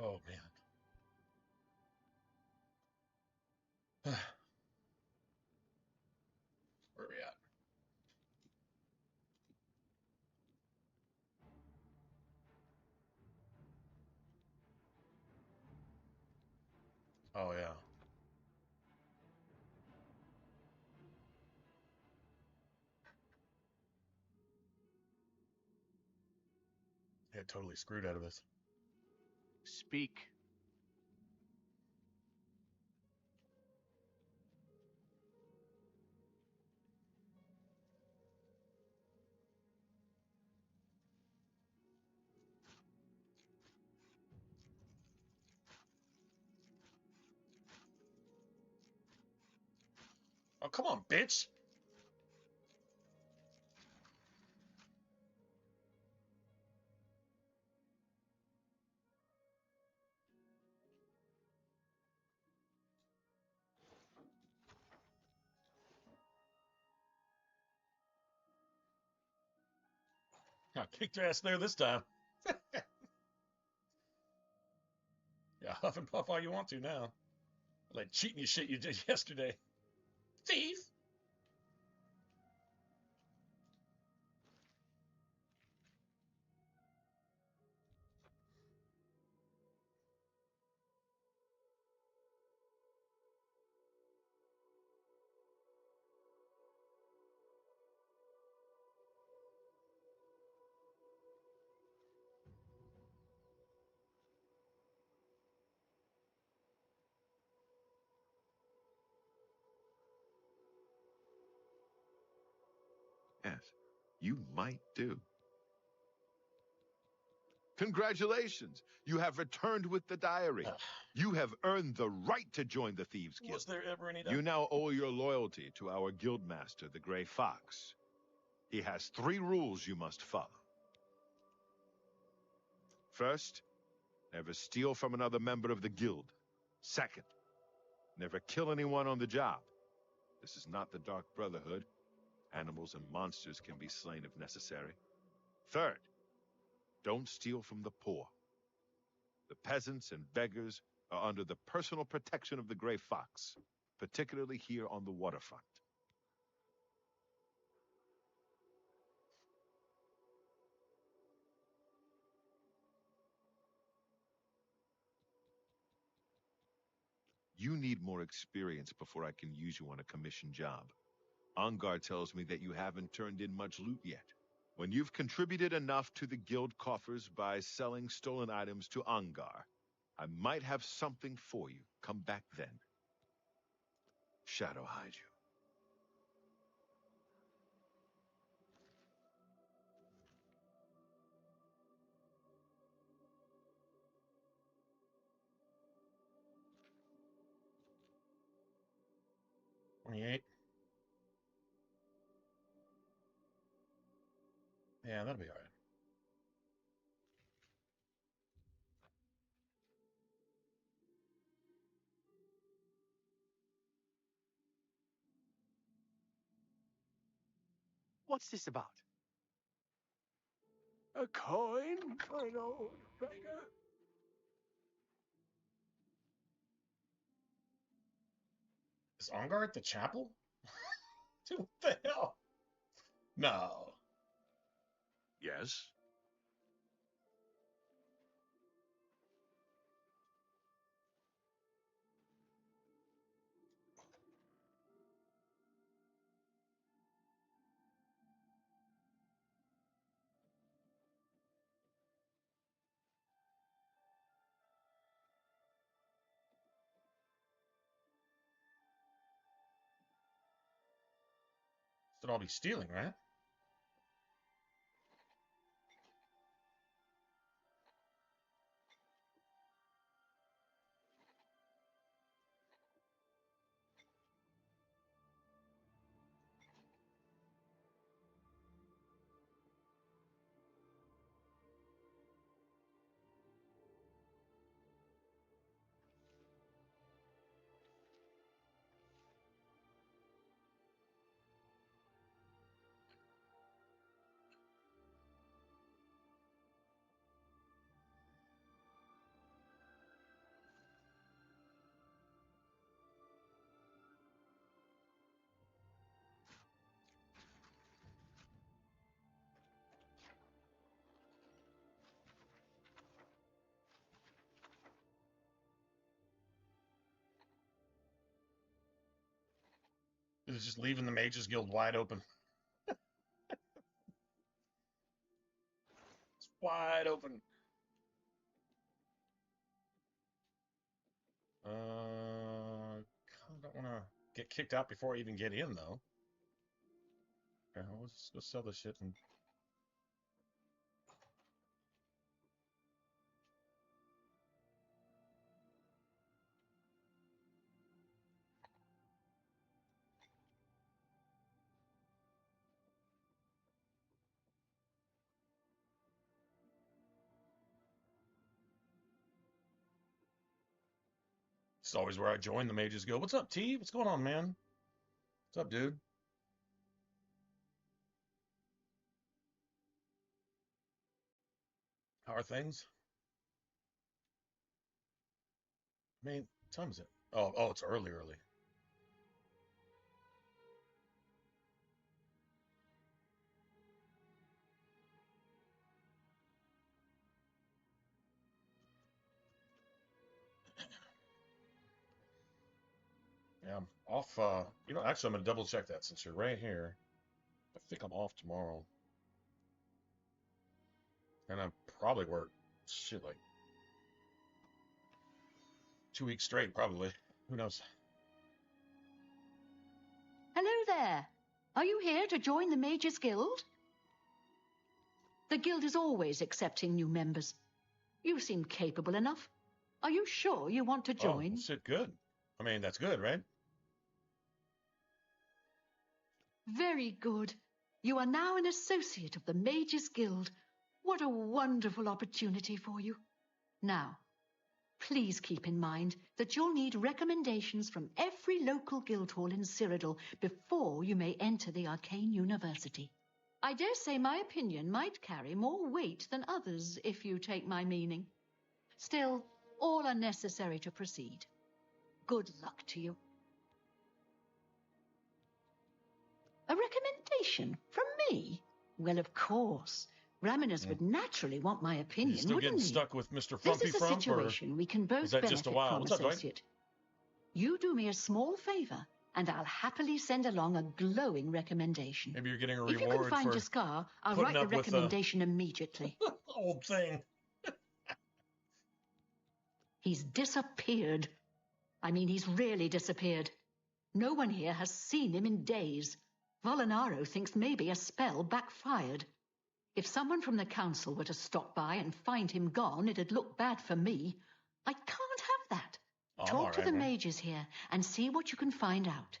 Oh, man. Where are we at? Oh, yeah. Yeah, totally screwed out of this. Speak. Oh, come on, bitch! I kicked your ass there this time. Yeah, huff and puff all you want to now. Like cheating you shit you did yesterday. Thief! Yes, you might do. Congratulations! You have returned with the diary. You have earned the right to join the Thieves Guild. Was there ever any You now owe your loyalty to our guildmaster, the Grey Fox. He has 3 rules you must follow. First, never steal from another member of the guild. Second, never kill anyone on the job. This is not the Dark Brotherhood. Animals and monsters can be slain if necessary. Third, don't steal from the poor. The peasants and beggars are under the personal protection of the Grey Fox, particularly here on the waterfront. You need more experience before I can use you on a commission job. Ongar tells me that you haven't turned in much loot yet. When you've contributed enough to the guild coffers by selling stolen items to Ongar, I might have something for you. Come back then. Shadow hide you. $28? Yeah, that'll be alright. What's this about? A coin for an old beggar? Is Ongar at the chapel? Dude, what the hell? No. Yes? Should all be stealing, right? It's just leaving the Mages Guild wide open. It's wide open. Kind of don't want to get kicked out before I even get in, though. Okay, let's go sell this shit and. It's always where I join the Mages Guild. What's up, T? What's going on, man? What's up, dude? How are things? I mean, what time is it? Oh, it's early. Yeah, I'm off. Actually, I'm gonna double check that since you're right here. I think I'm off tomorrow, and I probably work shit like 2 weeks straight, probably. Who knows? Hello there. Are you here to join the Mages Guild? The guild is always accepting new members. You seem capable enough. Are you sure you want to join? Oh, shit, good. I mean, that's good, right? Very good. You are now an associate of the Mages Guild. What a wonderful opportunity for you. Now, please keep in mind that you'll need recommendations from every local guild hall in Cyrodiil before you may enter the Arcane University. I dare say my opinion might carry more weight than others, if you take my meaning. Still, all are necessary to proceed. Good luck to you. A recommendation from me? Well, of course. Raminus would naturally want my opinion, Still wouldn't getting he? stuck with Mr. This Frumpy is a Frump, situation we can both was that benefit just a while? from, What's up, Dwight? associate. You do me a small favor, and I'll happily send along a glowing recommendation. Maybe you're getting a If you reward can find for Jaskar, I'll putting write the up with, recommendation immediately. old thing. He's disappeared. I mean, he's really disappeared. No one here has seen him in days. Volinaro thinks maybe a spell backfired. If someone from the council were to stop by and find him gone, it'd look bad for me. I can't have that. Oh, Talk to alright, the man. mages here and see what you can find out.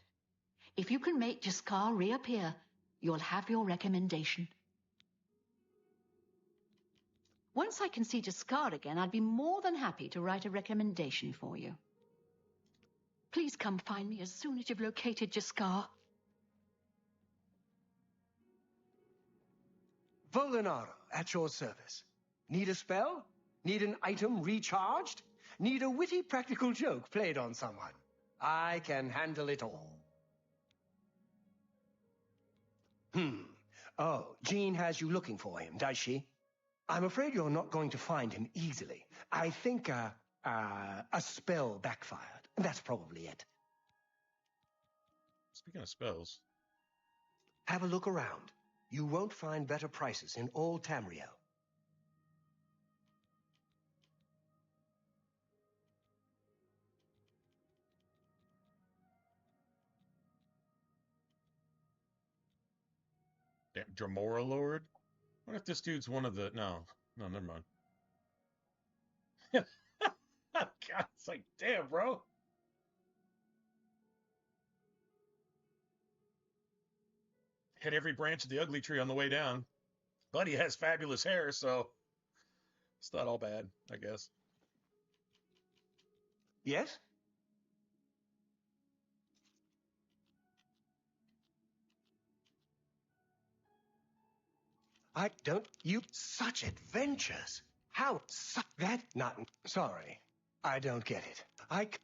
If you can make Jaskar reappear, you'll have your recommendation. Once I can see Jaskar again, I'd be more than happy to write a recommendation for you. Please come find me as soon as you've located Jaskar. Volinaro, at your service. Need a spell? Need an item recharged? Need a witty practical joke played on someone? I can handle it all. Oh, Jean has you looking for him, does she? I'm afraid you're not going to find him easily. I think a spell backfired. That's probably it. Speaking of spells, Have a look around. You won't find better prices in all Tamriel. damn, Dramora Lord. What if this dude's one of the? No, never mind. God, it's like, damn, bro. Hit every branch of the ugly tree on the way down. But he has fabulous hair, so it's not all bad, I guess. Yes? I don't... You... Such adventures! How... That... Not... Sorry. I don't get it.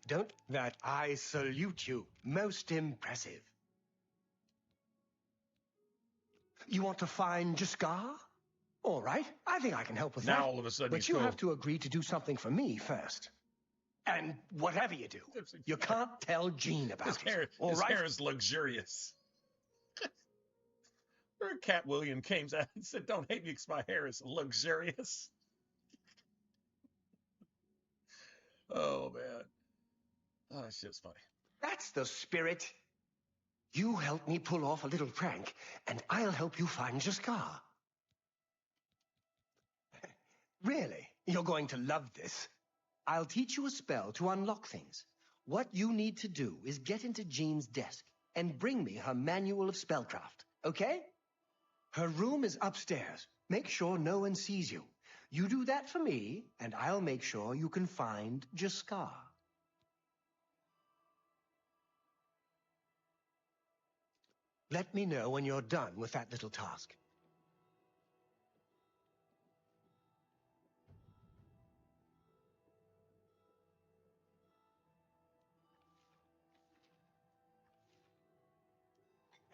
Don't... That... I salute you. Most impressive. You want to find Jaskar? All right. I think I can help with Now that. all of a sudden But he's you cool. have to agree to do something for me first. And whatever you do, you can't tell Jean about it. All his right? hair is luxurious. Cat William came out and said, "Don't hate me because my hair is luxurious." Oh, man. Oh, that shit's funny. That's the spirit. You help me pull off a little prank, and I'll help you find Jaskar. Really? You're going to love this. I'll teach you a spell to unlock things. What you need to do is get into Jean's desk and bring me her manual of spellcraft, okay? Her room is upstairs. Make sure no one sees you. You do that for me, and I'll make sure you can find Jaskar. Let me know when you're done with that little task.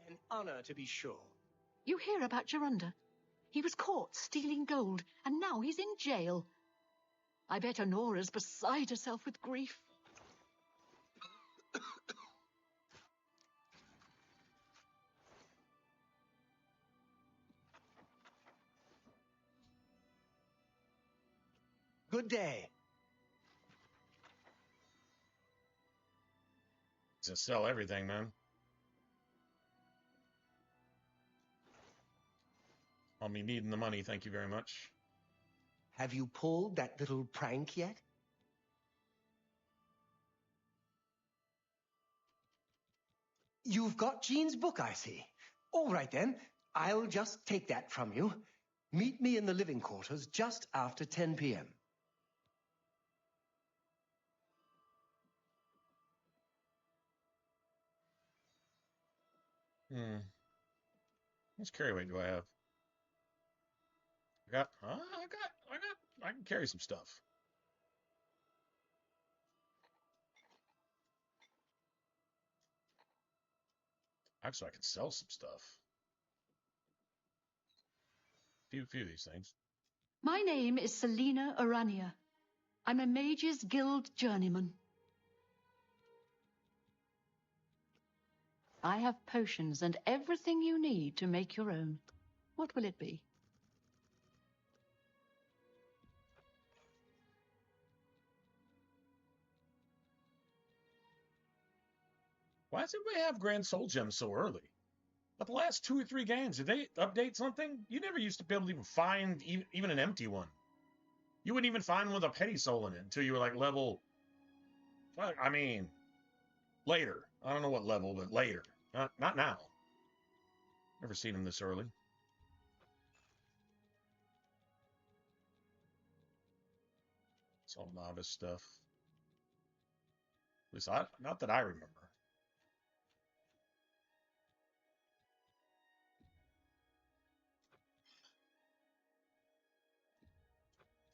An honor, to be sure. You hear about Gerunda? He was caught stealing gold, and now he's in jail. I bet Honora's beside herself with grief. Good day. Just sell everything, man. I'll be needing the money, thank you very much. Have you pulled that little prank yet? You've got Jean's book, I see. All right, then. I'll just take that from you. Meet me in the living quarters just after 10 p.m. How much carry weight do I have? I can carry some stuff. Actually, I can sell some stuff. Few of these things. My name is Selina Arania. I'm a Mages Guild journeyman. I have potions and everything you need to make your own. What will it be? Why does everybody have Grand Soul Gems so early? But the last 2 or 3 games, did they update something? You never used to be able to even find even an empty one. You wouldn't even find one with a petty soul in it until you were like level... I mean, later. I don't know what level, but later. Not now. Never seen them this early. It's all novice stuff. At least not that I remember.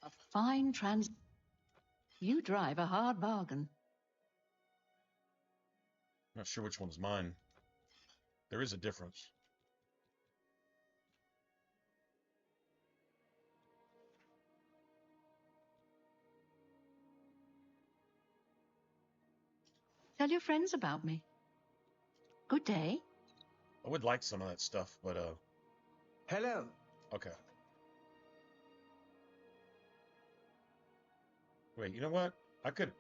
A fine You drive a hard bargain. Not sure which one's mine. There is a difference. Tell your friends about me. Good day. I would like some of that stuff, but Hello. okay. Wait, you know what? I could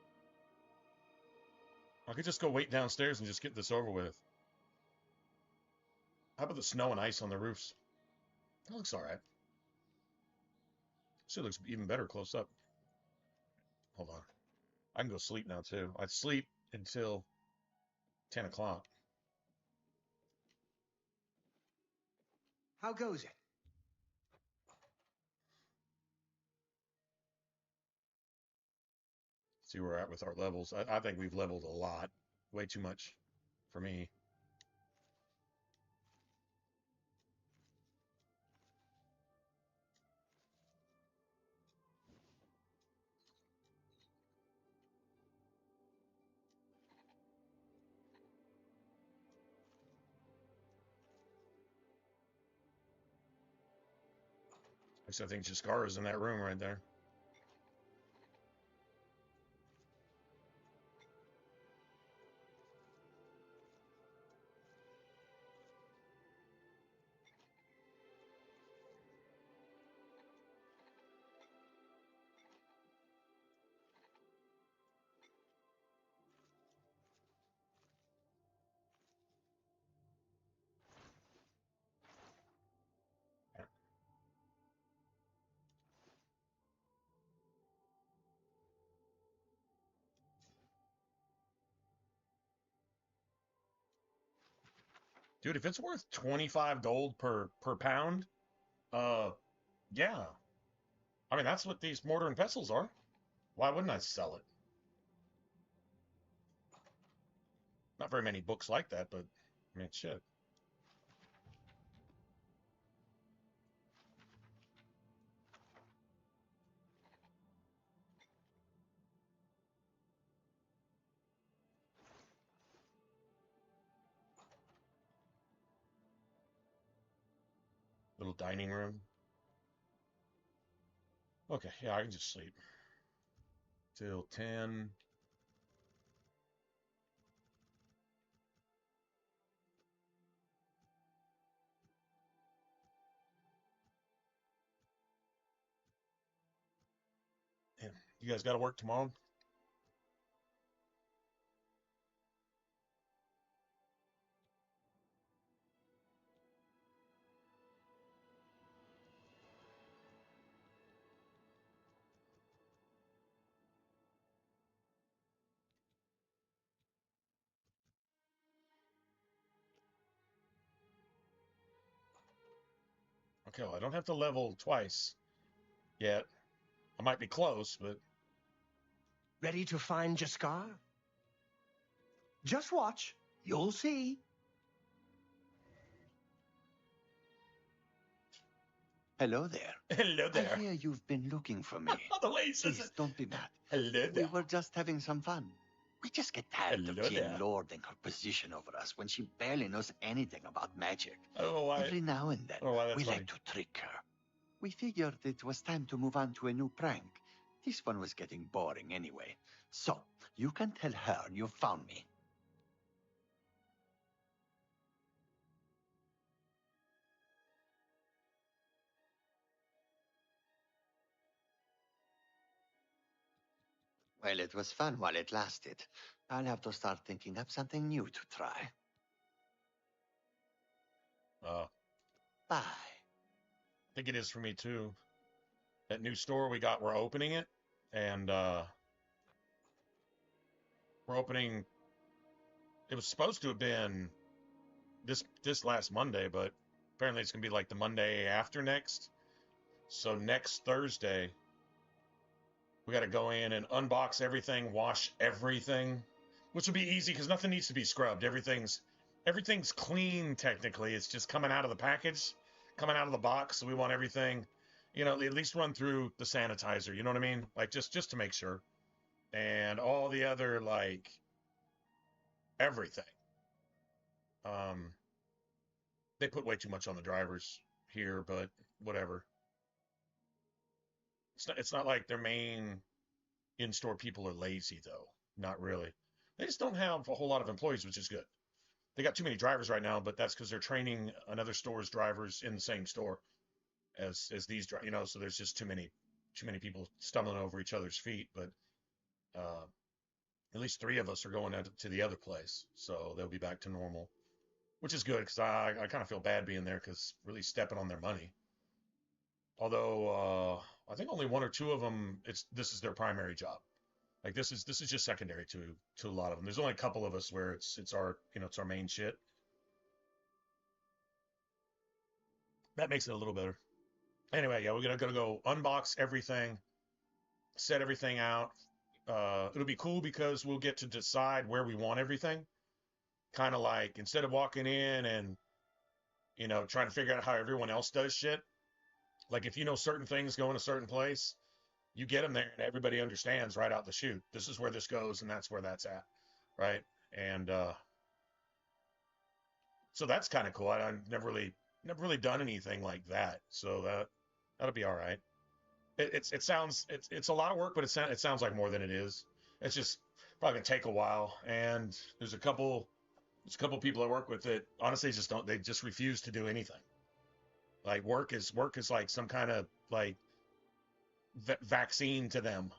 just go wait downstairs and just get this over with. How about the snow and ice on the roofs? That looks all right. This looks even better close up. Hold on. I can go sleep now, too. I sleep until 10 o'clock. How goes it? See where we're at with our levels. I think we've leveled a lot. Way too much for me. Actually, I think Jaskar is in that room right there. Dude, if it's worth 25 gold per pound, yeah. I mean, that's what these mortar and pestles are. Why wouldn't I sell it? Not very many books like that, but I mean, shit. Little dining room. Okay, yeah, I can just sleep. Till 10. Damn, you guys got to work tomorrow? Okay, well, I don't have to level twice yet. I might be close, but... Ready to find Jaskar? Just watch. You'll see. Hello there. Hello there. I hear you've been looking for me. The way he says Please it. don't be mad. Hello there. We were just having some fun. We just get tired Hello of Jane there. lording her position over us when she barely knows anything about magic. I don't know why. Every now and then, I don't know why that's we funny. like to trick her. We figured it was time to move on to a new prank. This one was getting boring anyway. So, you can tell her you found me. Well, it was fun while it lasted. I'll have to start thinking of something new to try. Bye. I think it is for me too. That new store we got, we're opening it, and we're opening. It was supposed to have been this last Monday, but apparently it's gonna be like the Monday after next. So next Thursday, we got to go in and unbox everything, wash everything, which will be easy because nothing needs to be scrubbed. Everything's clean technically. It's just coming out of the package, coming out of the box. So we want everything, at least run through the sanitizer. You know what I mean? Like just to make sure, and all the other like everything. They put way too much on the drivers here, but whatever. It's not like their main in-store people are lazy though. Not really. They just don't have a whole lot of employees, which is good. They got too many drivers right now, but that's because they're training another store's drivers in the same store as these, so there's just too many people stumbling over each other's feet. But at least 3 of us are going to the other place, so they'll be back to normal, which is good because I kind of feel bad being there because really stepping on their money. Although I think only 1 or 2 of them, this is their primary job. Like this is just secondary to a lot of them. There's only a couple of us where it's our it's our main shit. That makes it a little better. Anyway, yeah, we're gonna go unbox everything, set everything out. It'll be cool because we'll get to decide where we want everything. Kind of like instead of walking in and trying to figure out how everyone else does shit. Like if certain things go in a certain place, you get them there and everybody understands right out the chute. This is where this goes and that's where that's at, right? And so that's kind of cool. I've never really done anything like that, so that'll be all right. It sounds it's a lot of work, but it sounds like more than it is. It's just probably gonna take a while, and there's a couple people I work with that honestly they just refuse to do anything. Like work is like some kind of like vaccine to them,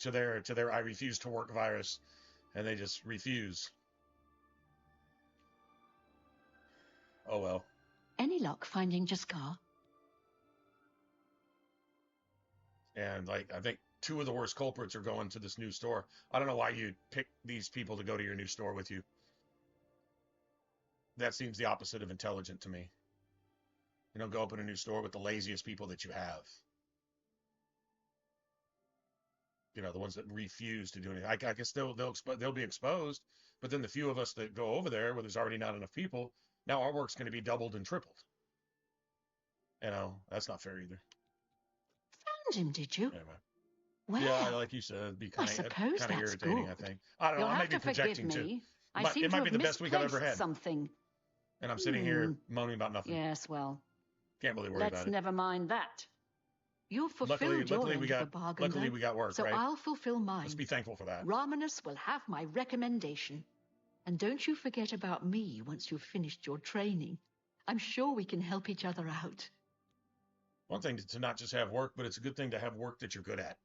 to their I refuse to work virus, and they just refuse. Oh well. Any luck finding Jaskar? And like I think 2 of the worst culprits are going to this new store. I don't know why you pick these people to go to your new store with you. That seems the opposite of intelligent to me. You don't go open a new store with the laziest people that you have. You know, the ones that refuse to do anything. I guess they'll be exposed, but then the few of us that go over there where there's already not enough people, now our work's going to be doubled and tripled. You know, that's not fair either. Found him, did you? Anyway. Well, Yeah, like you said, it'd be kind of irritating, good. I think. I don't know, You'll I may have be to forgive projecting too. me. I seem It to might be have the best week I've ever misplaced had. something. And I'm sitting here moaning about nothing. Yes, well, Can't really worry about let's it. never mind that. You fulfilled your end of the bargain, luckily though, we got work, so right? I'll fulfill mine. Let's be thankful for that. Romanus will have my recommendation. And don't you forget about me once you've finished your training. I'm sure we can help each other out. One thing to not just have work, but it's a good thing to have work that you're good at.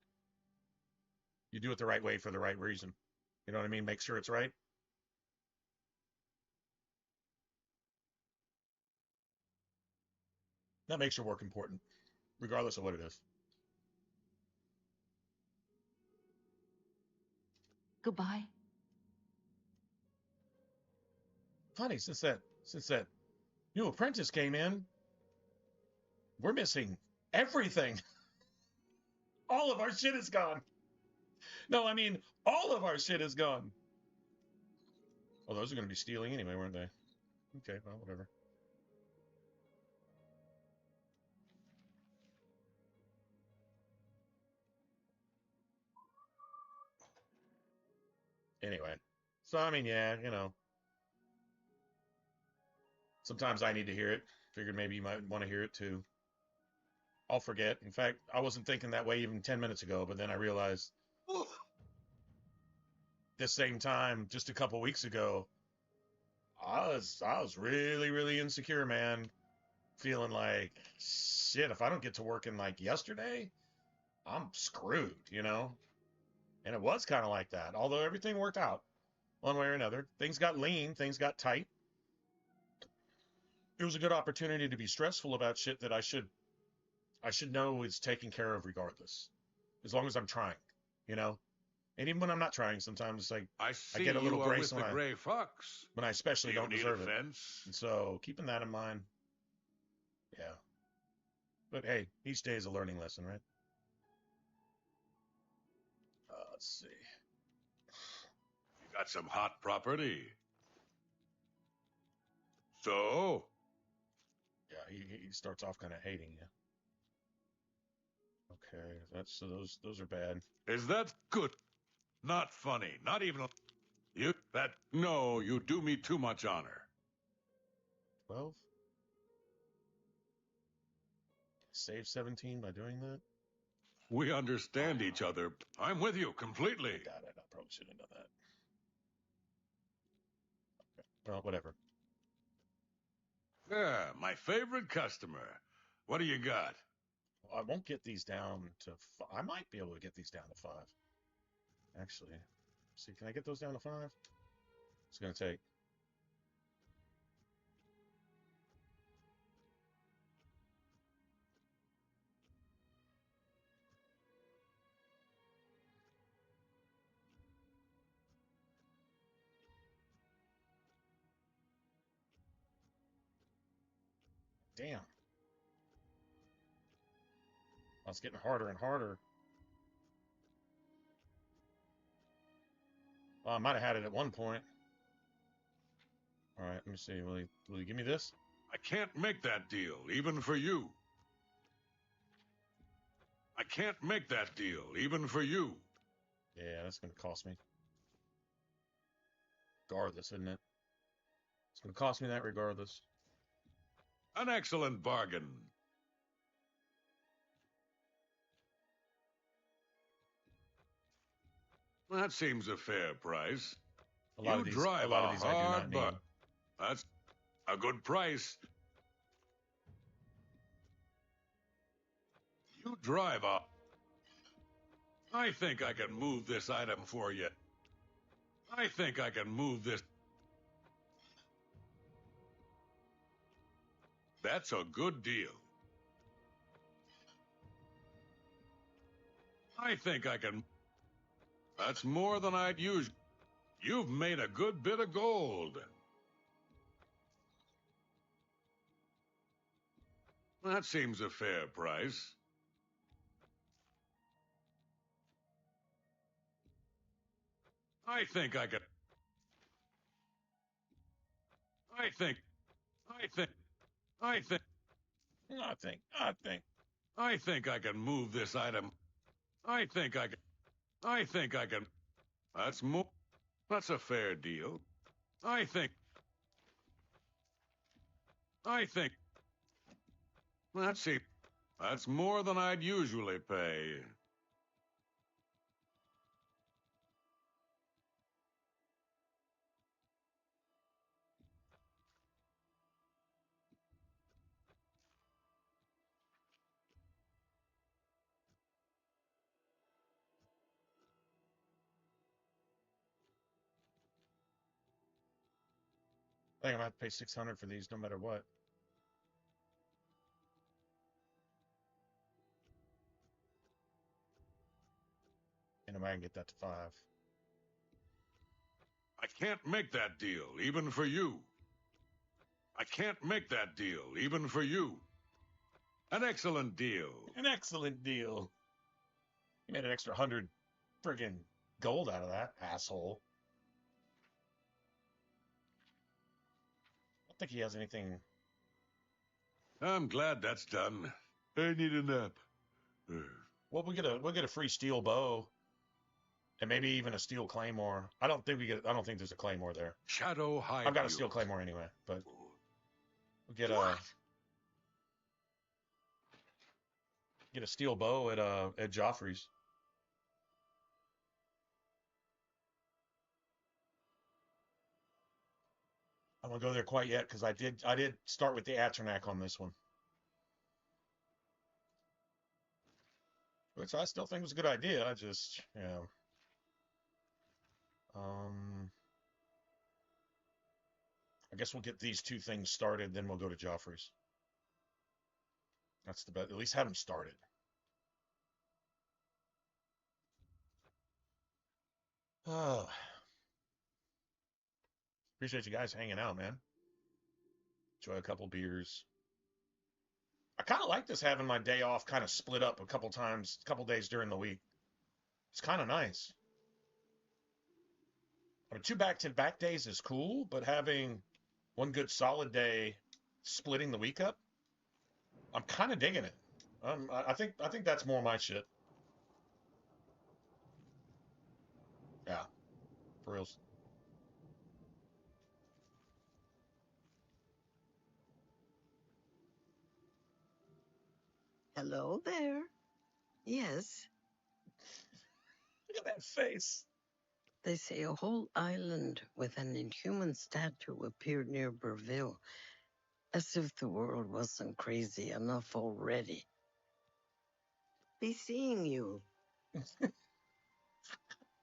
You do it the right way for the right reason. You know what I mean? Make sure it's right. That makes your work important, regardless of what it is. Goodbye. Funny, since that new apprentice came in, we're missing everything. All of our shit is gone. No, I mean, all of our shit is gone. Well, those are going to be stealing anyway, weren't they? Okay, well, whatever. Anyway, so, I mean, yeah, you know. Sometimes I need to hear it. Figured maybe you might want to hear it too. I'll forget. In fact, I wasn't thinking that way even 10 minutes ago, but then I realized this same time, just a couple weeks ago, I was really, really insecure, man. Feeling like, shit, if I don't get to work in like yesterday, I'm screwed, you know? And it was kind of like that. Although everything worked out one way or another. Things got lean, things got tight. It was a good opportunity to be stressful about shit that I should know is taken care of regardless. As long as I'm trying, you know? And even when I'm not trying, sometimes it's like I get a little grace when Gray Fox. When I especially don't deserve it. Fence? And so keeping that in mind, yeah. But hey, each day is a learning lesson, right? Let's see. You got some hot property. So? Yeah, he starts off kind of hating you. Okay, so those are bad. Is that good? Not funny. Not even No, you do me too much honor. 12? Save 17 by doing that? We understand each other. I'm with you completely. Got it. I probably shouldn't have done that. Okay. Well, whatever. Yeah, my favorite customer. What do you got? I won't get these down to... I might be able to get these down to 5. Actually. See, can I get those down to 5? It's going to take... Damn. Oh, it's getting harder and harder. Well, I might have had it at one point. All right, let me see. Will he give me this? I can't make that deal, even for you. I can't make that deal, even for you. Yeah, that's going to cost me. Regardless, isn't it? It's going to cost me that regardless. An excellent bargain. That seems a fair price. A lot of these I do not need. That's a good price. You drive a... I think I can move this item for you. I think I can move this... That's a good deal. I think I can... That's more than I'd use. You've made a good bit of gold. That seems a fair price. I think I could... I think... I think... I think... I think I can move this item. I think I can... That's more... That's a fair deal. I think... Let's see. That's more than I'd usually pay. I think I'm gonna have to pay 600 for these no matter what. And I might get that to 5. I can't make that deal, even for you. I can't make that deal, even for you. An excellent deal. An excellent deal. You made an extra 100 friggin' gold out of that, asshole. I don't think he has anything. I'm glad that's done. I need a nap. Well, we'll get a free steel bow. And maybe even a steel claymore. I don't think there's a claymore there. Shadow High. I've got a steel claymore anyway, but we'll get a steel bow at Joffrey's. I don't go there quite yet because I did start with the Atronach on this one, which I still think was a good idea. I just I guess we'll get these two things started, then we'll go to Joffrey's. That's the best. At least have them started. Oh. Appreciate you guys hanging out, man. Enjoy a couple beers. I kind of like this, having my day off kind of split up a couple days during the week. It's kind of nice. I mean, 2 back-to-back days is cool, but having one good solid day splitting the week up, I'm kind of digging it. I think that's more my shit. Yeah, for reals. Hello there. Yes. Look at that face. They say a whole island with an inhuman statue appeared near Burville, as if the world wasn't crazy enough already. Be seeing you. Look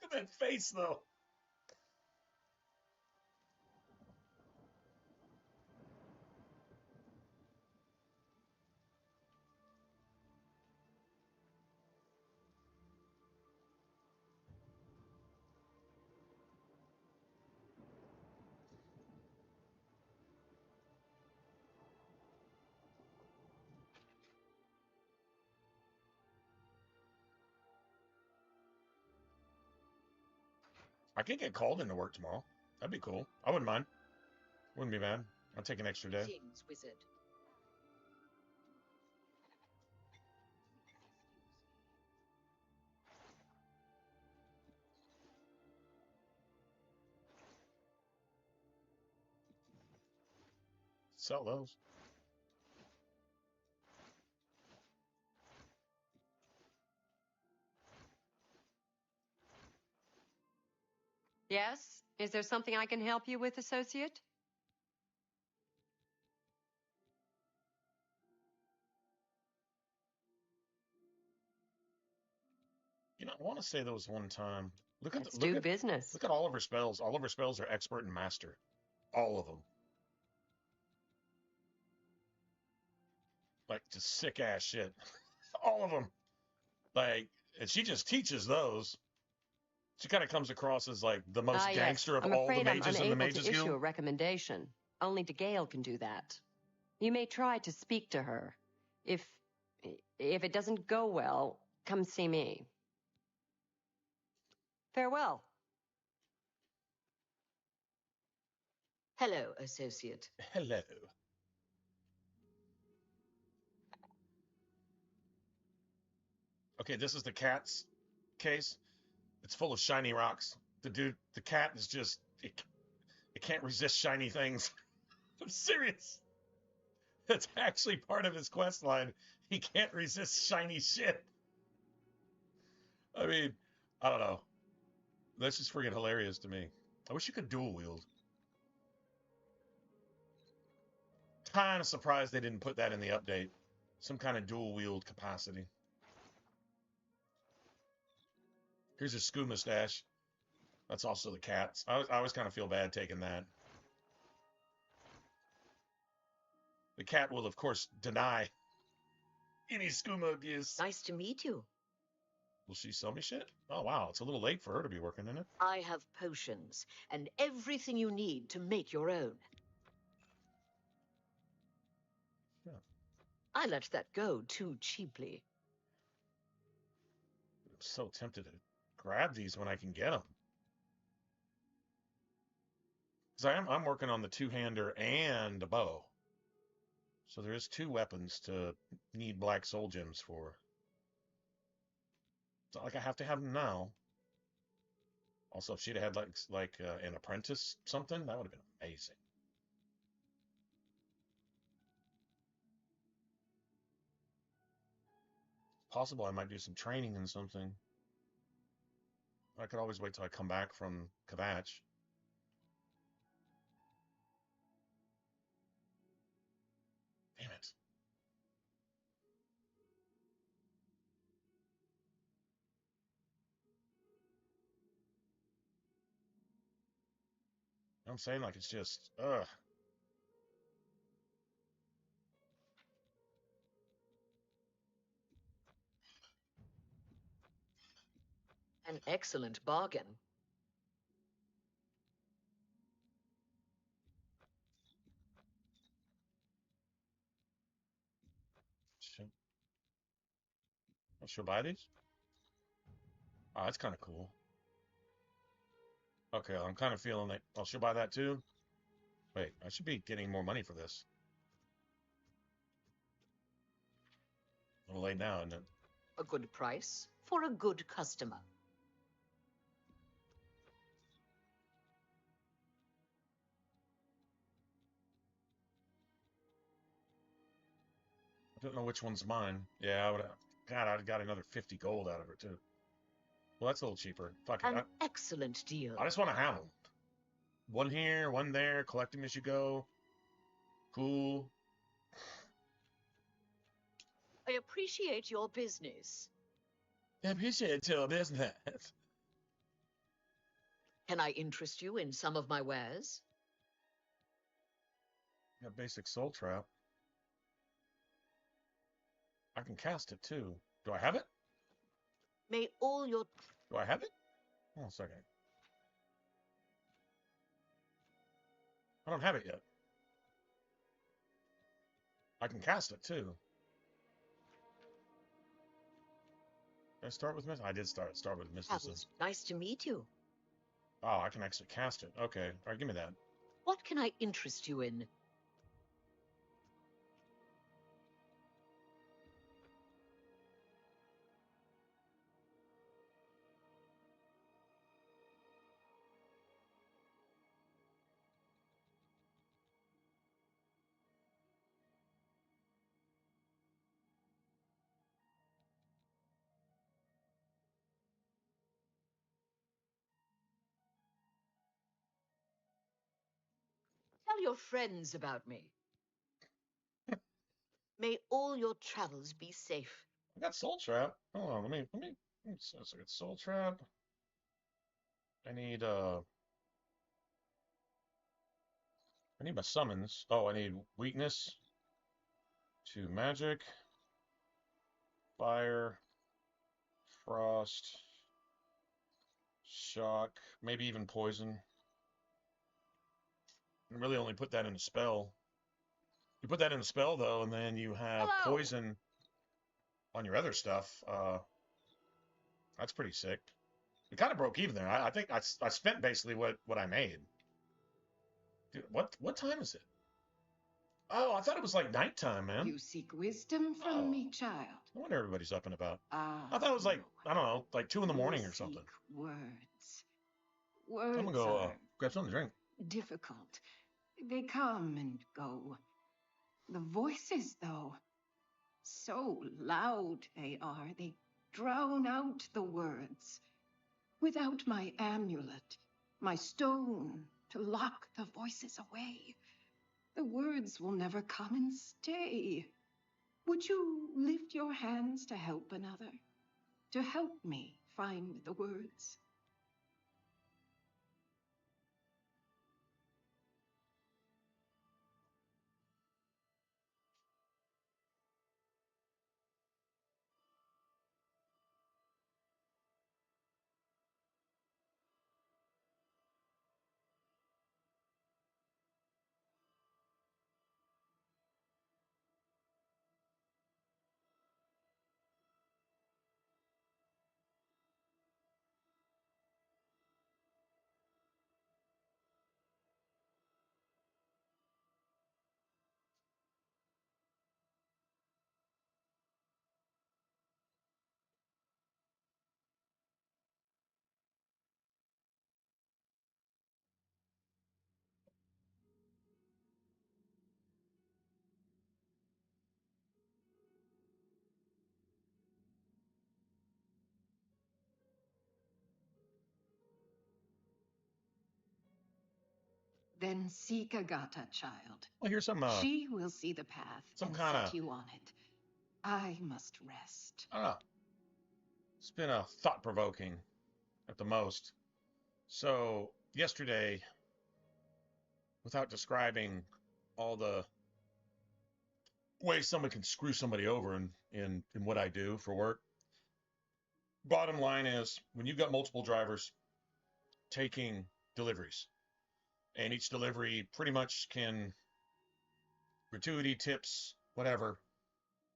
at that face, though. I could get called into work tomorrow. That'd be cool. I wouldn't mind. Wouldn't be mad. I'll take an extra day. James Wizard. Sell those. Yes? Is there something I can help you with, associate? You know, I want to say there was one time. Let's do business. Look at all of her spells. All of her spells are expert and master. All of them. Like, just sick ass shit. All of them. Like, and she just teaches those. She kind of comes across as like the most gangster of all the mages in the Mages Guild. I'm afraid I'm unable to issue Guild. a recommendation. Only Gale can do that. You may try to speak to her. If it doesn't go well, come see me. Farewell. Hello, associate. Hello. Okay, this is the cat's case. It's full of shiny rocks. The cat is just, it can't resist shiny things. I'm serious. That's actually part of his quest line. He can't resist shiny shit. I mean, I don't know. That's just freaking hilarious to me. I wish you could dual wield. Kind of surprised they didn't put that in the update. Some kind of dual wield capacity. Here's a skooma stash. That's also the cat's. I always kind of feel bad taking that. The cat will, of course, deny any skooma abuse. Nice to meet you. Will she sell me shit? Oh, wow. It's a little late for her to be working in it. I have potions and everything you need to make your own. Yeah. I let that go too cheaply. I'm so tempted to grab these when I can get them. Because I'm working on the two-hander and a bow. So there is 2 weapons to need black soul gems for. It's not like I have to have them now. Also, if she'd had like an apprentice something, that would have been amazing. Possible I might do some training in something. I could always wait till I come back from Kvatch. Damn it. You know what I'm saying? Like, it's just, ugh. An excellent bargain. Shit. She'll buy these? Oh, that's kind of cool. Okay, I'm kind of feeling like, oh, she'll buy that too? Wait, I should be getting more money for this. A little late now, isn't it? A good price for a good customer. I don't know which one's mine. Yeah, I would have. God, I'd got another 50 gold out of her too. Well, that's a little cheaper. Fuck it. An excellent deal. I just want to have them. One here, one there. Collect them as you go. Cool. I appreciate your business. I appreciate your business. Can I interest you in some of my wares? Got basic soul trap. I can cast it too. Do I have it? May all your... Do I have it? Hold on a second. I don't have it yet. I can cast it too. Did I start with Miss? I did start with Mysticism. Nice to meet you. Oh, I can actually cast it. Okay. All right, give me that. What can I interest you in? Tell your friends about me. May all your travels be safe. I got soul trap. Hold on, let me so I got soul trap. I need my summons. Oh, I need weakness to magic, fire, frost, shock, maybe even poison. I really only put that in a spell. You put that in a spell, though, and then you have Hello. poison on your other stuff. That's pretty sick. We kind of broke even there. I think I spent basically what I made. Dude, what time is it? Oh, I thought it was like nighttime, man. You seek wisdom from me, child. No wonder everybody's up and about. Ah, I thought it was like, no. I don't know, like 2 in the You morning or seek something. Words. I'm Words gonna go are grab something to drink. difficult. They come and go. The voices, though, so loud they are, they drown out the words. Without my amulet, my stone to lock the voices away, the words will never come and stay. Would you lift your hands to help another? To help me find the words? Then seek Agatha, child. Well, here's some She will see the path some and kinda- set you on it. I must rest. I don't know. It's been a thought-provoking at the most. So yesterday, without describing all the ways someone can screw somebody over in what I do for work, bottom line is when you've got multiple drivers taking deliveries, and each delivery pretty much can gratuity, tips, whatever,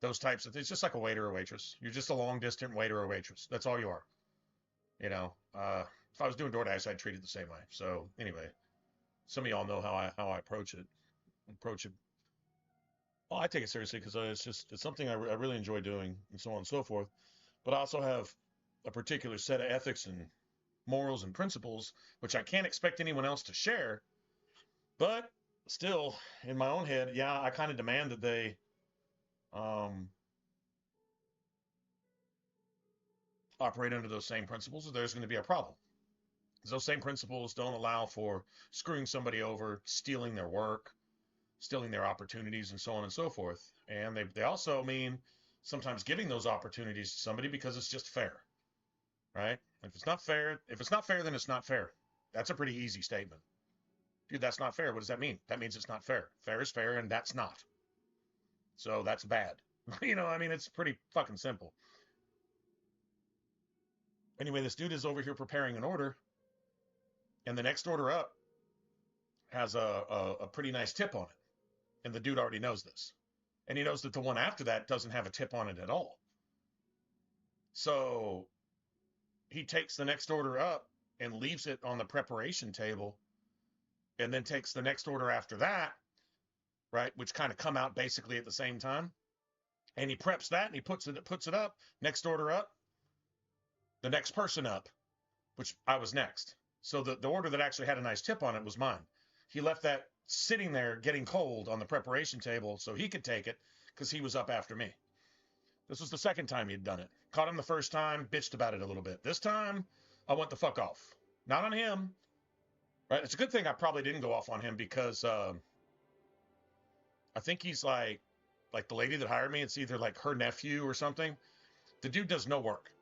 those types of things. It's just like a waiter or waitress. You're just a long distance waiter or waitress. That's all you are. You know, if I was doing DoorDash, I'd treat it the same way. So anyway, some of y'all know how I approach it. Well, I take it seriously because it's something I really enjoy doing, and so on and so forth. But I also have a particular set of ethics and morals and principles which I can't expect anyone else to share. But still, in my own head, yeah, I kind of demand that they operate under those same principles, or there's going to be a problem. Because those same principles don't allow for screwing somebody over, stealing their work, stealing their opportunities, and so on and so forth. And they also mean sometimes giving those opportunities to somebody because it's just fair, right? If it's not fair, then it's not fair. That's a pretty easy statement. Dude, that's not fair. What does that mean? That means it's not fair. Fair is fair, and that's not. So that's bad. You know, I mean, it's pretty fucking simple. Anyway, this dude is over here preparing an order, and the next order up has a pretty nice tip on it. And the dude already knows this. And he knows that the one after that doesn't have a tip on it at all. So he takes the next order up and leaves it on the preparation table, and then takes the next order after that, right, which kind of come out basically at the same time. And he preps that and he puts it up, next order up, the next person up, which I was next. So the order that actually had a nice tip on it was mine. He left that sitting there getting cold on the preparation table so he could take it because he was up after me. This was the second time he'd done it. Caught him the first time, bitched about it a little bit. This time, I went the fuck off. Not on him. Right? It's a good thing I probably didn't go off on him because I think he's like the lady that hired me. It's either like her nephew or something. The dude does no work.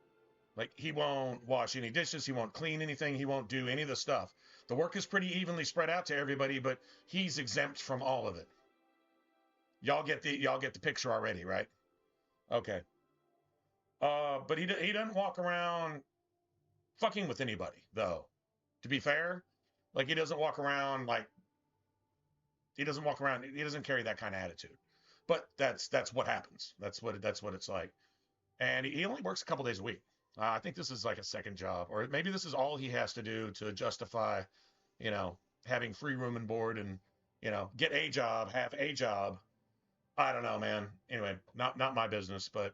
Like, he won't wash any dishes. He won't clean anything. He won't do any of the stuff. The work is pretty evenly spread out to everybody, but he's exempt from all of it. Y'all get the picture already, right? Okay. But he doesn't walk around fucking with anybody, though. To be fair, like, he doesn't walk around like He doesn't walk around. He doesn't carry that kind of attitude. But that's what happens. That's what it's like. And he only works a couple days a week. I think this is like a second job, or maybe this is all he has to do to justify, having free room and board and, get a job, have a job. I don't know, man. Anyway, not my business, but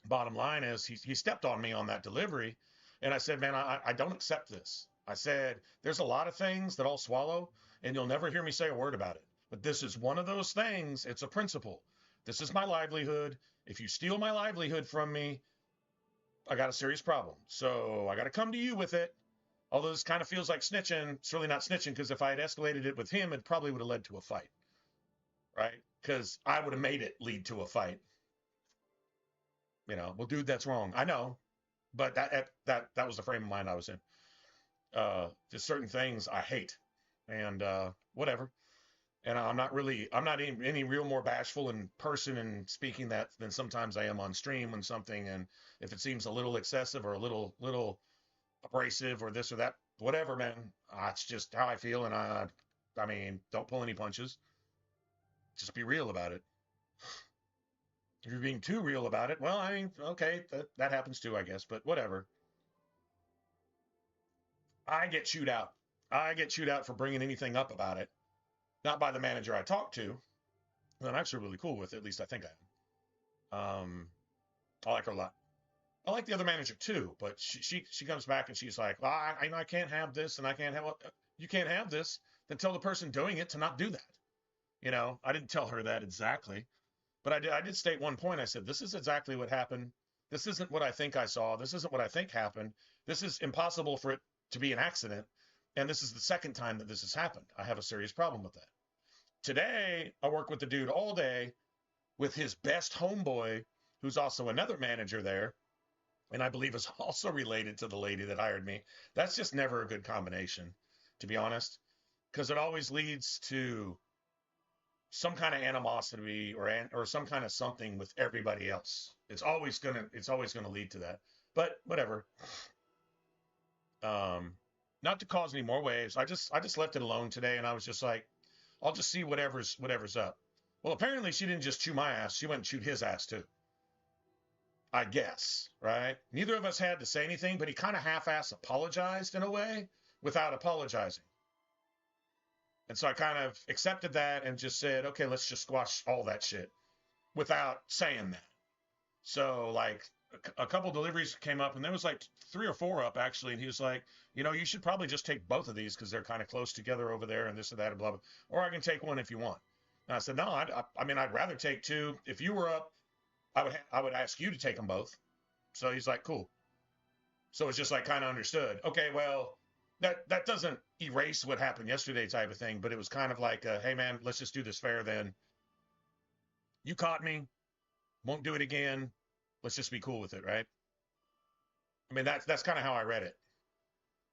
bottom line is he stepped on me on that delivery. And I said, man, I don't accept this. I said, there's a lot of things that I'll swallow and you'll never hear me say a word about it. But this is one of those things. It's a principle. This is my livelihood. If you steal my livelihood from me, I got a serious problem. So I got to come to you with it. Although this kind of feels like snitching, it's really not snitching, because if I had escalated it with him, it probably would have led to a fight. Right? Because I would have made it lead to a fight. Well, dude, that's wrong. I know. But that was the frame of mind I was in. Just certain things I hate. And whatever. And I'm not any real more bashful in person and speaking that than sometimes I am on stream when something, and if it seems a little excessive or a little abrasive or this or that, whatever, man, it's just how I feel. And I mean, don't pull any punches. Just be real about it. If you're being too real about it, well, I mean, okay, that happens too, I guess, but whatever. I get chewed out. I get chewed out for bringing anything up about it. Not by the manager I talked to. I'm actually really cool with it. At least I think I am. I like her a lot. I like the other manager too, but she comes back and she's like, well, I can't have this and I can't have, you can't have this. Then tell the person doing it to not do that. I didn't tell her that exactly, but I did state one point. I said, this is exactly what happened. This isn't what I think I saw. This isn't what I think happened. This is impossible for it to be an accident. And this is the second time that this has happened. I have a serious problem with that. Today, I work with the dude all day with his best homeboy, who's also another manager there, and I believe is also related to the lady that hired me. That's just never a good combination, to be honest, because it always leads to some kind of animosity or some kind of something with everybody else. It's always gonna lead to that. But whatever. Not to cause any more waves. I just left it alone today, and I was just like, I'll just see whatever's up. Well, apparently she didn't just chew my ass. She went and chewed his ass too. I guess, right? Neither of us had to say anything, but he kind of half-ass apologized in a way without apologizing. And so I kind of accepted that and just said, okay, let's just squash all that shit without saying that. So like a couple deliveries came up, and there was like 3 or 4 up actually. And he was like, you should probably just take both of these because they're kind of close together over there and this and that and blah, blah. Or I can take one if you want. And I said, no, I mean, I'd rather take 2. If you were up, I would ask you to take them both. So he's like, cool. So it's just like kind of understood. Okay, well, that doesn't erase what happened yesterday type of thing, but it was kind of like, hey man, let's just do this fair then. You caught me. Won't do it again. Let's just be cool with it, right? I mean, that's kind of how I read it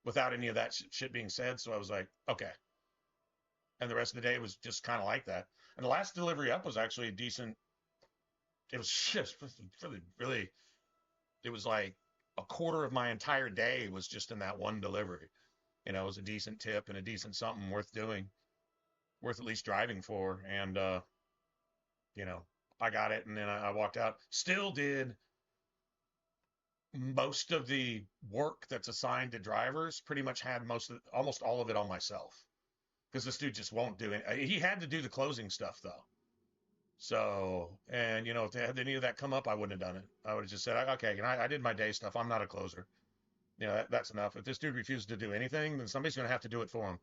without any of that shit being said. So I was like, okay. And the rest of the day was just kind of like that. And the last delivery up was actually a decent. It was just really, really, it was like a quarter of my entire day was just in that one delivery. It was a decent tip and a decent something worth doing, worth at least driving for. And, I got it. And then I walked out, still did most of the work that's assigned to drivers, pretty much had almost all of it on myself. Because this dude just won't do it. He had to do the closing stuff though. So, and if they had any of that come up, I wouldn't have done it. I would have just said, okay, I did my day stuff. I'm not a closer. That's enough. If this dude refuses to do anything, then somebody's going to have to do it for him.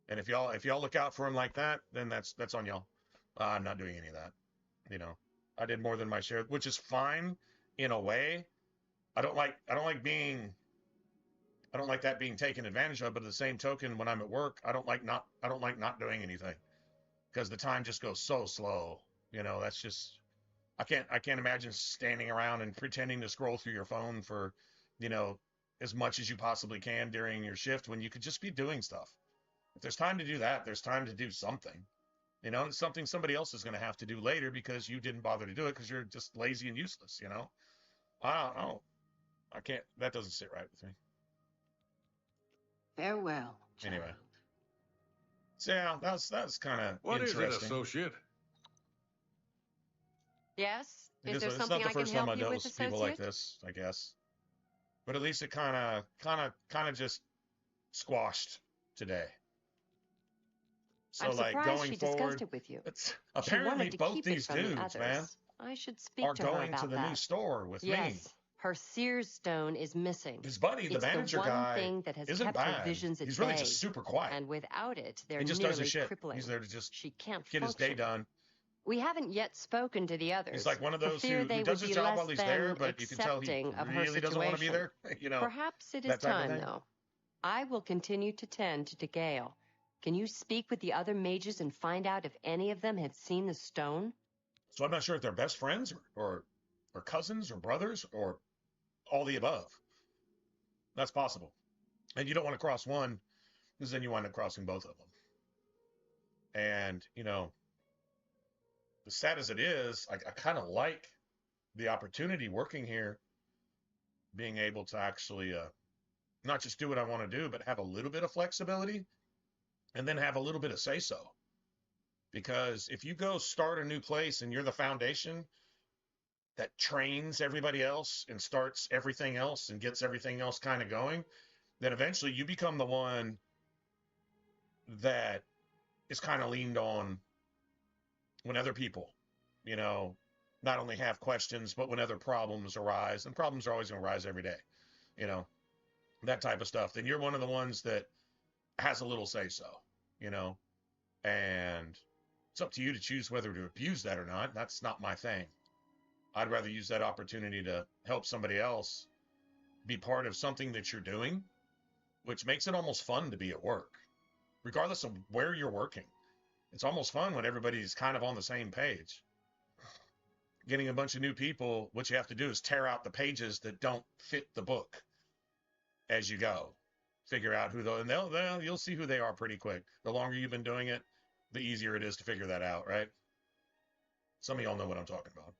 And if y'all look out for him like that, then that's on y'all. I'm not doing any of that. I did more than my share, which is fine in a way. I don't like that being taken advantage of, but at the same token, when I'm at work, I don't like not doing anything because the time just goes so slow. That's just, I can't imagine standing around and pretending to scroll through your phone for, as much as you possibly can during your shift when you could just be doing stuff. If there's time to do that, there's time to do something. It's something somebody else is going to have to do later because you didn't bother to do it because you're just lazy and useless. I can't. That doesn't sit right with me. Farewell, child. Anyway. So yeah, that's kind of What is interesting. it, associate? Yes? Is Because there it's something not the I can first time help I you dealt with, with people like associate? this, I guess. But at least it kind of just squashed today. So I'm like surprised going she forward, discussed it with you. it's She apparently wanted to both keep it these from the dudes, others. man, I should speak are to her going about to the that. new store with Yes, me. her Sears stone is missing. His buddy, the It's manager the one guy, thing that has isn't kept her bad. visions at He's really bay. just super quiet. And without it, they're He just nearly does his shit. crippling. He's there to just She can't get his day function. done. We haven't yet spoken to the others. He's like one of for those fear who they does would his be job less while he's than there, but you can tell he accepting of her really doesn't want to be situation. there. You know, Perhaps it is that type of time, thing. though. I will continue to tend to Gale. Can you speak with the other mages and find out if any of them have seen the stone? So I'm not sure if they're best friends or cousins or brothers or all the above. That's possible. And you don't want to cross one because then you wind up crossing both of them. And, you know, as sad as it is, I kind of like the opportunity working here, being able to actually not just do what I want to do, but have a little bit of flexibility and then have a little bit of say-so. Because if you go start a new place and you're the foundation that trains everybody else and starts everything else and gets everything else kind of going, then eventually you become the one that is kind of leaned on when other people, you know, not only have questions, but when other problems arise, and problems are always going to arise every day, you know, that type of stuff, then you're one of the ones that has a little say-so, you know, and it's up to you to choose whether to abuse that or not. That's not my thing. I'd rather use that opportunity to help somebody else be part of something that you're doing, which makes it almost fun to be at work, regardless of where you're working. It's almost fun when everybody's kind of on the same page. Getting a bunch of new people, what you have to do is tear out the pages that don't fit the book as you go. Figure out who and you'll see who they are pretty quick. The longer you've been doing it, the easier it is to figure that out, right? Some of y'all know what I'm talking about.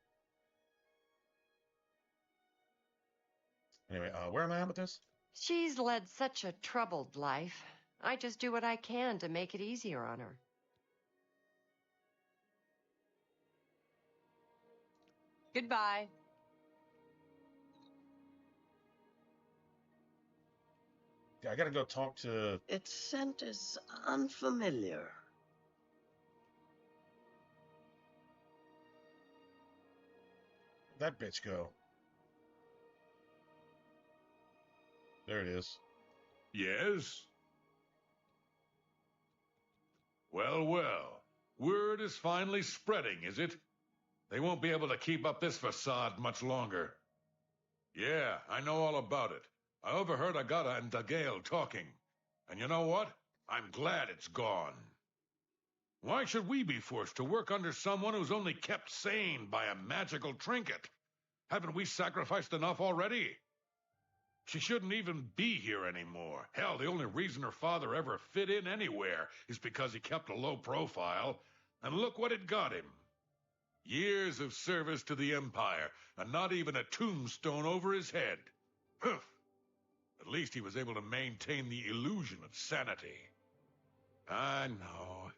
Anyway, where am I at with this? She's led such a troubled life. I just do what I can to make it easier on her. Goodbye. I gotta go talk to... Its scent is unfamiliar. That bitch go. There it is. Yes? Well, well. Word is finally spreading, is it? They won't be able to keep up this facade much longer. Yeah, I know all about it. I overheard Agata and Dagale talking. And you know what? I'm glad it's gone. Why should we be forced to work under someone who's only kept sane by a magical trinket? Haven't we sacrificed enough already? She shouldn't even be here anymore. Hell, the only reason her father ever fit in anywhere is because he kept a low profile. And look what it got him. Years of service to the Empire, and not even a tombstone over his head. Humph. At least he was able to maintain the illusion of sanity. I know.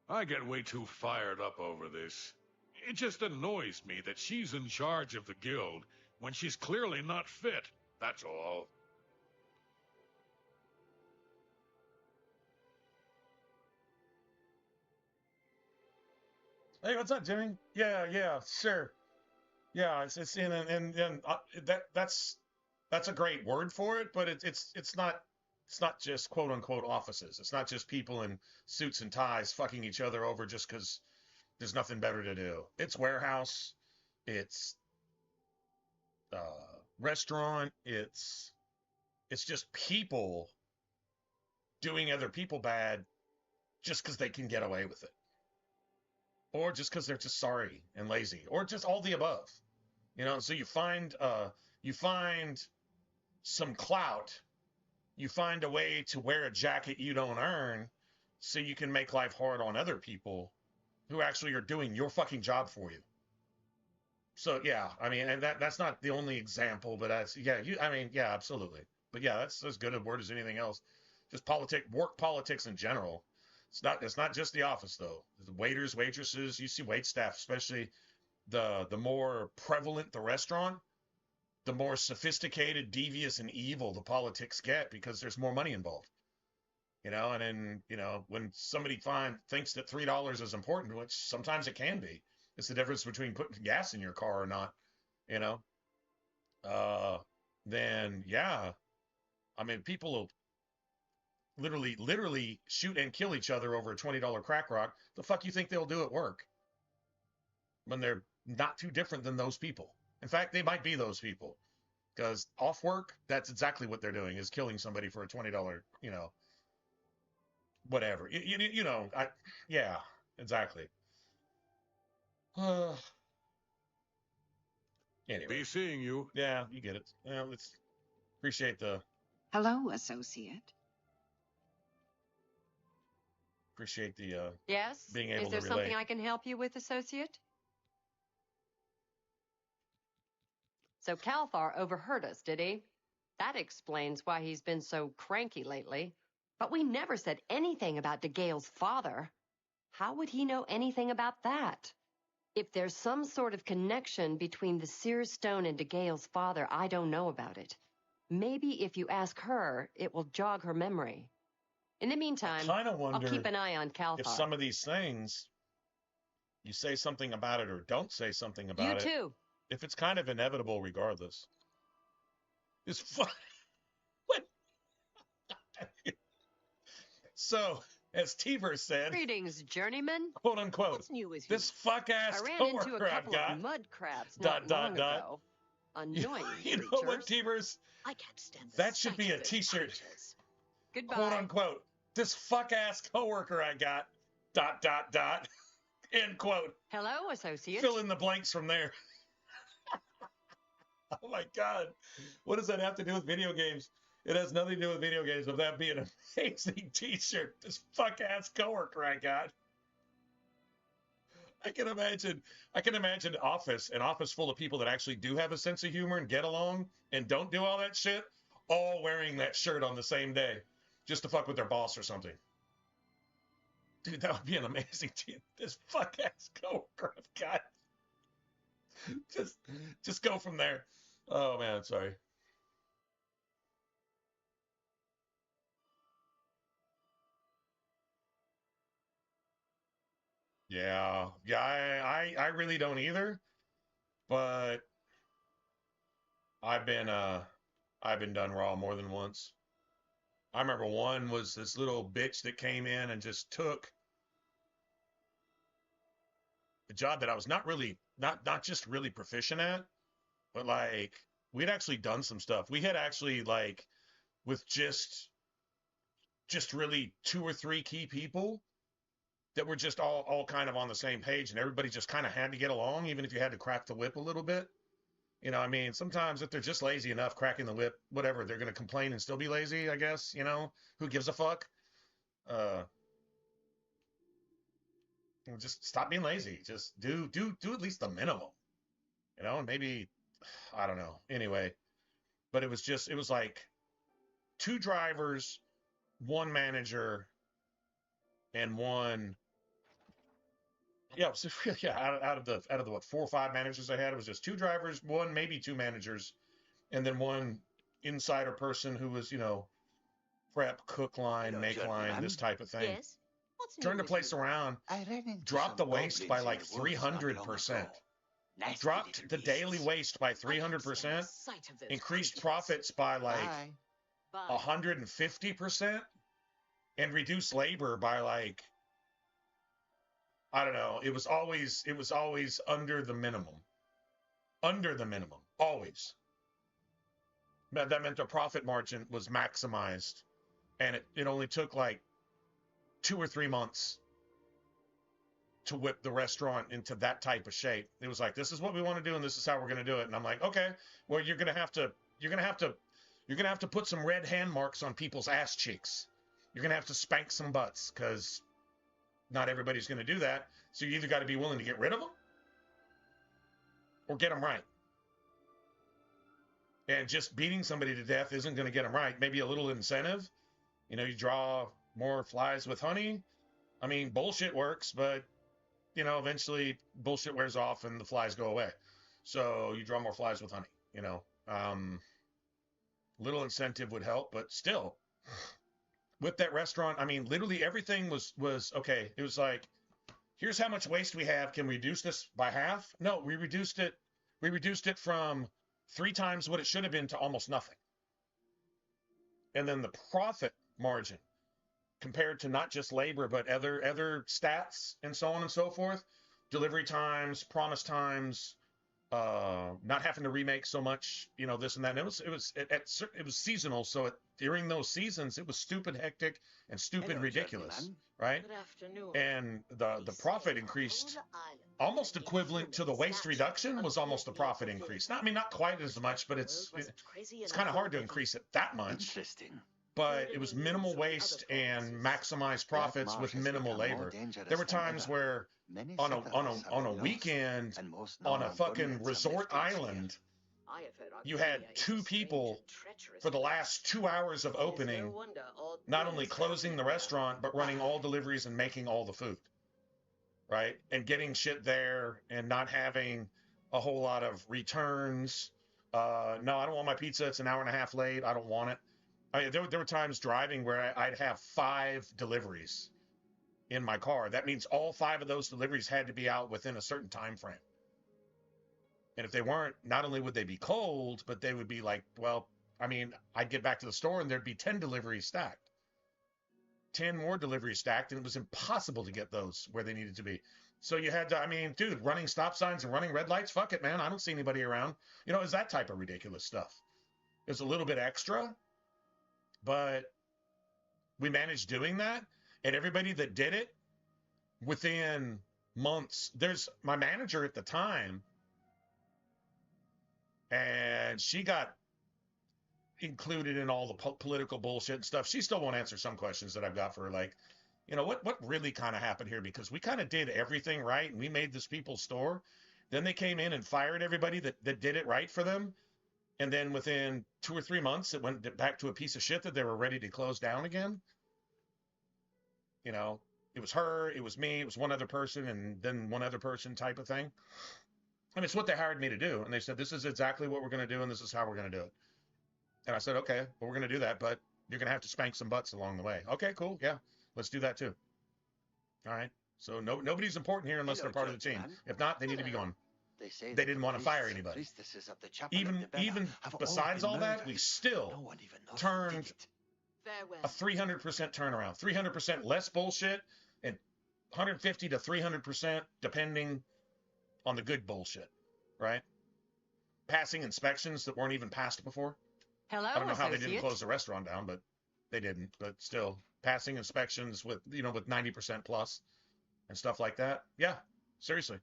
I get way too fired up over this. It just annoys me that she's in charge of the guild when she's clearly not fit, that's all. Hey, what's up, Jimmy? Yeah, sure. Yeah, it's in and that's a great word for it, but it's not just quote unquote offices. It's not just people in suits and ties fucking each other over just because there's nothing better to do. It's warehouse, it's restaurant, it's just people doing other people bad just because they can get away with it. Or just because they're just sorry and lazy, or just all the above, you know. So you find some clout, you find a way to wear a jacket you don't earn, so you can make life hard on other people who actually are doing your fucking job for you. So yeah, I mean, and that's not the only example, but that's yeah, absolutely. But yeah, that's as good a word as anything else. Just work politics in general. It's not just the office though. The waiters, waitresses, you see wait staff, especially the more prevalent the restaurant, the more sophisticated, devious, and evil the politics get because there's more money involved. And then, when somebody thinks that $3 is important, which sometimes it can be, it's the difference between putting gas in your car or not, you know, then yeah, I mean, people will literally shoot and kill each other over a $20 crack rock. The fuck you think they'll do at work when they're not too different than those people? In fact, they might be those people, because off work, that's exactly what they're doing, is killing somebody for a $20, whatever. Yeah, exactly. Anyway. Be seeing you. Yeah, you get it. Let's appreciate the... Hello, associate. Appreciate the, Yes? being able to relate. Is there something I can help you with, associate? So Calthar overheard us, did he? That explains why he's been so cranky lately. But we never said anything about DeGale's father. How would he know anything about that? If there's some sort of connection between the Seer Stone and DeGale's father, I don't know about it. Maybe if you ask her, it will jog her memory. In the meantime, I'll keep an eye on Calthar. If some of these things, you say something about it or don't say something about it. You too. If it's kind of inevitable regardless. It's fun. What? So, as Tever said... Greetings, journeyman. Quote unquote. What's new with you? This fuck-ass I ran into a coworker I've couple got. of mud crabs not long ago. Annoying You know what, Tevers? I can't stand That should be a t-shirt. Goodbye. Quote unquote. This fuck-ass coworker I got. ... End quote. Hello, associate. Fill in the blanks from there. Oh my God. What does that have to do with video games? It has nothing to do with video games, but that being an amazing t-shirt. This fuck-ass coworker I got. I can imagine an office full of people that actually do have a sense of humor and get along and don't do all that shit, all wearing that shirt on the same day just to fuck with their boss or something. Dude, that would be an amazing team. This fuck-ass coworker I've got. Just go from there. Oh, man, sorry. Yeah, I really don't either, but I've been done raw more than once. I remember one was this little bitch that came in and just took a job that I was not just really proficient at, but like we'd actually done some stuff. We had actually like with just really 2 or 3 key people that were just all kind of on the same page, and everybody just kind of had to get along, even if you had to crack the whip a little bit. I mean, sometimes if they're just lazy enough, cracking the whip, whatever, they're going to complain and still be lazy, I guess, who gives a fuck? Just stop being lazy. Just do at least the minimum, and maybe, I don't know. Anyway, but it was like 2 drivers, 1 manager, and 1. Yeah, it was, yeah. Out of the what 4 or 5 managers I had, it was just 2 drivers, 1 maybe 2 managers, and then 1 insider person who was prep, cook line, make line, this type of thing. Yes. What's new Turned the with place you? around, dropped the waste by like 300%. Dropped the daily waste by 300%. Increased profits by like 150%, and reduced labor by like, I don't know. It was always under the minimum. Under the minimum. Always. That meant the profit margin was maximized. And it only took like 2 or 3 months to whip the restaurant into that type of shape. It was like, this is what we want to do and this is how we're going to do it. And I'm like, okay, well, you're going to have to put some red hand marks on people's ass cheeks. You're going to have to spank some butts, because not everybody's going to do that. So you either got to be willing to get rid of them or get them right. And just beating somebody to death isn't going to get them right. Maybe a little incentive. You draw more flies with honey. I mean, bullshit works, but, you know, eventually bullshit wears off and the flies go away. So you draw more flies with honey, you know. Little incentive would help, but still, with that restaurant, I mean, literally everything was okay. It was like, here's how much waste we have. Can we reduce this by half? No, we reduced it. We reduced it from 3 times what it should have been to almost nothing. And then the profit margin compared to not just labor, but other stats and so on and so forth, delivery times, promise times, not having to remake so much, you know, this and that. And it was seasonal, so during those seasons, it was stupid hectic and stupid ridiculous, right? Good afternoon. And the profit increased almost equivalent to the waste reduction was almost the profit increase. Not, I mean, not quite as much, but it's kind of hard to increase it that much. Interesting. But it was minimal waste and maximized profits with minimal labor. There were times where on a weekend on a fucking resort island, you had 2 people for the last 2 hours of opening, not only closing the restaurant, but running all deliveries and making all the food, right? And getting shit there and not having a whole lot of returns. No, I don't want my pizza. It's an hour and a half late. I don't want it. There were times driving where I'd have 5 deliveries in my car. That means all 5 of those deliveries had to be out within a certain time frame. And if they weren't, not only would they be cold, but they would be like, well, I mean, I'd get back to the store and there'd be 10 deliveries stacked. 10 more deliveries stacked, and it was impossible to get those where they needed to be. So you had to, I mean, dude, running stop signs and running red lights, fuck it, man. I don't see anybody around. You know, it's that type of ridiculous stuff. It's a little bit extra, but we managed doing that. And everybody that did it within months, there's my manager at the time, and she got included in all the political bullshit and stuff. She still won't answer some questions that I've got for her, like, you know, what really kind of happened here? Because we kind of did everything right, and we made this people's store. Then they came in and fired everybody that did it right for them. And then within 2 or 3 months, it went back to a piece of shit that they were ready to close down again. You know, it was her, it was me, it was one other person, and then one other person type of thing. And it's what they hired me to do. And they said, this is exactly what we're going to do, and this is how we're going to do it. And I said, okay, well, we're going to do that, but you're going to have to spank some butts along the way. Okay, cool, yeah, let's do that too. All right, so nobody's important here unless they're part of the team. If not, they need to be gone. They didn't want to fire anybody. Even besides all that, we still turned a 300% turnaround, 300% less bullshit, and 150 to 300% depending on the good bullshit, right? Passing inspections that weren't even passed before. Hello, I don't know how they associate. didn't close the restaurant down, but they didn't. But still, passing inspections with, you know, with 90% plus and stuff like that. Yeah, seriously.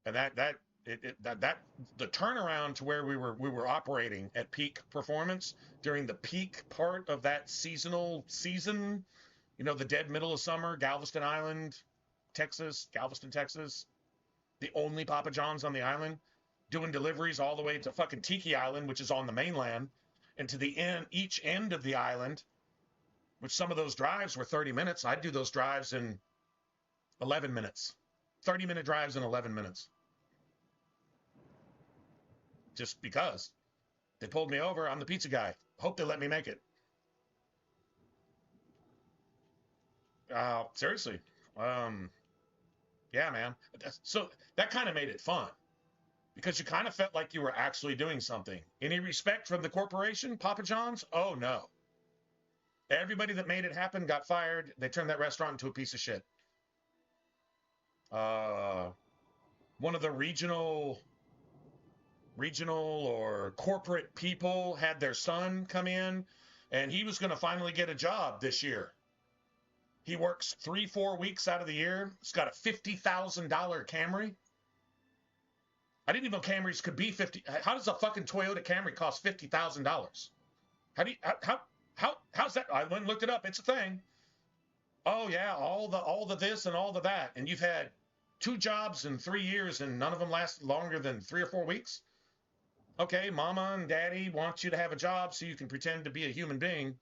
And that the turnaround to where we were operating at peak performance during the peak part of that season, you know, the dead middle of summer, Galveston Island, Galveston, Texas, the only Papa John's on the island, doing deliveries all the way to fucking Tiki Island, which is on the mainland, and to the end, each end of the island, which some of those drives were 30 minutes. I'd do those drives in 11 minutes, 30-minute drives in 11 minutes. Just because they pulled me over. I'm the pizza guy. Hope they let me make it. Seriously. Yeah, man. So that kind of made it fun because you kind of felt like you were actually doing something. Any respect from the corporation, Papa John's? Oh, no. Everybody that made it happen got fired. They turned that restaurant into a piece of shit. One of the regional or corporate people had their son come in, and he was going to finally get a job this year. He works 3-4 weeks out of the year. He's got a $50,000 Camry. I didn't even know Camrys could be 50. How does a fucking Toyota Camry cost $50,000? How's that? I went and looked it up. It's a thing. Oh yeah, all the this and all the that, and you've had 2 jobs in 3 years, and none of them last longer than 3 or 4 weeks. Okay, mama and daddy want you to have a job so you can pretend to be a human being.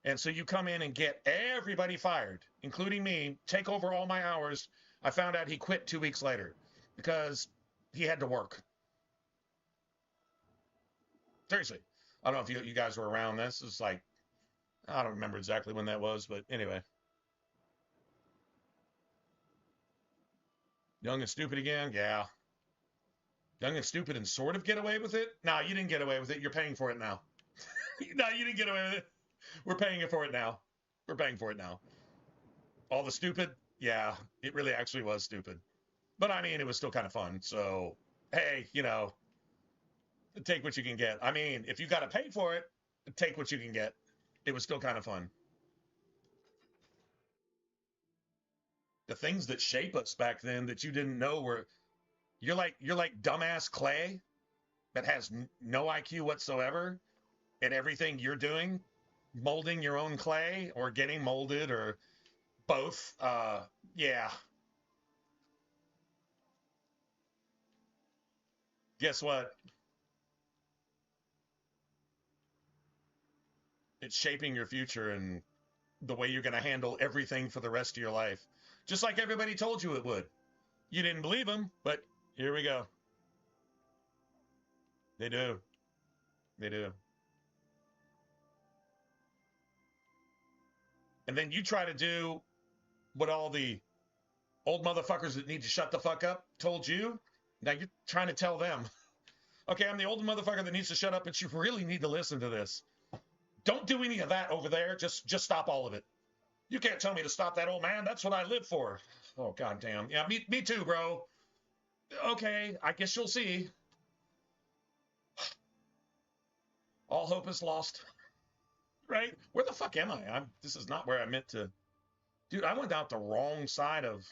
And so you come in and get everybody fired including me, take over all my hours. I found out he quit 2 weeks later because he had to work. Seriously. I don't know if you guys were around. This is like, I don't remember exactly when that was, but anyway. Young and stupid again? Yeah. Young and stupid and sort of get away with it? No, you didn't get away with it. You're paying for it now. No, you didn't get away with it. We're paying for it now. We're paying for it now. All the stupid? Yeah, it really actually was stupid. But I mean, it was still kind of fun. So, hey, you know, take what you can get. I mean, if you got to pay for it, take what you can get. It was still kind of fun. The things that shape us back then that you didn't know were, you're like dumbass clay that has no IQ whatsoever, and everything you're doing, molding your own clay or getting molded or both. Yeah. Guess what? It's shaping your future and the way you're going to handle everything for the rest of your life. Just like everybody told you it would. You didn't believe them, but here we go. They do. They do. And then you try to do what all the old motherfuckers that need to shut the fuck up told you. Now you're trying to tell them, okay, I'm the old motherfucker that needs to shut up, but you really need to listen to this. Don't do any of that over there. Just stop all of it. You can't tell me to stop that, old man. That's what I live for. Oh, goddamn. Yeah, me too, bro. Okay, I guess you'll see. All hope is lost. Right? Where the fuck am I? This is not where I meant to. Dude, I went out the wrong side of...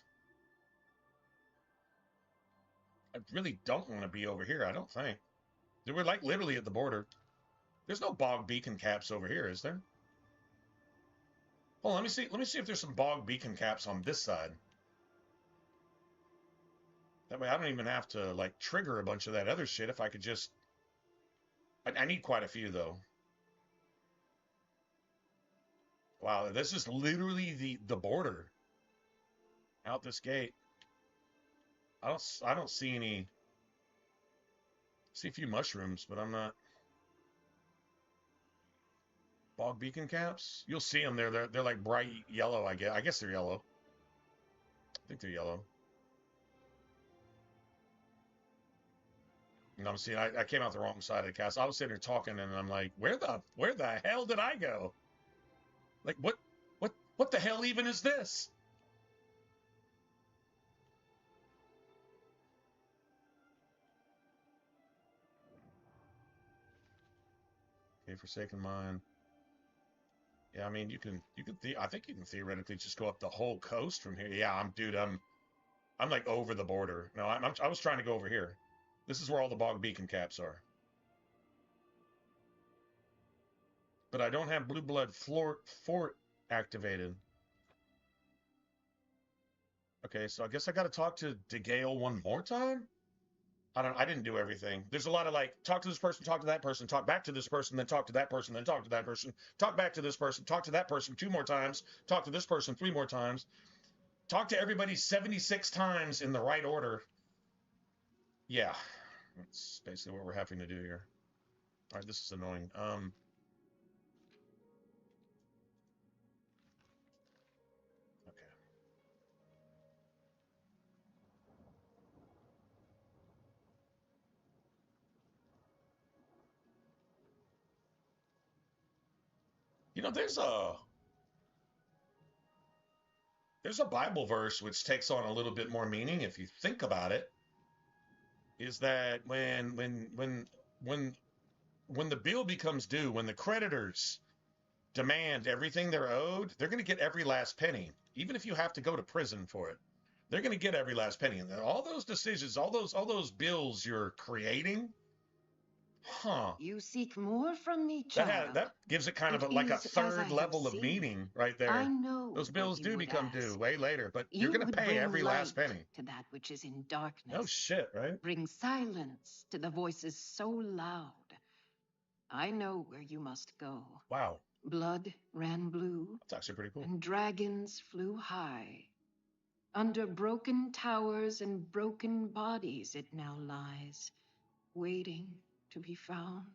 I really don't want to be over here, I don't think. We're like literally at the border. There's no bog beacon caps over here, is there? Hold on, let me see if there's some bog beacon caps on this side. That way I don't even have to, like, trigger a bunch of that other shit if I could just... I need quite a few, though. Wow, this is literally the border. Out this gate. I don't see any... I see a few mushrooms, but I'm not... Bog beacon caps? You'll see them there. They're like bright yellow, I guess. I guess they're yellow. I think they're yellow. And I'm seeing, I came out the wrong side of the castle. I was sitting here talking, and I'm like, where the hell did I go? Like, what the hell even is this? Okay, Forsaken Mine. Yeah, I mean, I think you can theoretically just go up the whole coast from here. Yeah, I'm like over the border. No, I was trying to go over here. This is where all the bog beacon caps are. But I don't have Blue Blood Fort activated. Okay, so I guess I got to talk to DeGale one more time? I didn't do everything. There's a lot of like, talk to this person, talk to that person, talk back to this person, then talk to that person, then talk to that person, talk back to this person, talk to that person 2 more times, talk to this person 3 more times, talk to everybody 76 times in the right order. Yeah, that's basically what we're having to do here. All right, this is annoying. Okay. You know, there's a Bible verse which takes on a little bit more meaning if you think about it. Is that when the bill becomes due, when the creditors demand everything they're owed, they're going to get every last penny, even if you have to go to prison for it. They're going to get every last penny, and all those decisions, all those bills you're creating. Huh. You seek more from me, child. That gives it kind of like a third level of meaning right there. I know those bills do become due way later, but you're going to pay every last penny. To that which is in darkness. No shit, right? Bring silence to the voices so loud. I know where you must go. Wow. Blood ran blue, That's actually pretty cool. and dragons flew high. Under broken towers and broken bodies it now lies, waiting to be found.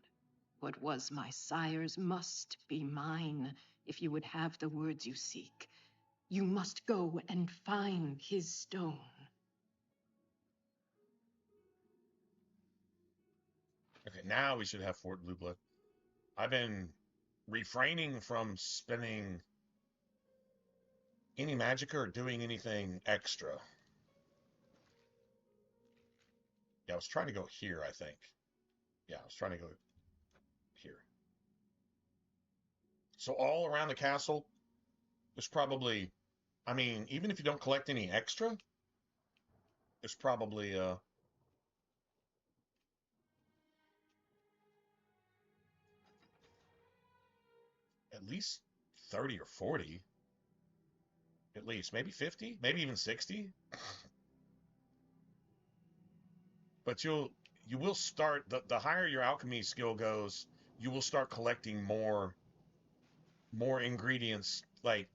What was my sire's must be mine, if you would have the words you seek. You must go and find his stone. Okay, now we should have Fort Blue Blood. I've been refraining from spending any magicka or doing anything extra. Yeah, I was trying to go here, I think. Yeah, I was trying to go here. So all around the castle, there's probably, I mean, even if you don't collect any extra, there's probably at least 30 or 40. At least, maybe 50, maybe even 60. But you will start, the higher your alchemy skill goes, you will start collecting more ingredients, like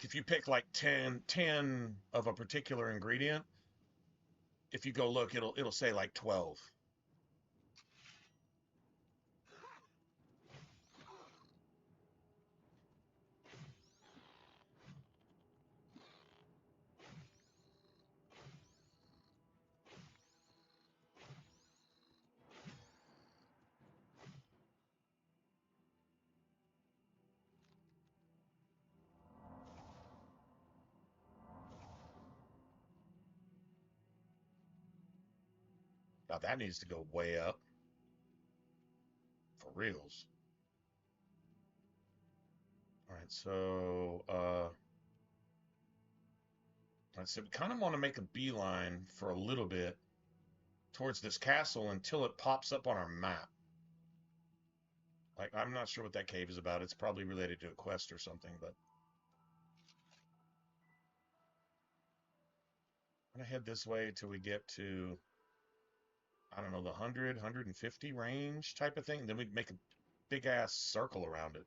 if you pick like 10 of a particular ingredient, if you go look, it'll say like 12. Now that needs to go way up for reals. All right, so we kind of want to make a beeline for a little bit towards this castle until it pops up on our map. Like, I'm not sure what that cave is about. It's probably related to a quest or something, but I'm gonna head this way till we get to, I don't know, the 100, 150 range type of thing. Then we'd make a big ass circle around it.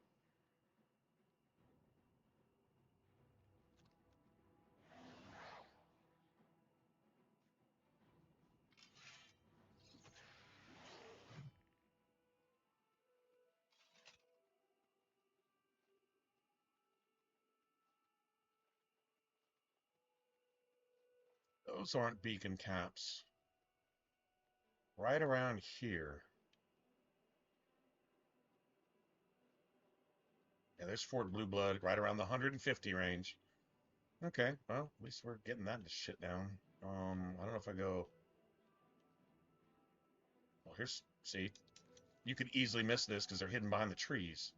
Those aren't beacon caps. Right around here. Yeah, there's Fort Blue Blood, right around the 150 range. Okay, well, at least we're getting that shit down. I don't know if I go... Well, here's... See? You could easily miss this because they're hidden behind the trees.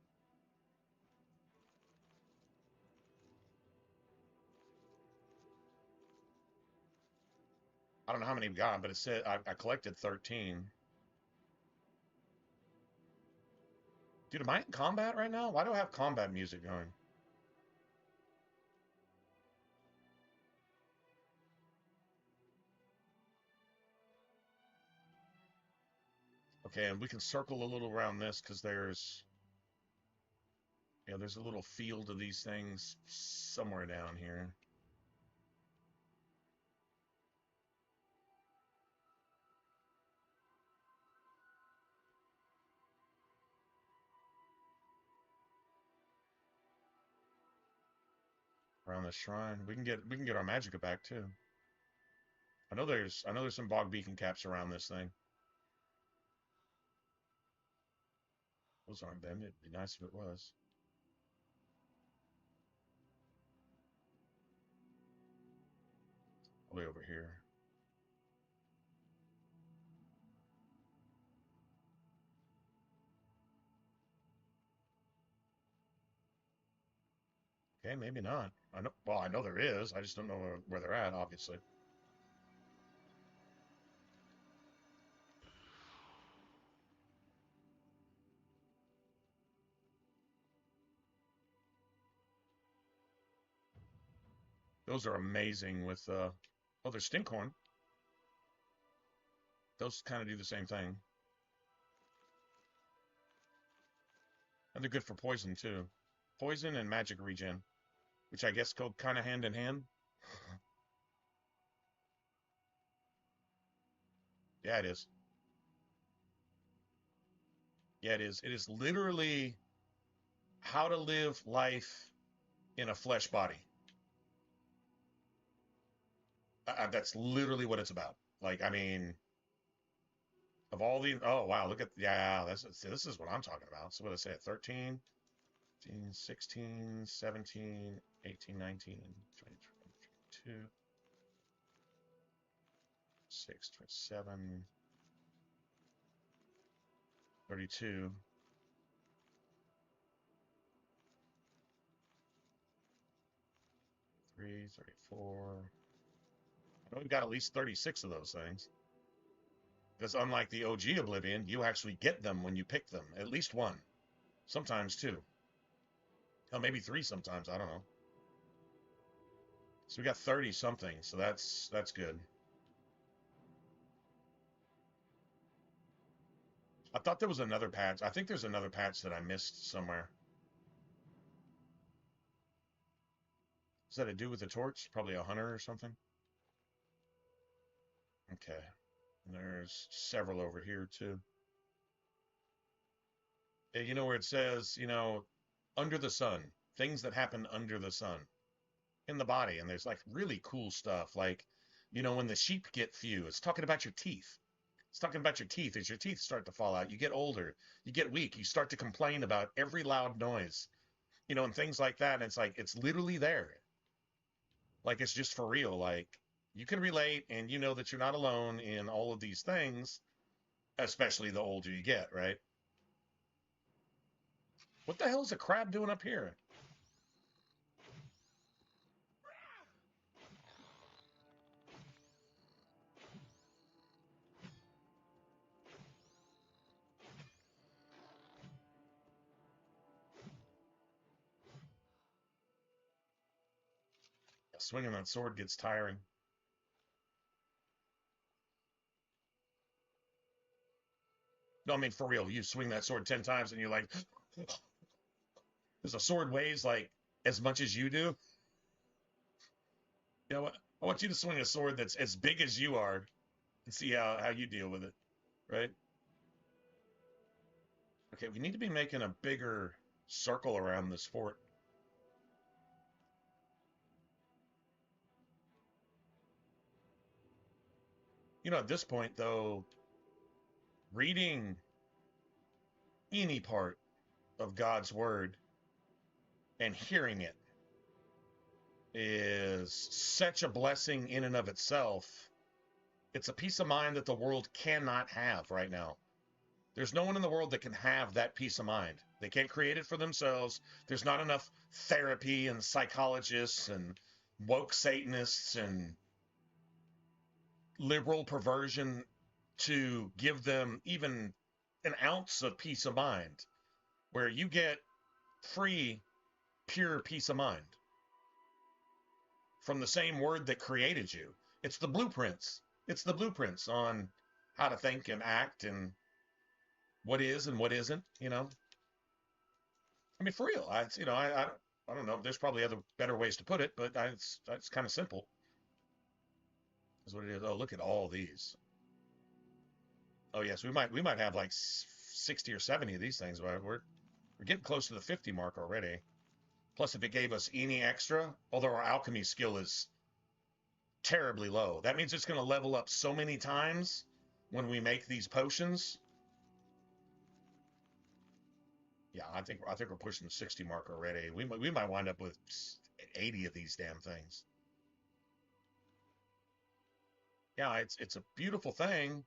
I don't know how many we got, but it said I collected 13. Dude, am I in combat right now? Why do I have combat music going? Okay, and we can circle a little around this because there's... Yeah, there's a little field of these things somewhere down here. Around the shrine. We can get our magicka back too. I know there's some bog beacon caps around this thing. Those aren't them. It'd be nice if it was. Way over here. Okay, maybe not. I know. Well, I know there is. I just don't know where they're at. Obviously. Those are amazing with. Oh, there's stinkhorn. Those kind of do the same thing. And they're good for poison, too. Poison and magic regen, which I guess go kind of hand in hand. Yeah, it is. Yeah, it is. It is literally how to live life in a flesh body. That's literally what it's about. Like, I mean, of all the, oh, wow, look at, yeah, this is what I'm talking about. So what did I say, 13, 15, 16, 17, 18, 19, 20, 22, 6, 27, 32. 33, 34. I know we've got at least 36 of those things. Because unlike the OG Oblivion, you actually get them when you pick them. At least one. Sometimes two. Hell, maybe three sometimes. I don't know. So we got 30 something. So that's good. I thought there was another patch. I think there's another patch that I missed somewhere. Is that to do with the torch? Probably a hunter or something. Okay. And there's several over here too. You know where it says, you know, under the sun, things that happen under the sun in the body. And there's like really cool stuff. Like, you know, when the sheep get few, it's talking about your teeth. It's talking about your teeth. As your teeth start to fall out, you get older, you get weak, you start to complain about every loud noise, you know, and things like that. And it's like, it's literally there. Like, it's just for real. Like, you can relate and you know that you're not alone in all of these things, especially the older you get, right? What the hell is a crab doing up here? Swinging that sword gets tiring. No, I mean, for real, you swing that sword 10 times and you're like, because a sword weighs like as much as you do. You know what? I want you to swing a sword that's as big as you are and see how you deal with it, right? Okay, we need to be making a bigger circle around this fort. You know, at this point, though, reading any part of God's word and hearing it is such a blessing in and of itself. It's a peace of mind that the world cannot have right now. There's no one in the world that can have that peace of mind. They can't create it for themselves. There's not enough therapy and psychologists and woke Satanists and liberal perversion to give them even an ounce of peace of mind, where you get free, pure peace of mind from the same word that created you. It's the blueprints. It's the blueprints on how to think and act and what is and what isn't, you know. I mean, for real, I don't know. There's probably other better ways to put it, but it's kind of simple. Is what it is. Oh, look at all these. Oh yes, we might have like 60 or 70 of these things. We're getting close to the 50 mark already. Plus, if it gave us any extra, although our alchemy skill is terribly low, that means it's going to level up so many times when we make these potions. Yeah, I think we're pushing the 60 mark already. We might wind up with 80 of these damn things. Yeah, it's a beautiful thing,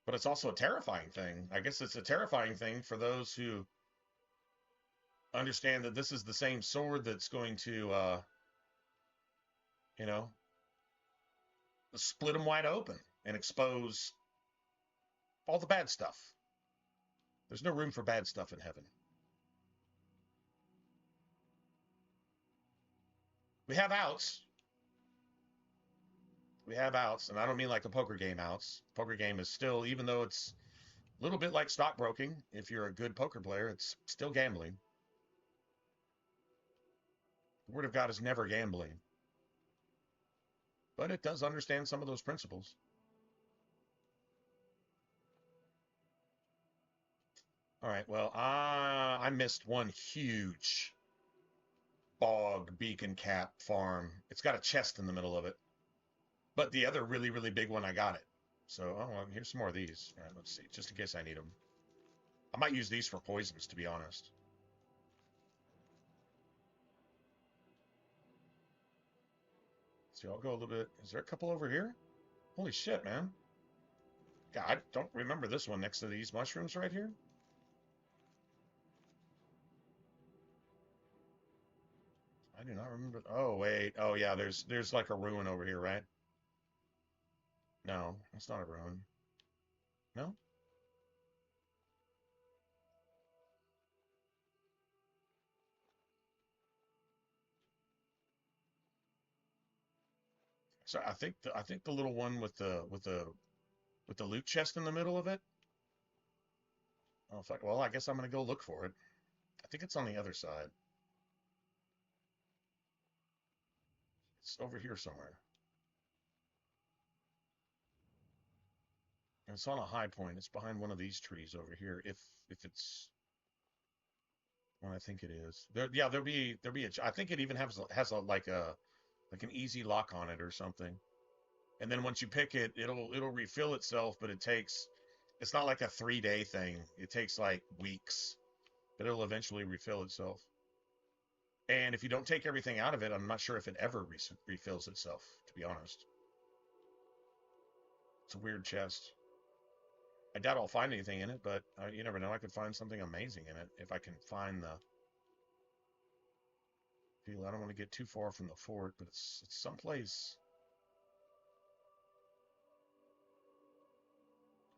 but it's also a terrifying thing. I guess it's a terrifying thing for those who understand that this is the same sword that's going to, you know, split them wide open and expose all the bad stuff. There's no room for bad stuff in heaven. We have outs. We have outs, and I don't mean like the poker game outs. Poker game is still, even though it's a little bit like stockbroking, if you're a good poker player, it's still gambling. The Word of God is never gambling. But it does understand some of those principles. All right, well, I missed one huge bog beacon cap farm. It's got a chest in the middle of it. But the other really, really big one, I got it. So, oh, well, here's some more of these. All right, let's see, just in case I need them. I might use these for poisons, to be honest. See, I'll go a little bit. Is there a couple over here? Holy shit, man. God, I don't remember this one next to these mushrooms right here. I do not remember. Oh, wait. Oh, yeah, there's like a ruin over here, right? No, it's not a ruin. No? So I think the little one with the loot chest in the middle of it. Oh, fuck. Well, I guess I'm gonna go look for it. I think it's on the other side. It's over here somewhere. And it's on a high point. It's behind one of these trees over here. If it's what I think it is. Yeah, there'll be I think it even has a like an easy lock on it or something. And then once you pick it, it'll refill itself, but it's not like a 3-day thing. It takes like weeks, but it'll eventually refill itself. And if you don't take everything out of it, I'm not sure if it ever refills itself, to be honest. It's a weird chest. I doubt I'll find anything in it, but you never know. I could find something amazing in it if I can find the... I don't want to get too far from the fort, but it's someplace...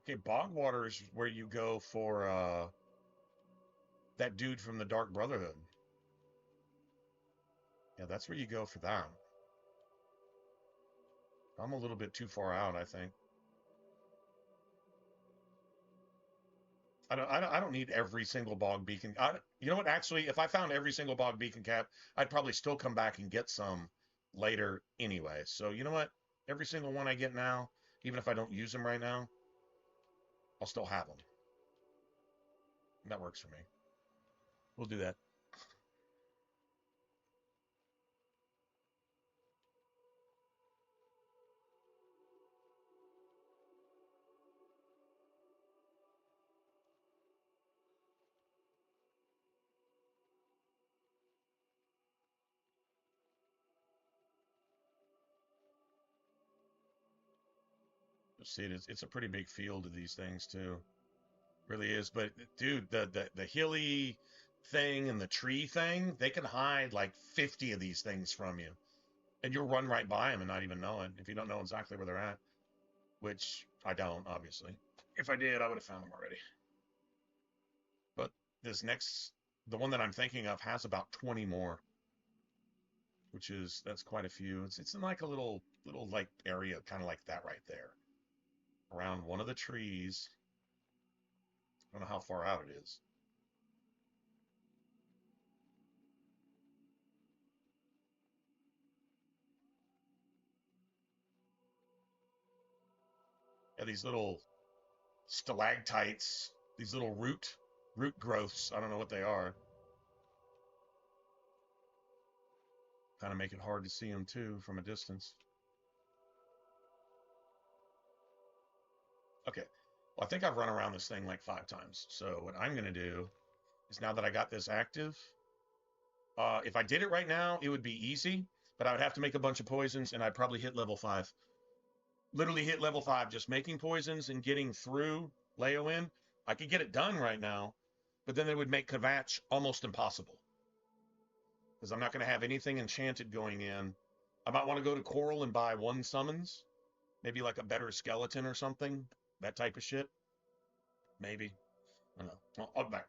Okay, Bogwater is where you go for that dude from the Dark Brotherhood. Yeah, that's where you go for that. I'm a little bit too far out, I think. I don't need every single bog beacon. You know what? Actually, if I found every single bog beacon cap, I'd probably still come back and get some later anyway. So you know what? Every single one I get now, even if I don't use them right now, I'll still have them. That works for me. We'll do that. See, it's a pretty big field of these things too. Really is. But dude, the hilly thing and the tree thing, they can hide like 50 of these things from you, and you'll run right by them and not even know it if you don't know exactly where they're at. Which I don't, obviously. If I did, I would have found them already. But the one that I'm thinking of has about 20 more, that's quite a few. It's in like a little like area, kind of like that right there, around one of the trees. I don't know how far out it is. Yeah, these little stalactites, these little root growths. I don't know what they are. Kind of make it hard to see them too from a distance. Okay, well, I think I've run around this thing like 5 times. So what I'm going to do is, now that I got this active, if I did it right now, it would be easy, but I would have to make a bunch of poisons, and I'd probably hit level 5. Literally hit level 5 just making poisons and getting through Leowen. I could get it done right now, but then it would make Kvatch almost impossible, because I'm not going to have anything enchanted going in. I might want to go to Coral and buy 1 summons, maybe like a better skeleton or something, that type of shit. Maybe. I don't know. Well, I'll be back.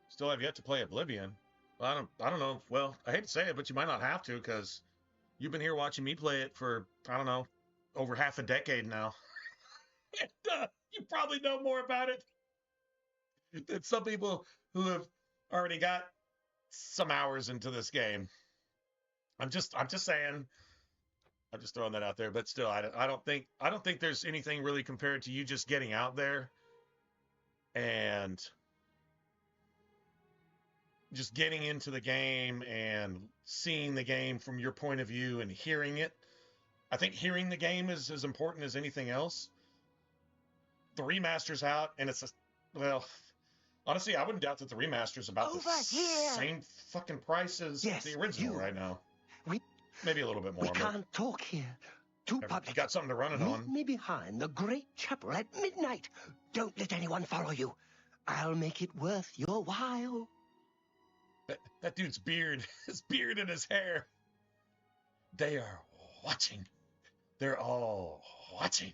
Still have yet to play Oblivion. Well, I don't know. Well, I hate to say it, but you might not have to because you've been here watching me play it for, I don't know, over half a decade now. And, you probably know more about it than some people who have already got some hours into this game. I'm just saying. I'm just throwing that out there, but still, I don't think there's anything really compared to you just getting out there and just getting into the game and seeing the game from your point of view and hearing it. I think hearing the game is as important as anything else. The remaster's out, and well, honestly, I wouldn't doubt that the remaster's about the same fucking price as the original right now. Maybe a little bit more. We can't talk here. Too public. You got something to run it on. Meet me behind the great chapel at midnight. Don't let anyone follow you. I'll make it worth your while. That dude's beard, his beard and his hair. They are watching. They're all watching.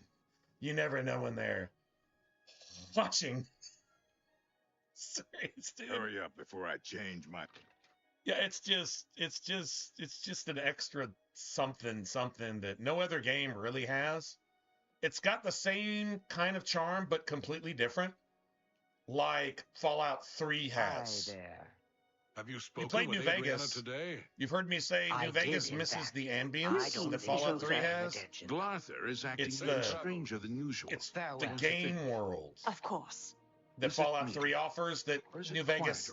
You never know when they're watching. Serious, dude. Hurry up before I change my... Yeah, it's just an extra something that no other game really has. It's got the same kind of charm, but completely different, like Fallout 3 has. Hi there. Have you spoken played with New Adriana Vegas today? You've heard me say New Vegas misses the ambience that Fallout 3 has. Glarther is acting It's even stranger than usual. It's the game world Of course. that Fallout 3 offers that New Vegas,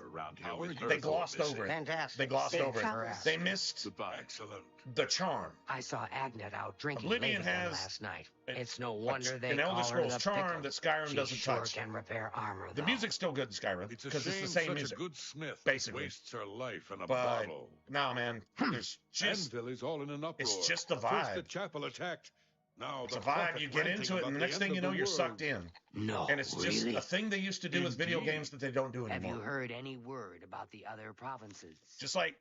they glossed over it. Fantastic. They glossed over it. Fantastic. They missed Excellent. the charm. I saw Agnet out drinking Oblivion late again has last night. an- It's no wonder they an Elder call her Scrolls the charm Pickle. that Skyrim She doesn't sure touch. can repair armor, The though. music's still good in Skyrim It's a because it's shame the same such music. a good smith basically. wastes her life in a But bottle. no, man, there's just Anvil is all in an uproar. it's just the First the vibe. chapel attacked. Now It's the a vibe. prophet You get ranting into it, about and the the next end thing of you know, the you're world. sucked in. No, And it's just really? a thing they used to do with video Indeed. games that they don't do Have you anymore. heard any word about the other provinces? Just like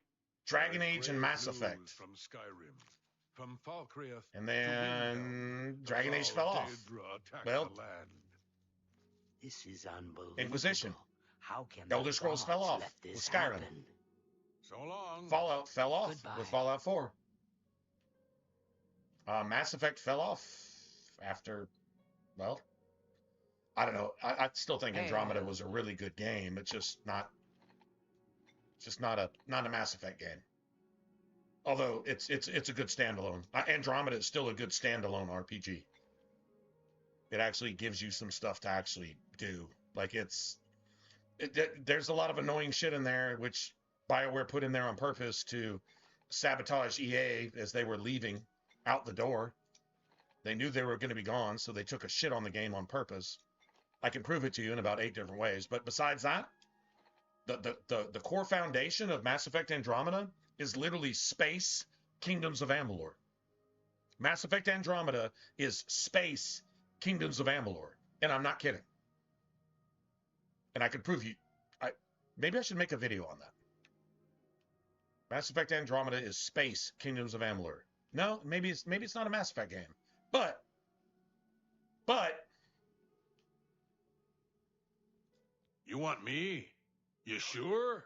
Dragon There is Age and grave Mass news Effect. From Skyrim, from Falkreath And to then Windhelm, Dragon Age the fell Hall off. Daedra attacked Well, the land. This is unbelievable. Inquisition. How can Elder the Scrolls gods fell off let this with Skyrim. happen? So long. Fallout fell off Goodbye. with Fallout 4. Mass Effect fell off after, well, I don't know. I still think Andromeda was a really good game. It's just not a Mass Effect game. Although it's a good standalone. Andromeda is still a good standalone RPG. It actually gives you some stuff to actually do. Like there's a lot of annoying shit in there, which BioWare put in there on purpose to sabotage EA as they were leaving out the door. They knew they were going to be gone, so they took a shit on the game on purpose. I can prove it to you in about 8 different ways. But besides that, the core foundation of Mass Effect Andromeda is literally space Kingdoms of Amalur. Mass Effect Andromeda is space Kingdoms of Amalur. And I'm not kidding. And I can prove you. Maybe I should make a video on that. Mass Effect Andromeda is space Kingdoms of Amalur. No, maybe it's not a Mass Effect game. But You want me? You sure?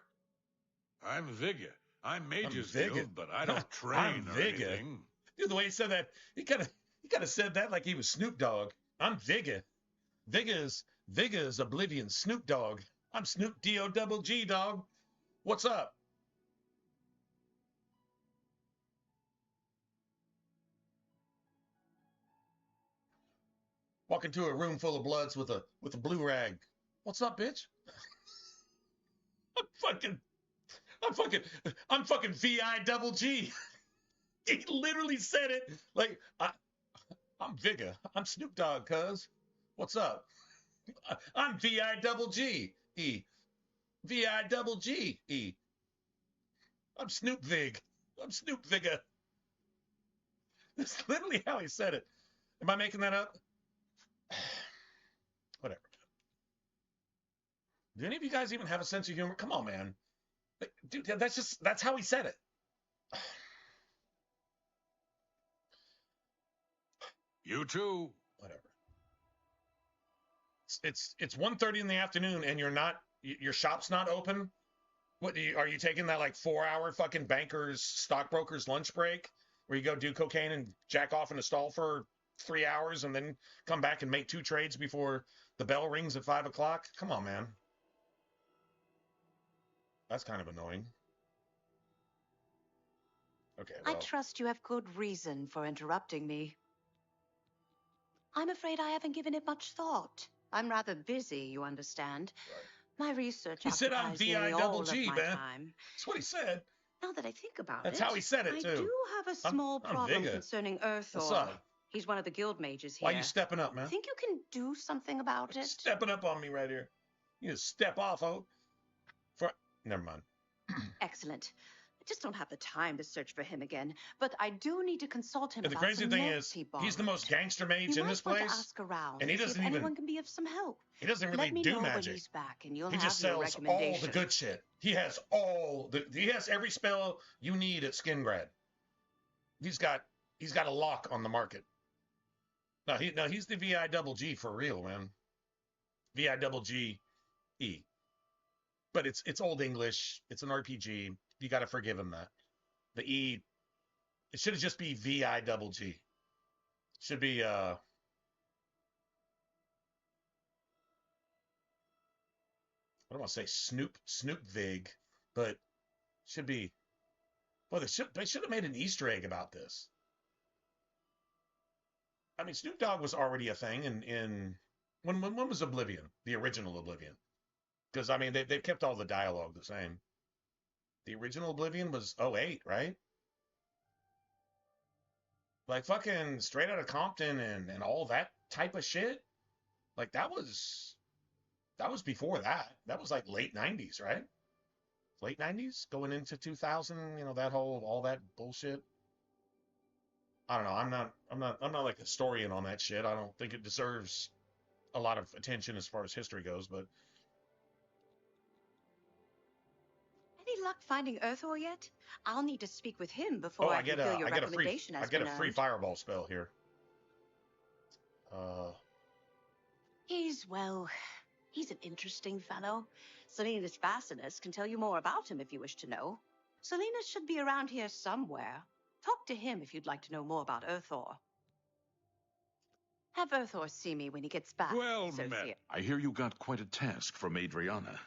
I'm Vigga. I'm Mage's Vigga. Guild, but I don't train I'm or Vigga. anything. Dude, the way he said that, he kind of said that like he was Snoop Dogg. I'm Vigga. Vigga is Oblivion Snoop Dogg. I'm Snoop D-O-double-G, dog. What's up? Walk into a room full of bloods with a blue rag. What's up, bitch? I'm fucking V-I-double-G. He literally said it like, I'm Vigga. I'm Snoop Dogg, cuz. What's up? I'm V-I-double-G-E. V-I-double-G-E. I'm Snoop Vig. I'm Snoop Vigga. That's literally how he said it. Am I making that up? Whatever. Do any of you guys even have a sense of humor? Come on, man. Like, dude, that's how he said it. You too. Whatever. It's 1:30 in the afternoon and your shop's not open. What are you taking that like 4-hour fucking banker's stockbroker's lunch break where you go do cocaine and jack off in a stall for 3 hours and then come back and make 2 trades before the bell rings at 5 o'clock? Come on, man. That's kind of annoying. Okay, well. I trust you have good reason for interrupting me. I'm afraid I haven't given it much thought. I'm rather busy, you understand. Right. My research He said I'm occupies nearly all of VIGG, my man. time. That's what he said. Now that I think about That's it, how he said it, too. I do have a small I'm problem Vigga. concerning Earthor. What's up? He's one of the guild mages here. Why you stepping up, man? Think you can do something about it? Stepping up on me right here. You just step off, oh. Never mind. Excellent. I just don't have the time to search for him again, but I do need to consult him And the about crazy some thing notes is, he he's the borrowed. most gangster mage You in this might want to place, ask around and he see doesn't if even. anyone can be of some help. He doesn't Let really me do know when magic. he's back, and you'll He have just your sells all recommendation. the good shit. He has he has every spell you need at Skingrad. He's got a lock on the market. No, he's the VIGG for real, man. VIGGE. But it's old English. It's an RPG. You got to forgive him that. The E, it should just be VIGG. Should be I don't want to say Snoop Vig, but should be. Well, they should have made an Easter egg about this. I mean, Snoop Dogg was already a thing in when was Oblivion, the original Oblivion? Because I mean, they've kept all the dialogue the same. The original Oblivion was 08, right? Like fucking Straight Outta Compton and all that type of shit. Like that was before that. That was like late 90s, right? Late 90s going into 2000, all that bullshit. I don't know. I'm not like a historian on that shit. I don't think it deserves a lot of attention as far as history goes, but Any luck finding Earthor yet? I'll need to speak with him before I can feel your recommendation has been a free earned. fireball spell here. He's an interesting fellow. Selena's Basilisk can tell you more about him if you wish to know. Selena should be around here somewhere. Talk to him if you'd like to know more about Earthor. Have Earthor see me when he gets back. Well associate. met. I hear you got quite a task from Adriana.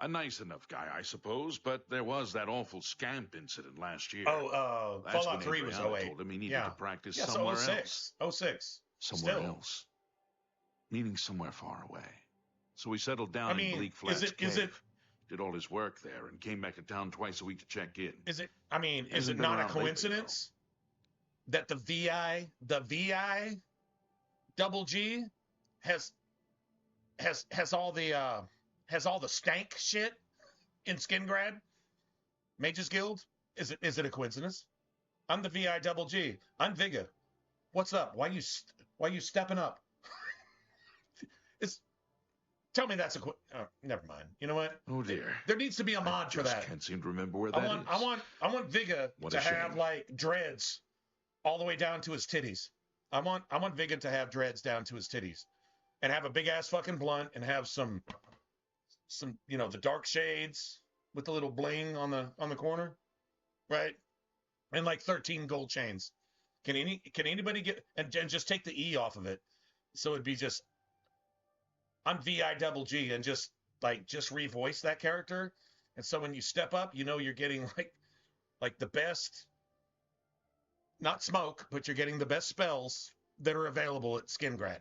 A nice enough guy, I suppose, but there was that awful scamp incident last year. That's Fallout when 3 was Adriana 08. told him he needed Yeah. to practice Yeah, somewhere so else. 06. Somewhere Still. else. Meaning somewhere far away. So he settled down I mean, in Bleak Flats is Cave. it Did all his work there and came back to town twice a week to check in. Is it Hasn't been not a around lately, coincidence that the VI double G has all the stank shit in Skingrad Mages Guild? Is it a coincidence? I'm the VI double G. I'm Vigga. What's up? Why you stepping up? Tell me that's never mind. You know what? Oh dear. There needs to be a mod for that. Can't seem to remember where that is. I want Vigga What to a shame. have like dreads all the way down to his titties. I want Vigga to have dreads down to his titties, and have a big ass fucking blunt, and have some the dark shades with the little bling on the corner, right? And like 13 gold chains. Can anybody get and just take the E off of it, so it'd be just I'm VIGG and just revoice that character, and so when you step up, you're getting like the best, not smoke, but you're getting the best spells that are available at Skingrad.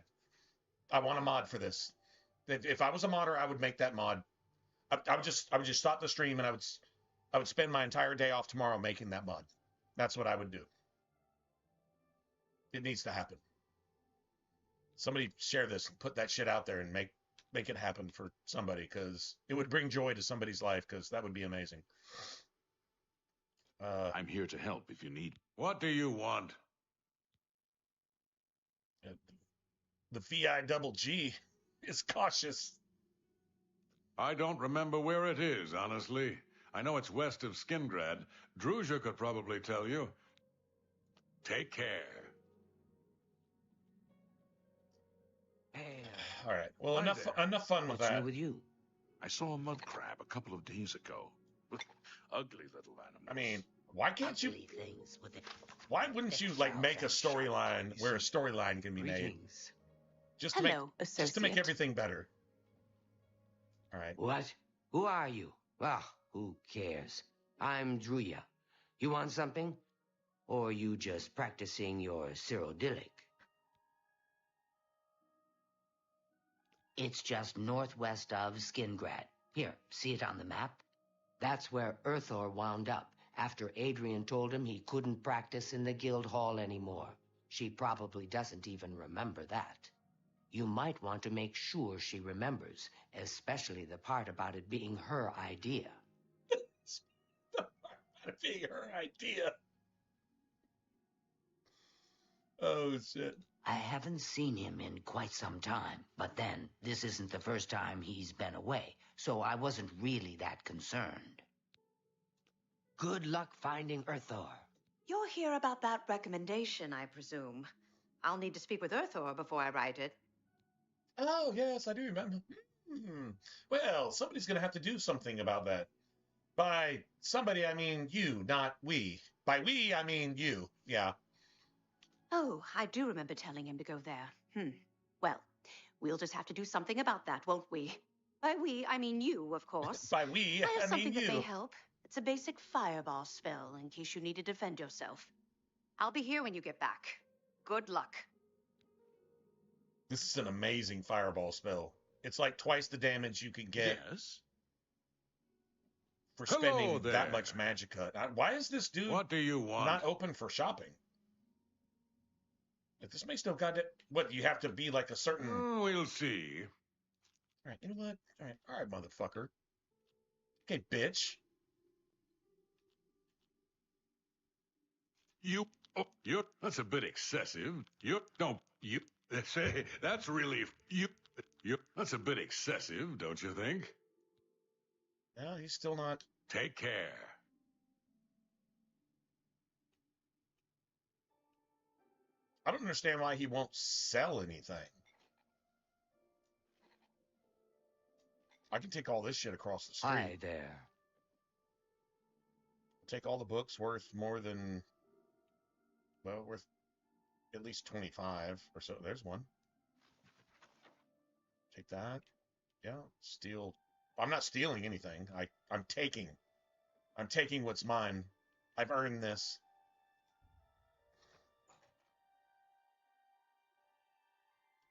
I want a mod for this. If I was a modder, I would make that mod. I would just stop the stream and I would spend my entire day off tomorrow making that mod. That's what I would do. It needs to happen. Somebody share this and put that shit out there and make it happen for somebody, because it would bring joy to somebody's life, because that would be amazing. I'm here to help if you need. What do you want? The VIGG is cautious. I don't remember where it is, honestly. I know it's west of Skingrad. Druzia could probably tell you. Take care. All right. Well, Hi enough there. enough fun with What's new that. with you? I saw a mud crab a couple of days ago. Ugly little animals. I mean, why can't you? Ugly things with it. Why wouldn't you like make a storyline where a storyline can be made? Greetings. Just to make Hello, just to make associate. everything better. All right. What? Who are you? Well, who cares? I'm Druya. You want something? Or are you just practicing your Cyrodiilic? It's just northwest of Skingrad. Here, see it on the map? That's where Earthor wound up after Adrian told him he couldn't practice in the guild hall anymore. She probably doesn't even remember that. You might want to make sure she remembers, especially the part about it being her idea. Being her idea. Oh, shit. I haven't seen him in quite some time, but then, this isn't the first time he's been away, so I wasn't really that concerned. Good luck finding Earthor. You're here about that recommendation, I presume. I'll need to speak with Earthor before I write it. Oh, yes, I do remember. Well, somebody's going to have to do something about that. By somebody, I mean you, not we. By we, I mean you. Yeah. Oh, I do remember telling him to go there. Well, we'll just have to do something about that, won't we? By we, I mean you, of course. By we, I have I something mean that may you. help. It's a basic fireball spell in case you need to defend yourself. I'll be here when you get back. Good luck. This is an amazing fireball spell. It's like twice the damage you could get Yes? for Hello spending that there. much magicka. Why is this dude What do you want? not open for shopping? If this makes no goddamn... What, you have to be like a certain... Oh, we'll see. All right, you know what? All right, motherfucker. Okay, bitch. That's a bit excessive. Say, that's really, that's a bit excessive, don't you think? No, he's still not... Take care. I don't understand why he won't sell anything. I can take all this shit across the street. Hi there. Take all the books worth more than... Well, worth at least 25 or so. There's one. Take that. Yeah, steal. I'm not stealing anything. I'm taking. I'm taking what's mine. I've earned this.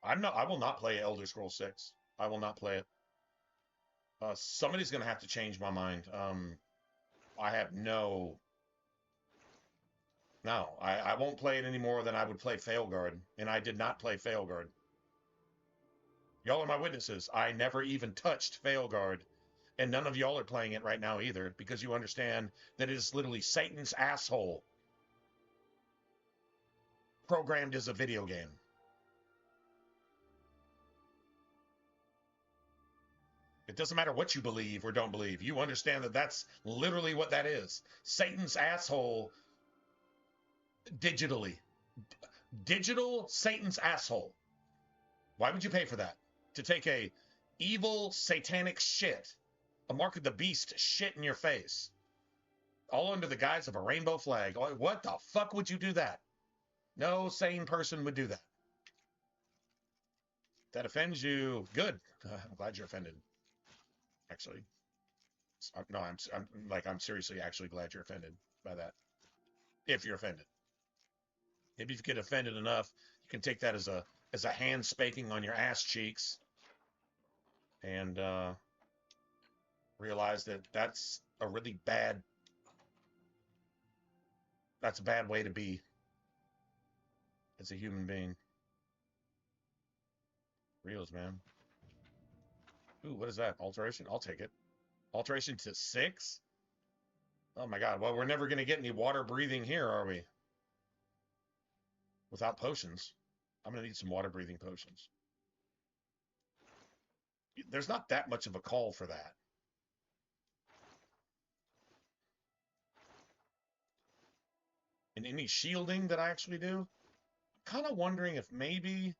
I will not play Elder Scrolls 6. I will not play it. Somebody's going to have to change my mind. I have no... No, I won't play it any more than I would play Failguard, and I did not play Failguard. Y'all are my witnesses. I never even touched Failguard, and none of y'all are playing it right now either, because you understand that it is literally Satan's asshole programmed as a video game. It doesn't matter what you believe or don't believe. You understand that that's literally what that is. Satan's asshole digitally. Digital Satan's asshole. Why would you pay for that? To take a evil satanic shit, a mark of the beast shit in your face, all under the guise of a rainbow flag. What the fuck would you do that? No sane person would do that. That offends you. Good. I'm glad you're offended. Actually, no, I'm seriously actually glad you're offended by that. If you're offended. Maybe if you get offended enough, you can take that as a hand spanking on your ass cheeks and realize that that's a really bad, that's a bad way to be as a human being. Reals, man. Ooh, what is that? Alteration? I'll take it. Alteration to 6? Oh my god. Well, we're never going to get any water breathing here, are we? Without potions. I'm going to need some water breathing potions. There's not that much of a call for that. And any shielding that I actually do, I'm kind of wondering if maybe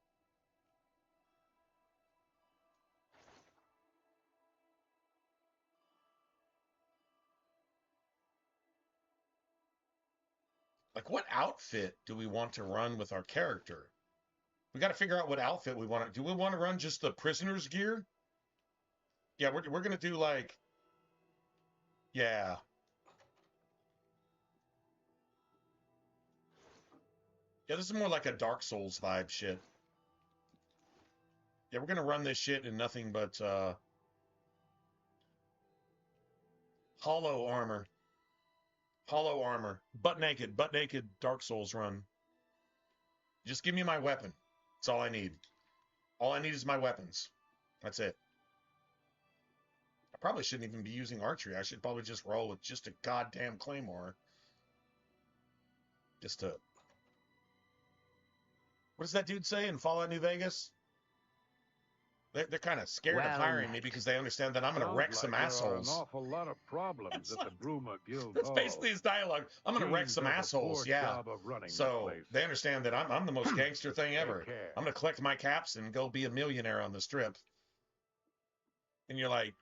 Like, what outfit do we want to run with our character? We got to figure out what outfit we want to. Do we want to run just the prisoner's gear? Yeah, we're gonna do like, yeah. Yeah, this is more like a Dark Souls vibe shit. Yeah, we're gonna run this shit in nothing but hollow armor. Hollow armor. Butt naked Dark Souls run. Just give me my weapon. That's all I need. All I need is my weapons. That's it. I probably shouldn't even be using archery. I should probably just roll with just a goddamn claymore. Just to... What does that dude say in Fallout New Vegas? They're kind of scared of hiring me because they understand that I'm going to wreck some assholes. An awful lot of problems at the Bruma Guild That's Hall. basically his dialogue. I'm going to wreck some assholes, yeah. So they understand that I'm the most gangster thing ever. I'm going to collect my caps and go be a millionaire on the strip. And you're like,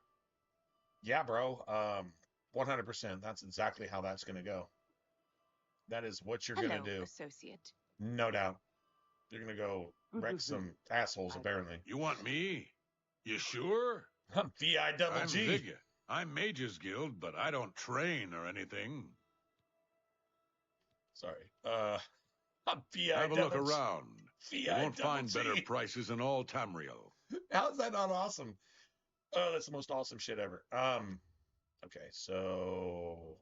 yeah, bro, 100%. That's exactly how that's going to go. That is what you're going to do. Associate. No doubt. You're going to go wreck some assholes, apparently. You want me? You sure? I'm VI-double-G. I'm Mage's Guild, but I don't train or anything. Sorry. I'm VI-double-G. Have a look around. You won't find VI-double-G. better prices in all Tamriel. How's that not awesome? Oh, that's the most awesome shit ever. Okay, so...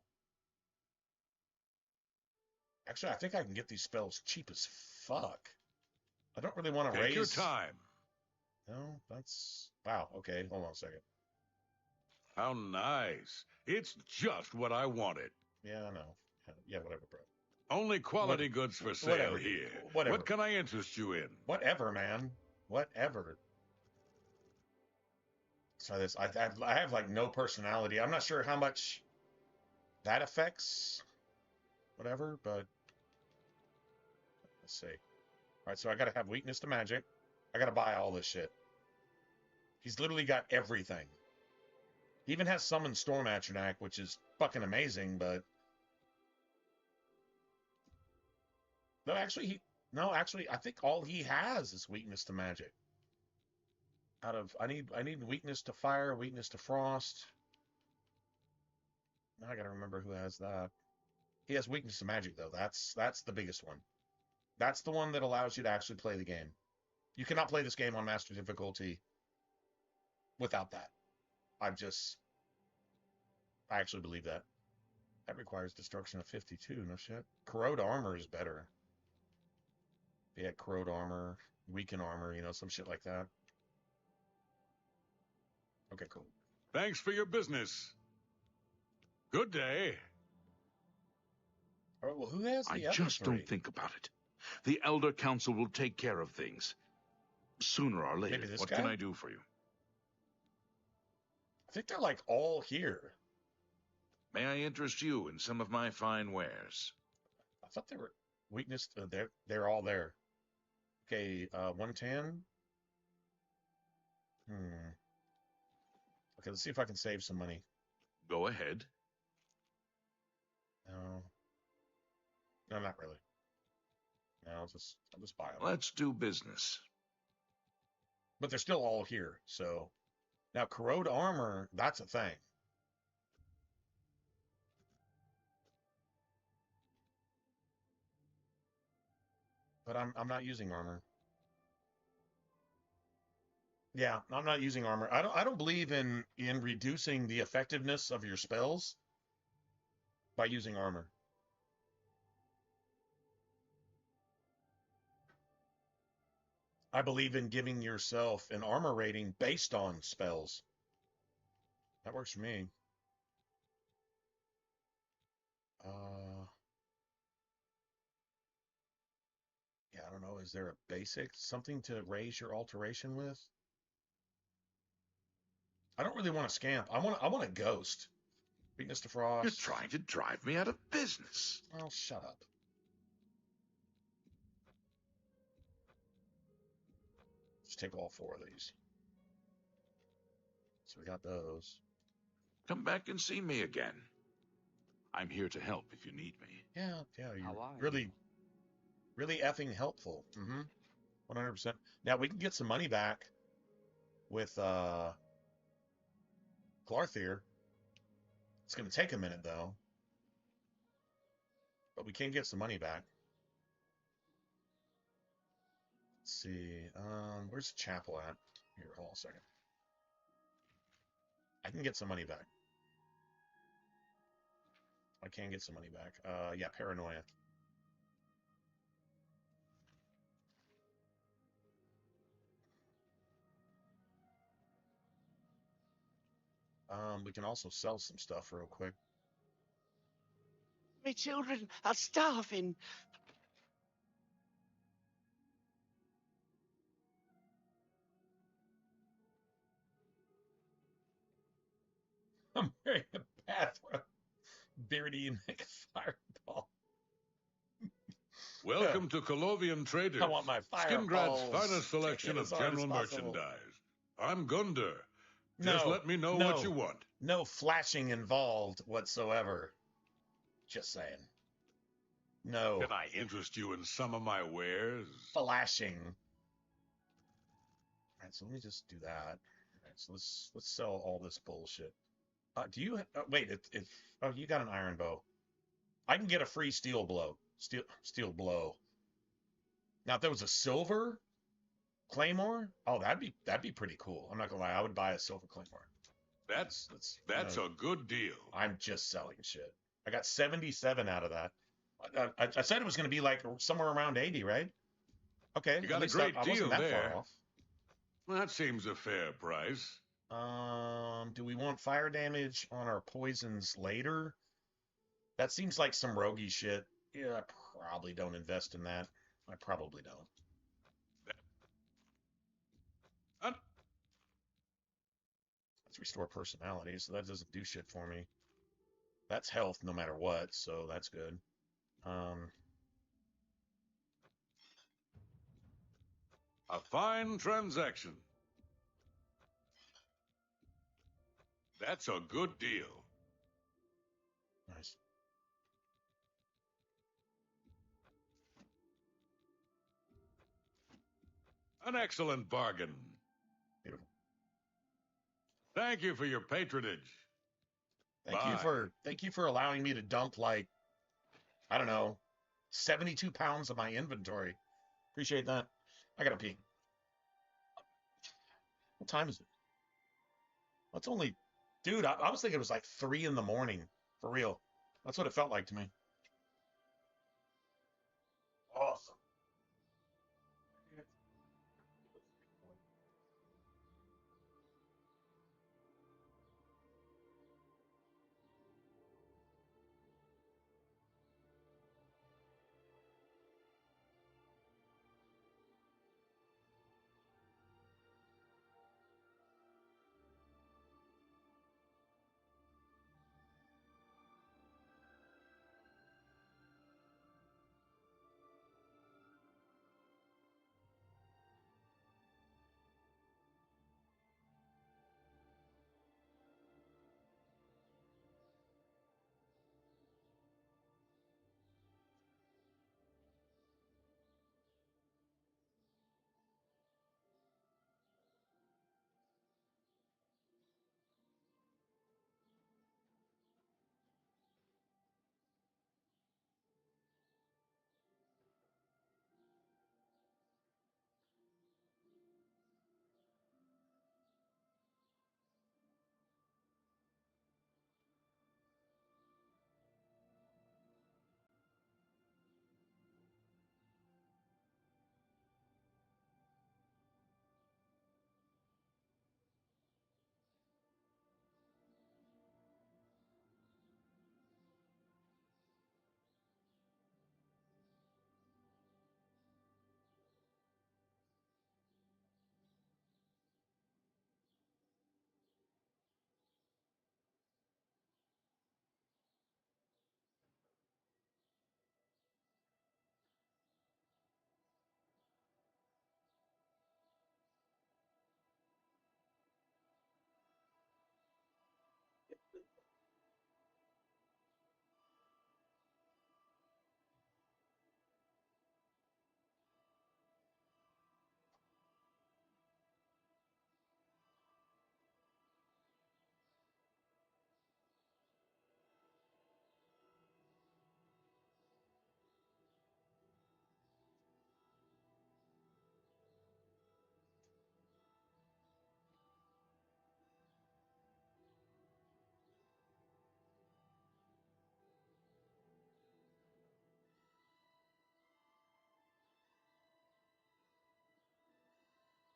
Actually, I think I can get these spells cheap as fuck. I don't really want to raise... Take your time. No, that's... Wow, okay, hold on a second. How nice. It's just what I wanted. Yeah, I know. Yeah, whatever, bro. Only quality goods for sale whatever, here. Whatever. What can I interest you in? Whatever, man. Whatever. So this, I have like no personality. I'm not sure how much that affects whatever, but let's see. All right, so I got to have weakness to magic. I got to buy all this shit. He's literally got everything. He even has Summon Storm Atronach, which is fucking amazing, but... No, actually, I think all he has is weakness to magic. Out of... I need weakness to fire, weakness to frost. Now I gotta remember who has that. He has weakness to magic, though. That's the biggest one. That's the one that allows you to actually play the game. You cannot play this game on Master Difficulty without that. I actually believe that. That requires destruction of 52, no shit. Corrode armor is better. Yeah, corrode armor, weaken armor, you know, some shit like that. Okay, cool. Thanks for your business. Good day. All right, well, who has the I other just three? don't think about it. The Elder Council will take care of things. Sooner or later. Maybe this What guy? can I do for you? I think they're like all here. May I interest you in some of my fine wares? I thought they were weakness. They're all there. Okay, 110. Okay, let's see if I can save some money. Go ahead. No, not really. No, I'll just buy them. Let's do business. But they're still all here. So now corrode armor, that's a thing. But I'm not using armor. Yeah, I'm not using armor. I don't believe in reducing the effectiveness of your spells by using armor. I believe in giving yourself an armor rating based on spells. That works for me. Yeah, I don't know. Is there a basic something to raise your alteration with? I don't really want a scamp. I want a ghost. Weakness to frost. You're trying to drive me out of business. Oh, shut up. Just take all four of these. So we got those. Come back and see me again. I'm here to help if you need me. Yeah, you're really effing helpful. 100%. Now we can get some money back with Glarthir. It's going to take a minute though, but we can get some money back. Let's see. Where's the chapel at? Here, hold on a second. I can get some money back. I can get some money back. Yeah, paranoia. We can also sell some stuff real quick. My children are starving. I'm wearing a bathrobe. Beardy and make a fireball. Welcome to Colovian Traders. I want my Skingrad's fireballs finest selection of as hard as general possible. merchandise. I'm Gunder. Just let me know what you want. No flashing involved whatsoever. Just saying. No. Can I interest you in some of my wares? Flashing. All right, so let me just do that. All right, so let's sell all this bullshit. Do you wait? Oh, you got an iron bow. I can get a free steel blow. Steel blow. Now, if there was a silver claymore, oh, that'd be pretty cool. I'm not gonna lie, I would buy a silver claymore. That's a good deal. I'm just selling shit. I got 77 out of that. I said it was going to be like somewhere around 80, right? Okay. You got a great deal there. That seems a fair price. Do we want fire damage on our poisons later? That seems like some roguey shit. Yeah, I probably don't invest in that. I probably don't. Let's restore personality, so that doesn't do shit for me. That's health no matter what, so that's good. A fine transaction. That's a good deal. Nice. An excellent bargain. Beautiful. Thank you for your patronage. Thank you for allowing me to dump, like, I don't know, 72 pounds of my inventory. Appreciate that. I gotta pee. What time is it? That's only... Dude, I was thinking it was like 3 in the morning. For real. That's what it felt like to me. Awesome.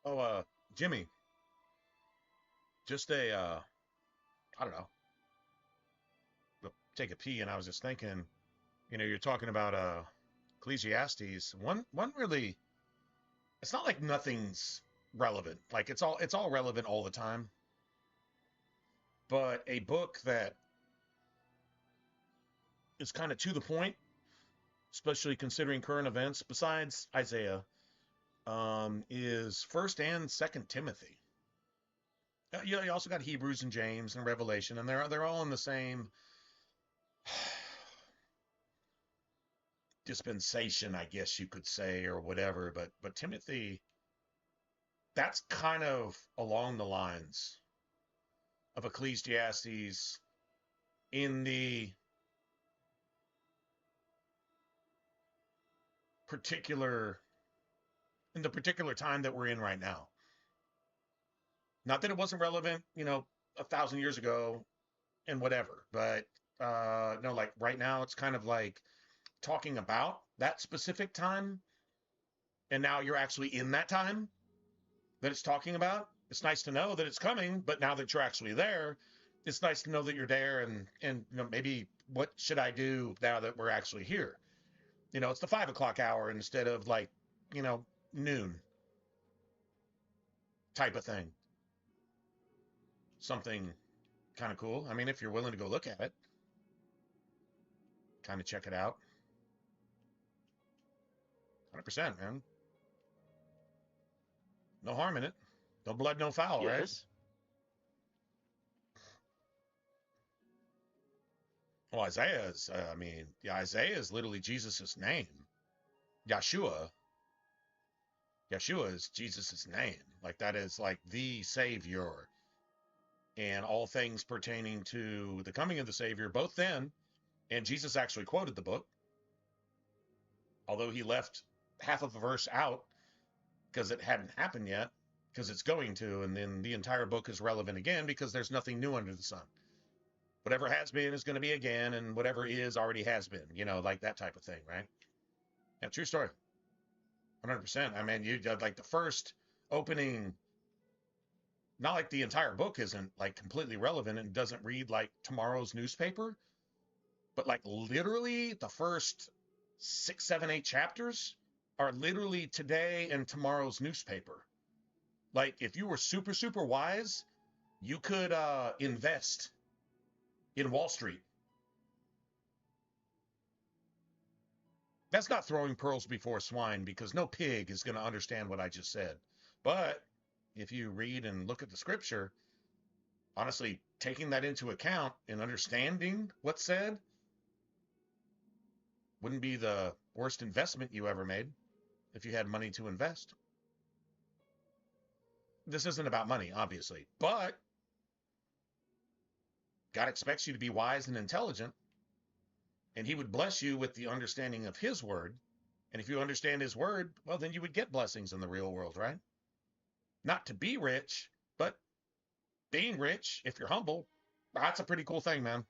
Oh, Jimmy, just a, I don't know, take a pee, and I was just thinking, you're talking about Ecclesiastes. One really, it's not like nothing's relevant. Like it's all relevant all the time. But a book that is kind of to the point, especially considering current events, besides Isaiah, is First and Second Timothy. You also got Hebrews and James and Revelation, and they're all in the same dispensation, I guess you could say, or whatever. But Timothy, that's kind of along the lines of Ecclesiastes in the particular time that we're in right now. Not that it wasn't relevant, 1,000 years ago and whatever, but no, like right now, it's kind of like talking about that specific time, and now you're actually in that time that it's talking about. It's nice to know that it's coming, but now that you're actually there, it's nice to know that you're there, and maybe what should I do now that we're actually here? It's the 5 o'clock hour instead of like, noon type of thing. Something kind of cool. I mean, if you're willing to go look at it, kind of check it out. 100%, man. No harm in it. No blood, no foul, right? Yes. Well, Isaiah is, Isaiah is literally Jesus' name. Yeshua is Jesus' name. Like, that is like the Savior. And all things pertaining to the coming of the Savior, both then, and Jesus actually quoted the book, although he left half of a verse out because it hadn't happened yet, because it's going to, and then the entire book is relevant again because there's nothing new under the sun. Whatever has been is going to be again, and whatever is already has been, like that type of thing, right? Yeah, true story. 100%. I mean, you like the first opening, not like the entire book isn't like completely relevant and doesn't read like tomorrow's newspaper, but like literally the first 6, 7, 8 chapters are literally today and tomorrow's newspaper. Like if you were super, super wise, you could invest in Wall Street. That's not throwing pearls before swine, because no pig is going to understand what I just said. But if you read and look at the scripture, honestly, taking that into account and understanding what's said wouldn't be the worst investment you ever made if you had money to invest. This isn't about money, obviously, but God expects you to be wise and intelligent, and he would bless you with the understanding of his word. And if you understand his word, well, then you would get blessings in the real world, right? Not to be rich, but being rich, if you're humble, that's a pretty cool thing, man.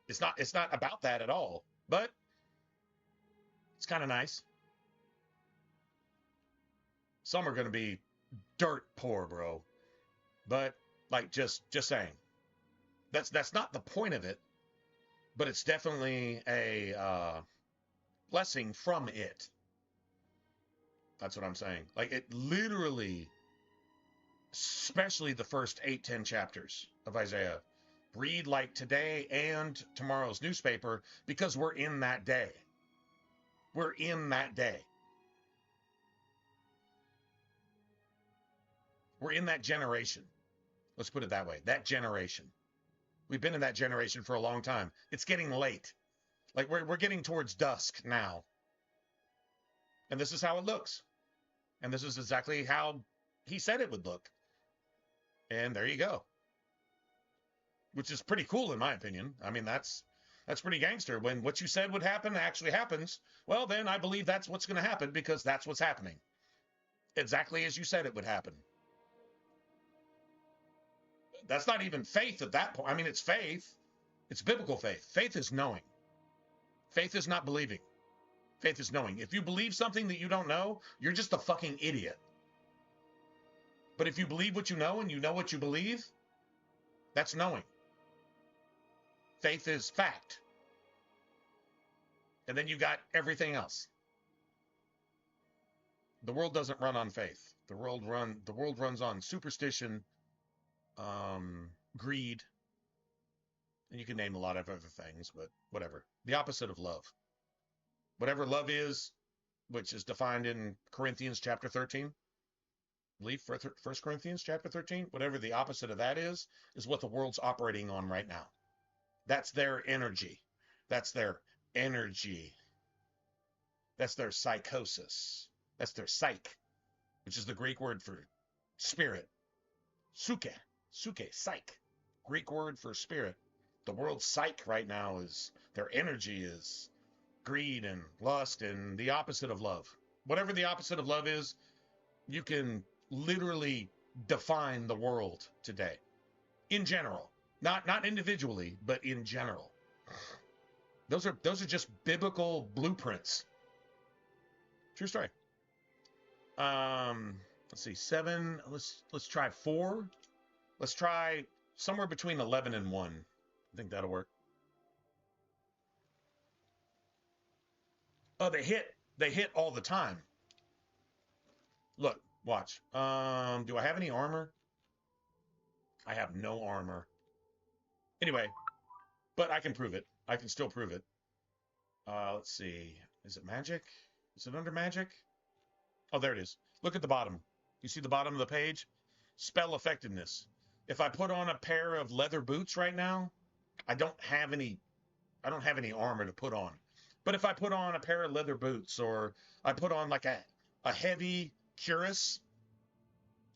It's not about that at all, but it's kind of nice. Some are going to be dirt poor, bro. But like, just saying, that's not the point of it, but it's definitely a blessing from it. That's what I'm saying. Like, it literally, especially the first 8, 10 chapters of Isaiah, read like today and tomorrow's newspaper, because we're in that day. We're in that day. We're in that generation. Let's put it that way. That generation. We've been in that generation for a long time. It's getting late. Like, we're getting towards dusk now. And this is how it looks. And this is exactly how he said it would look. And there you go. Which is pretty cool, in my opinion. I mean, that's pretty gangster. When what you said would happen actually happens, well, then I believe that's what's going to happen, because that's what's happening. Exactly as you said it would happen. That's not even faith at that point. I mean, it's faith. It's biblical faith. Faith is knowing. Faith is not believing. Faith is knowing. If you believe something that you don't know, you're just a fucking idiot. But if you believe what you know and you know what you believe, that's knowing. Faith is fact. And then you got everything else. The world doesn't run on faith. The world runs on superstition, greed, and you can name a lot of other things, but whatever. The opposite of love. Whatever love is, which is defined in Corinthians chapter 13, I believe 1 Corinthians chapter 13, whatever the opposite of that is what the world's operating on right now. That's their energy. That's their energy. That's their psychosis. That's their psyche, which is the Greek word for spirit. Suke, psyche. Greek word for spirit. The world's psyche right now is, their energy is greed and lust and the opposite of love. Whatever the opposite of love is, you can literally define the world today. In general. Not individually, but in general. Those are just biblical blueprints. True story. Let's see, 7. Let's try 4. Let's try somewhere between 11 and 1. I think that'll work. Oh, they hit all the time. Look, watch. Do I have any armor? I have no armor. Anyway, but I can prove it. I can still prove it. Let's see. Is it magic? Is it under magic? Oh, there it is. Look at the bottom. You see the bottom of the page? Spell effectiveness. If I put on a pair of leather boots right now, I don't have any armor to put on. But if I put on a pair of leather boots, or I put on like a heavy cuirass,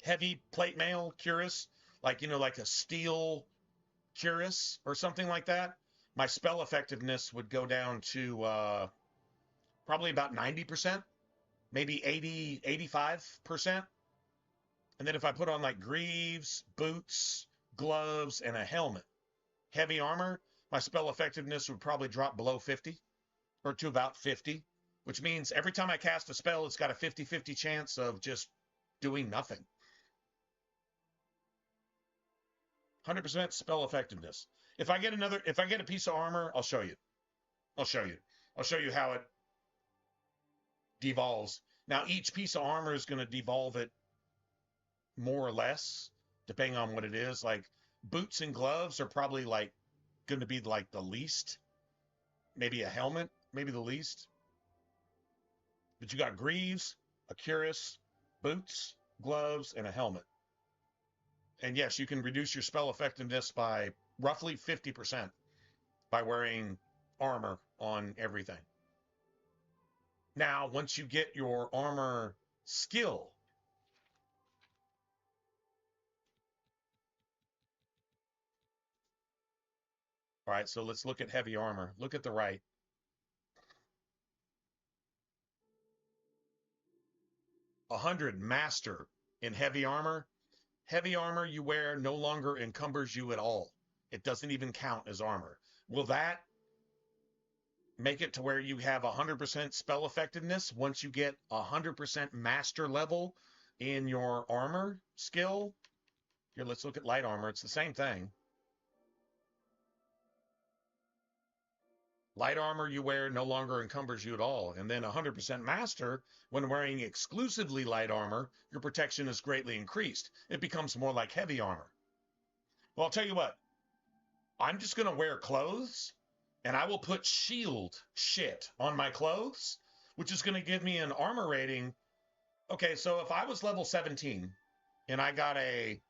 heavy plate mail cuirass, like, you know, like a steel cuirass or something like that, my spell effectiveness would go down to probably about 90%, maybe 80, 85%. And then if I put on like greaves, boots, gloves, and a helmet, heavy armor, my spell effectiveness would probably drop below 50 or to about 50, which means every time I cast a spell, it's got a 50-50 chance of just doing nothing. 100% spell effectiveness. If I get a piece of armor, I'll show you. I'll show you how it devolves. Now, each piece of armor is going to devolve it more or less, depending on what it is. Like, boots and gloves are probably like going to be like the least. Maybe a helmet, maybe the least. But you got greaves, a cuirass, boots, gloves, and a helmet. And yes, you can reduce your spell effectiveness by roughly 50% by wearing armor on everything. Now, once you get your armor skill, all right, so let's look at heavy armor. Look at the right. $100 master in heavy armor. Heavy armor you wear no longer encumbers you at all. It doesn't even count as armor. Will that make it to where you have 100% spell effectiveness once you get 100% master level in your armor skill? Here, let's look at light armor. It's the same thing. Light armor you wear no longer encumbers you at all. And then 100% master, when wearing exclusively light armor, your protection is greatly increased. It becomes more like heavy armor. Well, I'll tell you what. I'm just going to wear clothes, and I will put shield shit on my clothes, which is going to give me an armor rating. Okay, so if I was level 17, and I got a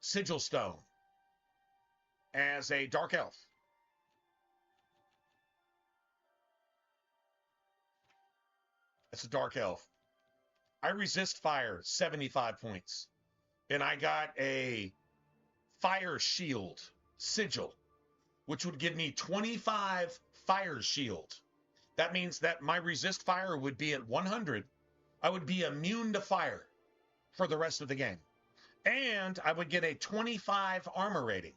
sigil stone as a dark elf, it's a dark elf. I resist fire 75 points. And I got a fire shield sigil, which would give me 25 fire shield. That means that my resist fire would be at 100. I would be immune to fire for the rest of the game. And I would get a 25 armor rating.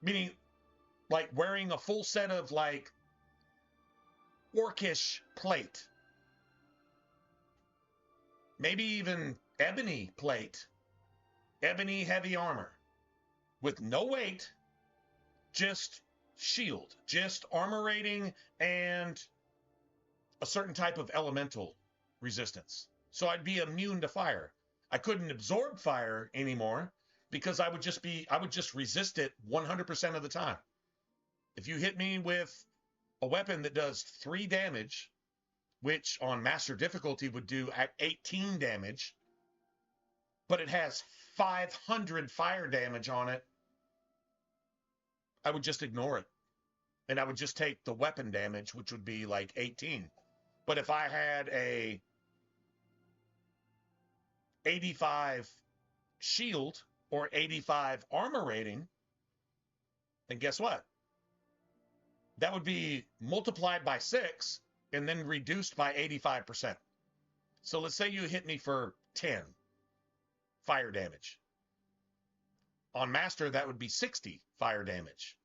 Meaning, like, wearing a full set of, like, orcish plate. Maybe even ebony plate. Ebony heavy armor. With no weight, just shield. Just armor rating and a certain type of elemental resistance. So I'd be immune to fire. I couldn't absorb fire anymore because I would just resist it 100% of the time. If you hit me with a weapon that does 3 damage, which on master difficulty would do at 18 damage, but it has 500 fire damage on it, I would just ignore it. And I would just take the weapon damage, which would be like 18. But if I had a 85 shield or 85 armor rating, then guess what? That would be multiplied by 6 and then reduced by 85%. So let's say you hit me for 10 fire damage. On Master, that would be 60 fire damage,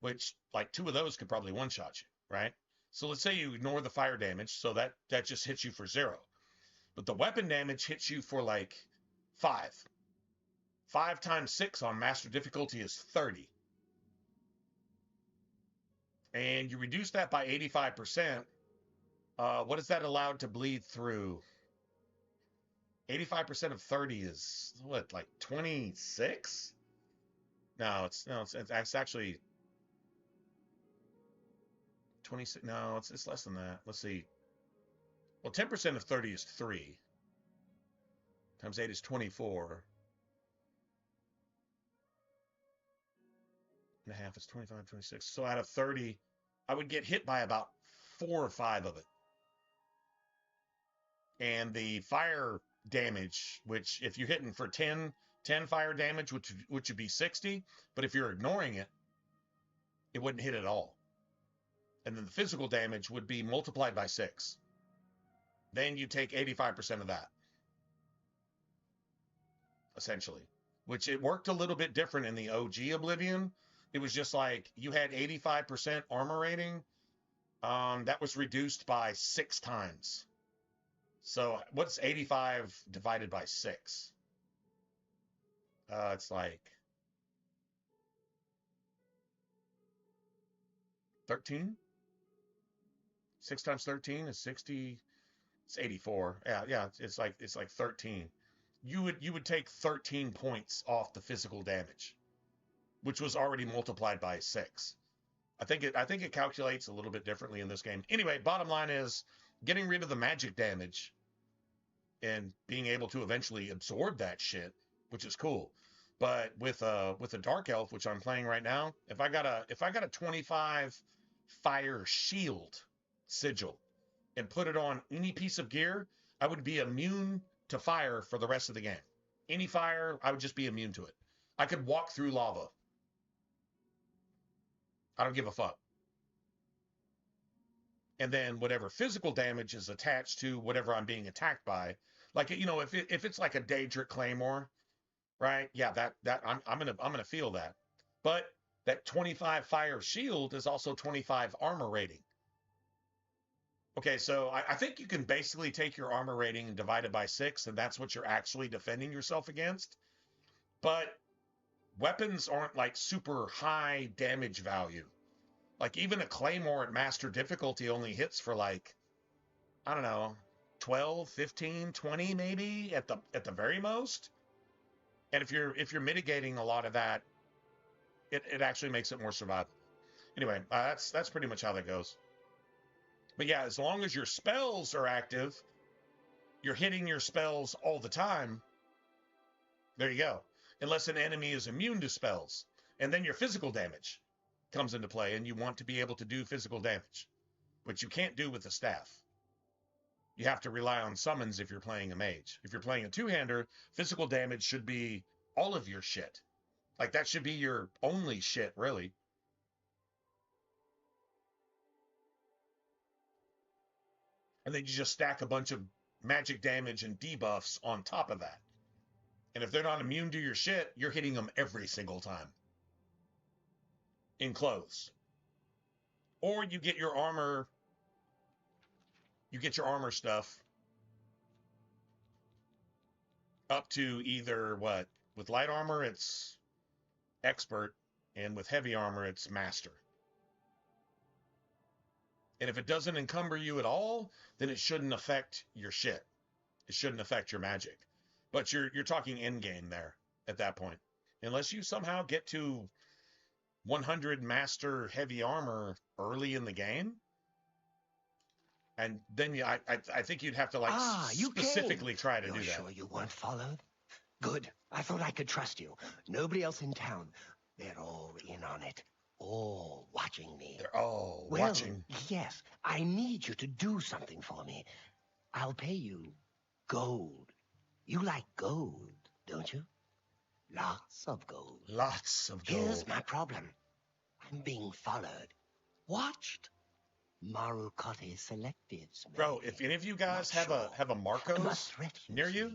which like 2 of those could probably one-shot you, right? So let's say you ignore the fire damage, so that just hits you for 0. But the weapon damage hits you for like 5. 5 times 6 on Master difficulty is 30. And you reduce that by 85%. What is that allowed to bleed through? 85% of 30 is what, like 26? No, it's actually 26. No, it's less than that. Let's see. Well, 10% of 30 is 3. Times 8 is 24. And a half is 25, 26. So out of 30, I would get hit by about 4 or 5 of it. And the fire damage, which if you're hitting for 10 fire damage, which would be 60, but if you're ignoring it, it wouldn't hit at all. And then the physical damage would be multiplied by 6. Then you take 85% of that, essentially, which it worked a little bit different in the OG Oblivion. It was just like you had 85% armor rating. That was reduced by 6 times. So what's 85 divided by 6? It's like 13. 6 times 13 is 60. It's 84. Yeah. It's like 13. You would take 13 points off the physical damage, which was already multiplied by 6. I think it calculates a little bit differently in this game. Anyway, bottom line is getting rid of the magic damage and being able to eventually absorb that shit, which is cool. But with a dark elf, which I'm playing right now, if I got a 25 fire shield sigil and put it on any piece of gear, I would be immune to fire for the rest of the game. Any fire, I would just be immune to it. I could walk through lava. I don't give a fuck. And then whatever physical damage is attached to whatever I'm being attacked by, like, you know, if it's like a Daedric Claymore, right? Yeah, that I'm gonna feel that. But that 25 fire shield is also 25 armor rating. Okay, so I think you can basically take your armor rating and divide it by 6, and that's what you're actually defending yourself against. But weapons aren't like super high damage value. Like even a Claymore at Master difficulty only hits for like, I don't know, 12, 15, 20 maybe at the very most. And if you're mitigating a lot of that, it actually makes it more survivable. Anyway, that's pretty much how that goes. But yeah, as long as your spells are active, you're hitting your spells all the time. There you go. Unless an enemy is immune to spells. And then your physical damage comes into play, and you want to be able to do physical damage, which you can't do with the staff. You have to rely on summons if you're playing a mage. If you're playing a two-hander, physical damage should be all of your shit. Like, that should be your only shit, really. And then you just stack a bunch of magic damage and debuffs on top of that. And if they're not immune to your shit, you're hitting them every single time. In clothes. Or you get your armor you get your armor stuff up to either what? With light armor, it's expert, and with heavy armor, it's master. And if it doesn't encumber you at all, then it shouldn't affect your shit. It shouldn't affect your magic. But you're talking end game there at that point. Unless you somehow get to 100 master heavy armor early in the game, and then I think you'd have to like specifically try to do that. You're sure you weren't followed? Good. I thought I could trust you. Nobody else in town. They're all in on it. All watching me. They're all watching. Yes. I need you to do something for me. I'll pay you gold. You like gold, don't you? Lots of gold. Lots of gold. Here's my problem. I'm being followed. Watched. Marukote selectives. Bro, if any of you guys have a Marcos near you,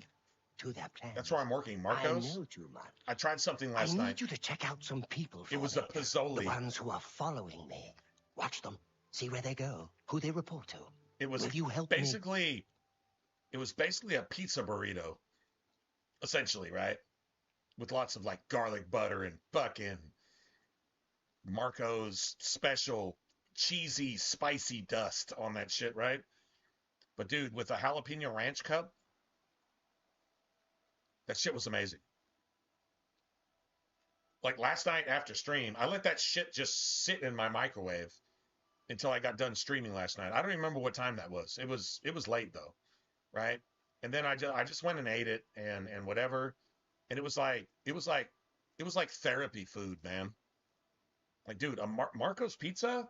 to their plan. That's where I'm working. Marcos. I know too much. I tried something last night. I need you to check out some people for It was a Pizzoli. The ones who are following me. Watch them. See where they go. Who they report to. It was Will you help basically me? It was basically a pizza burrito. Essentially, right? With lots of like garlic butter and fucking Marco's special cheesy, spicy dust on that shit, right? But dude, with a jalapeno ranch cup, that shit was amazing. Like last night after stream, I let that shit just sit in my microwave until I got done streaming last night. I don't even remember what time that was. It was late though, right? And then I just went and ate it and whatever, and it was like therapy food, man. Like, dude, a Marco's Pizza.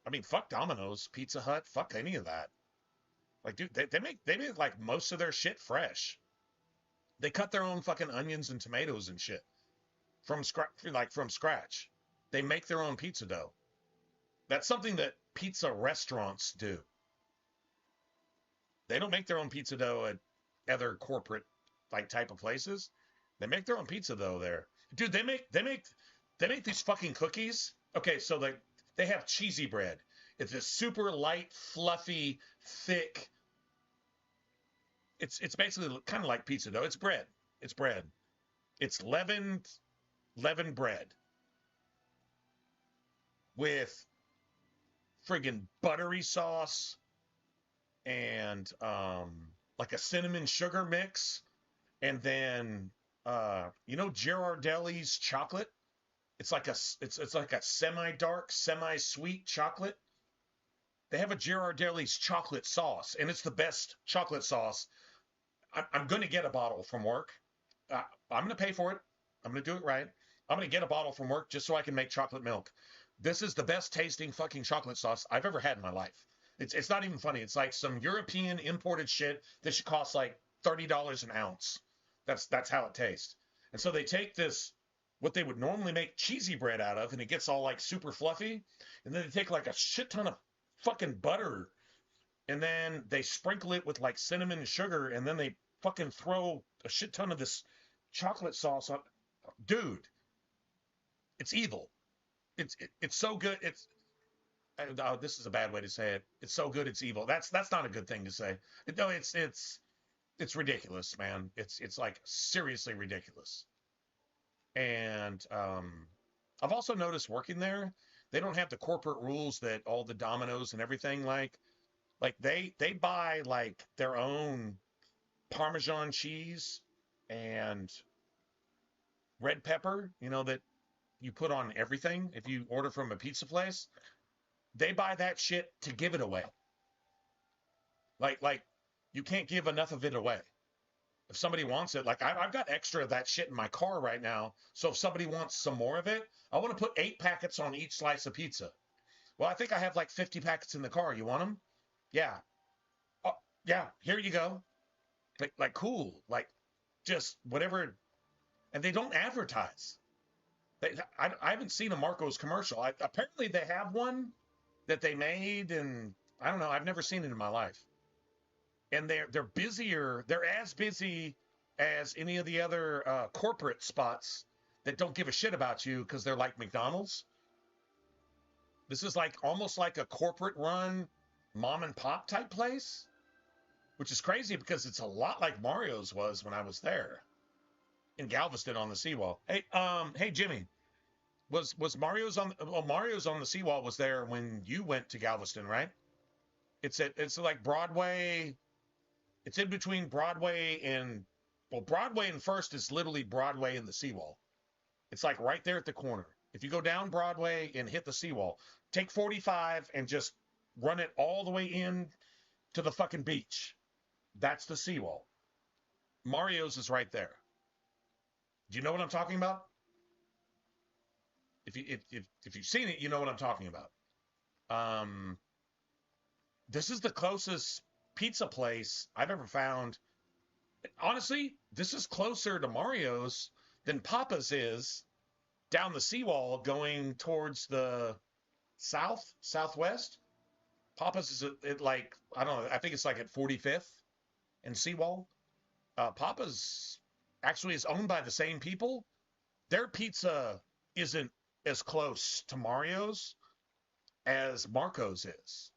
I mean, fuck Domino's, Pizza Hut, fuck any of that. Like, dude, they make like most of their shit fresh. They cut their own fucking onions and tomatoes and shit from scratch. They make their own pizza dough. That's something that pizza restaurants do. They don't make their own pizza dough at other corporate like type of places. They make their own pizza dough there. Dude, they make these fucking cookies. Okay, so they have cheesy bread. It's a super light, fluffy, thick. It's basically kind of like pizza dough. It's bread. It's bread. It's leavened bread with friggin' buttery sauce and like a cinnamon sugar mix, and then Ghirardelli's chocolate. It's like a semi-dark, semi-sweet chocolate. They have a Ghirardelli's chocolate sauce, and it's the best chocolate sauce. I'm going to get a bottle from work. I'm going to pay for it. I'm going to do it right. I'm going to get a bottle from work just so I can make chocolate milk. This is the best tasting fucking chocolate sauce I've ever had in my life. It's not even funny. It's like some European imported shit that should cost like $30 an ounce. That's how it tastes. And so they take this, what they would normally make cheesy bread out of, and it gets all like super fluffy. And then they take like a shit ton of fucking butter, and then they sprinkle it with like cinnamon and sugar, and then they fucking throw a shit ton of this chocolate sauce on. Dude, it's evil. It's so good. This is a bad way to say it. It's so good it's evil. That's not a good thing to say. No, it's ridiculous, man. It's like seriously ridiculous. And I've also noticed working there, they don't have the corporate rules that all the Domino's and everything like they buy like their own Parmesan cheese and red pepper, that you put on everything. If you order from a pizza place, they buy that shit to give it away. Like you can't give enough of it away. If somebody wants it, like I've got extra of that shit in my car right now. So if somebody wants some more of it, I want to put 8 packets on each slice of pizza. Well, I think I have like 50 packets in the car. You want them? Yeah. Oh, yeah. Here you go. Like cool. Like just whatever. And they don't advertise. I haven't seen a Marco's commercial. Apparently they have one that they made, and I don't know. I've never seen it in my life. And they're busier. They're as busy as any of the other corporate spots that don't give a shit about you because they're like McDonald's. This is like almost like a corporate run mom and pop type place, which is crazy because it's a lot like Mario's was when I was there in Galveston on the seawall. Hey Jimmy, was Mario's on? Well, Mario's on the seawall was there when you went to Galveston, right? It's like Broadway. It's in between Broadway and, well, Broadway and First is literally Broadway and the seawall. It's like right there at the corner. If you go down Broadway and hit the seawall, take 45 and just run it all the way in to the fucking beach. That's the seawall. Mario's is right there. Do you know what I'm talking about? If you've seen it, you know what I'm talking about. This is the closest pizza place I've ever found. Honestly, this is closer to Mario's than Papa's is down the seawall going towards the southwest. Papa's is at like, I don't know, I think it's like at 45th and Seawall. Papa's actually is owned by the same people. Their pizza isn't as close to Mario's as Marco's is.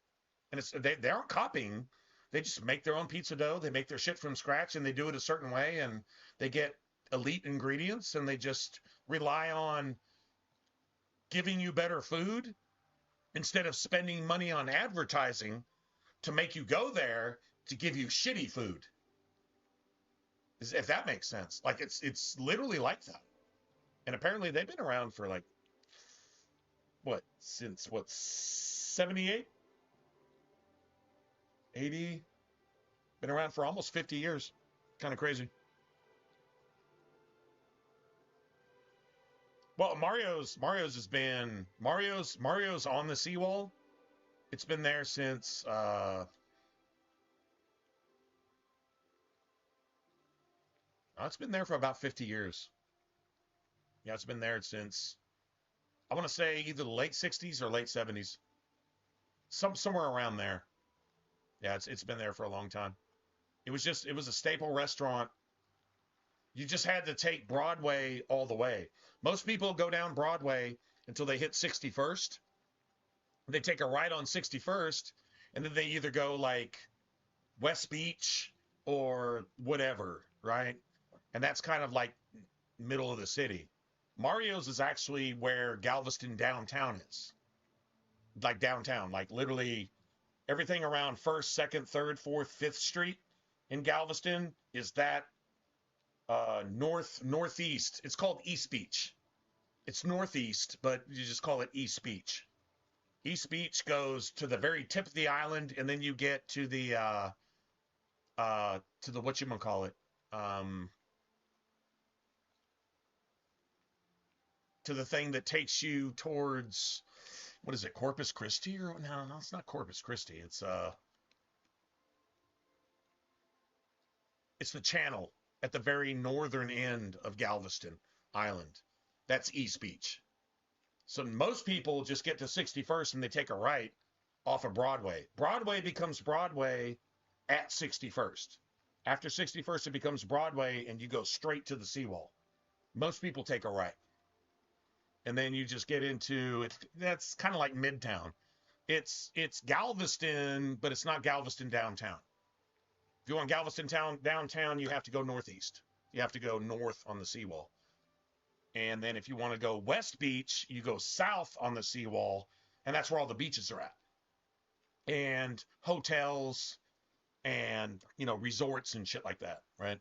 And they aren't copying. They just make their own pizza dough. They make their shit from scratch, and they do it a certain way, and they get elite ingredients, and they just rely on giving you better food instead of spending money on advertising to make you go there to give you shitty food. If that makes sense. Like, it's literally like that. And apparently they've been around for like, since 78? 80? Been around for almost 50 years. Kind of crazy. Well, Mario's has been, Mario's on the seawall. It's been there since, it's been there for about 50 years. Yeah, it's been there since, I want to say either the late 60s or late 70s. Somewhere around there. Yeah, it's been there for a long time. It was a staple restaurant. You just had to take Broadway all the way. Most people go down Broadway until they hit 61st. They take a right on 61st, and then they either go like West Beach or whatever, right? And that's kind of like middle of the city. Mario's is actually where Galveston downtown is. Like downtown, like literally everything around 1st, 2nd, 3rd, 4th, 5th Street in Galveston is that northeast. It's called East Beach. It's northeast, but you just call it East Beach. East Beach goes to the very tip of the island, and then you get to the whatchamacallit, to the thing that takes you towards, what is it, Corpus Christi? Or no, it's not Corpus Christi. It's the channel at the very northern end of Galveston Island. That's East Beach. So most people just get to 61st and they take a right off of Broadway. Broadway becomes Broadway at 61st. After 61st, it becomes Broadway, and you go straight to the seawall. Most people take a right. And then you just get into it. That's kind of like Midtown. It's Galveston, but it's not Galveston downtown. If you want Galveston downtown, you have to go northeast. You have to go north on the seawall. And then if you want to go West Beach, you go south on the seawall, and that's where all the beaches are at. And hotels and, resorts and shit like that, right?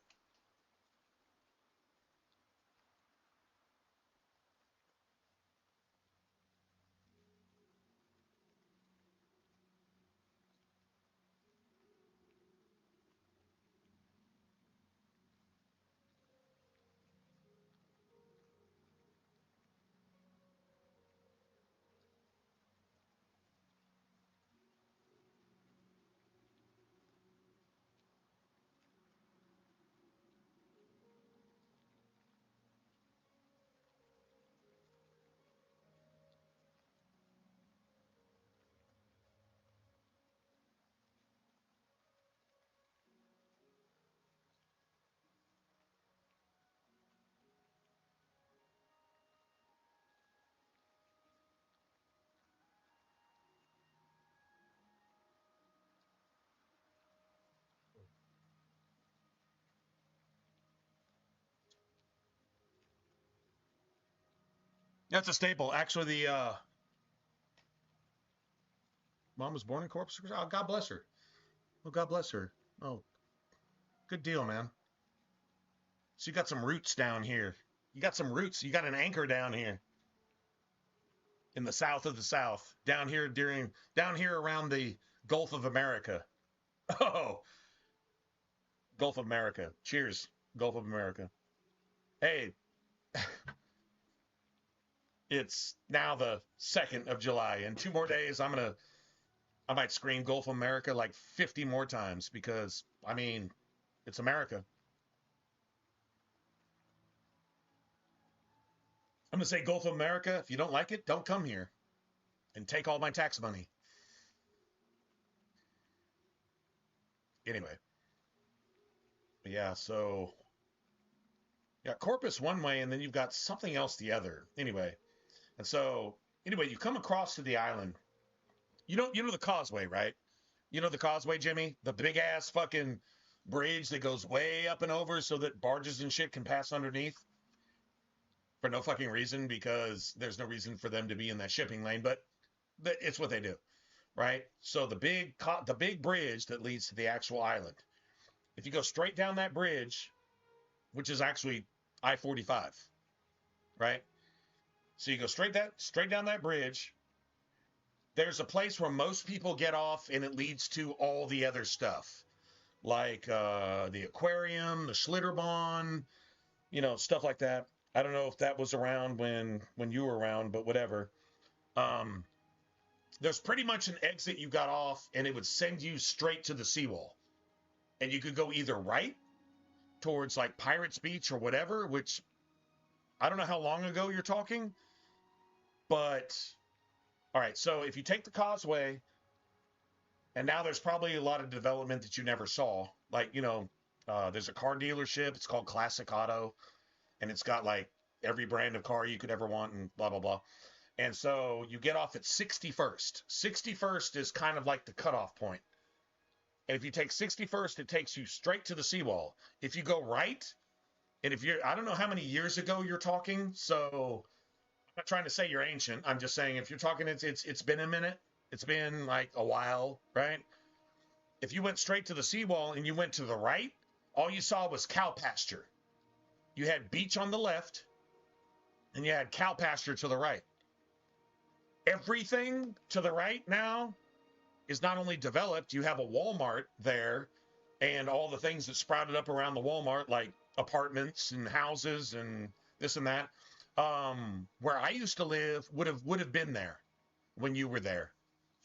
That's a staple. Actually, the mom was born in Corpus Christi. Oh, God bless her. Oh, God bless her. Oh, good deal, man. So you got some roots down here. You got some roots. You got an anchor down here in the south of the South. Down here around the Gulf of America. Oh, Gulf of America. Cheers, Gulf of America. Hey, it's now the 2nd of July. In 2 more days, I might scream Gulf of America like 50 more times because, I mean, it's America. I'm going to say Gulf of America. If you don't like it, don't come here and take all my tax money. Anyway. Yeah, so you got Corpus one way, and then you've got something else the other. Anyway. And so, anyway, you come across to the island. You know the causeway, right? You know the causeway, Jimmy? The big-ass fucking bridge that goes way up and over so that barges and shit can pass underneath? For no fucking reason, because there's no reason for them to be in that shipping lane, but it's what they do, right? So the big bridge that leads to the actual island, if you go straight down that bridge, which is actually I-45, right? So you go straight down that bridge. There's a place where most people get off, and it leads to all the other stuff, like the aquarium, the Schlitterbahn, stuff like that. I don't know if that was around when you were around, but whatever. There's pretty much an exit you got off, and it would send you straight to the seawall. And you could go either right towards like Pirates Beach or whatever, which I don't know how long ago you're talking, but all right. So if you take the causeway, and now there's probably a lot of development that you never saw, like, there's a car dealership. It's called Classic Auto, and it's got like every brand of car you could ever want and blah, blah, blah. And so you get off at 61st. 61st is kind of like the cutoff point. And if you take 61st, it takes you straight to the seawall. If you go right, and I don't know how many years ago you're talking, so I'm not trying to say you're ancient. I'm just saying if you're talking, it's been a minute. It's been like a while, right? If you went straight to the seawall and you went to the right, all you saw was cow pasture. You had beach on the left, and you had cow pasture to the right. Everything to the right now is not only developed, you have a Walmart there and all the things that sprouted up around the Walmart, like apartments and houses and this and that. Where I used to live would have been there when you were there,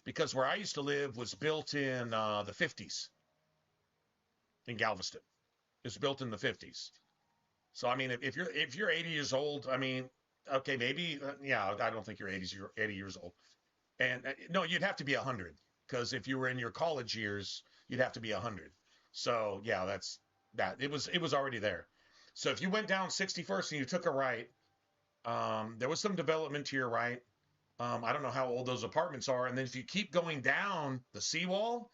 because where I used to live was built in the 50s in Galveston. It was built in the 50s. So I mean, if you're 80 years old, I mean, okay, maybe yeah, I don't think you're 80 years old. And no, you'd have to be 100, because if you were in your college years, you'd have to be 100. So yeah, that's that. It was already there. So if you went down 61st and you took a right, there was some development to your right. I don't know how old those apartments are. And then if you keep going down the seawall,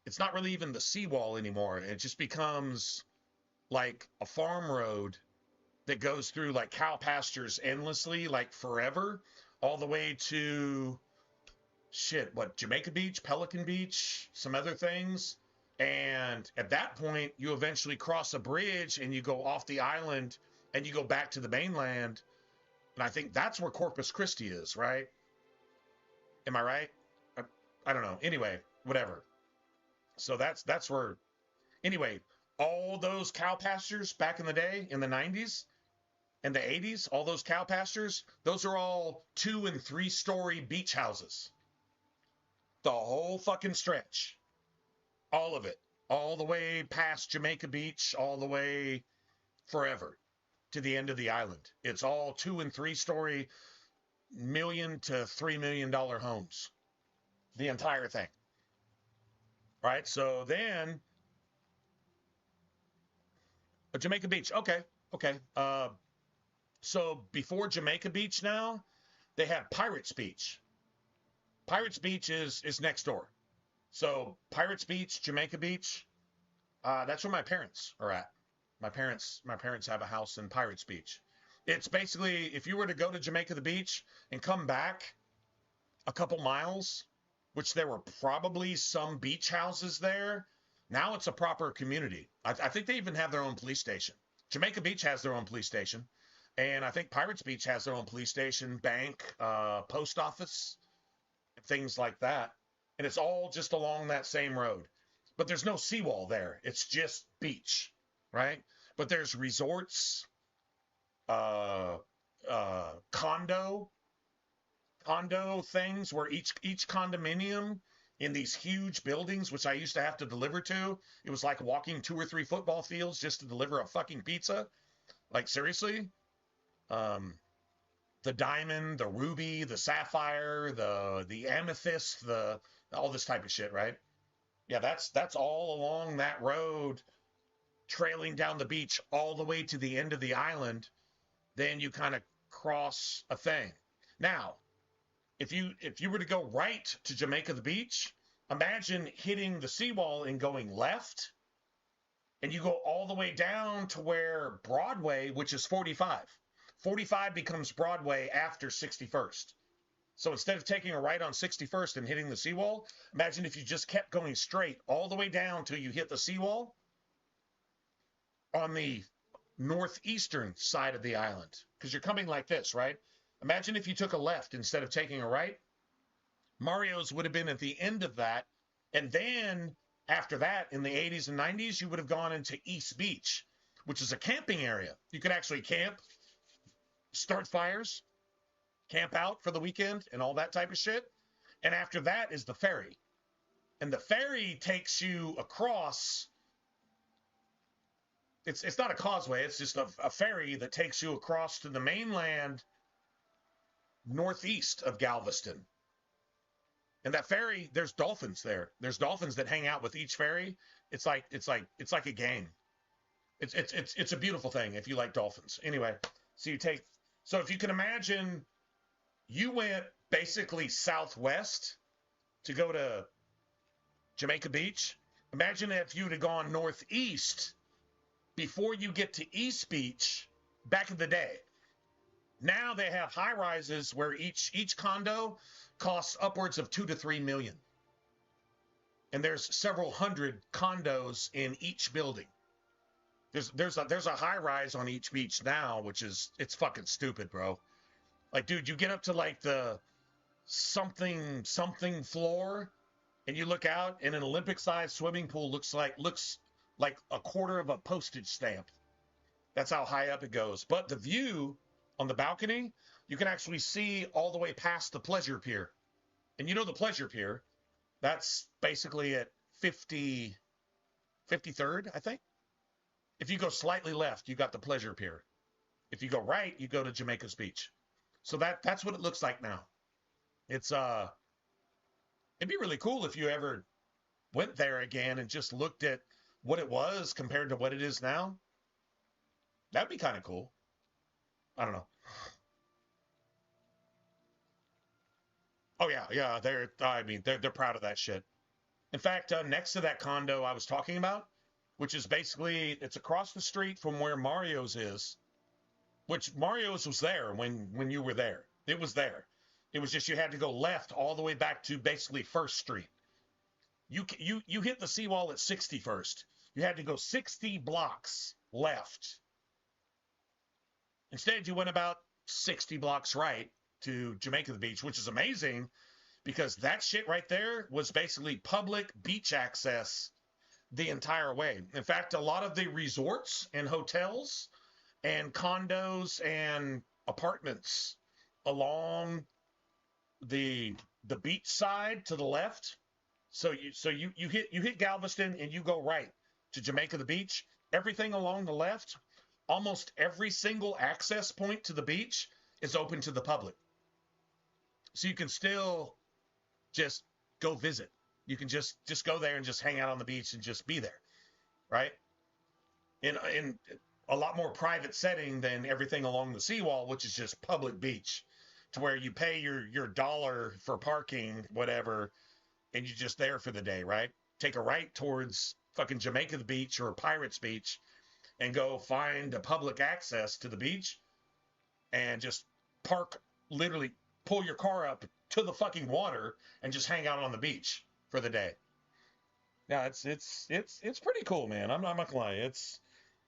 it's not really even the seawall anymore. It just becomes like a farm road that goes through like cow pastures endlessly, like forever, all the way to Jamaica Beach, Pelican Beach, some other things. And at that point, you eventually cross a bridge and you go off the island and you go back to the mainland. And I think that's where Corpus Christi is, right? Am I right? I don't know. Anyway, whatever. So that's where, anyway, all those cow pastures back in the day, in the 90s and the 80s, all those cow pastures, those are all 2- and 3-story beach houses. The whole fucking stretch. All of it. All the way past Jamaica Beach, all the way forever to the end of the island. It's all 2- and 3-story, $1 million to $3 million homes. The entire thing. Right? So then, Jamaica Beach. Okay. So before Jamaica Beach now, they had Pirates Beach. Pirates Beach is next door. So Pirates Beach, Jamaica Beach, that's where my parents are at. My parents have a house in Pirates Beach. It's basically, if you were to go to Jamaica the Beach and come back a couple miles, which there were probably some beach houses there, now it's a proper community. I think they even have their own police station. Jamaica Beach has their own police station. And I think Pirates Beach has their own police station, bank, post office, things like that. And it's all just along that same road. But there's no seawall there. It's just beach, right? But there's resorts, condo things where each condominium in these huge buildings, which I used to have to deliver to, it was like walking 2 or 3 football fields just to deliver a fucking pizza. Like, seriously? The diamond, the ruby, the sapphire, the amethyst, all this type of shit, right? Yeah, that's all along that road, trailing down the beach all the way to the end of the island. Then you kind of cross a thing. Now, if you were to go right to Jamaica the Beach, imagine hitting the seawall and going left, and you go all the way down to where Broadway, which is 45. 45 becomes Broadway after 61st. So instead of taking a right on 61st and hitting the seawall, imagine if you just kept going straight all the way down till you hit the seawall on the northeastern side of the island. Because you're coming like this, right? Imagine if you took a left instead of taking a right. Mario's would have been at the end of that. And then after that, in the 80s and 90s, you would have gone into East Beach, which is a camping area. You could actually camp, start fires, camp out for the weekend and all that type of shit. And after that is the ferry. And the ferry takes you across. It's not a causeway. It's just a ferry that takes you across to the mainland northeast of Galveston. And that ferry, there's dolphins there. There's dolphins that hang out with each ferry. It's like a game. It's a beautiful thing if you like dolphins. Anyway, so if you can imagine, you went basically southwest to go to Jamaica Beach. Imagine if you'd have gone northeast before you get to East Beach back in the day. Now they have high rises where each condo costs upwards of $2 to $3 million. And there's several hundred condos in each building. There's a high rise on each beach now, it's fucking stupid, bro. Like, dude, you get up to like the something floor and you look out and an Olympic-sized swimming pool looks like a quarter of a postage stamp. That's how high up it goes. But the view on the balcony, you can actually see all the way past the pleasure pier. And you know the pleasure pier, that's basically at 53rd, I think. If you go slightly left, you got the pleasure pier. If you go right, you go to Jamaica's Beach. So that's what it looks like now. It'd be really cool if you ever went there again and just looked at what it was compared to what it is now. That'd be kind of cool. I don't know. Oh yeah, they're proud of that shit. In fact, next to that condo I was talking about, which is basically, it's across the street from where Mario's is, which Mario's was there when you were there. It was there. It was just you had to go left all the way back to basically 1st Street. You hit the seawall at 61st. You had to go 60 blocks left. Instead, you went about 60 blocks right to Jamaica the Beach, which is amazing because that shit right there was basically public beach access the entire way. In fact, a lot of the resorts and hotels and condos and apartments along the beach side to the left. So you hit Galveston and you go right to Jamaica the Beach. Everything along the left, almost every single access point to the beach is open to the public. So you can still just go visit. You can just go there and just hang out on the beach and just be there, right? In a lot more private setting than everything along the seawall, which is just public beach, to where you pay your dollar for parking, whatever, and you're just there for the day, right? Take a right towards fucking Jamaica the Beach or Pirates Beach and go find a public access to the beach. and just literally pull your car up to the fucking water and just hang out on the beach for the day. Yeah, it's pretty cool, man. I'm not gonna lie.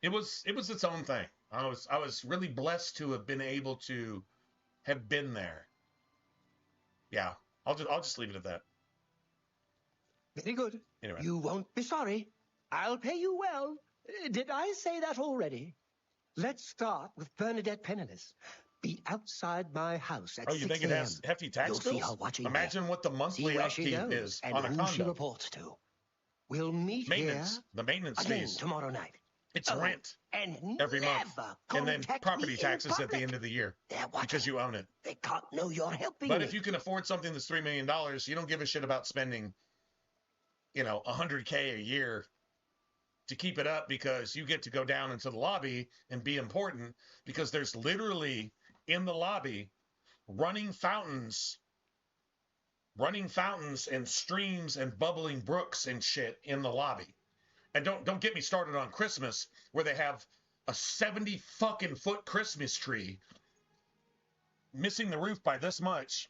It was its own thing. I was really blessed to have been able to have been there. Yeah, I'll just leave it at that. Very good. Anyway. You won't be sorry. I'll pay you well. Did I say that already? Let's start with Bernadette Penniless. Be outside my house at 6 you think it has hefty tax You'll bills? see her watching Imagine there. what the monthly upkeep is and on a who she condo. reports to. We'll meet Maintenance, here the maintenance again fees. tomorrow night. It's rent And every month, and then contact property me in taxes at the public. end of the year They're watching. because you own it. They can't know you're helping But me. if you can afford something that's $3 million, you don't give a shit about spending, $100K a year to keep it up, because you get to go down into the lobby and be important, because there's literally in the lobby running fountains and streams and bubbling brooks and shit in the lobby. And don't get me started on Christmas, where they have a 70 fucking foot Christmas tree missing the roof by this much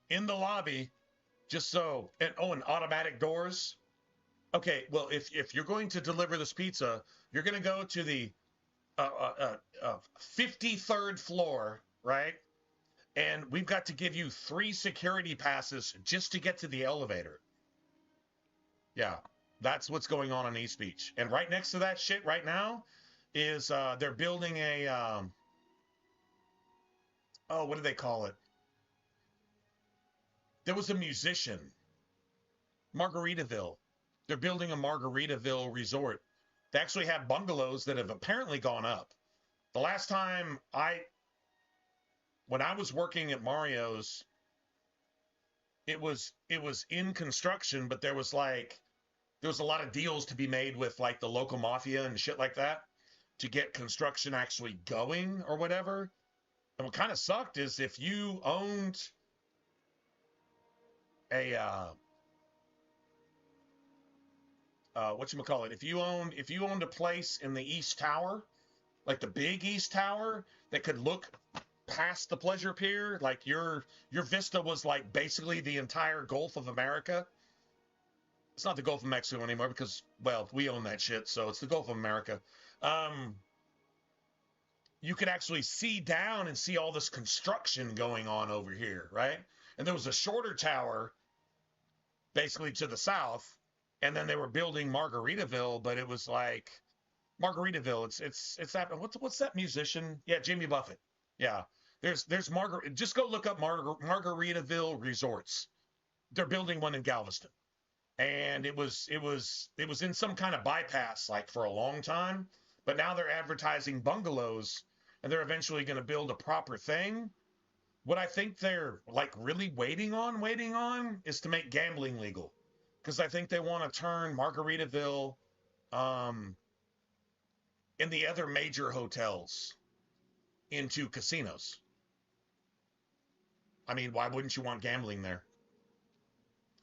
in the lobby, just so, and automatic doors. Okay, well, if you're going to deliver this pizza, you're going to go to the 53rd floor, right? And we've got to give you 3 security passes just to get to the elevator. Yeah, that's what's going on East Beach. And right next to that shit right now is they're building a, what do they call it? There was a musician, Margaritaville. They're building a Margaritaville resort. They actually have bungalows that have apparently gone up. The last time when I was working at Mario's, it was in construction, but there was a lot of deals to be made with like the local mafia and shit like that to get construction actually going or whatever. And what kind of sucked is if you owned a if you owned a place in the East Tower, like the big East Tower that could look past the Pleasure Pier, like your vista was like basically the entire Gulf of America. It's not the Gulf of Mexico anymore because, well, we own that shit, so it's the Gulf of America. You could actually see down and see all this construction going on over here, right? And there was a shorter tower basically to the south, and then they were building Margaritaville, but it was like Margaritaville. It's that, what's that musician? Yeah, Jimmy Buffett. Yeah. There's just go look up Margaritaville Resorts. They're building one in Galveston. And it was in some kind of bypass like for a long time, but now they're advertising bungalows, and they're eventually going to build a proper thing. What I think they're like really waiting on is to make gambling legal, because I think they want to turn Margaritaville and the other major hotels into casinos. I mean, why wouldn't you want gambling there?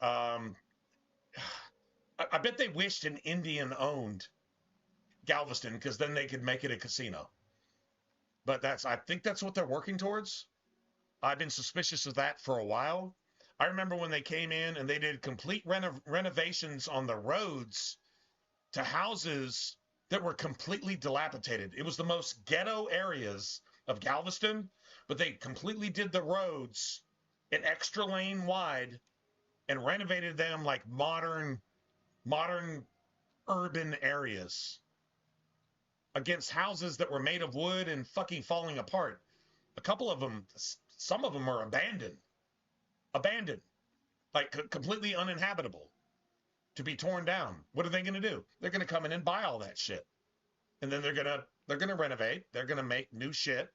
I bet they wished an Indian owned Galveston, because then they could make it a casino. But I think that's what they're working towards. I've been suspicious of that for a while. I remember when they came in and they did complete renovations on the roads to houses that were completely dilapidated. It was the most ghetto areas of Galveston, but they completely did the roads an extra lane wide and renovated them like modern urban areas against houses that were made of wood and fucking falling apart. A couple of them, some of them are abandoned, like completely uninhabitable, to be torn down. What are they going to do? They're going to come in and buy all that shit, and then they're going to renovate. They're going to make new shit,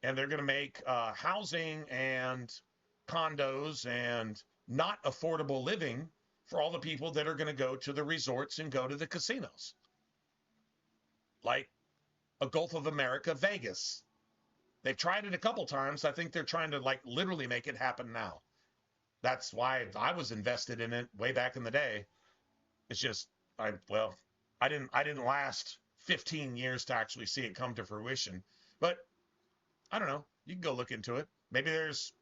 and they're going to make housing and condos and not affordable living for all the people that are going to go to the resorts and go to the casinos, like a Gulf of America Vegas. They've tried it a couple times. I think they're trying to like literally make it happen now. That's why I was invested in it way back in the day. It's just I didn't last 15 years to actually see it come to fruition. But I don't know. You can go look into it. Maybe there's,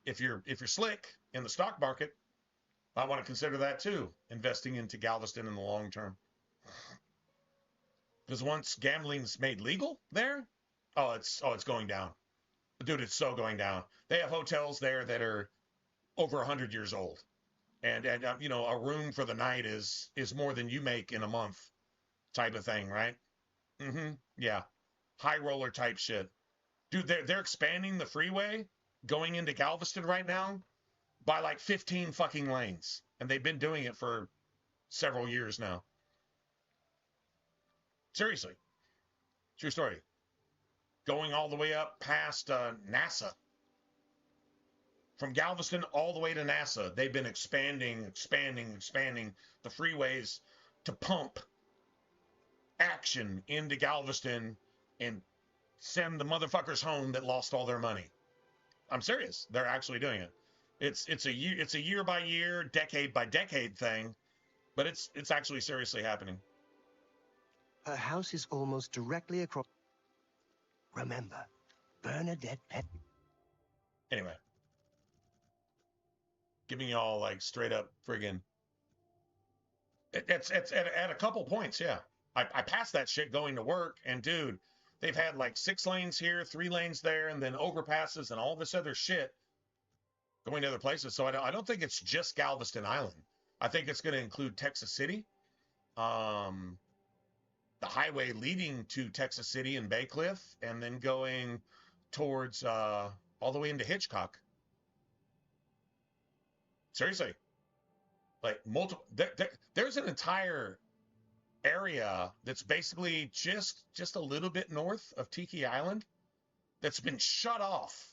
if you're slick in the stock market, I want to consider that too, investing into Galveston in the long term. Because once gambling's made legal there, it's going down. Dude, it's so going down. They have hotels there that are over 100 years old. And you know, a room for the night is more than you make in a month type of thing, right? Yeah. High roller type shit. Dude, they're expanding the freeway going into Galveston right now by like 15 fucking lanes. And they've been doing it for several years now. Seriously. True story. Going all the way up past NASA. From Galveston all the way to NASA, they've been expanding the freeways to pump action into Galveston and send the motherfuckers home that lost all their money. I'm serious. They're actually doing it. It's a year by year, decade by decade thing, but it's actually seriously happening. Her house is almost directly across. Remember, Bernadette Pet. Anyway, giving y'all like straight up friggin'. It's at a couple points, yeah. I passed that shit going to work, and dude, they've had like 6 lanes here, 3 lanes there, and then overpasses and all this other shit going to other places. So I don't think it's just Galveston Island. I think it's going to include Texas City, the highway leading to Texas City and Bay Cliff, and then going towards all the way into Hitchcock. Seriously, like multiple. There's an entire area that's basically just a little bit north of Tiki Island that's been shut off.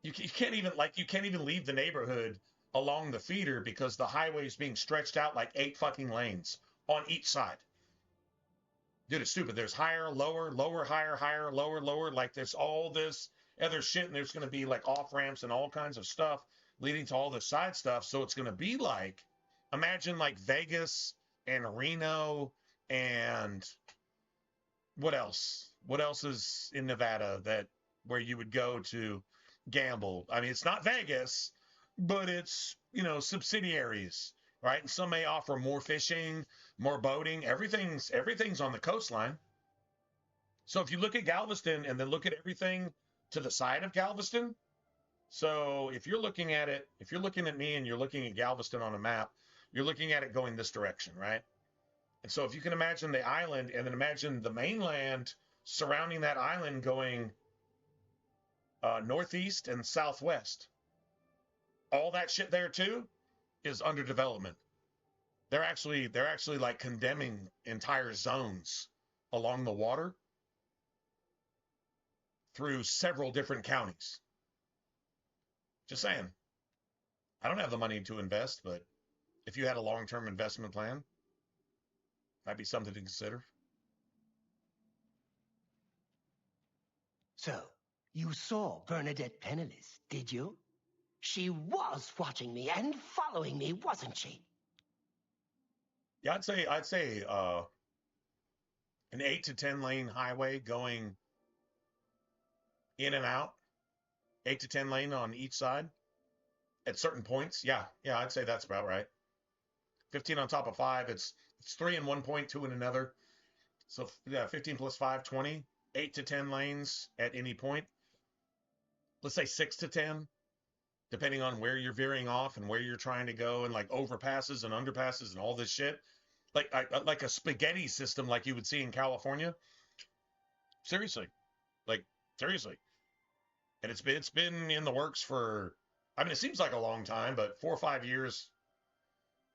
You can't even leave the neighborhood along the feeder because the highway is being stretched out like 8 fucking lanes on each side. Dude, it's stupid. There's higher, lower, higher, lower. Like there's all this other shit, and there's going to be like off ramps and all kinds of stuff leading to all this side stuff. So it's going to be like, imagine like Vegas and Reno and what else? What else is in Nevada where you would go to gamble? I mean, it's not Vegas, but it's, you know, subsidiaries, right? And some may offer more fishing, more boating. Everything's on the coastline. So if you look at Galveston and then look at everything to the side of Galveston, so if you're looking at me and you're looking at Galveston on a map, you're looking at it going this direction, right? And so if you can imagine the island and then imagine the mainland surrounding that island going northeast and southwest, all that shit there too is under development. They're actually like condemning entire zones along the water through several different counties. Just saying. I don't have the money to invest, but if you had a long-term investment plan, might be something to consider. So, you saw Bernadette penniless, did you? She was watching me and following me, wasn't she? Yeah, I'd say an 8 to 10 lane highway going in and out, 8 to 10 lane on each side at certain points. Yeah, I'd say that's about right. 15 on top of 5, it's 3 in one point, 2 in another. So yeah, 15 plus 5, 20, 8 to 10 lanes at any point. Let's say 6 to 10, depending on where you're veering off and where you're trying to go, and like overpasses and underpasses and all this shit. Like a spaghetti system like you would see in California. Seriously. And it's been in the works for, I mean, it seems like a long time, but 4 or 5 years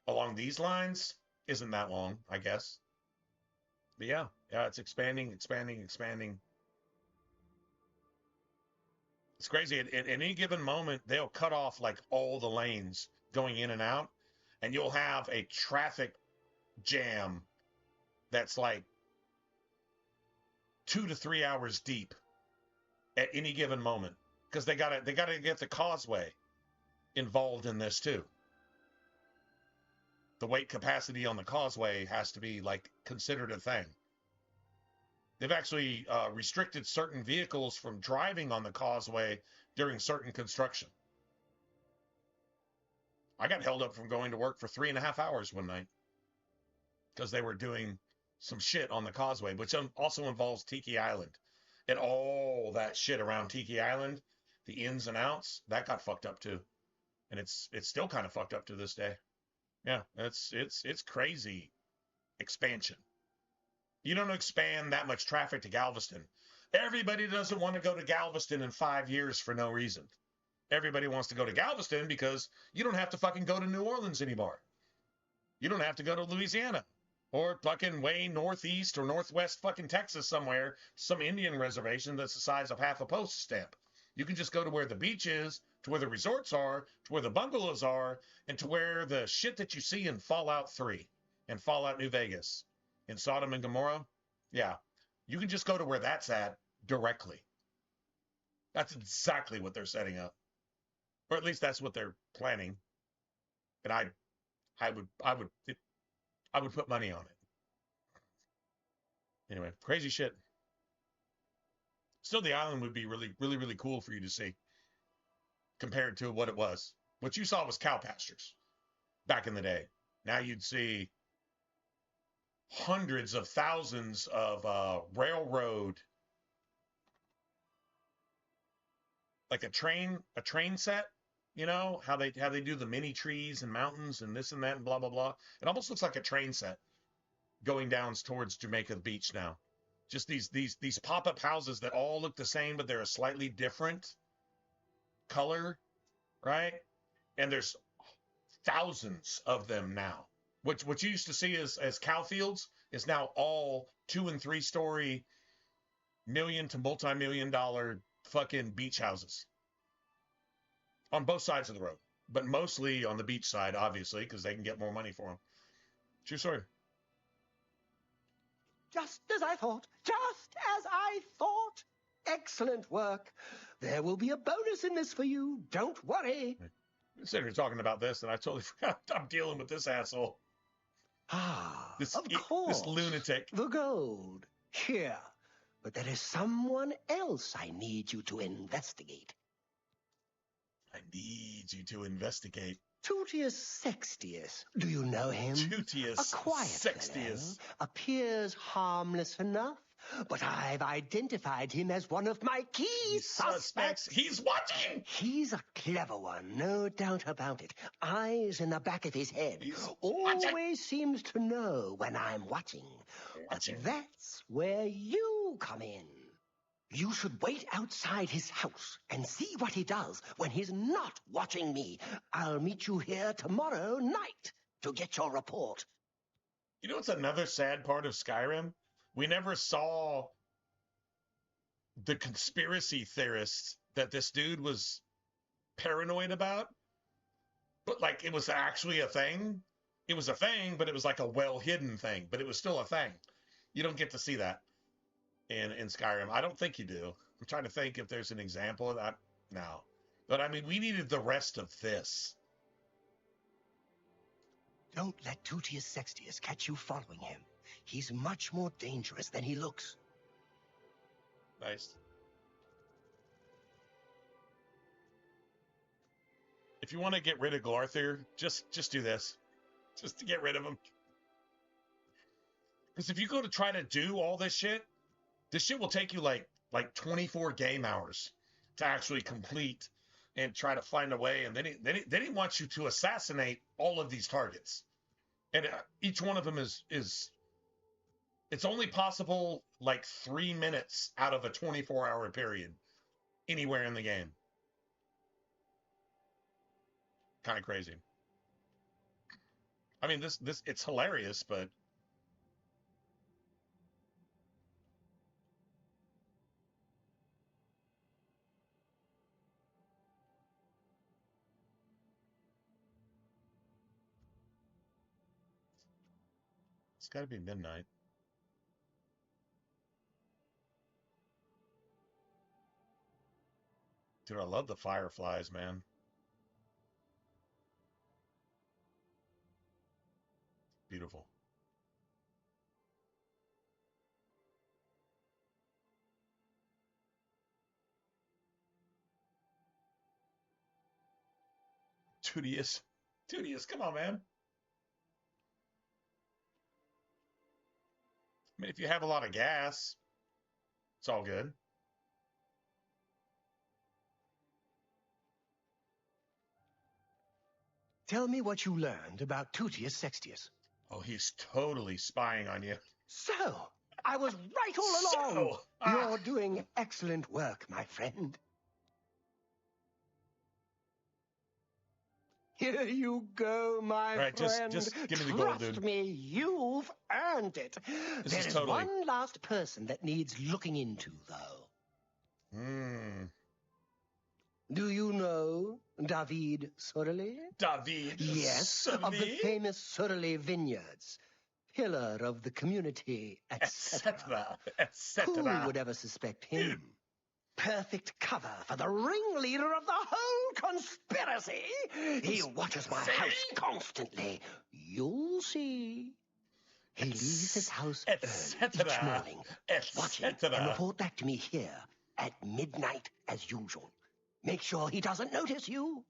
along these lines isn't that long, I guess. But yeah, it's expanding. It's crazy. At any given moment, they'll cut off like all the lanes going in and out, and you'll have a traffic jam that's like 2 to 3 hours deep at any given moment, because they gotta get the causeway involved in this too. The weight capacity on the causeway has to be like considered a thing. They've actually restricted certain vehicles from driving on the causeway during certain construction. I got held up from going to work for 3.5 hours one night because they were doing some shit on the causeway, which also involves Tiki Island. And all that shit around Tiki Island, the ins and outs, that got fucked up too. And it's still kind of fucked up to this day. Yeah, it's crazy expansion. You don't expand that much traffic to Galveston. Everybody doesn't want to go to Galveston in 5 years for no reason. Everybody wants to go to Galveston because you don't have to fucking go to New Orleans anymore. You don't have to go to Louisiana or fucking way northeast or northwest fucking Texas somewhere, some Indian reservation that's the size of half a postage stamp. You can just go to where the beach is, to where the resorts are, to where the bungalows are, and to where the shit that you see in Fallout 3 and Fallout New Vegas and Sodom and Gomorrah. Yeah, you can just go to where that's at directly. That's exactly what they're setting up. Or at least that's what they're planning. And I would put money on it. Anyway, crazy shit. Still, the island would be really, really, really cool for you to see compared to what it was. What you saw was cow pastures back in the day. Now you'd see hundreds of thousands of railroad, like a train set. You know how they do the mini trees and mountains and this and that and blah blah blah. It almost looks like a train set going down towards Jamaica Beach now. Just these pop-up houses that all look the same, but they're a slightly different color, right? And there's thousands of them now. What you used to see as cow fields is now all 2- and 3-story, million to multi-million-dollar fucking beach houses on both sides of the road, but mostly on the beach side, obviously, because they can get more money for them. True story. Just as I thought. Just as I thought. Excellent work. There will be a bonus in this for you. Don't worry. Sitting here talking about this, and I totally forgot I'm dealing with this asshole. Ah, This lunatic. The gold. Here. But there is someone else I need you to investigate. I need you to investigate. Tutius Sextius. Do you know him? Tutius A quiet Sextius. fellow, appears harmless enough, but I've identified him as one of my key suspects. He's watching! He's a clever one, no doubt about it. Eyes in the back of his head. Always seems to know when I'm watching. But that's where you come in. You should wait outside his house and see what he does when he's not watching me. I'll meet you here tomorrow night to get your report. You know what's another sad part of Skyrim? We never saw the conspiracy theorists that this dude was paranoid about. But, like, it was actually a thing. It was a thing, but it was like a well-hidden thing. But it was still a thing. You don't get to see that in Skyrim. I don't think you do. I'm trying to think if there's an example of that. No. But, I mean, we needed the rest of this. Don't let Tutius Sextius catch you following him. He's much more dangerous than he looks. Nice. If you want to get rid of Glarthir, just do this. Just to get rid of him. Because if you go to try to do all this shit will take you like 24 game hours to actually complete and try to find a way. And then he wants you to assassinate all of these targets. And each one of them is it's only possible like 3 minutes out of a 24-hour period anywhere in the game. Kind of crazy. I mean, this it's hilarious, but it's got to be midnight. Dude, I love the fireflies, man. Beautiful. Studious. Studious, come on, man. I mean, if you have a lot of gas, it's all good. Tell me what you learned about Tutius Sextius. Oh, he's totally spying on you. So, I was right all along. You're doing excellent work, my friend. Here you go, my friend. Just give me the gold, dude. Trust me, you've earned it. There is one last person that needs looking into, though. Do you know David Sorelli? David? Yes, Sorelli? of the famous Sorelli vineyards. Pillar of the community, etc. Who would ever suspect him? Perfect cover for the ringleader of the whole conspiracy. He watches my house constantly. You'll see. He leaves his house early each morning. Watch him and report back to me here at midnight as usual. Make sure he doesn't notice you.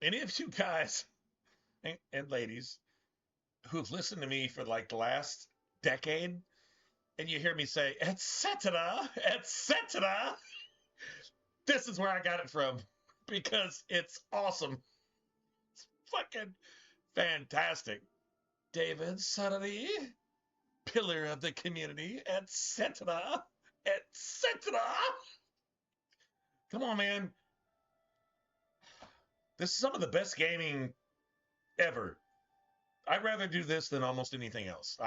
Any of you guys and ladies who've listened to me for like the last decade, and you hear me say, etc., etc., this is where I got it from, because it's awesome. It's fucking fantastic. David Sorelli, pillar of the community, etc., etc. Come on, man. This is some of the best gaming ever. I'd rather do this than almost anything else.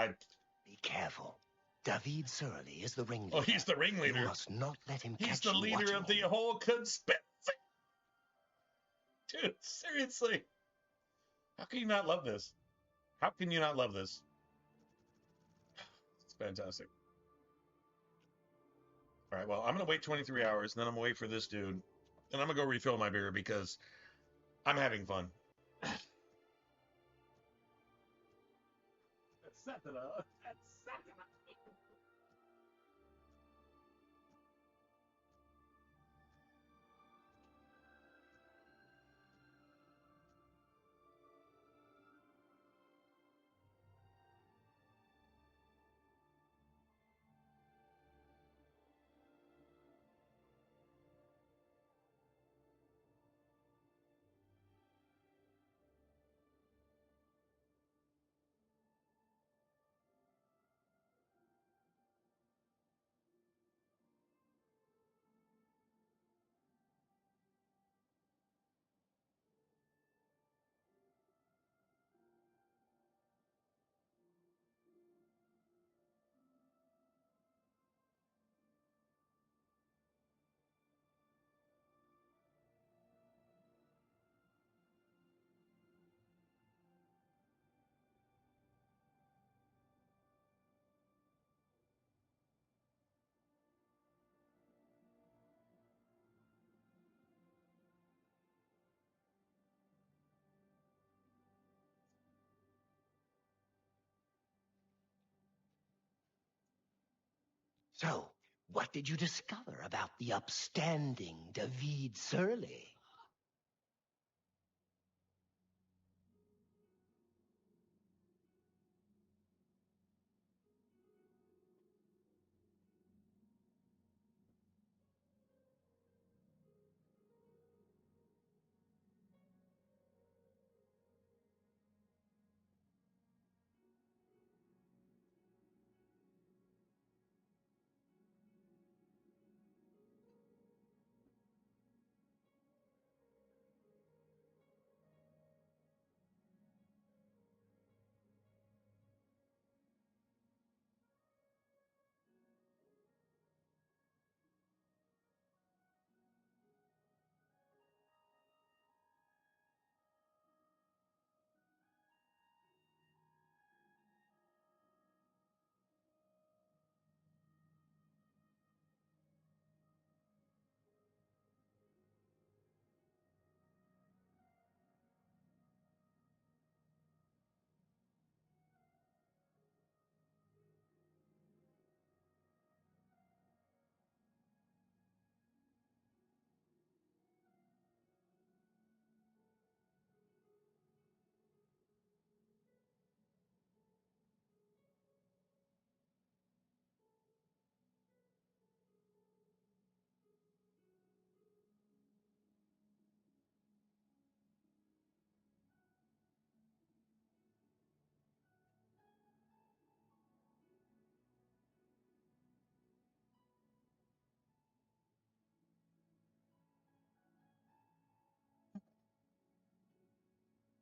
Be careful. David Sorelli is the ringleader. Oh, he's the ringleader. You must not let him catch you. He's the leader of the whole conspiracy. Dude, seriously. How can you not love this? How can you not love this? It's fantastic. All right, well, I'm going to wait 23 hours, and then I'm going to wait for this dude. And I'm going to go refill my beer because I'm having fun. So, what did you discover about the upstanding David Sorelli?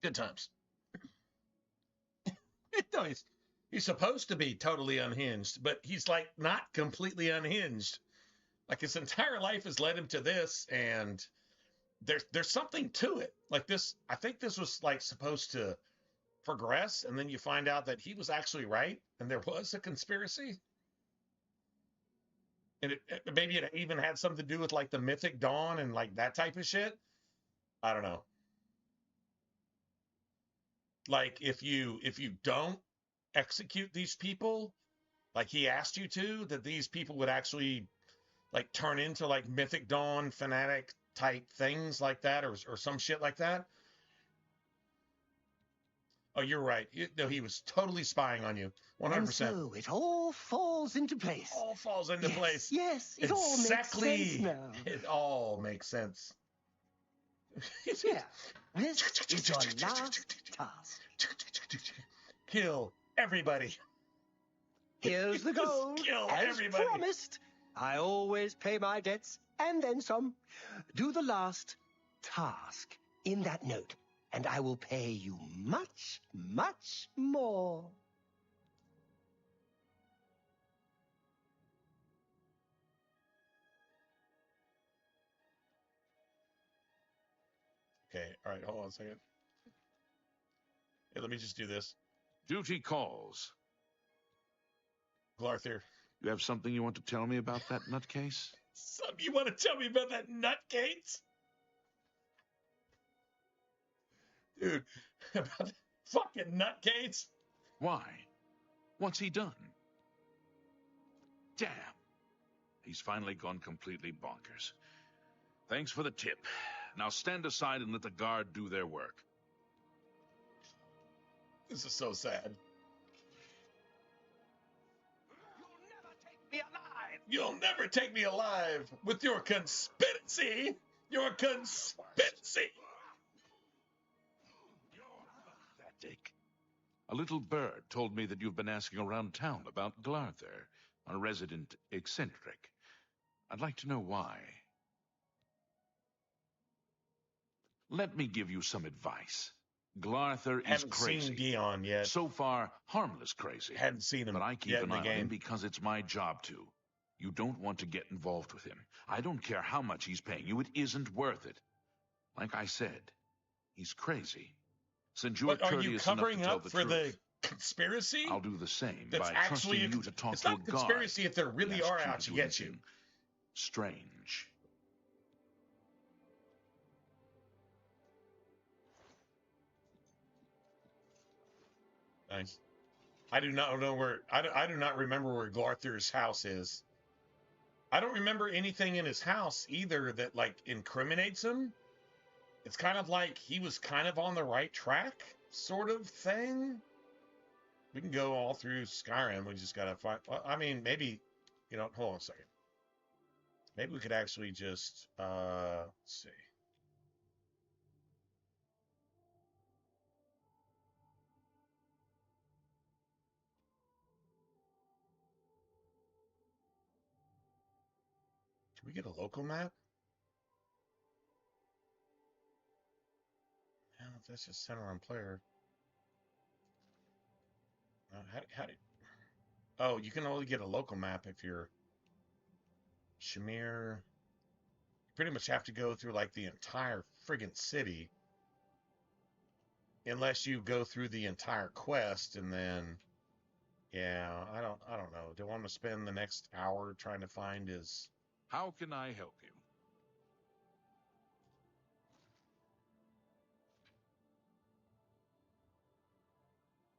Good times. No, he's supposed to be totally unhinged, but he's like not completely unhinged. Like his entire life has led him to this, and there's something to it. Like this, I think this was like supposed to progress, and then you find out that he was actually right, and there was a conspiracy. And maybe it even had something to do with like the Mythic Dawn and like that type of shit. I don't know. Like if you don't execute these people like he asked you to, that these people would actually like turn into like Mythic Dawn fanatic type things like that, or some shit like that. Oh, you're right. No, he was totally spying on you, 100%. And so it all falls into place. All falls into place. Yes, it all makes sense now. It all makes sense. Yeah, this is your last task. Kill everybody. Here's the gold. Kill As everybody. promised, I always pay my debts and then some. Do the last task in that note, and I will pay you much, much more. Okay, all right, hold on a second. Hey, let me just do this. Duty calls. Glarthir. You have something you want to tell me about that nutcase? Something you want to tell me about that nutcase? Dude, about that fucking nutcase? Why? What's he done? Damn. He's finally gone completely bonkers. Thanks for the tip. Now stand aside and let the guard do their work. This is so sad. You'll never take me alive with your conspiracy. Your conspiracy. Pathetic. A little bird told me that you've been asking around town about Glarthir, a resident eccentric. I'd like to know why. Let me give you some advice. Glarthir is Haven't crazy. seen Dion yet. So far, harmless crazy. Hadn't seen him But I keep yet an in the eye on him game. because it's my job to. You don't want to get involved with him. I don't care how much he's paying you. It isn't worth it. Like I said, he's crazy. Since you're But are you courteous enough to covering tell up the for truth, the conspiracy? I'll do the same That's by actually trusting you to talk it's to a not guard. conspiracy if there really He are asked out to do get you. anything strange. Nice. I do not know where. I do not remember where Glarthir's house is. I don't remember anything in his house either that like incriminates him. It's kind of like he was kind of on the right track, sort of thing. We can go all through Skyrim. We just gotta find. Well, I mean, maybe, you know. Hold on a second. Maybe we could actually just let's see. Can we get a local map? No, that's just center on player. How do? Oh, you can only get a local map if you're Shamir. You pretty much have to go through like the entire friggin' city, unless you go through the entire quest and then. Yeah, I don't know. Do I want to spend the next hour trying to find his? How can I help you?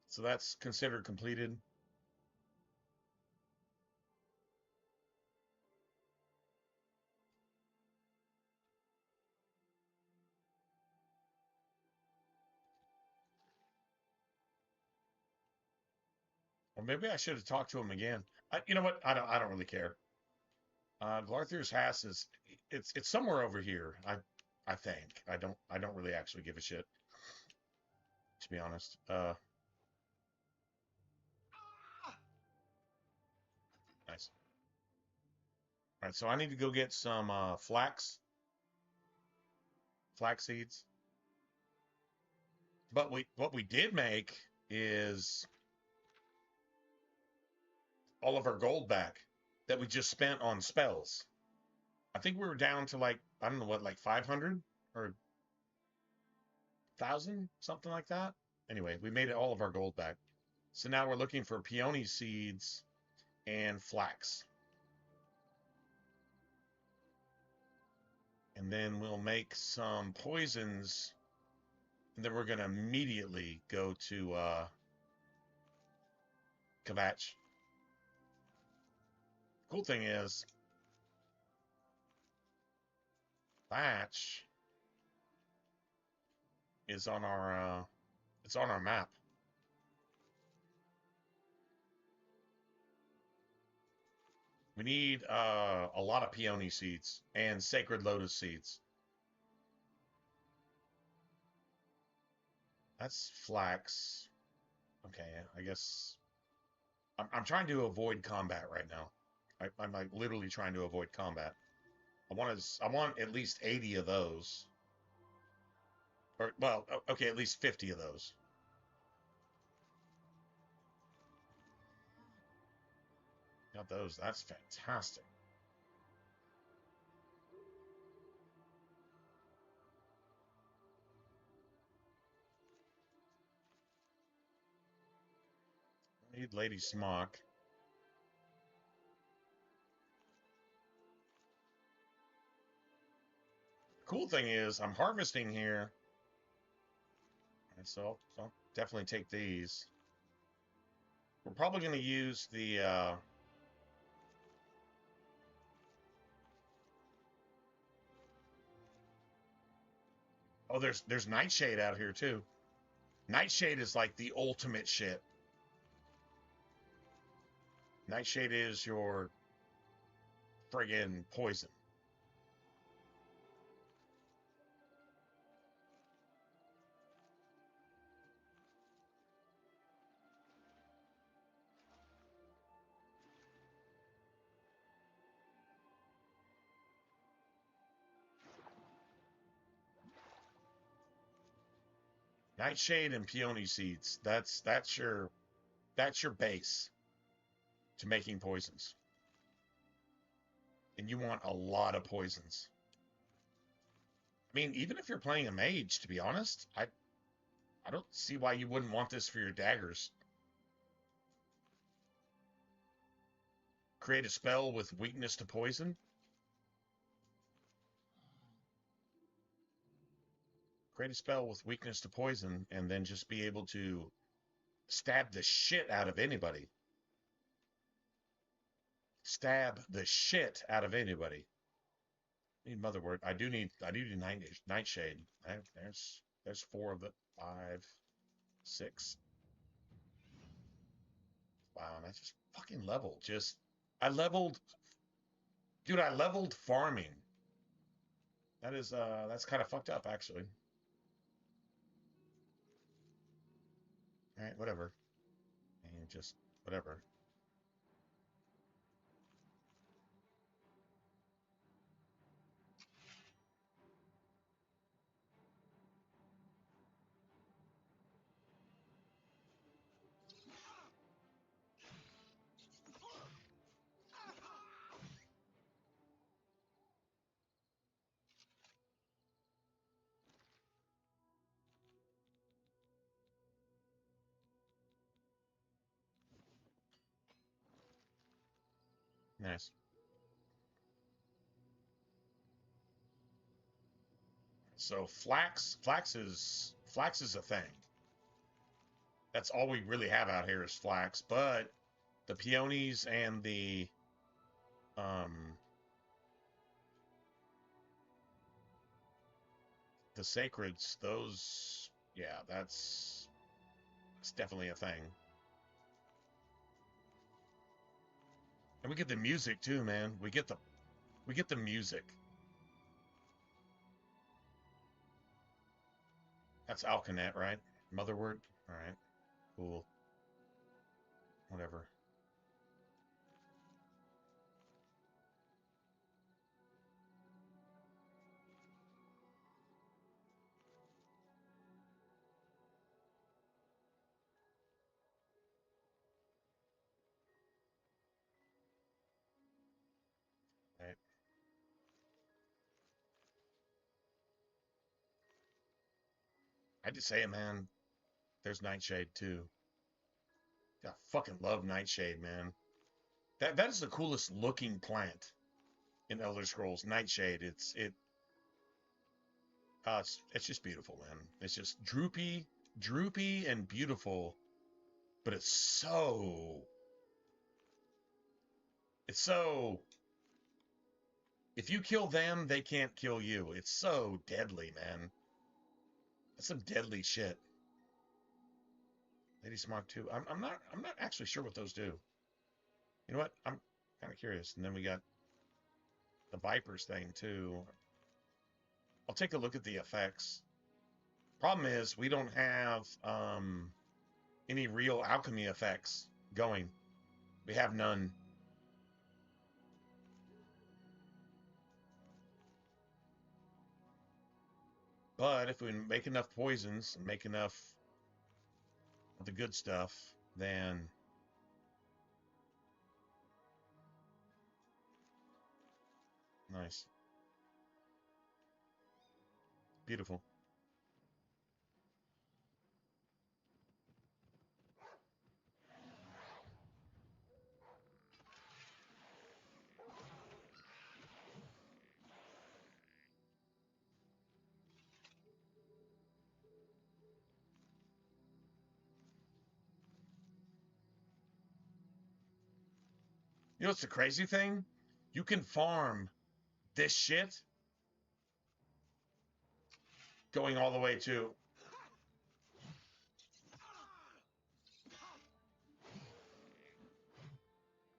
So that's considered completed. Or maybe I should have talked to him again. You know what? I don't really care. Glarthir's house is it's somewhere over here. I think. I don't really actually give a shit. To be honest. Nice. All right, so I need to go get some flax seeds. But what we did make is all of our gold back that we just spent on spells. I think we were down to like, I don't know what, like 500 or 1,000, something like that. Anyway, we made all of our gold back. So now we're looking for peony seeds and flax. And then we'll make some poisons. And then we're going to immediately go to Kvatch. Cool thing is, Kvatch is on our it's on our map. We need a lot of peony seeds and sacred lotus seeds. That's flax. Okay, I guess I'm trying to avoid combat right now. I'm like literally trying to avoid combat. I want at least 80 of those. Or, well, okay, at least 50 of those. Got those. That's fantastic. Need Lady Smock. Cool thing is, I'm harvesting here. And so I'll definitely take these. We're probably going to use the... Oh, there's Nightshade out here, too. Nightshade is like the ultimate shit. Nightshade is your friggin' poison. Nightshade and peony seeds. That's your base to making poisons. And you want a lot of poisons. I mean, even if you're playing a mage, to be honest, I don't see why you wouldn't want this for your daggers. Create a spell with weakness to poison. Create a spell with weakness to poison, and then just be able to stab the shit out of anybody. Stab the shit out of anybody. I need Motherwort. I do need Nightshade. There's 4 of it. 5, 6. Wow, and I just fucking leveled. I leveled, dude. I leveled farming. That's kind of fucked up, actually. All right, whatever. And just whatever. Nice. So flax is a thing. That's all we really have out here is flax, but the peonies and the sacreds, those, yeah, it's definitely a thing. And we get the music too, man. We get the music. That's Alkanet, right? Motherwort? Alright. Cool. Whatever. I just say it, man. There's Nightshade too. I fucking love Nightshade, man. That is the coolest looking plant in Elder Scrolls. Nightshade. It's just beautiful, man. It's just droopy and beautiful, but it's so. If you kill them, they can't kill you. It's so deadly, man. That's some deadly shit. Lady Smog 2. I'm not actually sure what those do. You know what? I'm kind of curious. And then we got the Vipers thing too. I'll take a look at the effects. Problem is, we don't have any real alchemy effects going. We have none. But if we make enough poisons and make enough of the good stuff, then nice. Beautiful. You know what's the crazy thing? You can farm this shit going all the way to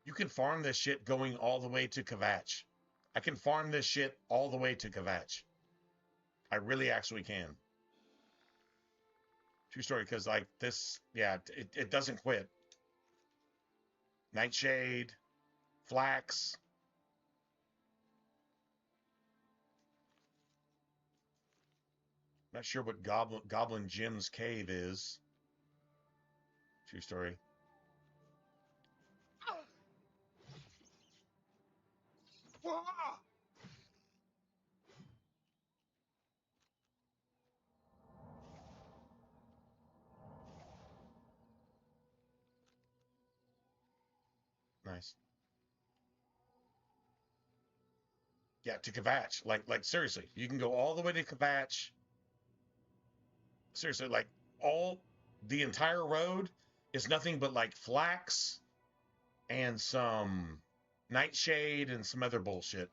you can farm this shit going all the way to Kvatch. I can farm this shit all the way to Kvatch. I really actually can. True story, because like this, yeah, it doesn't quit. Nightshade, Flax. Not sure what Goblin Jim's cave is. True story. Nice. Yeah, to Kvatch. Like seriously, you can go all the way to Kvatch. Seriously, like the entire road is nothing but like flax and some nightshade and some other bullshit.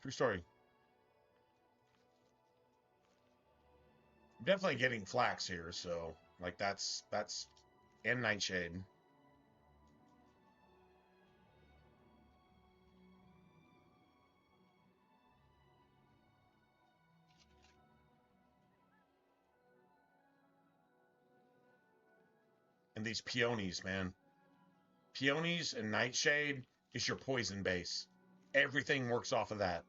True story. I'm definitely getting flax here, so like that's and nightshade. And these peonies, man. Peonies and nightshade is your poison base. Everything works off of that.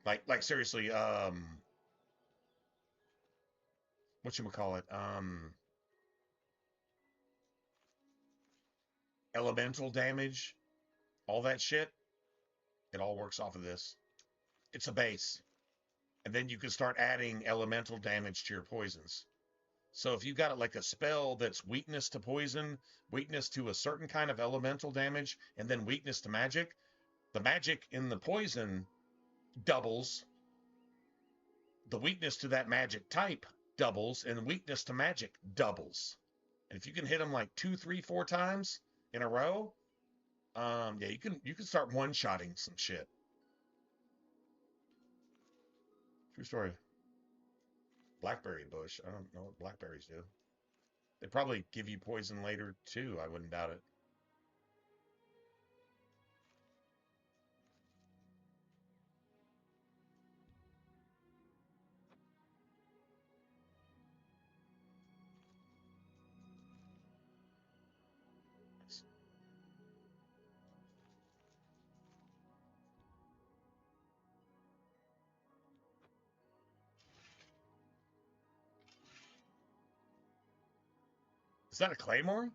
Like seriously, whatchamacallit? Elemental damage, all that shit, it all works off of this. It's a base. And then you can start adding elemental damage to your poisons. So if you got like a spell that's weakness to poison, weakness to a certain kind of elemental damage, and then weakness to magic, the magic in the poison doubles. The weakness to that magic type doubles, and weakness to magic doubles. And if you can hit them like 2, 3, 4 times in a row, yeah, you can start one-shotting some shit. True story. Blackberry bush. I don't know what blackberries do. They probably give you poison later too. I wouldn't doubt it. Is that a claymore?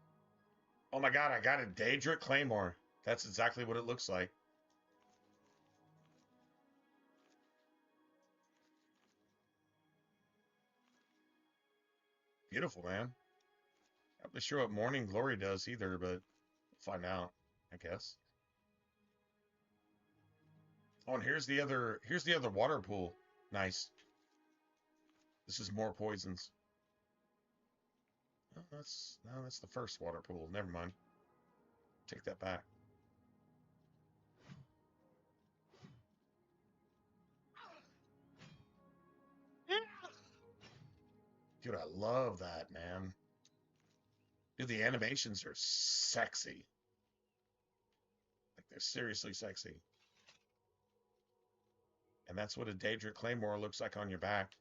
Oh my god, I got a Daedric claymore. That's exactly what it looks like. Beautiful, man. I'm not sure what Morning Glory does either, but we'll find out, I guess. Oh, and here's the other water pool. Nice. This is more poisons. Oh, that's the first water pool. Never mind. Take that back. Dude, I love that, man. Dude, the animations are sexy. Like, they're seriously sexy. And that's what a Daedric Claymore looks like on your back.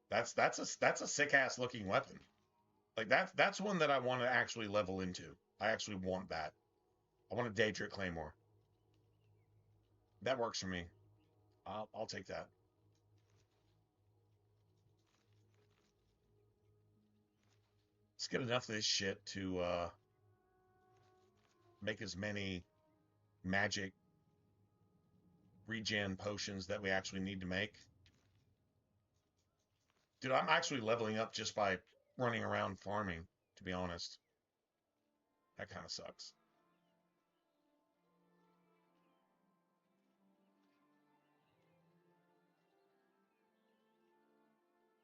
That's a sick ass looking weapon. Like that's one that I want to actually level into. I actually want that. I want a Daedric Claymore. That works for me. I'll take that. Let's get enough of this shit to make as many magic regen potions that we actually need to make. Dude, I'm actually leveling up just by running around farming, to be honest. That kind of sucks.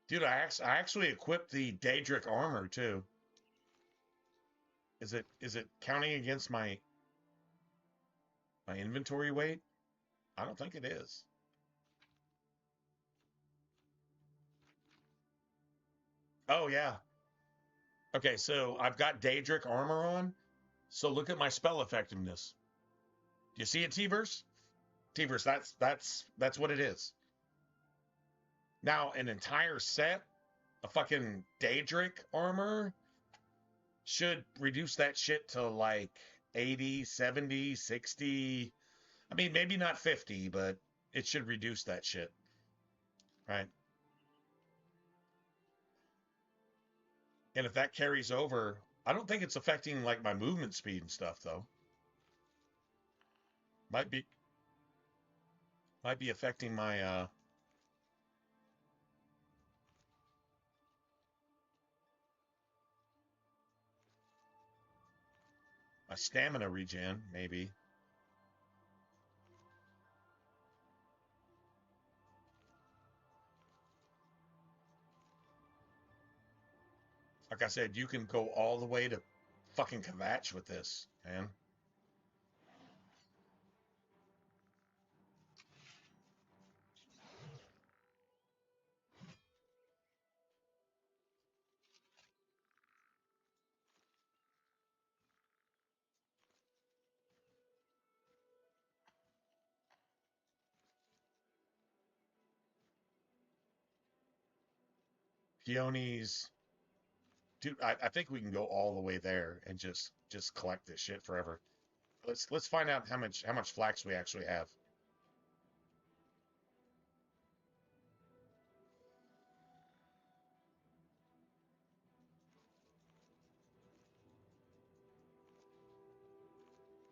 Dude, I actually equipped the Daedric armor too. Is it counting against my inventory weight? I don't think it is. Oh yeah. Okay, so I've got Daedric armor on. So look at my spell effectiveness. Do you see it, T-Verse? T-Verse, that's what it is. Now, an entire set of fucking Daedric armor should reduce that shit to like 80, 70, 60. I mean, maybe not 50, but it should reduce that shit. Right? And if that carries over, I don't think it's affecting like my movement speed and stuff though. Might be affecting my my stamina regen, maybe. Like I said, you can go all the way to fucking Kvatch with this, man. Peonies. Dude, I think we can go all the way there and just collect this shit forever. Let's find out how much flax we actually have.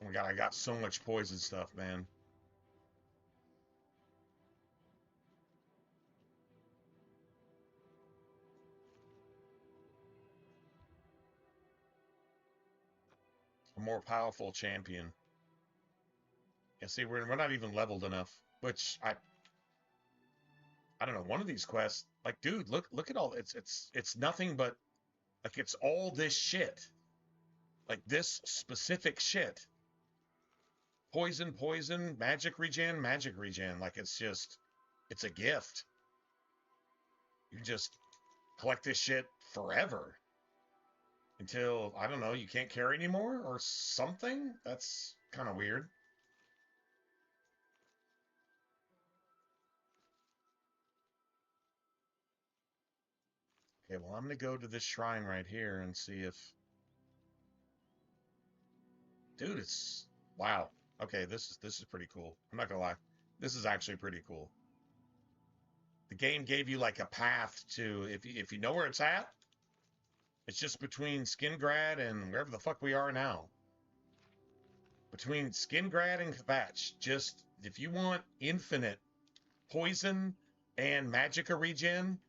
Oh my god, I got so much poison stuff, man. A more powerful champion. Yeah, see, we're not even leveled enough. Which I don't know. One of these quests, like, dude, look at all. It's nothing but like it's all this shit. Like this specific shit. Poison, magic regen. Like it's a gift. You can just collect this shit forever until, I don't know, you can't carry anymore or something. That's kind of weird. Okay, well, I'm gonna go to this shrine right here and see if, dude, it's, wow. Okay, this is pretty cool. I'm not gonna lie, this is actually pretty cool. The game gave you like a path to, if you know where it's at, it's just between Skingrad and wherever the fuck we are now. Between Skingrad and Kvatch, just if you want infinite poison and magicka regen,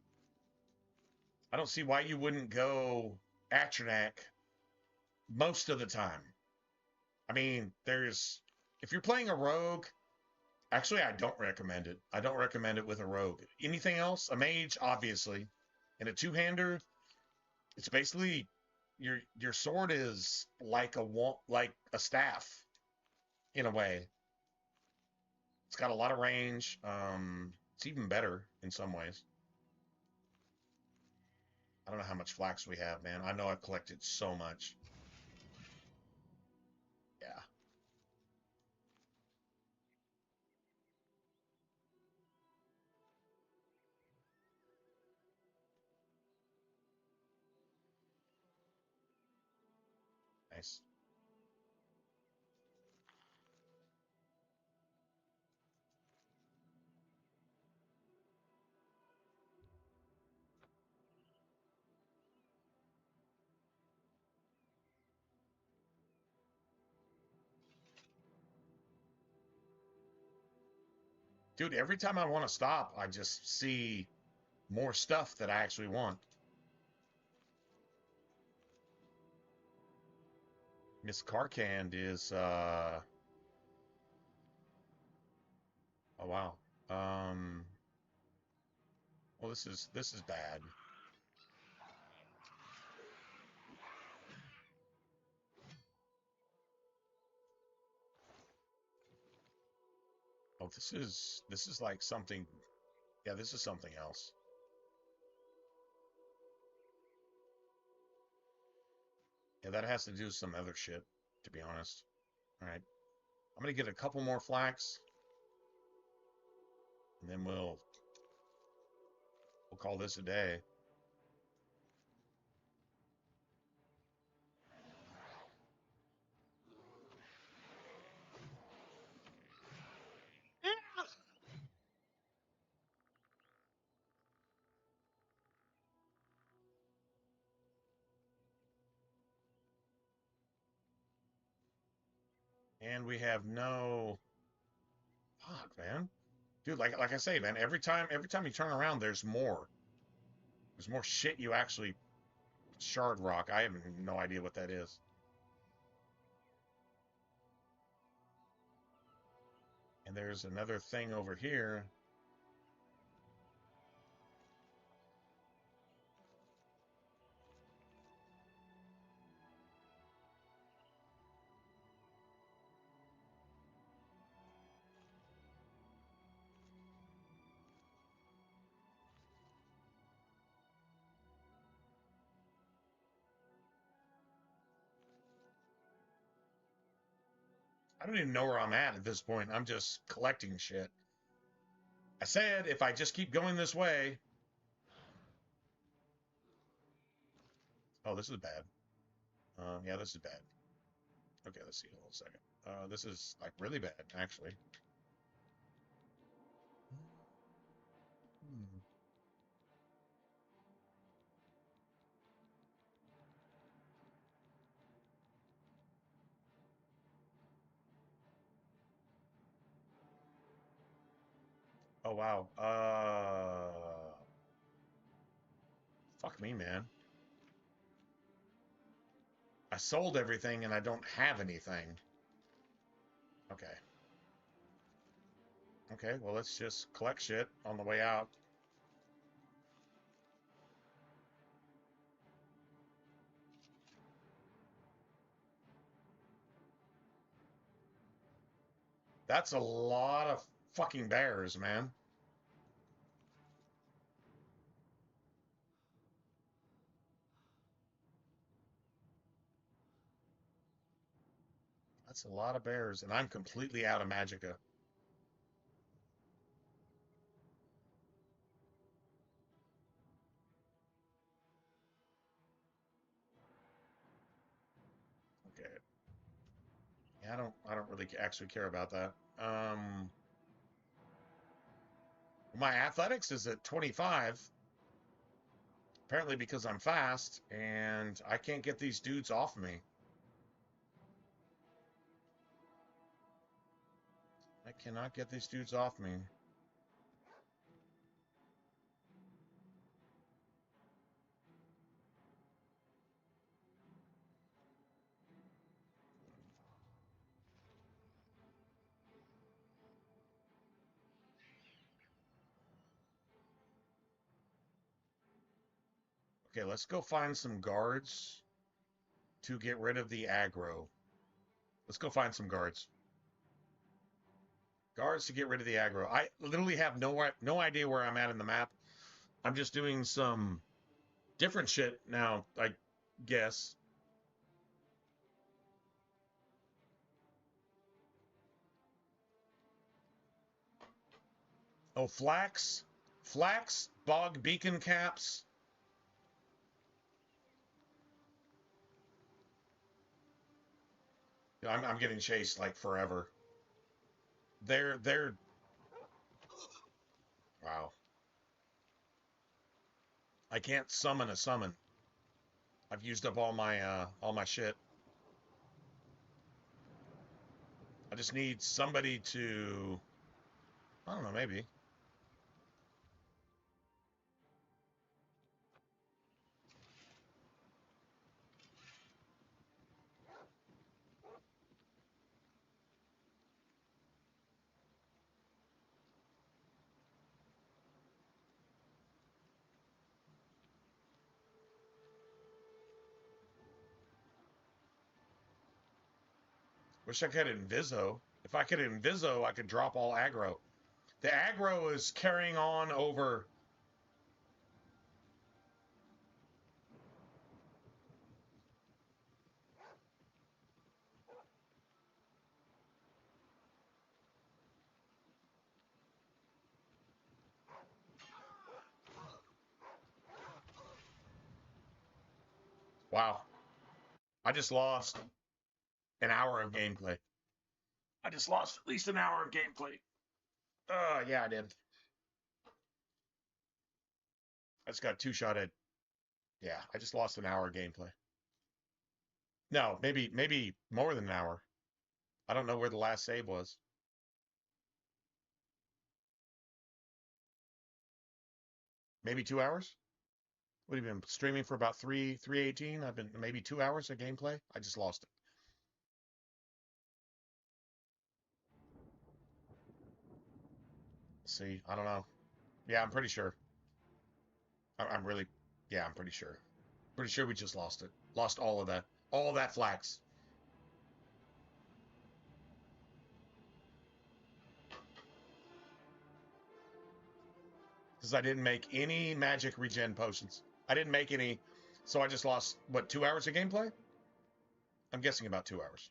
I don't see why you wouldn't go Atronak most of the time. I mean, if you're playing a rogue, actually, I don't recommend it. I don't recommend it with a rogue. Anything else? A mage, obviously. And a two-hander, it's basically your sword is like a staff in a way. It's got a lot of range. It's even better in some ways. I don't know how much flax we have, man. I know I've collected so much. Yeah. Nice. Dude, every time I want to stop, I just see more stuff that I actually want. Miss Carcand is oh wow. Well, this is bad. Oh, this is like something. Yeah, this is something else. Yeah, that has to do with some other shit, to be honest. All right. I'm going to get a couple more flax. And then we'll call this a day. And we have no... Fuck, man. Dude, like I say, man, every time you turn around, there's more. There's more shit you actually... Shard rock. I have no idea what that is. And there's another thing over here. I don't even know where I'm at this point. I'm just collecting shit. I said if I just keep going this way... Oh, this is bad. Yeah, this is bad. Okay, let's see. Hold on a second. This is like really bad, actually. Oh wow. Fuck me, man. I sold everything and I don't have anything. Okay. Okay, well, let's just collect shit on the way out. That's a lot of fucking bears, man. That's a lot of bears, and I'm completely out of magicka. Okay. Yeah, I don't really actually care about that. My athletics is at 25. Apparently because I'm fast, and I can't get these dudes off me. I cannot get these dudes off me. Okay, let's go find some guards to get rid of the aggro. Let's go find some guards. Guards to get rid of the aggro. I literally have no idea where I'm at in the map. I'm just doing some different shit now, I guess. Oh, flax, bog beacon caps. I'm getting chased like forever. They're wow. I can't summon a summon. I've used up all my shit. I just need somebody to, I don't know, maybe. Wish I could Inviso. If I could Inviso, I could drop all aggro. The aggro is carrying on over. Wow. I just lost an hour of gameplay. I just lost at least an hour of gameplay. Yeah, I did. I just got two-shotted. Yeah, I just lost an hour of gameplay. No, maybe more than an hour. I don't know where the last save was. Maybe 2 hours? What have you been streaming for about 318? I've been maybe 2 hours of gameplay. I just lost it. See, I don't know. Yeah, I'm pretty sure. I'm really, yeah, I'm pretty sure. Pretty sure we just lost it. Lost all of that. All of that flax. Because I didn't make any magic regen potions. I didn't make any, so I just lost, what, 2 hours of gameplay? I'm guessing about 2 hours.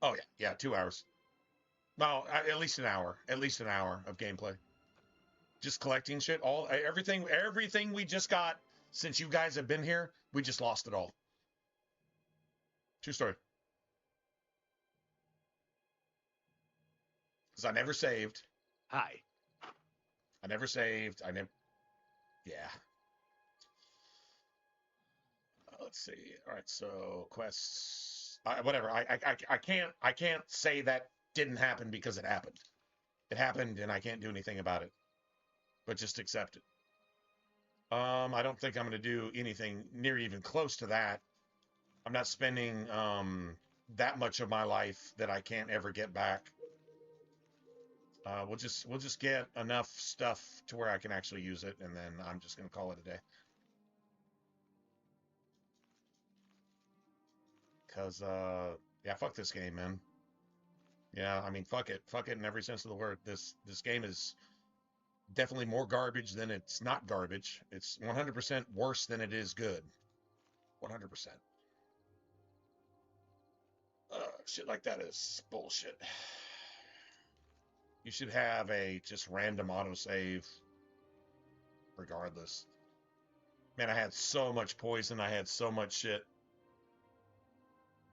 Oh, yeah, 2 hours. No, at least an hour. At least an hour of gameplay. Just collecting shit. Everything we just got since you guys have been here, we just lost it all. True story. Because I never saved. Hi. I never saved. Yeah. Let's see. All right, so quests. Whatever. I can't say that didn't happen because it happened. It happened, and I can't do anything about it. But just accept it. I don't think I'm going to do anything near even close to that. I'm not spending that much of my life that I can't ever get back. We'll just get enough stuff to where I can actually use it, and then I'm just going to call it a day. Because, yeah, fuck this game, man. Yeah, I mean, fuck it. Fuck it in every sense of the word. This game is definitely more garbage than it's not garbage. It's 100% worse than it is good. 100%. Shit like that is bullshit. You should have a just random autosave regardless. Man, I had so much poison. I had so much shit.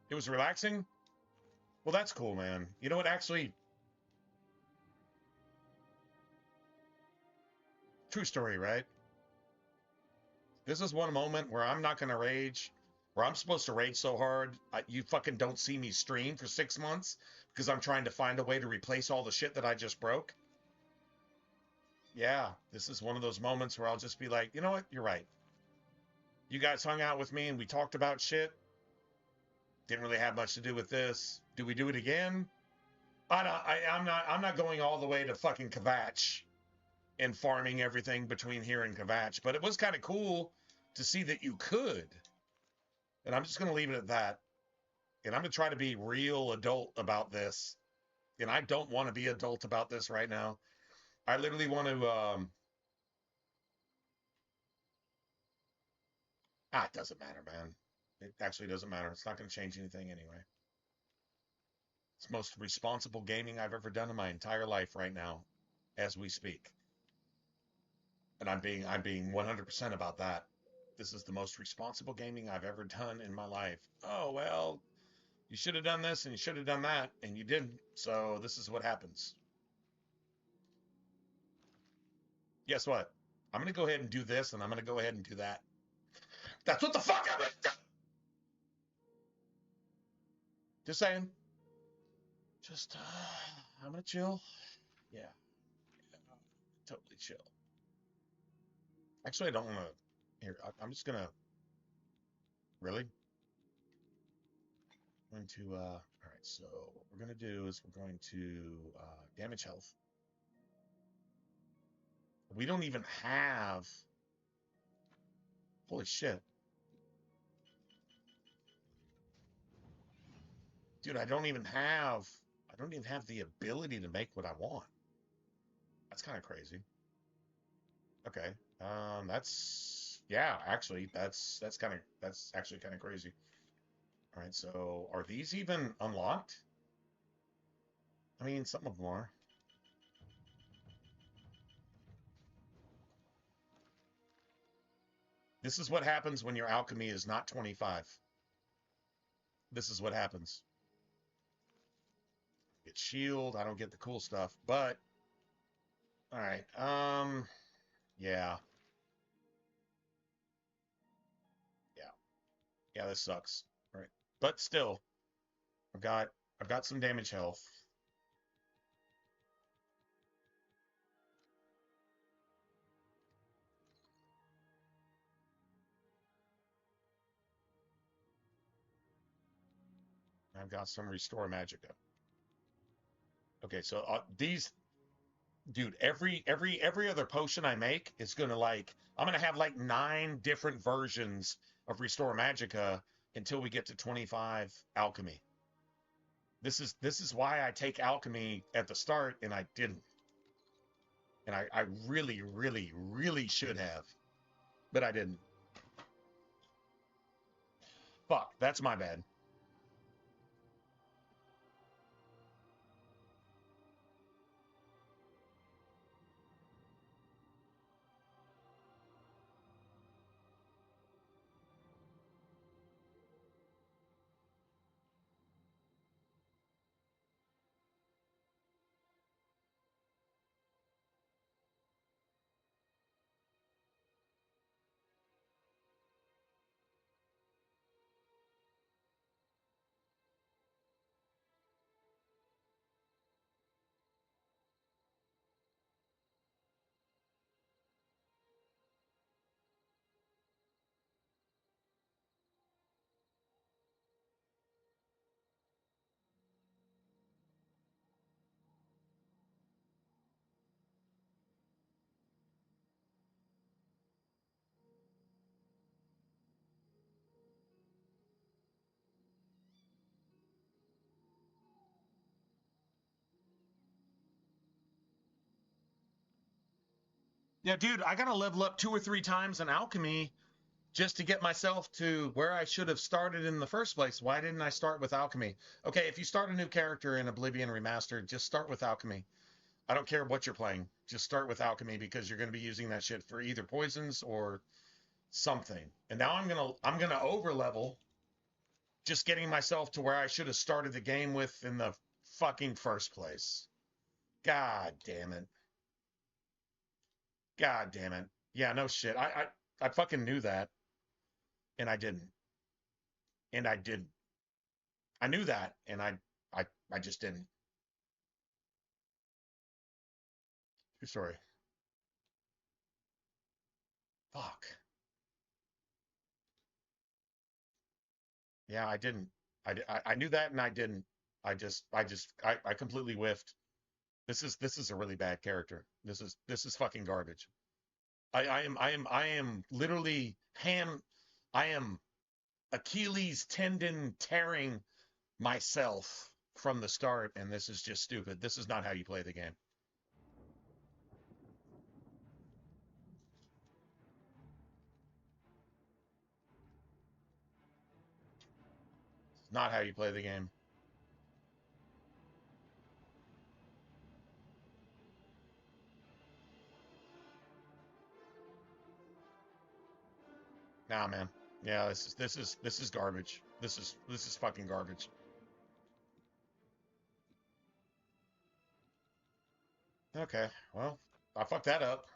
It was relaxing? Well, that's cool, man. You know what, actually... True story, right? This is one moment where I'm not going to rage, where I'm supposed to rage so hard, you fucking don't see me stream for 6 months because I'm trying to find a way to replace all the shit that I just broke. Yeah, this is one of those moments where I'll just be like, you know what? You're right. You guys hung out with me and we talked about shit. Didn't really have much to do with this. Do we do it again? I'm not going all the way to fucking Kvatch and farming everything between here and Kvatch. But it was kind of cool to see that you could. And I'm just going to leave it at that. And I'm going to try to be real adult about this. And I don't want to be adult about this right now. I literally want to... it doesn't matter, man. It actually doesn't matter. It's not going to change anything anyway. It's the most responsible gaming I've ever done in my entire life right now, as we speak. And I'm being 100% about that. This is the most responsible gaming I've ever done in my life. Oh, well, you should have done this and you should have done that, and you didn't. So this is what happens. Guess what? I'm going to go ahead and do this, and I'm going to go ahead and do that. That's what the fuck I'm going to do. Just saying. Just, I'm going to chill. Yeah. Totally chill. Actually, I don't want to. Here, I'm just going to. Really? I'm going to, all right, so what we're going to do is we're going to damage health. We don't even have. Holy shit. Dude, I don't even have the ability to make what I want. That's kind of crazy. Okay. Actually, that's actually kind of crazy. All right, so are these even unlocked? I mean, some of them are. This is what happens when your alchemy is not 25. This is what happens. Get shield, I don't get the cool stuff, but all right. Yeah. Yeah, this sucks. All right. But still, I've got some damage health. I've got some restore magicka. Okay, so these, dude, every other potion I make is gonna I'm gonna have like 9 different versions of restore magicka until we get to 25 alchemy. This is why I take alchemy at the start and I didn't. And I really, really, really should have, but I didn't. Fuck, that's my bad. Yeah, dude, I gotta level up 2 or 3 times in alchemy just to get myself to where I should have started in the first place. Why didn't I start with alchemy? Okay, if you start a new character in Oblivion Remastered, just start with alchemy. I don't care what you're playing. Just start with alchemy because you're going to be using that shit for either poisons or something. And now I'm gonna over level, just getting myself to where I should have started the game with in the fucking first place. God damn it. God damn it. Yeah, no shit. I fucking knew that. And I didn't. And I didn't. I knew that, and I just didn't. True story. Fuck. Yeah, I didn't. I knew that, and I didn't. I completely whiffed. This is a really bad character. This is fucking garbage. I am literally I am Achilles tendon tearing myself from the start, and this is just stupid. This is not how you play the game. It's not how you play the game. Nah, man. Yeah, this is garbage. This is fucking garbage. Okay, well, I fucked that up.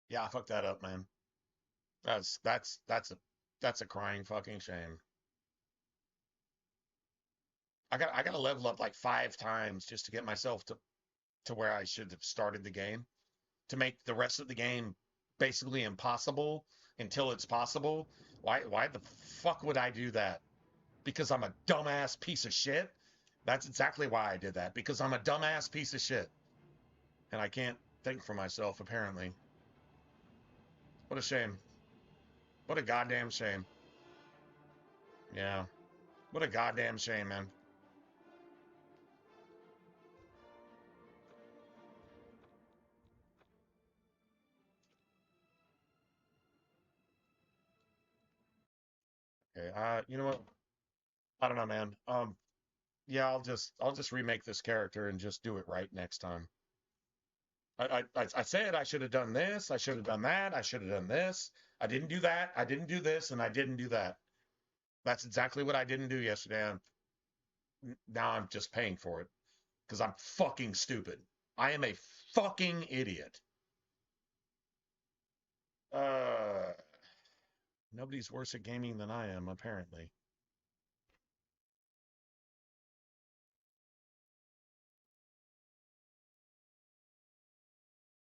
Yeah, I fucked that up, man. That's a crying fucking shame. I gotta level up like 5 times just to get myself to where I should have started the game, to make the rest of the game basically impossible until it's possible. Why the fuck would I do that? Because I'm a dumbass piece of shit? That's exactly why I did that, because I'm a dumbass piece of shit. And I can't think for myself, apparently. What a shame. What a goddamn shame. Yeah. What a goddamn shame, man. Okay, you know what? I don't know, man. Yeah, I'll just remake this character and just do it right next time. I said I should have done this, I should have done that, I should have done this. I didn't do that, I didn't do this, and I didn't do that. That's exactly what I didn't do yesterday. Now I'm just paying for it because I'm fucking stupid. I am a fucking idiot. Uh, Nobody's worse at gaming than I am, apparently.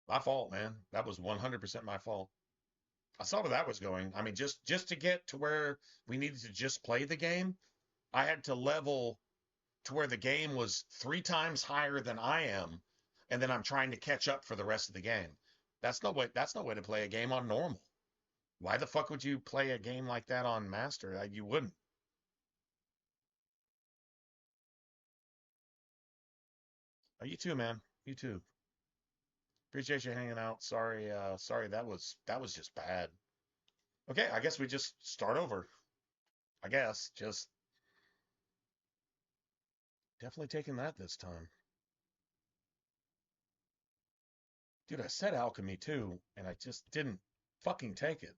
My fault, man. That was 100% my fault. I saw where that was going. I mean, just to get to where we needed to just play the game, I had to level to where the game was 3 times higher than I am, and then I'm trying to catch up for the rest of the game. That's no way. That's no way to play a game on normal. Why the fuck would you play a game like that on Master? You wouldn't. Oh, you too, man. You too. Appreciate you hanging out. Sorry that was just bad. Okay, I guess we just start over. I guess just definitely taking that this time. Dude, I said alchemy too, and I just didn't fucking take it.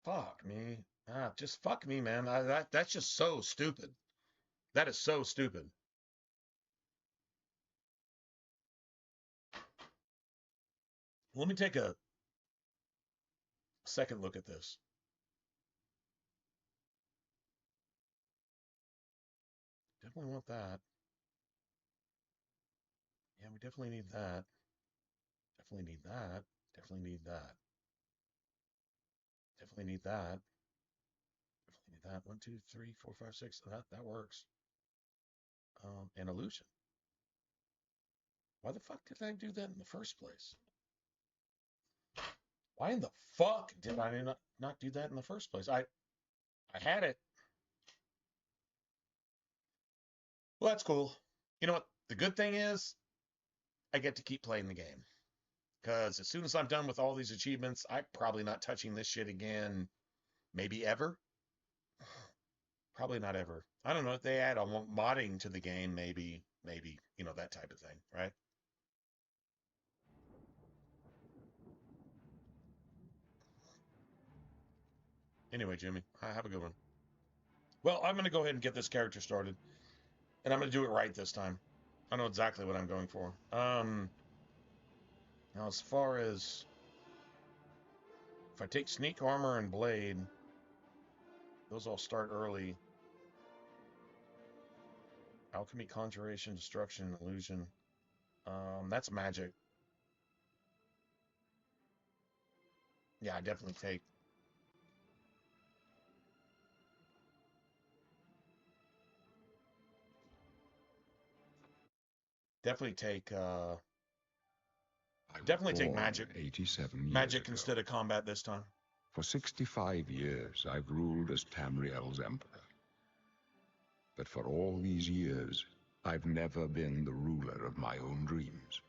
Fuck me. Just fuck me, man. That's just so stupid. That is so stupid. Let me take a second look at this. Definitely want that. Yeah, we definitely need that. Definitely need that. Definitely need that. Definitely need that. Definitely need that. 1, 2, 3, 4, 5, 6. That works. An illusion. Why the fuck did I do that in the first place? Why in the fuck did I not do that in the first place? I had it. Well, that's cool. You know what? The good thing is I get to keep playing the game. Because as soon as I'm done with all these achievements, I'm probably not touching this shit again. Maybe ever. Probably not ever. I don't know if they add a modding to the game, maybe, you know, that type of thing, right? Anyway, Jimmy, have a good one. Well, I'm going to go ahead and get this character started. And I'm going to do it right this time. I know exactly what I'm going for. Now, as far as if I take sneak armor and blade, those all start early. Alchemy, conjuration, destruction, illusion. That's magic. Yeah, I definitely take. Definitely take. Definitely take magic. 87 years Magic ago. instead of combat this time. For 65 years, I've ruled as Tamriel's emperor. But for all these years, I've never been the ruler of my own dreams.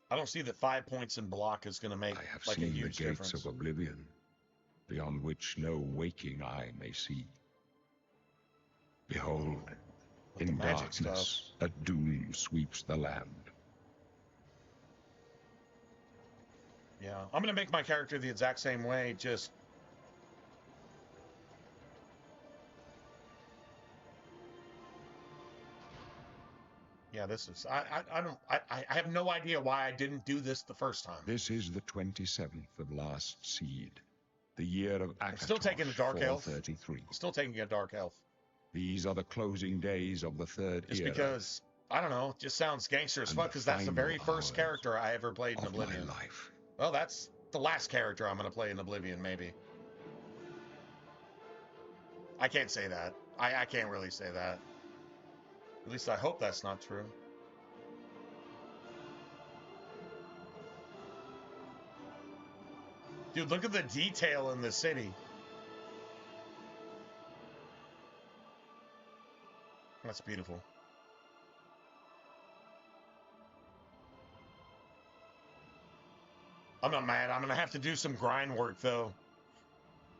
I don't see that 5 points in block is going to make I have like a seen the huge gates difference. of Oblivion, beyond which no waking eye may see. Behold, With the in magic darkness, a doom sweeps the land. Yeah, I'm going to make my character the exact same way, just... Yeah, this is... I have no idea why I didn't do this the first time. This is the 27th of last seed, the year of Akatosh, I'm still taking a Dark Elf. 433. Still taking a Dark Elf. These are the closing days of the third Just era. because, I don't know, it just sounds gangster as fuck, because that's the very first character I ever played in Oblivion. My life. Well, that's the last character I'm going to play in Oblivion, maybe. I can't say that. I can't really say that. At least I hope that's not true. Dude, look at the detail in the city. That's beautiful. I'm not mad. I'm going to have to do some grind work, though.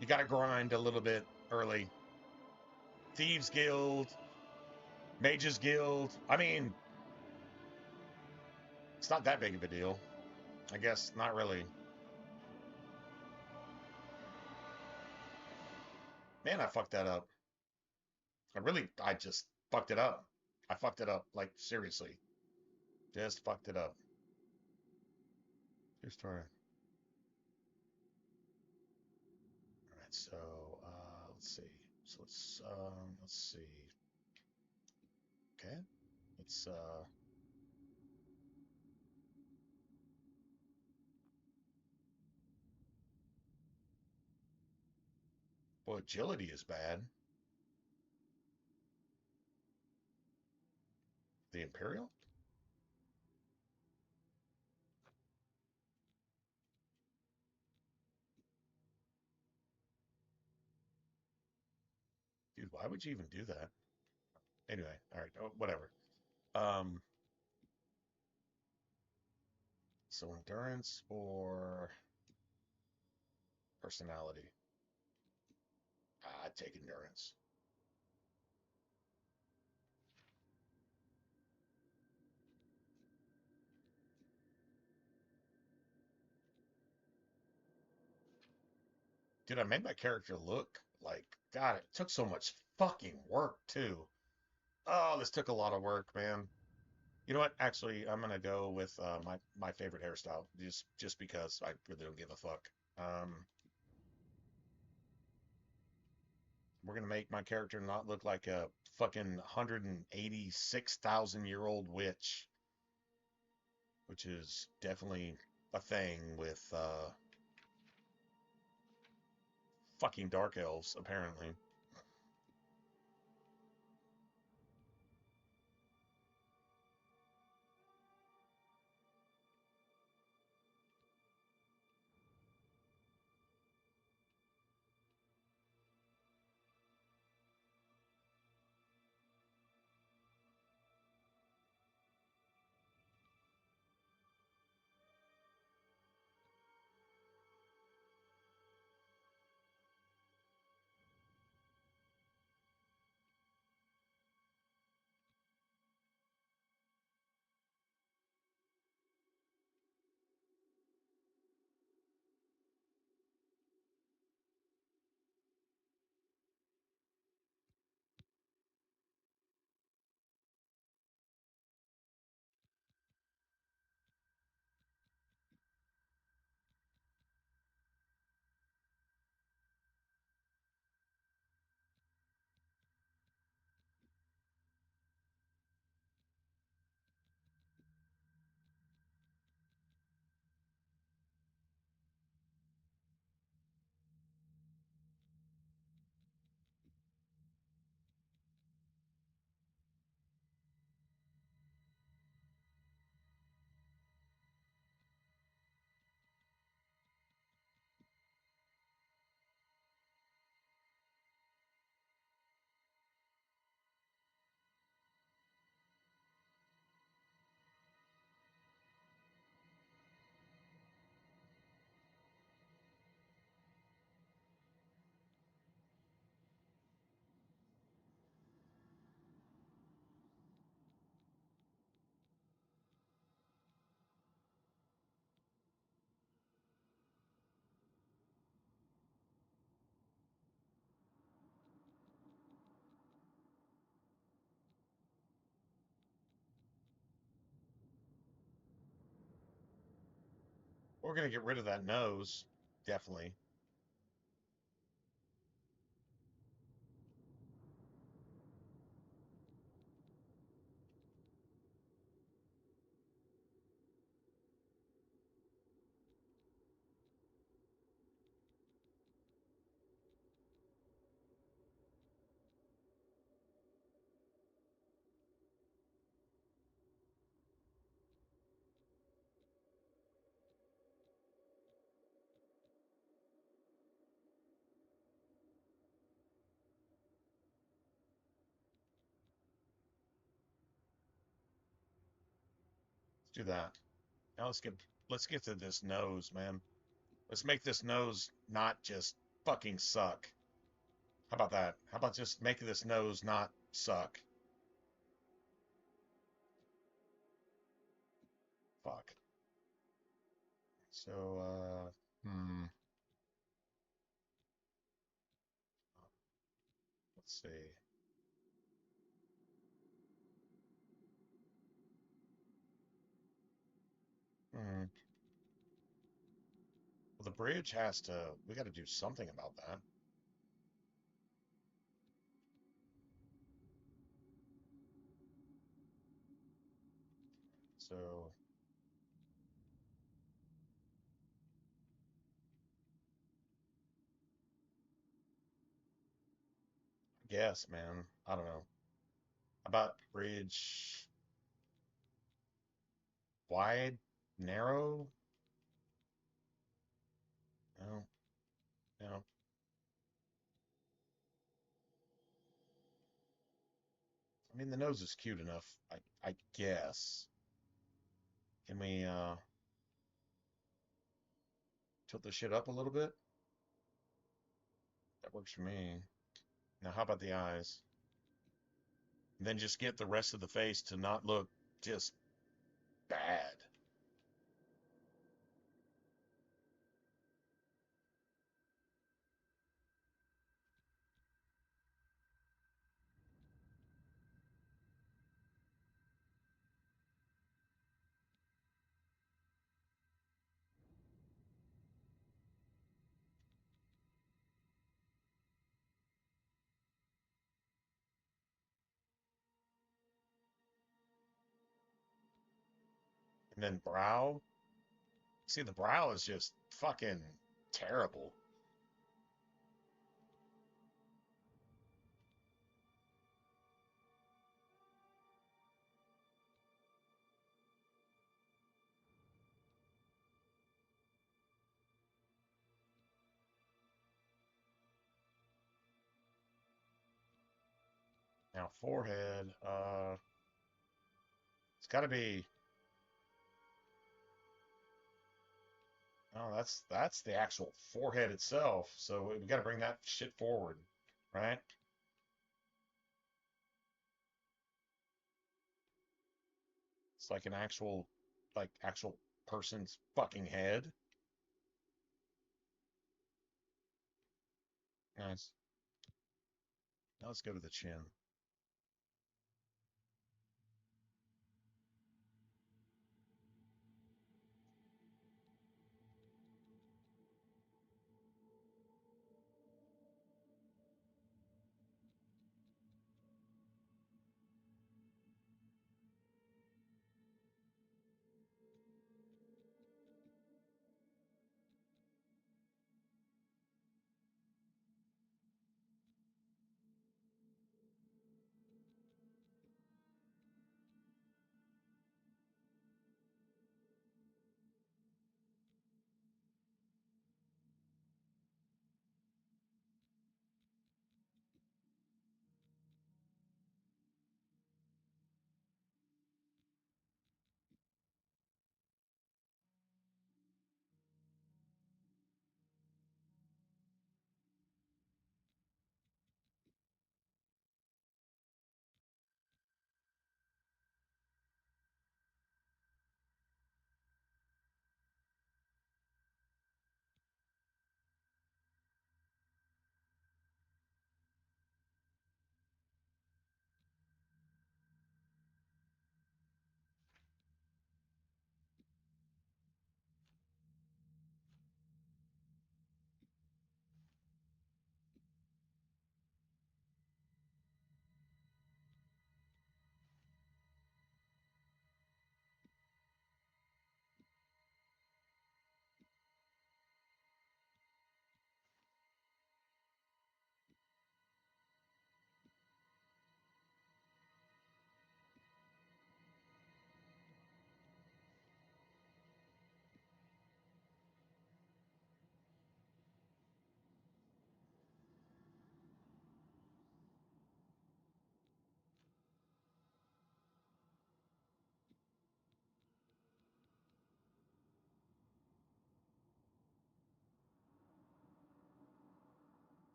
You got to grind a little bit early. Thieves Guild. Mages Guild. I mean, it's not that big of a deal. I guess not really. Man, I fucked that up. I just fucked it up. I fucked it up, like, seriously. Just fucked it up. Here's Tora. Alright, so, let's see. So let's see. Okay. Let's, well, agility is bad. The Imperial? Dude, why would you even do that? Anyway, alright, whatever. So endurance or personality? I'd take endurance. Dude, I made my character look like, God, it took so much fucking work, too. Oh, this took a lot of work, man. You know what? Actually, I'm gonna go with my favorite hairstyle, just because I really don't give a fuck. We're gonna make my character not look like a fucking 186,000-year-old witch, which is definitely a thing with fucking dark elves, apparently. We're gonna get rid of that nose, definitely. Let's do that. Now let's get to this nose, man. Let's make this nose not just fucking suck. How about that? How about just making this nose not suck? Fuck. So, let's see. Well, the bridge has to, we got to do something about that. So, I guess, man. I don't know. About bridge wide, narrow? No, no. I mean, the nose is cute enough, I guess. Can we tilt the shit up a little bit? That works for me. Now, how about the eyes? And then just get the rest of the face to not look just bad. And then brow. See, the brow is just fucking terrible. Now, forehead, it's got to be. Oh, that's the actual forehead itself. So we got to bring that shit forward, right? It's like an actual person's fucking head. Nice. Now let's go to the chin.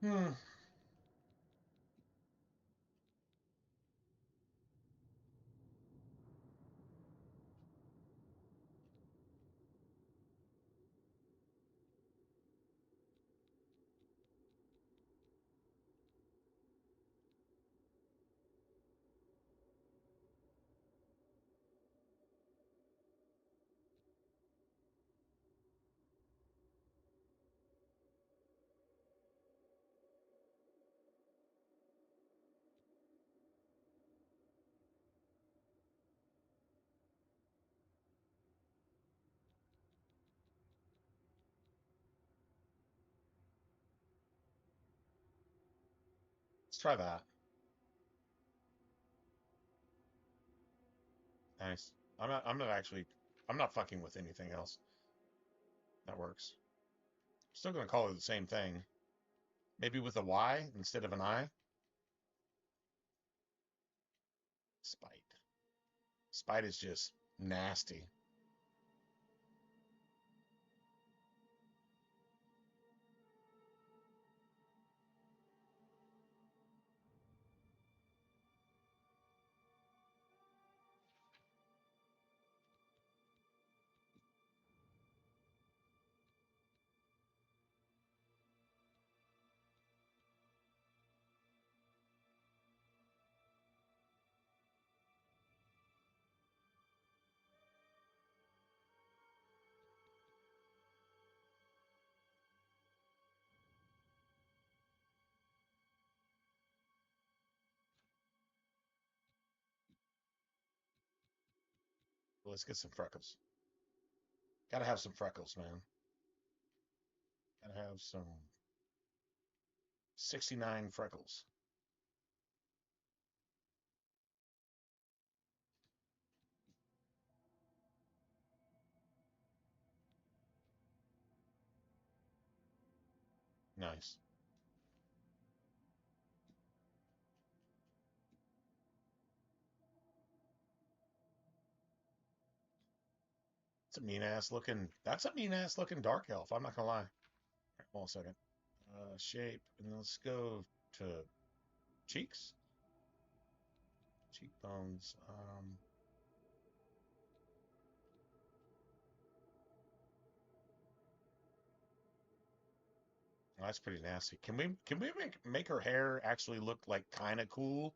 Hmm. Let's try that. Nice. I'm not fucking with anything else. That works. Still gonna call it the same thing. Maybe with a Y instead of an I. Spite. Spite is just nasty. Let's get some freckles. Gotta have some freckles, man. Gotta have some 69 freckles. Nice. It's a mean ass looking. That's a mean ass looking dark elf. I'm not gonna lie. Right, hold on a second. Shape, and let's go to cheeks, cheekbones. That's pretty nasty. Can we make her hair actually look like kind of cool,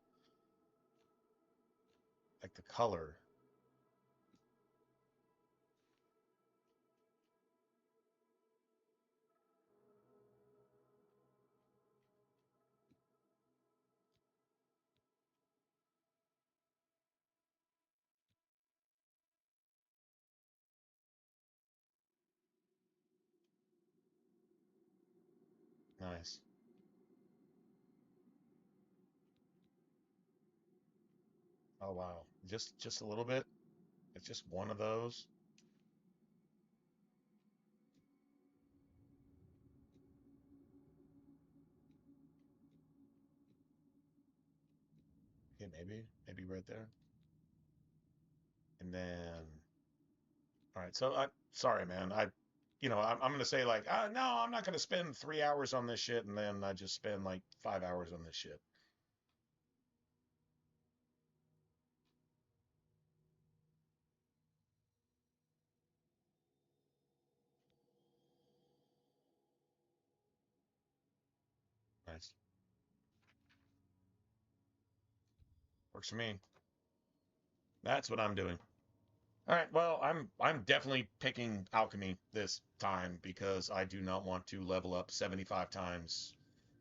like the color? Nice. Oh wow, just a little bit. It's just one of those. Okay, maybe right there. And then, all right. So sorry, man. I'm gonna say like, no, I'm not gonna spend 3 hours on this shit, and then I just spend like 5 hours on this shit. Nice. Works for me. That's what I'm doing. All right. Well, I'm definitely picking alchemy this time because I do not want to level up 75 times,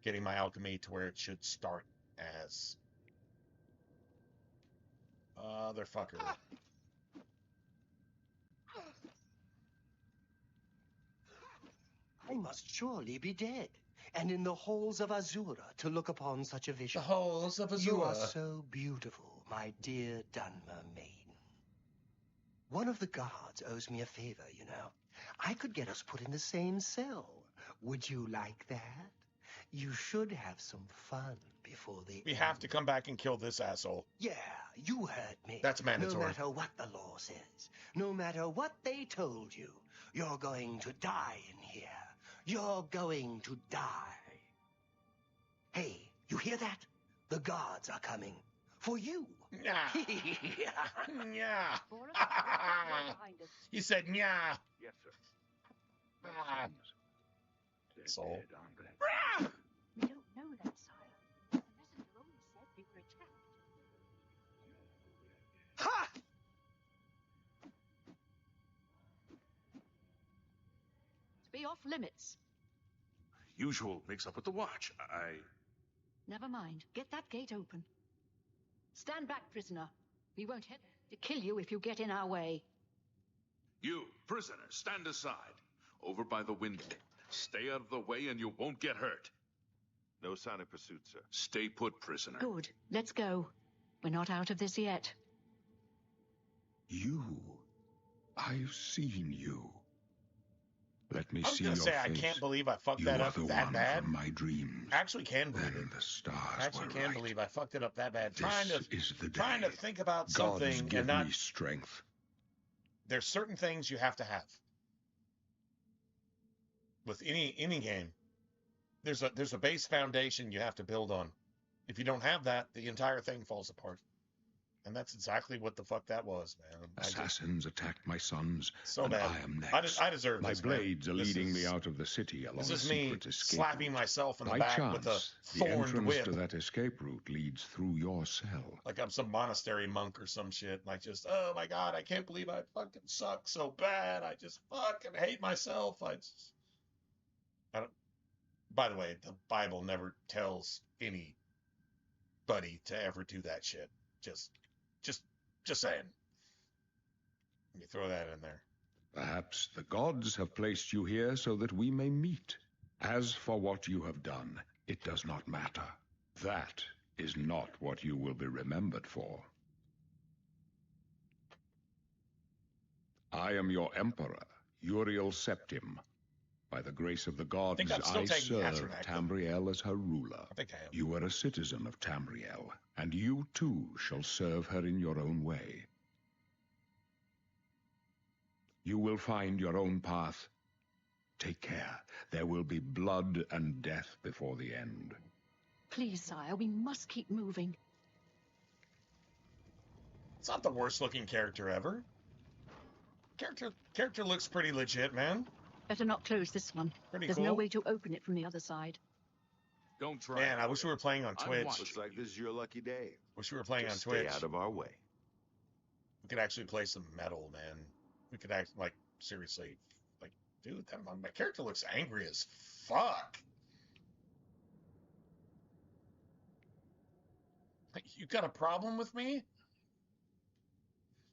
getting my alchemy to where it should start as. Motherfucker. I must surely be dead, and in the halls of Azura to look upon such a vision. The halls of Azura. You are so beautiful, my dear Dunmer maiden. One of the guards owes me a favor, you know. I could get us put in the same cell. Would you like that? You should have some fun before the We have to come back and kill this asshole. Yeah, you heard me. That's mandatory. No matter what the law says, no matter what they told you, you're going to die in here. You're going to die. hear that? The guards are coming. For you. Yeah. Yeah. He said, yeah. Yes, sir. Ah. Soul. We don't know that, sire. The messenger only said they were attacked. Ha! To be off limits. Usual mix-up with the watch. Never mind. Get that gate open. Stand back, prisoner. We won't hesitate to kill you if you get in our way. You, prisoner, stand aside. Over by the window. Stay out of the way and you won't get hurt. No sign of pursuit, sir. Stay put, prisoner. Good. Let's go. We're not out of this yet. You. I've seen you. Let me I was see gonna your say, face. I can't believe I fucked You that are up the that one bad. from my dreams. I actually can believe Then it. the stars I actually were can right. believe I fucked it up that bad. This is the day. Trying to think about Gods something give and not. me strength. There's certain things you have to have with any game. There's a base foundation you have to build on. If you don't have that, the entire thing falls apart. And that's exactly what the fuck that was, man. Assassins attacked my sons, so and bad. I am next. I deserve my this, blades man. are This leading is- me out of the city along This a is me secret escape slapping route. myself in the By back chance, with a the thorned entrance whip. to that escape route leads through your cell. Like I'm some monastery monk or some shit. Like just, oh my god, I can't believe I fucking suck so bad. I just fucking hate myself. I don't. By the way, the Bible never tells anybody to ever do that shit. Just saying. You throw that in there. Perhaps the gods have placed you here so that we may meet. As for what you have done, it does not matter. That is not what you will be remembered for. I am your emperor, Uriel Septim. By the grace of the gods, I serve Tamriel as her ruler. I think I am. You are a citizen of Tamriel, and you too shall serve her in your own way. You will find your own path. Take care. There will be blood and death before the end. Please, sire, we must keep moving. It's not the worst looking character ever. Character looks pretty legit, man. Better not close this one. Pretty There's cool. no way to open it from the other side. Don't try. Man, I wish we were playing on Twitch. Looks like this is your lucky day. Wish we were playing Just on Twitch. Stay out of our way. We could actually play some metal, man. We could act like seriously, like, dude, my character looks angry as fuck. Like, you got a problem with me?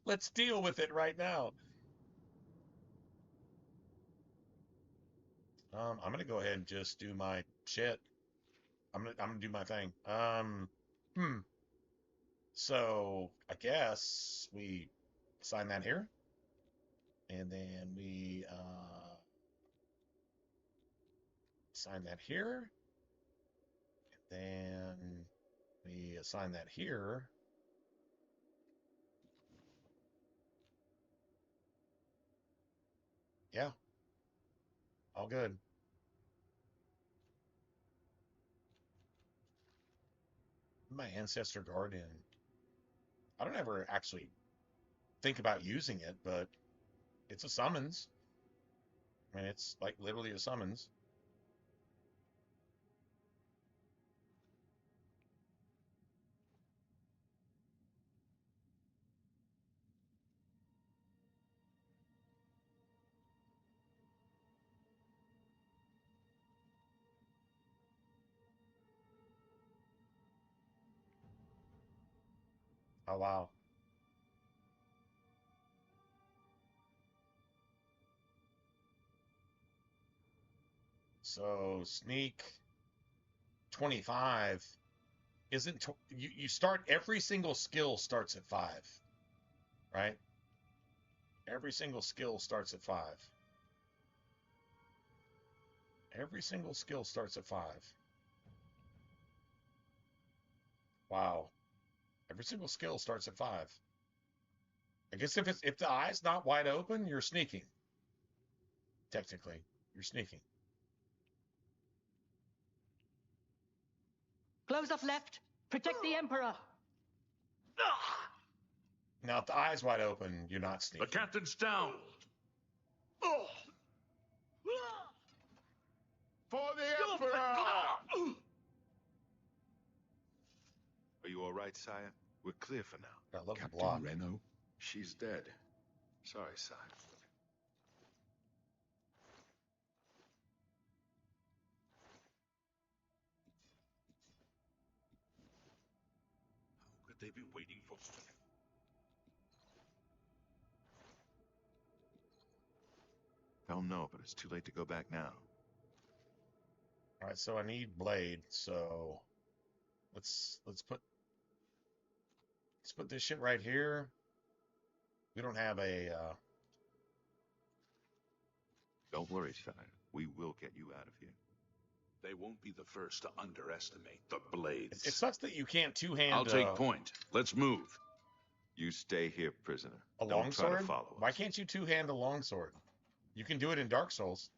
Let's deal with it right now. I'm gonna go ahead and just do my shit. I'm gonna do my thing. So I guess we assign that here. And then we assign that here. And then we assign that here. Yeah. All good. My ancestor guardian. I don't ever actually think about using it, but it's a summons. I mean, it's like literally a summons. Oh, wow. So sneak 25 isn't you start every single skill starts at 5, right? Every single skill starts at 5. Every single skill starts at 5. Wow. Every single skill starts at 5. I guess if the eye's not wide open, you're sneaking. Technically, you're sneaking. Close off left. Protect the Emperor. Now, if the eye's wide open, you're not sneaking. The captain's down. For the Emperor! Are you all right, sire? We're clear for now. I love the Captain block. Reno? She's dead. Sorry, sire. How could they be waiting for... Don't know, but it's too late to go back now. All right, so I need blade. So let's put this shit right here. We don't have a. Don't worry, sire. We will get you out of here. They won't be the first to underestimate the blades. It sucks that you can't two-hand. I'll take point. Let's move. You stay here, prisoner. A Don't try to longsword? follow us. Why can't you two-hand a longsword? You can do it in Dark Souls.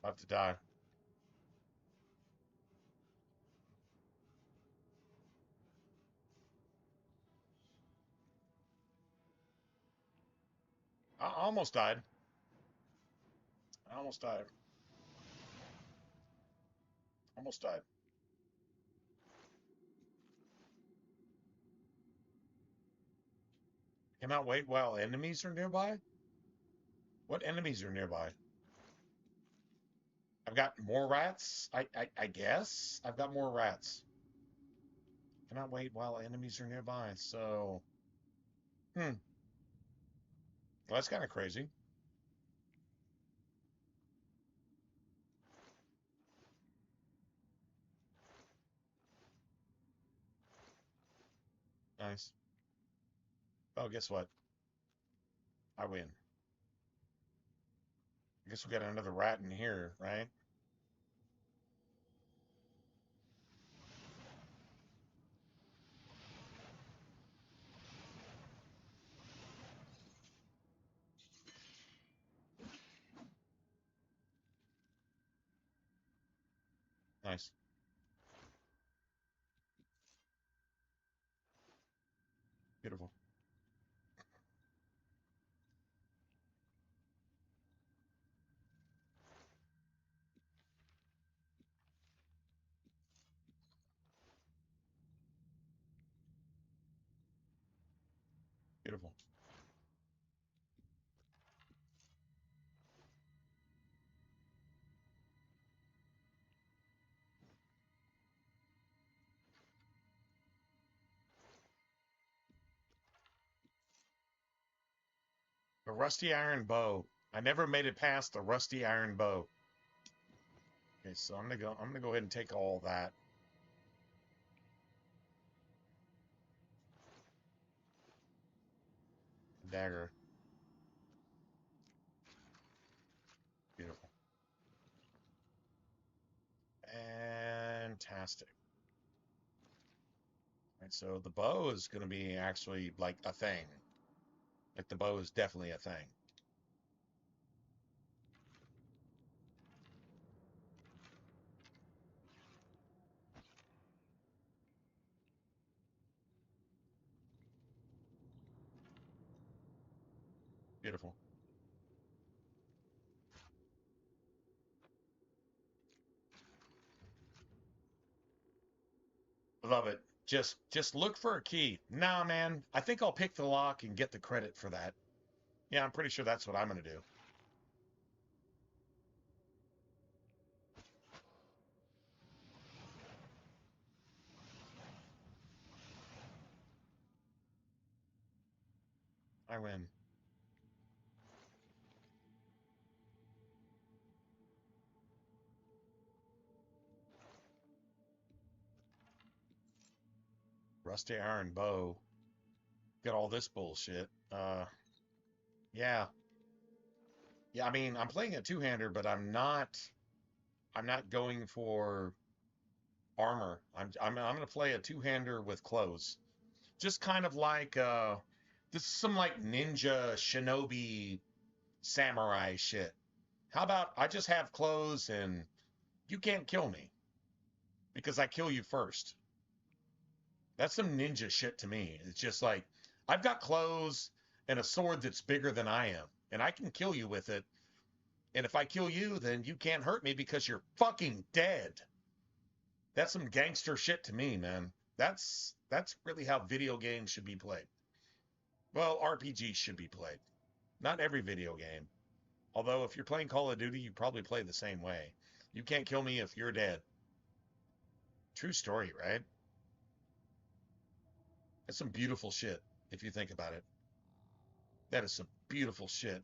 About to die. I almost died. I almost died. Almost died. Cannot wait while enemies are nearby? What enemies are nearby? I've got more rats? I guess? I've got more rats. Cannot wait while enemies are nearby, so... Well, that's kind of crazy. Nice. Oh, guess what? I win. I guess we got another rat in here, right? Nice. Beautiful. Beautiful. The rusty iron bow. I never made it past the rusty iron bow. Okay, so I'm gonna go ahead and take all that. Dagger. Beautiful. Fantastic. Right, so the bow is gonna be actually like a thing. Like the bow is definitely a thing. Beautiful. Love it. Just look for a key. Nah, man. I think I'll pick the lock and get the credit for that. Yeah, I'm pretty sure that's what I'm going to do. I win. Rusty iron bow. Got all this bullshit. Yeah. Yeah, I mean, I'm playing a two-hander, but I'm not going for armor. I'm going to play a two-hander with clothes. Just kind of like this is some like ninja shinobi samurai shit. How about I just have clothes and you can't kill me because I kill you first. That's some ninja shit to me. It's just like I've got clothes and a sword that's bigger than I am, and I can kill you with it. And if I kill you, then you can't hurt me because you're fucking dead. That's some gangster shit to me, man. That's really how video games should be played. Well, RPGs should be played. Not every video game. Although if you're playing Call of Duty, you probably play the same way. You can't kill me if you're dead. True story, right? That's some beautiful shit, if you think about it. That is some beautiful shit.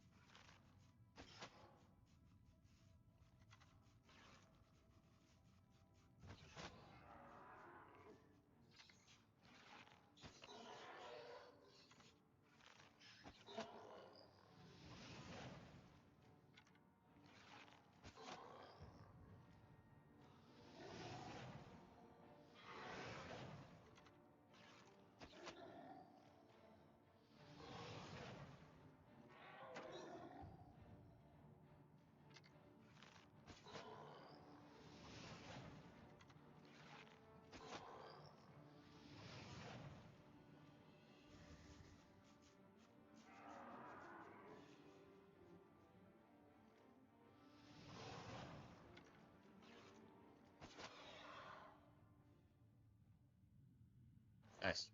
Nice.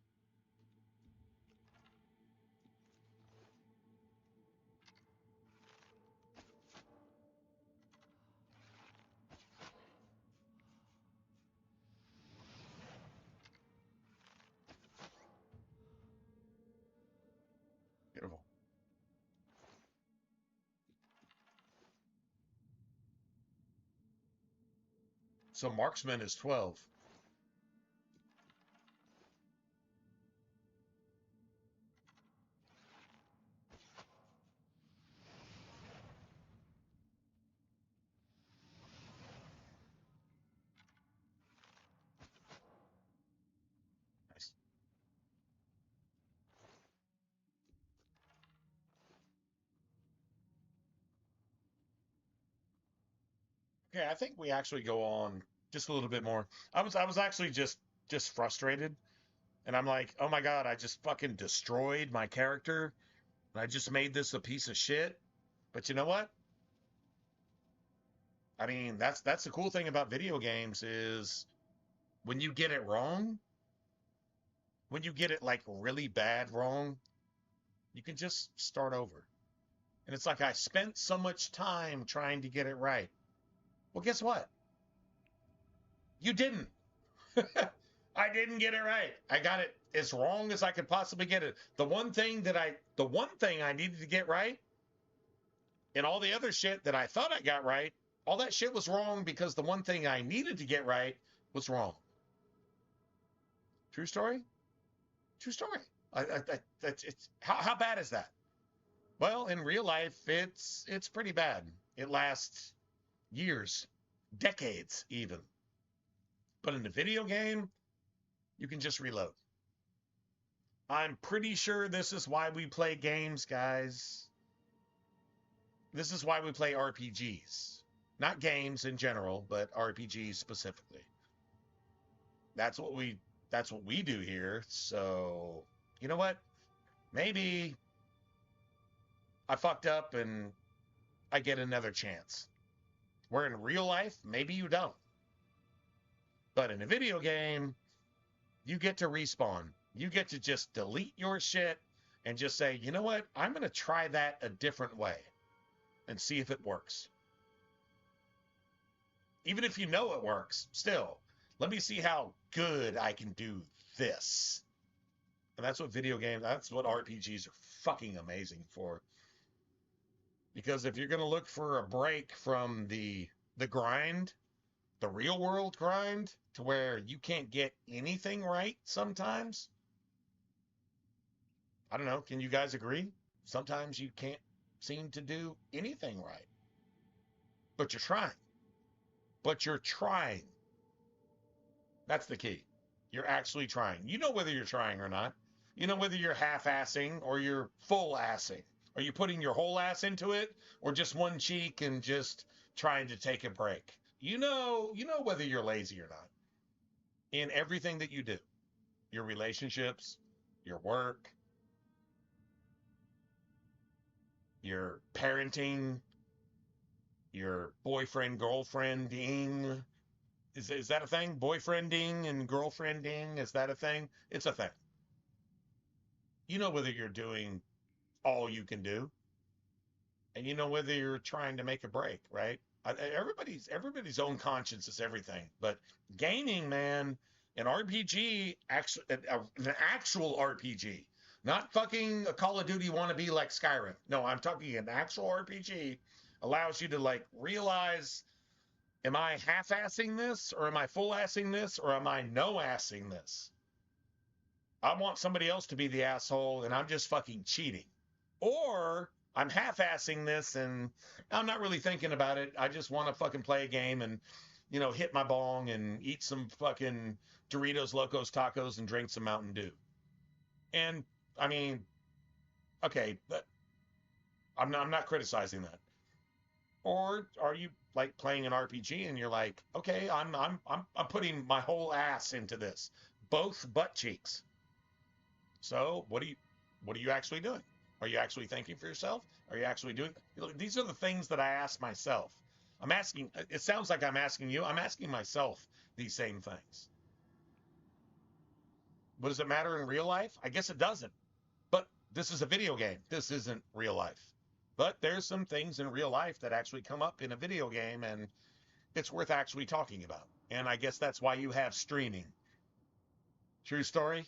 Beautiful. So marksman is 12. Nice. Okay, I think we actually go on just a little bit more. I was actually just frustrated, and I'm like, oh my god, I just fucking destroyed my character, and I just made this a piece of shit. But you know what? I mean, that's the cool thing about video games is when you get it wrong, when you get it like really bad wrong, you can just start over. And it's like I spent so much time trying to get it right. Well, guess what? You didn't. I didn't get it right. I got it as wrong as I could possibly get it. The one thing I needed to get right, and all the other shit that I thought I got right, all that shit was wrong because the one thing I needed to get right was wrong. True story? True story. It's how bad is that? Well, in real life, it's pretty bad. It lasts years, decades even. But in the video game, you can just reload. I'm pretty sure this is why we play games, guys. This is why we play RPGs. Not games in general, but RPGs specifically. That's what we do here. So, you know what? Maybe I fucked up and I get another chance. Where in real life, maybe you don't. But in a video game, you get to respawn. You get to just delete your shit and just say, you know what? I'm going to try that a different way and see if it works. Even if you know it works, still, let me see how good I can do this. And that's what video games, that's what RPGs are fucking amazing for. Because if you're going to look for a break from the grind, the real world grind, to where you can't get anything right sometimes, I don't know, can you guys agree? Sometimes you can't seem to do anything right. But you're trying. But you're trying. That's the key. You're actually trying. You know whether you're trying or not. You know whether you're half-assing or you're full-assing. Are you putting your whole ass into it or just one cheek and just trying to take a break? You know whether you're lazy or not. In everything that you do. Your relationships, your work, your parenting, your boyfriend, girlfriending. Is that a thing? Boyfriending and girlfriending, is that a thing? It's a thing. You know whether you're doing all you can do, and you know whether you're trying to make a break, right? Everybody's own conscience is everything, but gaming, man, an RPG, an actual RPG, not fucking a Call of Duty wannabe like Skyrim. No, I'm talking an actual RPG, allows you to like realize, am I half-assing this, or am I full-assing this, or am I no-assing this? I want somebody else to be the asshole, and I'm just fucking cheating. Or I'm half-assing this, and I'm not really thinking about it. I just want to fucking play a game and, hit my bong and eat some fucking Doritos Locos Tacos and drink some Mountain Dew. And, I mean, okay, but I'm not criticizing that. Or are you like playing an RPG and you're like, okay, I'm putting my whole ass into this, both butt cheeks. So what are you actually doing? Are you actually thinking for yourself? Are you actually doing? These are the things that I ask myself. I'm asking. It sounds like I'm asking you. I'm asking myself these same things. But does it matter in real life? I guess it doesn't. But this is a video game. This isn't real life. But there's some things in real life that actually come up in a video game, and it's worth actually talking about. And I guess that's why you have streaming. True story?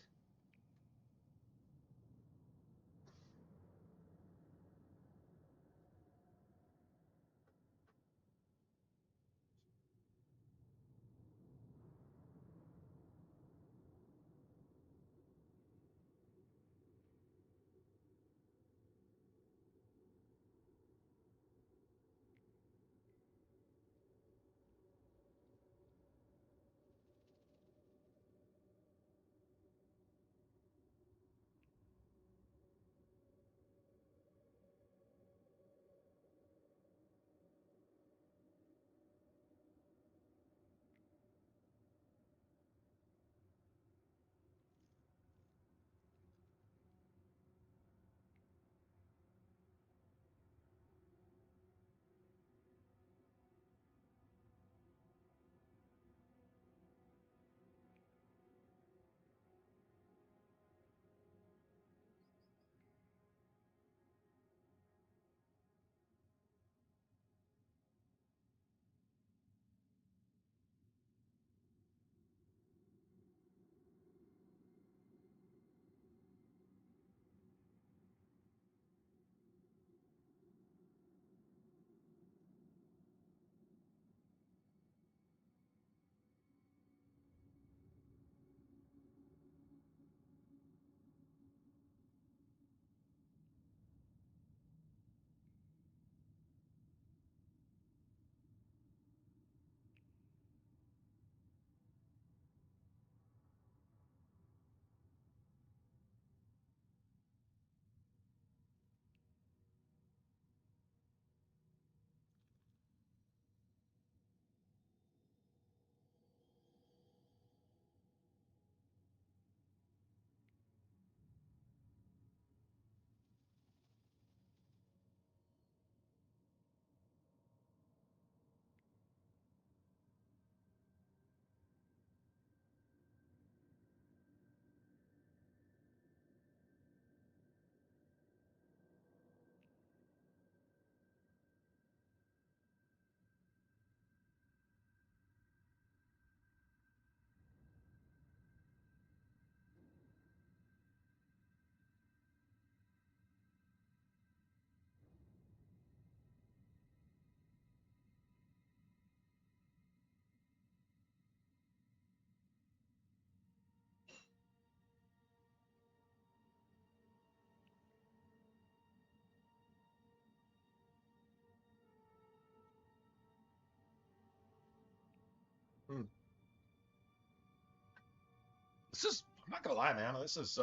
This is, I'm not gonna lie, man. This is,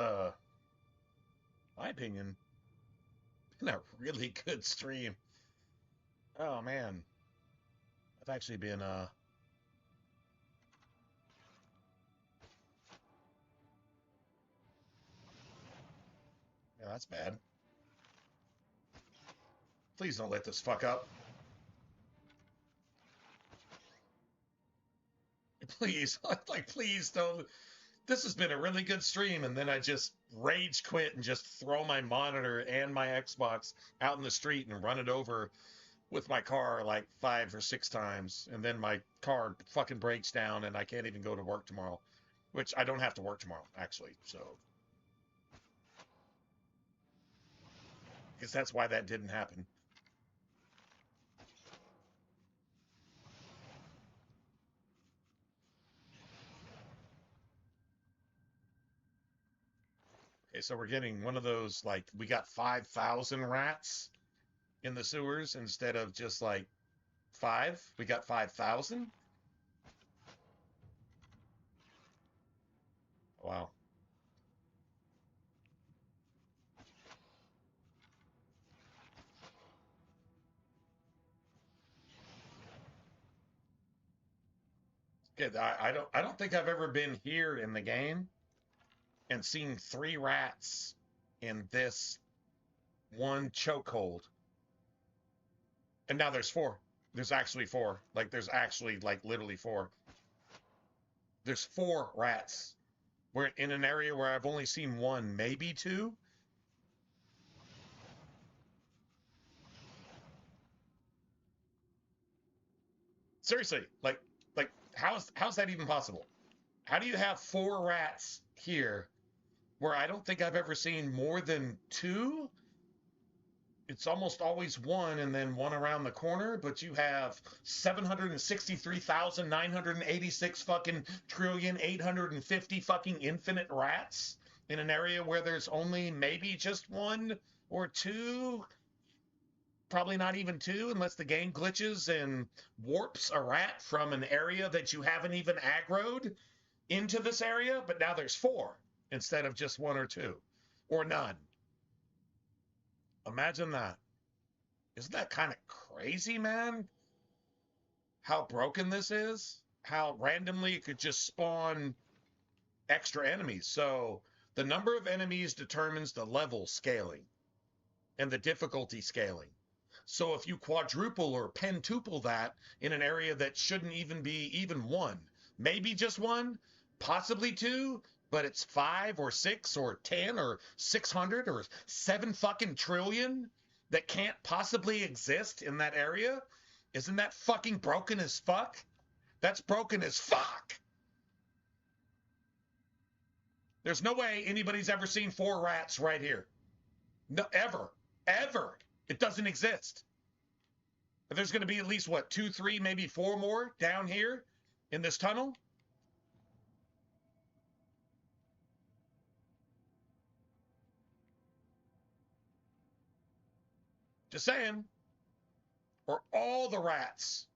my opinion, been a really good stream. Oh man, I've actually been, yeah, that's bad. Please don't let this fuck up. Please, like, please don't. This has been a really good stream, and then I just rage quit and just throw my monitor and my Xbox out in the street and run it over with my car like 5 or 6 times, and then my car fucking breaks down and I can't even go to work tomorrow, which I don't have to work tomorrow, actually, so. I guess that's why that didn't happen. Okay, so we're getting one of those, like, we got 5,000 rats in the sewers instead of just like 5. We got 5,000. Wow. Okay, I don't think I've ever been here in the game and seen 3 rats in this one chokehold. And now there's 4. There's actually 4. Like, there's actually, like, literally 4. There's 4 rats. We're in an area where I've only seen 1, maybe 2. Seriously, like, how's that even possible? How do you have 4 rats here where I don't think I've ever seen more than 2? It's almost always 1 and then 1 around the corner, but you have 763,986 fucking trillion 850 fucking infinite rats in an area where there's only maybe just 1 or 2. Probably not even 2 unless the game glitches and warps a rat from an area that you haven't even aggroed into this area, but now there's 4 instead of just 1 or 2 or none. Imagine that. Isn't that kind of crazy, man? How broken this is? How randomly it could just spawn extra enemies. So the number of enemies determines the level scaling and the difficulty scaling. So if you quadruple or pentuple that in an area that shouldn't even be even 1, maybe just 1, possibly 2, but it's 5 or 6 or 10 or 600 or 7 fucking trillion that can't possibly exist in that area, isn't that fucking broken as fuck? That's broken as fuck. There's no way anybody's ever seen 4 rats right here. No, ever. Ever. It doesn't exist. But there's going to be at least, what, 2, 3, maybe 4 more down here in this tunnel? Just saying. Or all the rats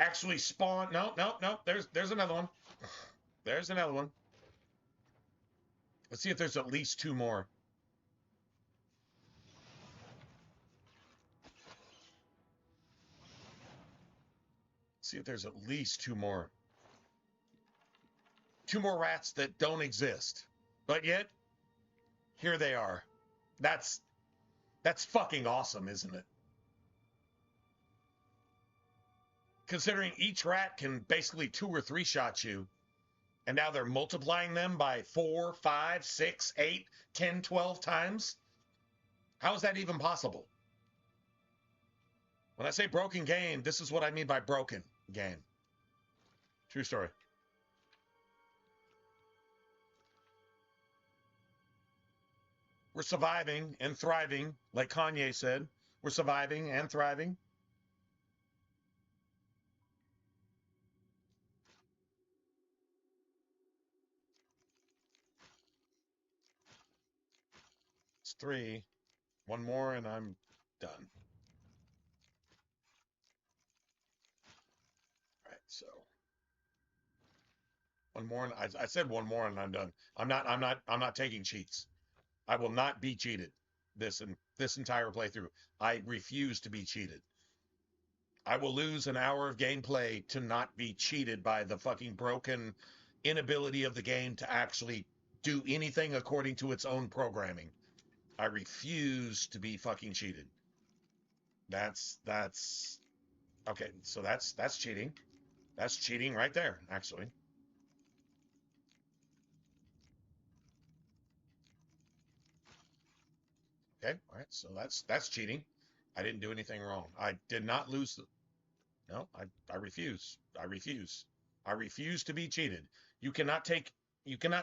actually spawn. No. There's another one. There's another one. Let's see if there's at least 2 more. See if there's at least 2 more. 2 more rats that don't exist. But yet, here they are. That's fucking awesome, isn't it? Considering each rat can basically 2 or 3 shot you, and now they're multiplying them by 4, 5, 6, 8, 10, 12 times. How is that even possible? When I say broken game, this is what I mean by broken game. True story. We're surviving and thriving, like Kanye said. We're surviving and thriving. It's 3. 1 more and I'm done. All right, so One more, and I said one more, and I'm done. I'm not taking cheats. I will not be cheated. This entire playthrough, I refuse to be cheated. I will lose an hour of gameplay to not be cheated by the fucking broken inability of the game to actually do anything according to its own programming. I refuse to be fucking cheated. That's okay. So that's cheating. That's cheating right there, actually. Okay, all right. So that's cheating. I didn't do anything wrong. I did not lose. No, I refuse. I refuse. I refuse to be cheated. You cannot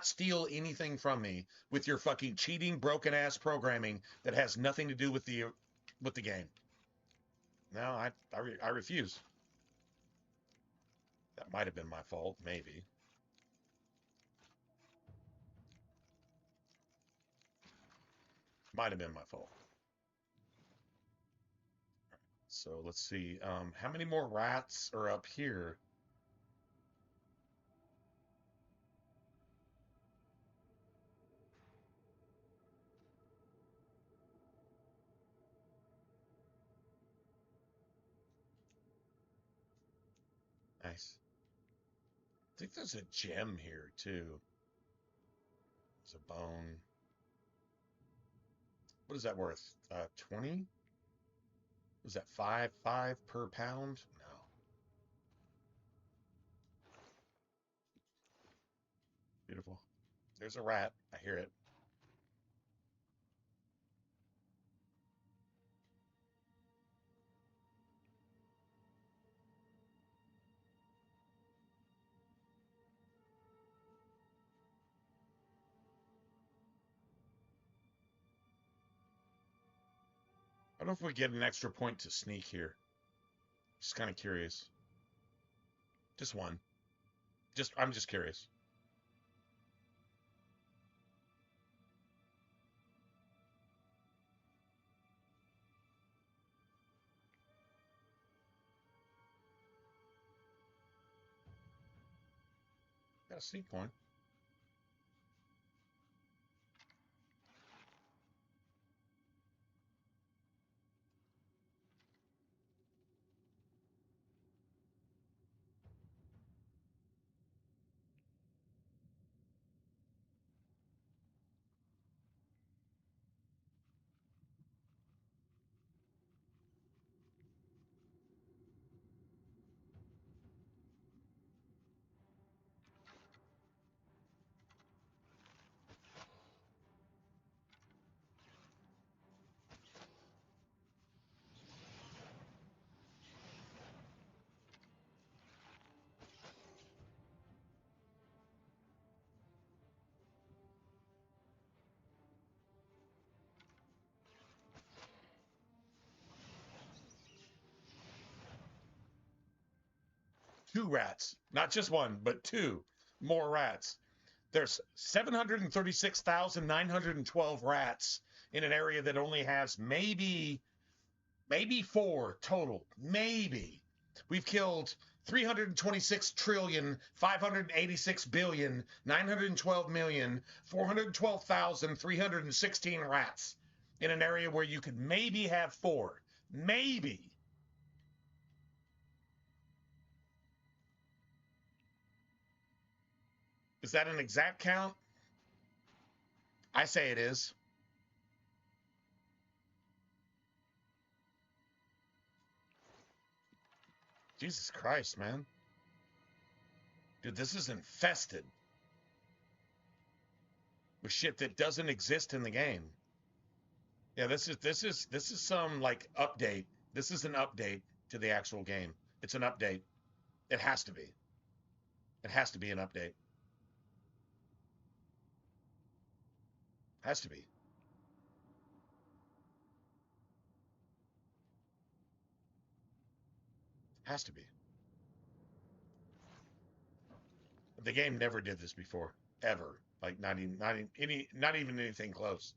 steal anything from me with your fucking cheating, broken ass programming that has nothing to do with the game. No, I refuse. That might have been my fault, maybe. Might have been my fault. So let's see. How many more rats are up here? Nice. I think there's a gem here too. There's a bone. What is that worth? 20? Was that five per pound? No. Beautiful. There's a rat. I hear it. I don't know if we get an extra point to sneak here. Just kind of curious. Just one. I'm just curious. Got a sneak point. Two rats. Not just one, but two more rats. There's 736,912 rats in an area that only has maybe four total. Maybe. We've killed 326,586,912,412,316 rats in an area where you could maybe have four. Maybe. Is that an exact count? I say it is. Jesus Christ, man. Dude, this is infested with shit that doesn't exist in the game. Yeah, this is some like update. This is an update to the actual game. It's an update. It has to be. It has to be an update. Has to be. Has to be. The game never did this before, ever. Like not even anything close.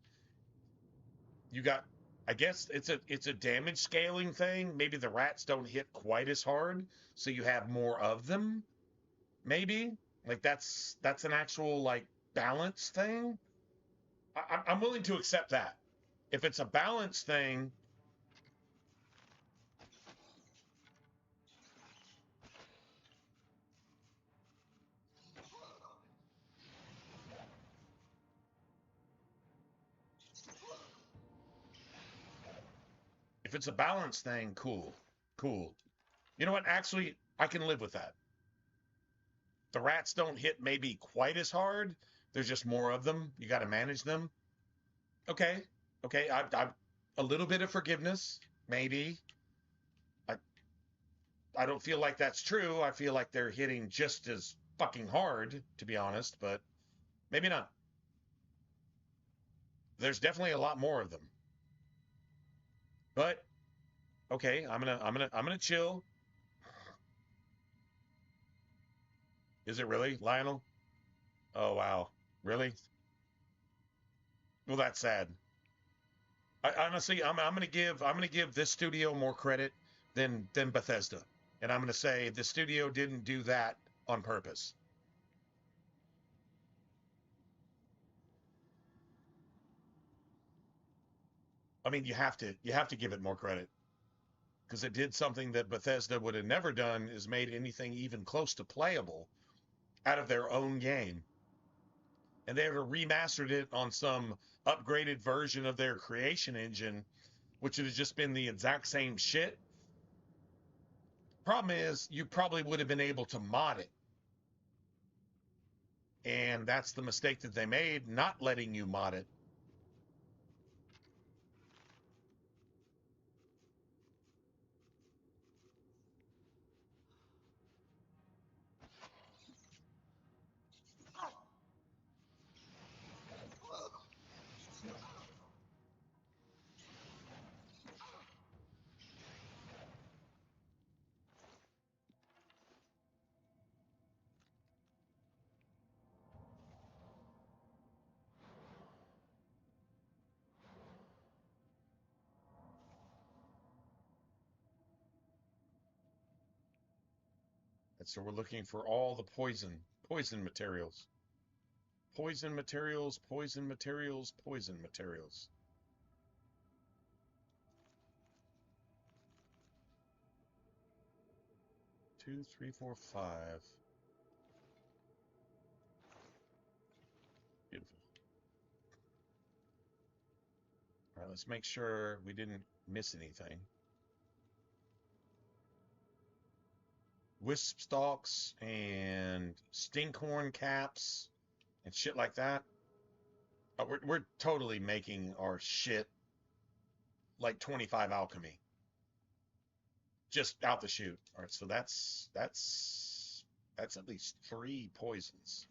You got, I guess it's a damage scaling thing. Maybe the rats don't hit quite as hard, so you have more of them. Maybe Like that's an actual like balance thing. I'm willing to accept that. If it's a balance thing, cool, cool. You know what? Actually, I can live with that. The rats don't hit maybe quite as hard. There's just more of them. You got to manage them. Okay, okay. I a little bit of forgiveness, maybe. I I don't feel like that's true. I feel like they're hitting just as fucking hard, to be honest. But maybe not. There's definitely a lot more of them. But okay, I'm gonna chill. Is it really, Lionel? Oh wow, really? Well, that's sad. Honestly, I'm gonna give this studio more credit than Bethesda, and I'm gonna say the studio didn't do that on purpose. I mean, you have to give it more credit because it did something that Bethesda would have never done, is made anything even close to playable out of their own game, and they ever remastered it on some upgraded version of their creation engine, which would have just been the exact same shit. Problem is, you probably would have been able to mod it. And that's the mistake that they made, not letting you mod it. And so we're looking for all the poison materials. Poison materials, poison materials, poison materials. 2, 3, 4, 5. Beautiful. All right, let's make sure we didn't miss anything. Wisp stalks and stinkhorn caps and shit like that. We're totally making our shit like 25 alchemy. Just out the chute. All right, so that's at least 3 poisons.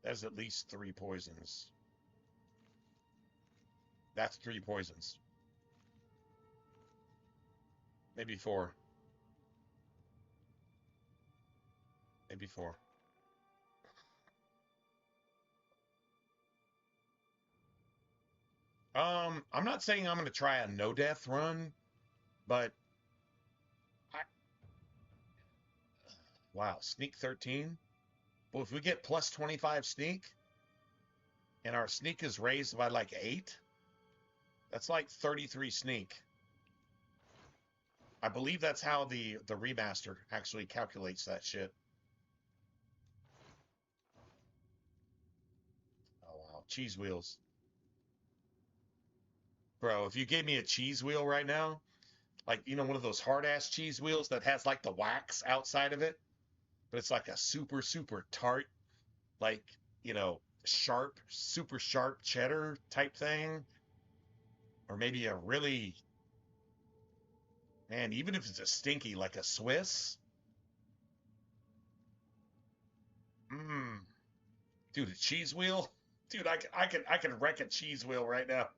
That's at least 3 poisons. That's 3 poisons. Maybe 4. Maybe 4. I'm not saying I'm going to try a no death run, but wow, sneak 13. Well, if we get plus 25 sneak and our sneak is raised by like 8, that's like 33 sneak. I believe that's how the remaster actually calculates that shit. Oh wow, cheese wheels. Bro, if you gave me a cheese wheel right now, like, one of those hard ass cheese wheels that has like the wax outside of it, but it's like a super, super tart, like, sharp, super sharp cheddar type thing, or maybe a really, man, even if it's a stinky, like a Swiss, dude, a cheese wheel, dude, I can wreck a cheese wheel right now.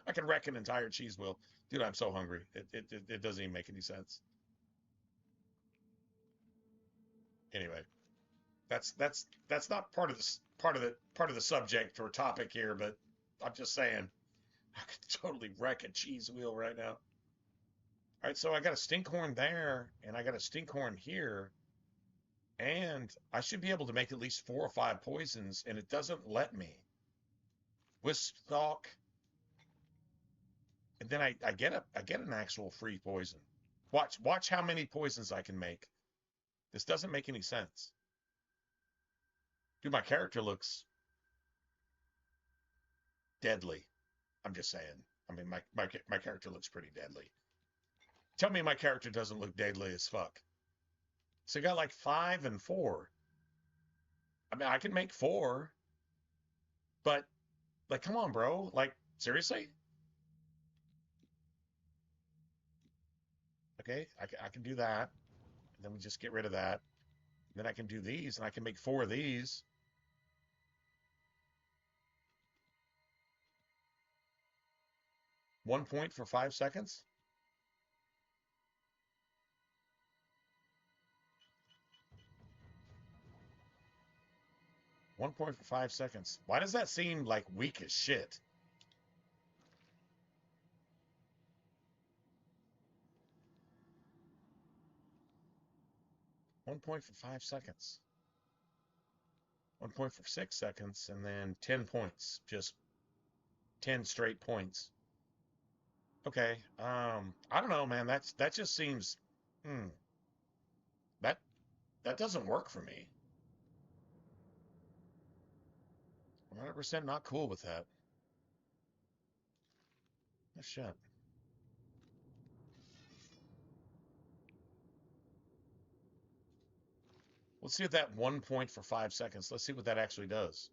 I can wreck an entire cheese wheel, dude. I'm so hungry. It doesn't even make any sense. Anyway, that's not part of the subject or topic here, but I'm just saying I could totally wreck a cheese wheel right now. All right, so I got a stinkhorn there, and I got a stinkhorn here. And I should be able to make at least 4 or 5 poisons, and it doesn't let me. Wisp Stalk, and then I get an actual free poison. Watch how many poisons I can make. This doesn't make any sense. Dude, my character looks deadly. I'm just saying. I mean, my character looks pretty deadly. Tell me my character doesn't look deadly as fuck. So I got like 5 and 4. I mean, I can make 4, but like, come on, bro. Like, seriously? Okay, I can do that. And then we just get rid of that. And then I can do these, and I can make 4 of these. One point for 5 seconds? One point for 5 seconds. Why does that seem like weak as shit? One point for 5 seconds. 1 point for 6 seconds, and then 10 points. Just 10 straight points. Okay. I don't know, man. That just seems that doesn't work for me. 100% not cool with that. Oh, shit. Let's see if that 1 point for 5 seconds. Let's see what that actually does.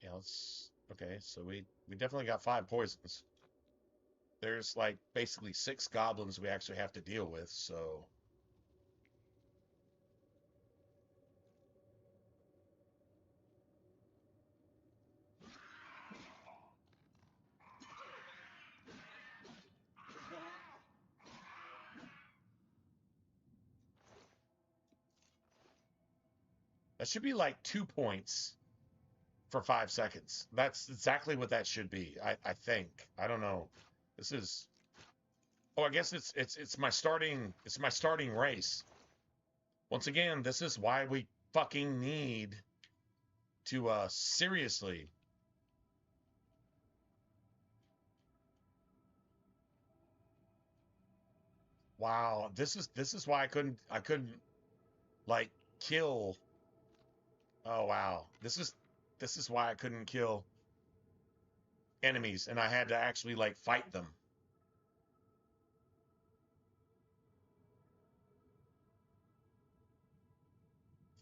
Yeah, okay, so we definitely got 5 poisons. There's like basically 6 goblins we actually have to deal with, so that should be like 2 points for 5 seconds. That's exactly what that should be. I think. I don't know. This is Oh, I guess it's my starting race. Once again, this is why we fucking need to seriously. Wow, this is why I couldn't like kill. Oh wow. This is why I couldn't kill enemies, and I had to actually like fight them.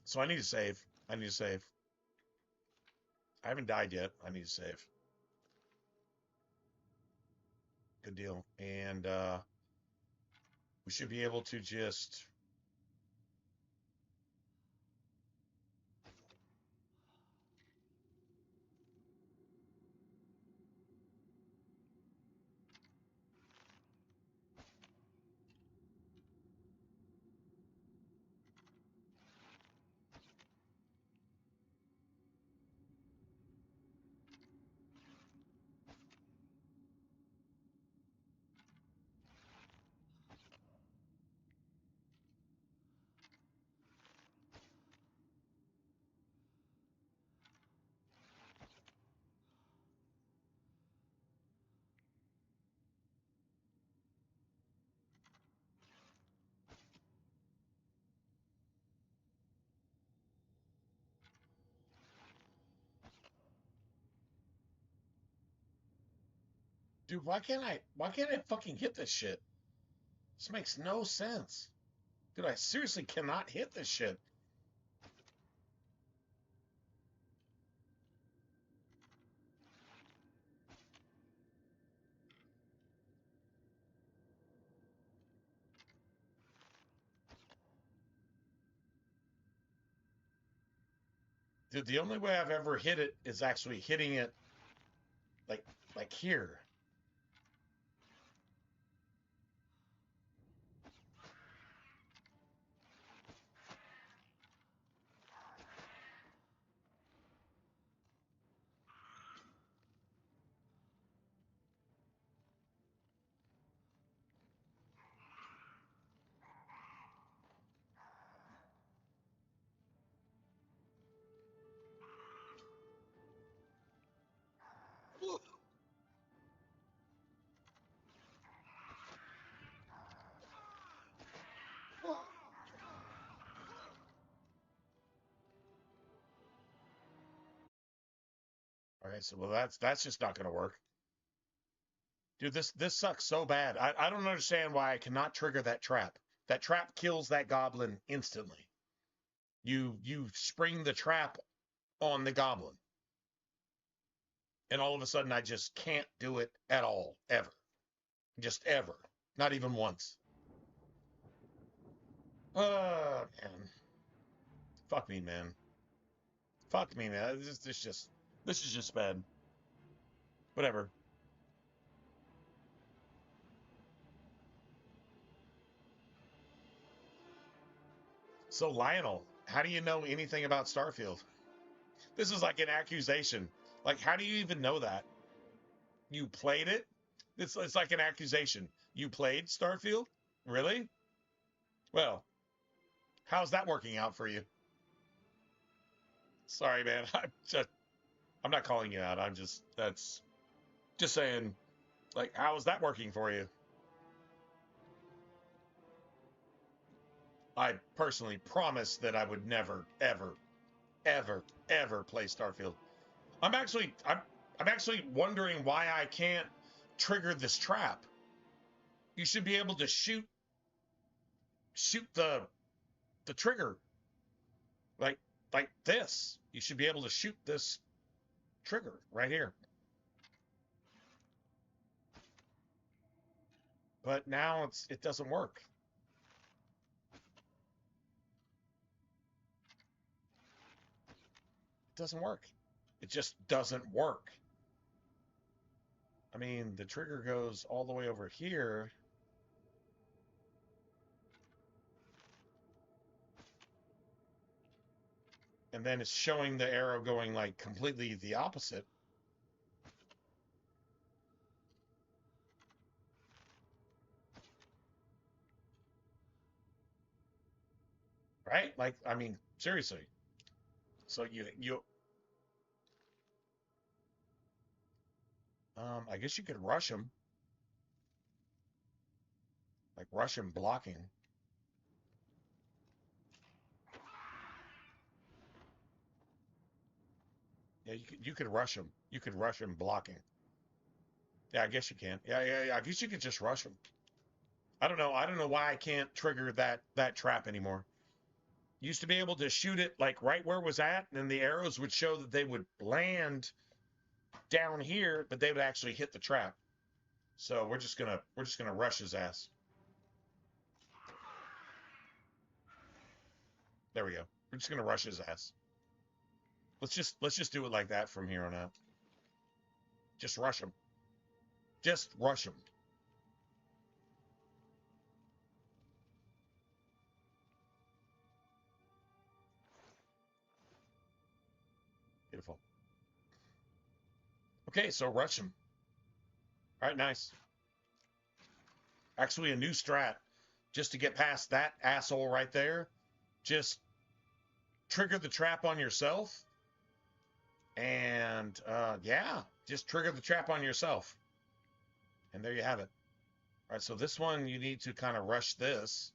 So I need to save. I need to save. I haven't died yet. I need to save. Good deal. And we should be able to just Dude, why can't I fucking hit this shit? This makes no sense. Dude, I seriously cannot hit this shit. Dude, the only way I've ever hit it is actually hitting it like here. Okay, so well that's just not gonna work. Dude, this sucks so bad. I don't understand why I cannot trigger that trap. That trap kills that goblin instantly. You spring the trap on the goblin. And all of a sudden I just can't do it at all, ever. Just ever. Not even once. Man. Fuck me, man. Fuck me, man. This is just bad. Whatever. So, Lionel, how do you know anything about Starfield? This is like an accusation. Like, how do you even know that? You played it? It's like an accusation. You played Starfield? Really? Well, how's that working out for you? Sorry, man. I'm not calling you out. That's just saying, like, how is that working for you? I personally promised that I would never, ever, ever, ever play Starfield. I'm actually wondering why I can't trigger this trap. You should be able to shoot the trigger like this. You should be able to shoot this trigger right here. But now it doesn't work. It doesn't work. It just doesn't work. I mean, the trigger goes all the way over here. And then it's showing the arrow going like completely the opposite. Right? Like, I mean, seriously. So I guess you could rush him. Like rush him blocking. Yeah, you could rush him. You could rush him blocking. Yeah, I guess you can. Yeah. I guess you could just rush him. I don't know. I don't know why I can't trigger that trap anymore. Used to be able to shoot it like right where it was at, and then the arrows would show that they would land down here, but they would actually hit the trap. So we're just gonna rush his ass. There we go. We're just gonna rush his ass. Let's just do it like that from here on out. Just rush him. Just rush him. Beautiful. Okay, so rush him. All right, nice. Actually, a new strat just to get past that asshole right there. Just trigger the trap on yourself. And, yeah, just trigger the trap on yourself. And there you have it. All right, so this one, you need to kind of rush this.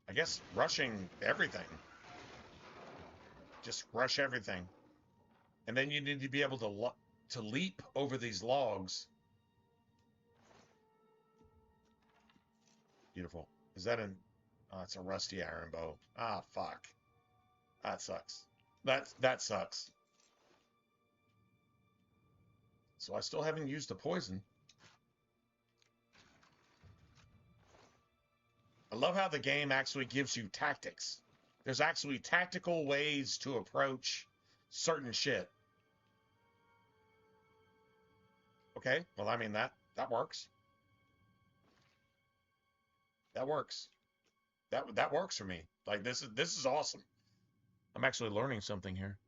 I guess rushing everything. Just rush everything. And then you need to be able to leap over these logs. Beautiful. Is that an... Oh, it's a rusty iron bow. Ah, fuck. That sucks. That sucks. So I still haven't used the poison. I love how the game actually gives you tactics. There's actually tactical ways to approach certain shit. Okay, well, I mean, that works. That works. That works for me. Like, this is awesome. I'm actually learning something here.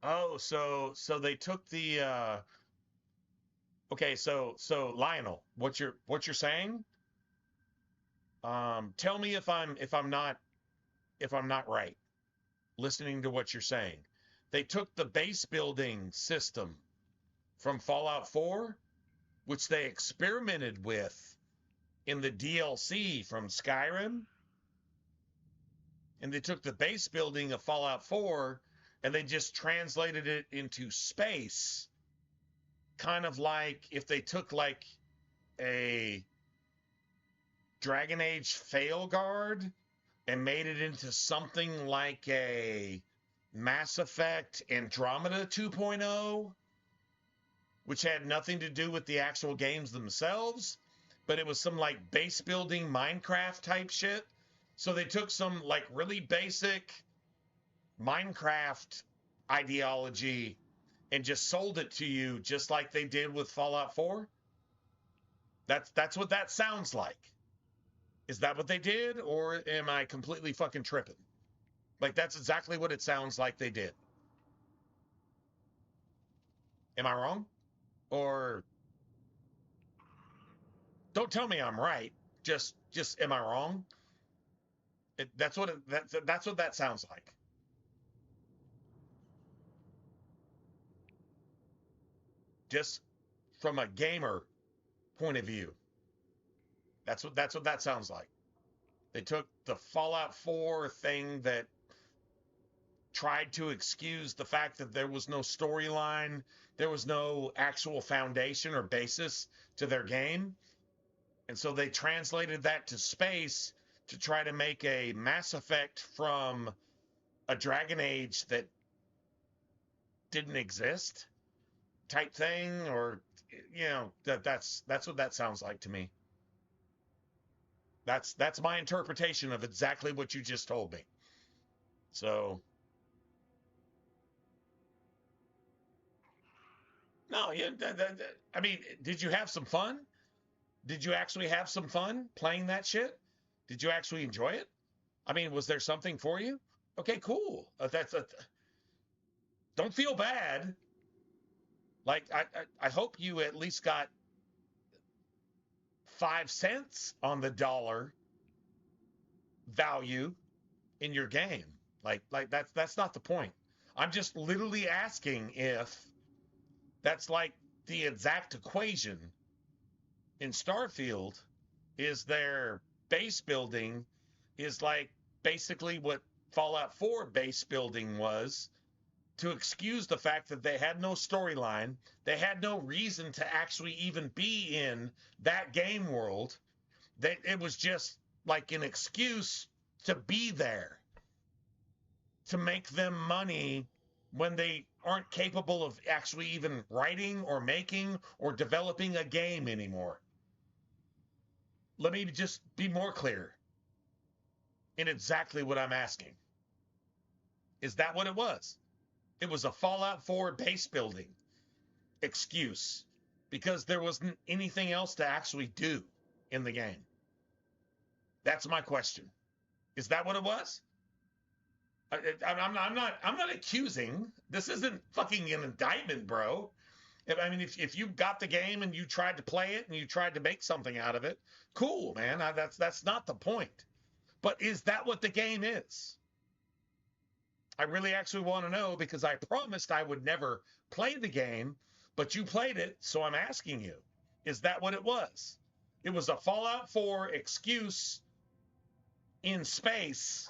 Oh, so they took the okay, so Lionel, what you're saying? Tell me if I'm not right listening to what you're saying. They took the base building system from Fallout 4, which they experimented with in the DLC from Skyrim. And they took the base building of Fallout 4 and they just translated it into space. Kind of like if they took like a Dragon Age Failguard and made it into something like a Mass Effect Andromeda 2.0, which had nothing to do with the actual games themselves, but it was some like base building Minecraft type shit. So they took some like really basic Minecraft ideology and just sold it to you just like they did with Fallout 4. That's what that sounds like. Is that what they did, or am I completely fucking tripping? Like, that's exactly what it sounds like they did. Am I wrong? Or don't tell me I'm right. Just am I wrong? That's what that sounds like. Just from a gamer point of view. That's what that sounds like. They took the Fallout 4 thing that tried to excuse the fact that there was no storyline, there was no actual foundation or basis to their game. And so they translated that to space to try to make a Mass Effect from a Dragon Age that didn't exist type thing, or that's what that sounds like to me. That's my interpretation of exactly what you just told me. So no, yeah, I mean, did you have some fun? Did you actually have some fun playing that shit? Did you actually enjoy it? I mean, was there something for you? Okay, cool. Don't feel bad. Like, I hope you at least got 5 cents on the dollar value in your game. Like that's not the point. I'm just literally asking if that's like the exact equation in Starfield. Is their base building is like basically what Fallout 4 base building was, to excuse the fact that they had no storyline, they had no reason to actually even be in that game world. It was just like an excuse to be there, to make them money when they aren't capable of actually even writing or making or developing a game anymore. Let me just be more clear in exactly what I'm asking. Is that what it was? It was a Fallout 4 base building excuse because there wasn't anything else to actually do in the game. That's my question. Is that what it was? I'm not accusing. This isn't fucking an indictment, bro. I mean, if you got the game and you tried to play it and you tried to make something out of it, cool, man. That's not the point. But is that what the game is? I really actually want to know, because I promised I would never play the game, but you played it, so I'm asking you, is that what it was? It was a Fallout 4 excuse in space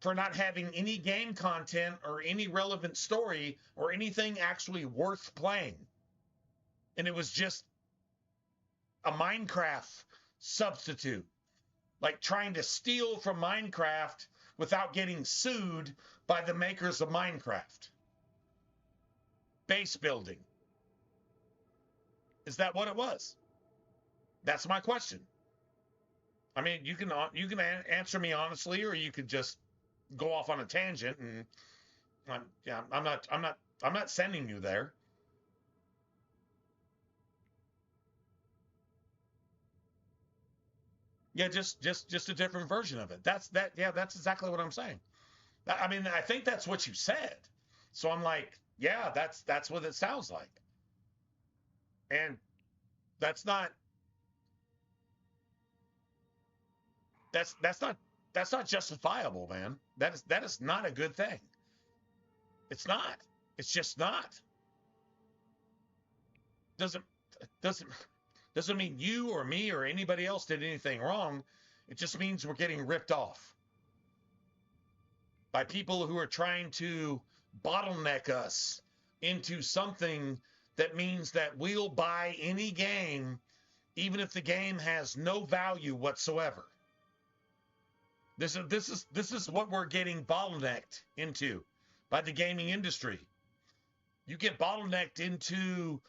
for not having any game content or any relevant story or anything actually worth playing. And it was just a Minecraft substitute, like trying to steal from Minecraft without getting sued by the makers of Minecraft. Base building. Is that what it was? That's my question. I mean, you can answer me honestly, or you could just go off on a tangent, and I'm not sending you there. Yeah, just a different version of it. That's exactly what I'm saying. I mean, I think that's what you said. So I'm like, yeah, that's what it sounds like. And that's not justifiable, man. That is not a good thing. It's not. It's just not. Doesn't Doesn't mean you or me or anybody else did anything wrong. It just means we're getting ripped off by people who are trying to bottleneck us into something that means that we'll buy any game, even if the game has no value whatsoever. This is what we're getting bottlenecked into by the gaming industry. You get bottlenecked into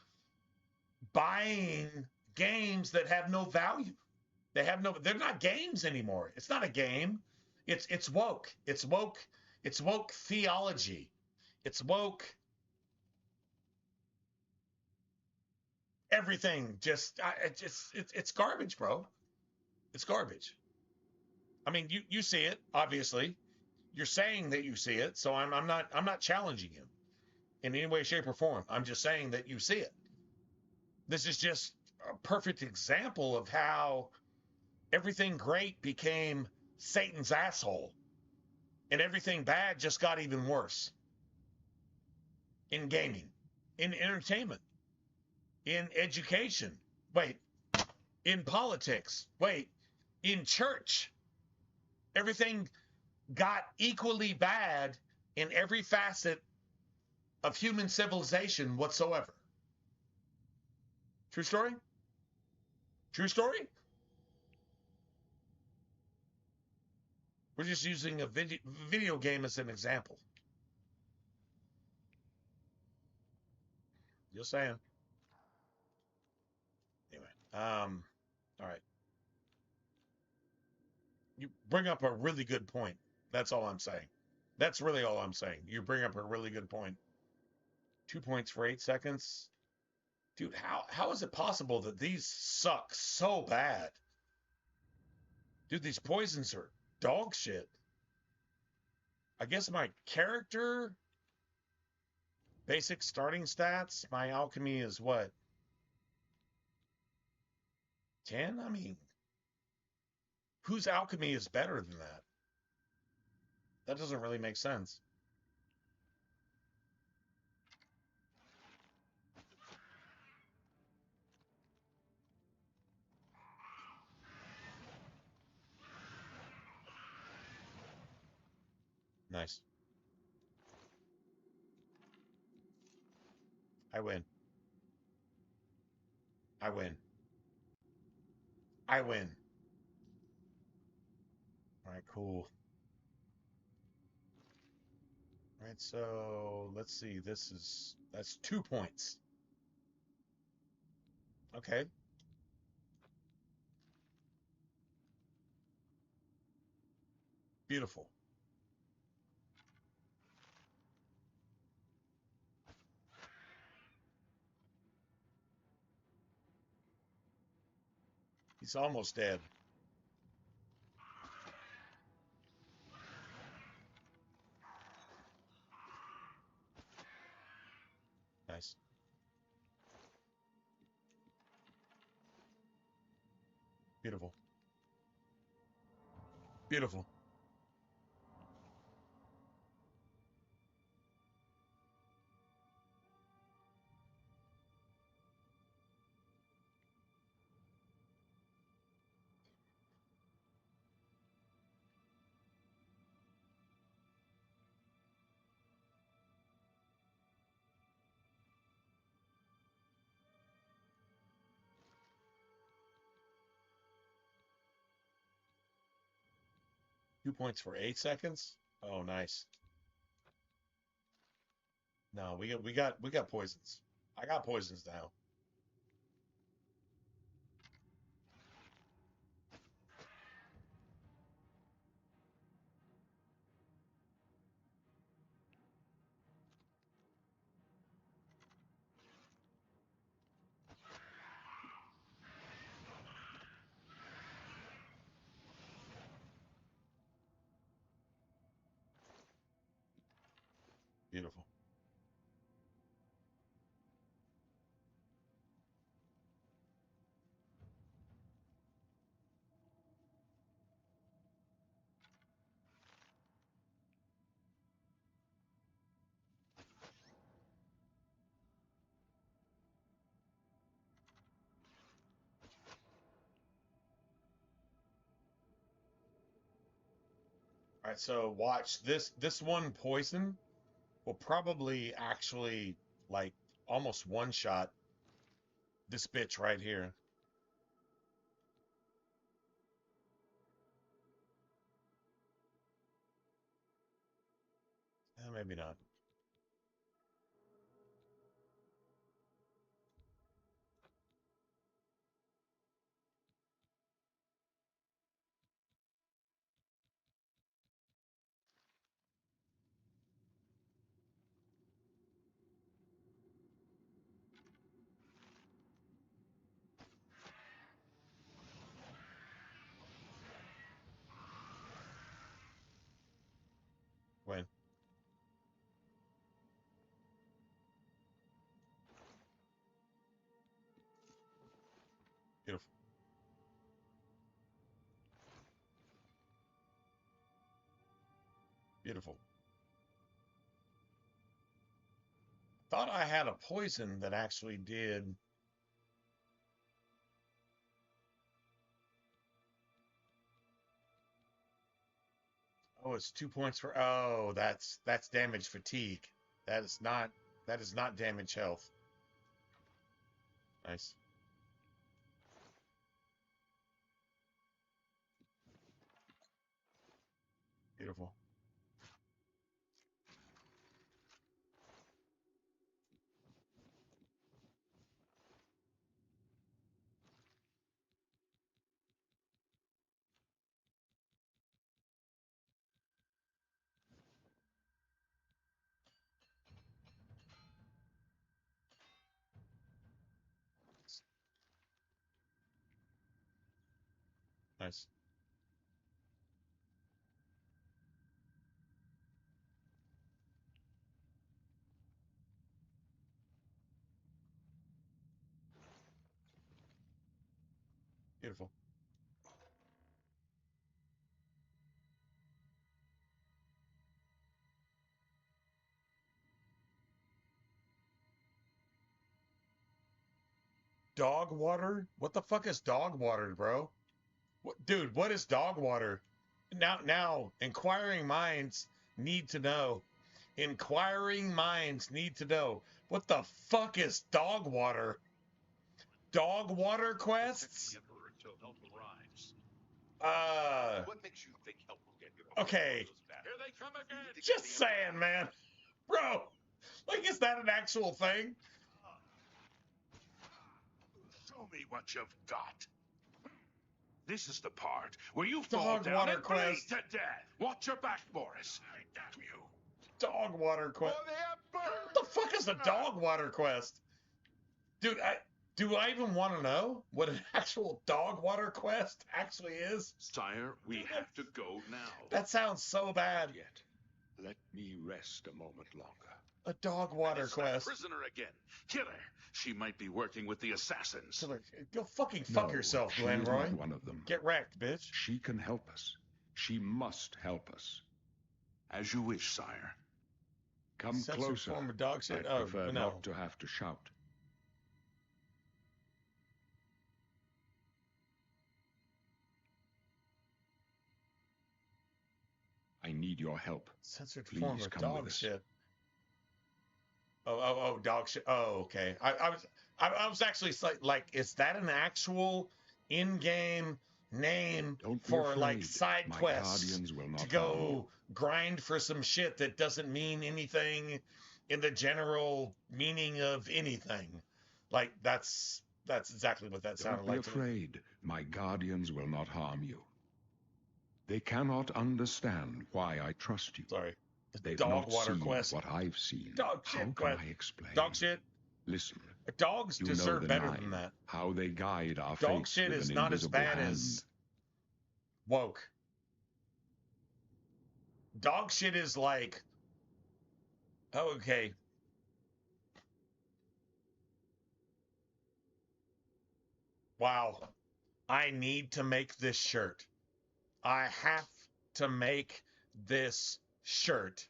buying games that have no value. They're not games anymore. It's not a game. It's woke. It's woke. It's woke theology. It's woke everything. It's garbage, bro. It's garbage. I mean, you see it, obviously. You're saying that you see it, so I'm not challenging you in any way, shape, or form. I'm just saying that you see it. This is just a perfect example of how everything great became Satan's asshole, and everything bad just got even worse. In gaming, in entertainment, in education, wait, in politics, wait, in church. Everything got equally bad in every facet of human civilization whatsoever. True story? True story? We're just using a video game as an example. Just saying. Anyway, all right. You bring up a really good point. That's all I'm saying. That's really all I'm saying. You bring up a really good point. 2 points for 8 seconds. Dude, how is it possible that these suck so bad? Dude, these poisons are dog shit. I guess my character, basic starting stats, my alchemy is what? 10? I mean, whose alchemy is better than that? That doesn't really make sense. Nice. I win. I win. I win. All right, cool. All right, so let's see. That's 2 points. Okay. Beautiful. He's almost dead. Nice. Beautiful. Beautiful. Two points for 8 seconds. Oh, nice. No, we got poisons. I got poisons now. Beautiful. All right, so watch this. This one poison will probably actually like almost one shot this bitch right here. Maybe not. When? Beautiful. Beautiful. Thought I had a poison that actually did. Oh, it's 2 points for. Oh, that's damage fatigue. That is not damage health. Nice. Beautiful. Nice. Beautiful. Dog water? What the fuck is dog water, bro? What, dude, what is dog water? Now, inquiring minds need to know. Inquiring minds need to know. What the fuck is dog water? Dog water quests? What makes you think help will get you? Okay. Here they come again. Just saying, man. Bro, like, is that an actual thing? Show me what you've got. This is the part where you Dog fall down water and bleed quest. to death. Watch your back, Boris. I damn you. Dog water quest. For the Emperor! What the fuck is a dog water quest? Dude, do I even want to know what an actual dog water quest actually is? Sire, we have to go now. That sounds so bad. Yet, let me rest a moment longer. A dog water It's quest. that prisoner again. Kill her. She might be working with the assassins. Go fucking fuck No, yourself, she's Glenroy. not one of them. Get wrecked, bitch. She can help us. She must help us. As you wish, sire. Come Censored closer. form of dog shit? I Oh, prefer no. not to have to shout. I need your help. Censored Please form of come dog with us. shit. Oh, dog shit. Oh, okay. I was actually like, is that an actual in-game name Don't be for like afraid. side My quests guardians will not to harm you. go grind for some shit that doesn't mean anything in the general meaning of anything? Like that's exactly what that Don't sounded be like to me. afraid. My guardians will not harm you. They cannot understand why I trust you. Sorry. They've Dog not water seen quest. what I've seen. Dog How shit can quest. I explain? Dog shit. Listen. Dogs You know deserve the better nine, than that. how they guide our Dog fates shit with is an not as invisible bad hand. as woke. Dog shit is like, oh, okay. Wow. I need to make this shirt. I have to make this shirt.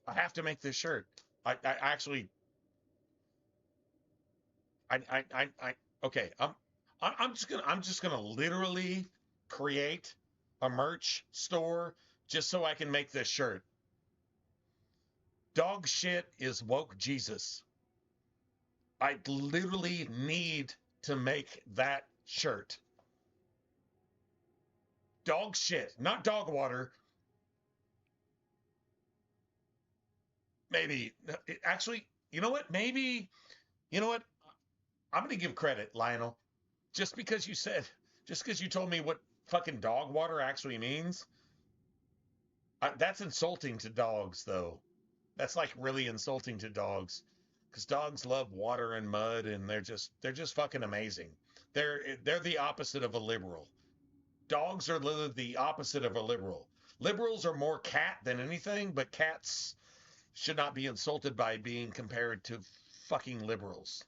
I have to make this shirt. I actually, Okay, I'm just gonna literally create a merch store just so I can make this shirt. Dog shit is woke Jesus. I literally need to make that shirt. Dog shit, not dog water. Maybe, actually, you know what? Maybe, you know what? I'm going to give credit, Lionel. Just because you told me what fucking dog water actually means, that's insulting to dogs, though. That's like really insulting to dogs, because dogs love water and mud, and they're just fucking amazing. They're the opposite of a liberal. Dogs are literally the opposite of a liberal. Liberals are more cat than anything, but cats should not be insulted by being compared to fucking liberals.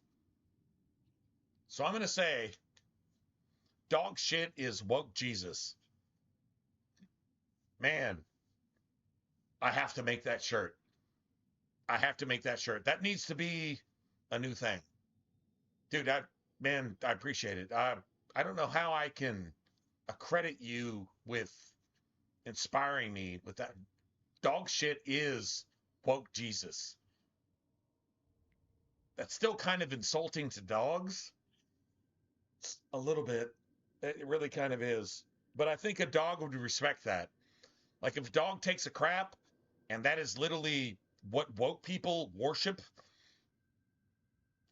So I'm going to say dog shit is woke Jesus. Man, I have to make that shirt. I have to make that shirt. That needs to be a new thing. Dude, I appreciate it. I don't know how I can accredit you with inspiring me with that. Dog shit is woke Jesus. That's still kind of insulting to dogs. A little bit. It really kind of is. But I think a dog would respect that. Like if a dog takes a crap and that is literally what woke people worship,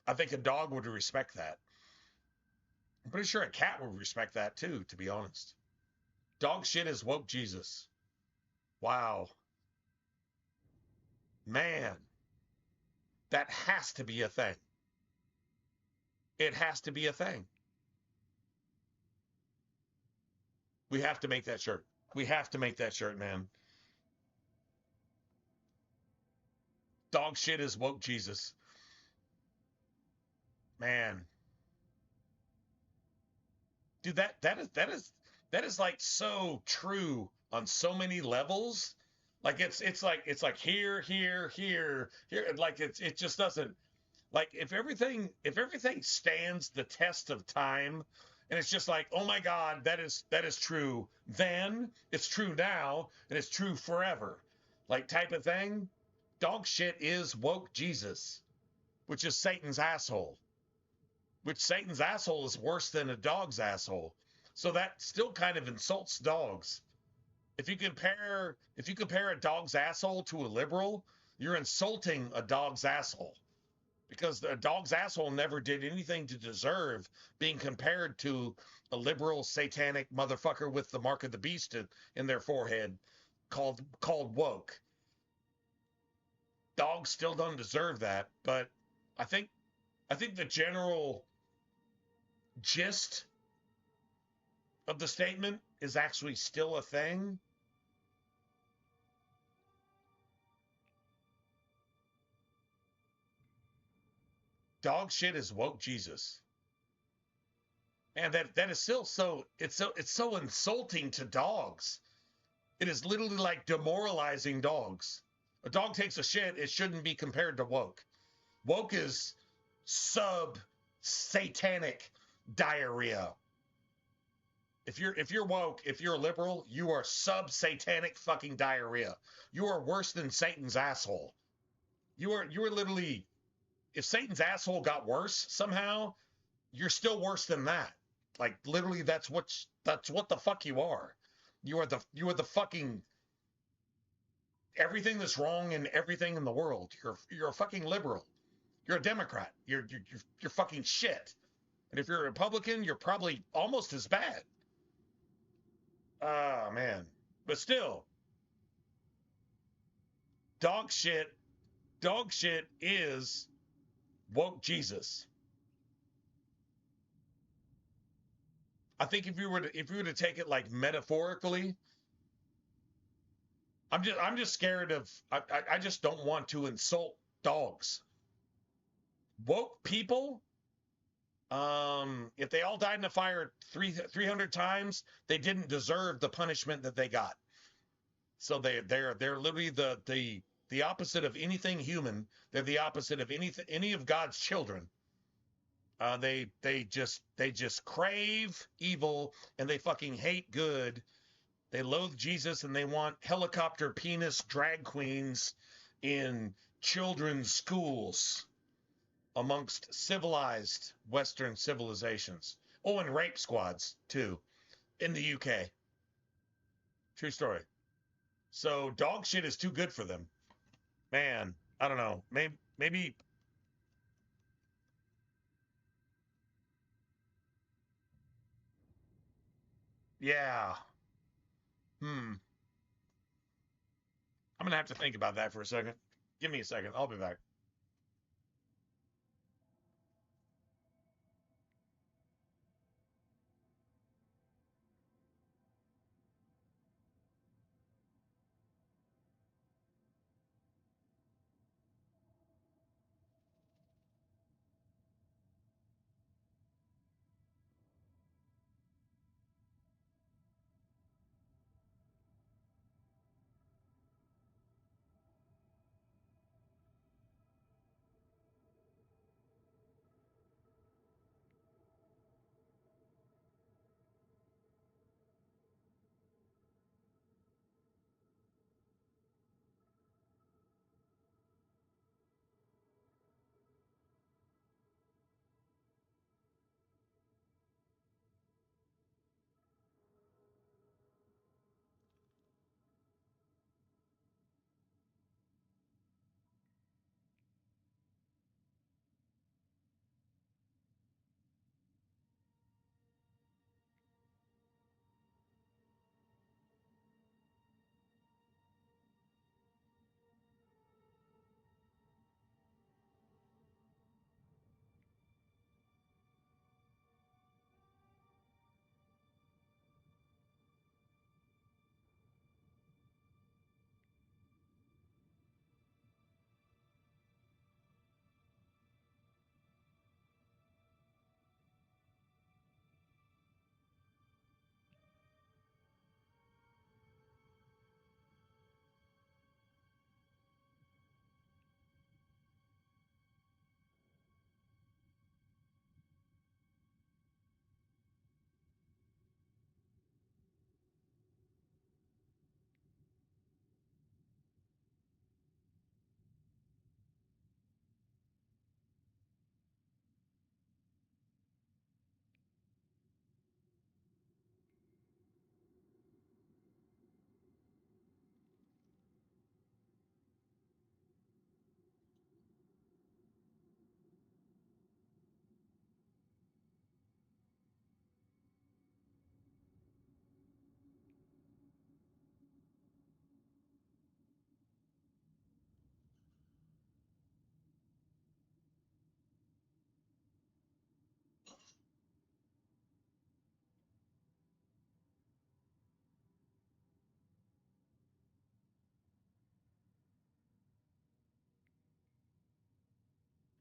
I think a dog would respect that. I'm pretty sure a cat would respect that too, to be honest. Dog shit is woke Jesus. Wow. Man, that has to be a thing. It has to be a thing. We have to make that shirt. We have to make that shirt, man. Dog shit is woke Jesus. Man. Dude, that is like so true on so many levels. Like it's like here, like it just doesn't, like if everything stands the test of time, and it's just like, oh my God, that is true then, it's true now, and it's true forever, like type of thing. Dog shit is woke Jesus, which is Satan's asshole. Which Satan's asshole is worse than a dog's asshole. So that still kind of insults dogs. If you compare a dog's asshole to a liberal, you're insulting a dog's asshole, because a dog's asshole never did anything to deserve being compared to a liberal satanic motherfucker with the mark of the beast in their forehead called woke. Dogs still don't deserve that, but I think the general gist of the statement is actually still a thing. Dog shit is woke Jesus. And that is still it's so insulting to dogs. It is literally like demoralizing dogs. A dog takes a shit, it shouldn't be compared to woke. Woke is sub-satanic diarrhea. If you're woke, if you're a liberal, you are sub-satanic fucking diarrhea. You are worse than Satan's asshole. You are literally, if Satan's asshole got worse somehow, you're still worse than that. Like literally, that's what the fuck you are. You are the fucking everything that's wrong in everything in the world. You're a fucking liberal. You're a Democrat. You're fucking shit. And if you're a Republican, you're probably almost as bad. Ah, man. But still, dog shit is woke Jesus. I think if you were to take it like metaphorically, I'm just scared of, I just don't want to insult dogs. Woke people, if they all died in a fire 300 times, they didn't deserve the punishment that they got. So they're literally the opposite of anything human. They're the opposite of any of God's children. They just crave evil and they fucking hate good. They loathe Jesus and they want helicopter penis drag queens in children's schools amongst civilized Western civilizations. Oh, and rape squads too in the UK. True story. So dog shit is too good for them. Man, I don't know. Maybe yeah. I'm gonna have to think about that for a second. Give me a second. I'll be back.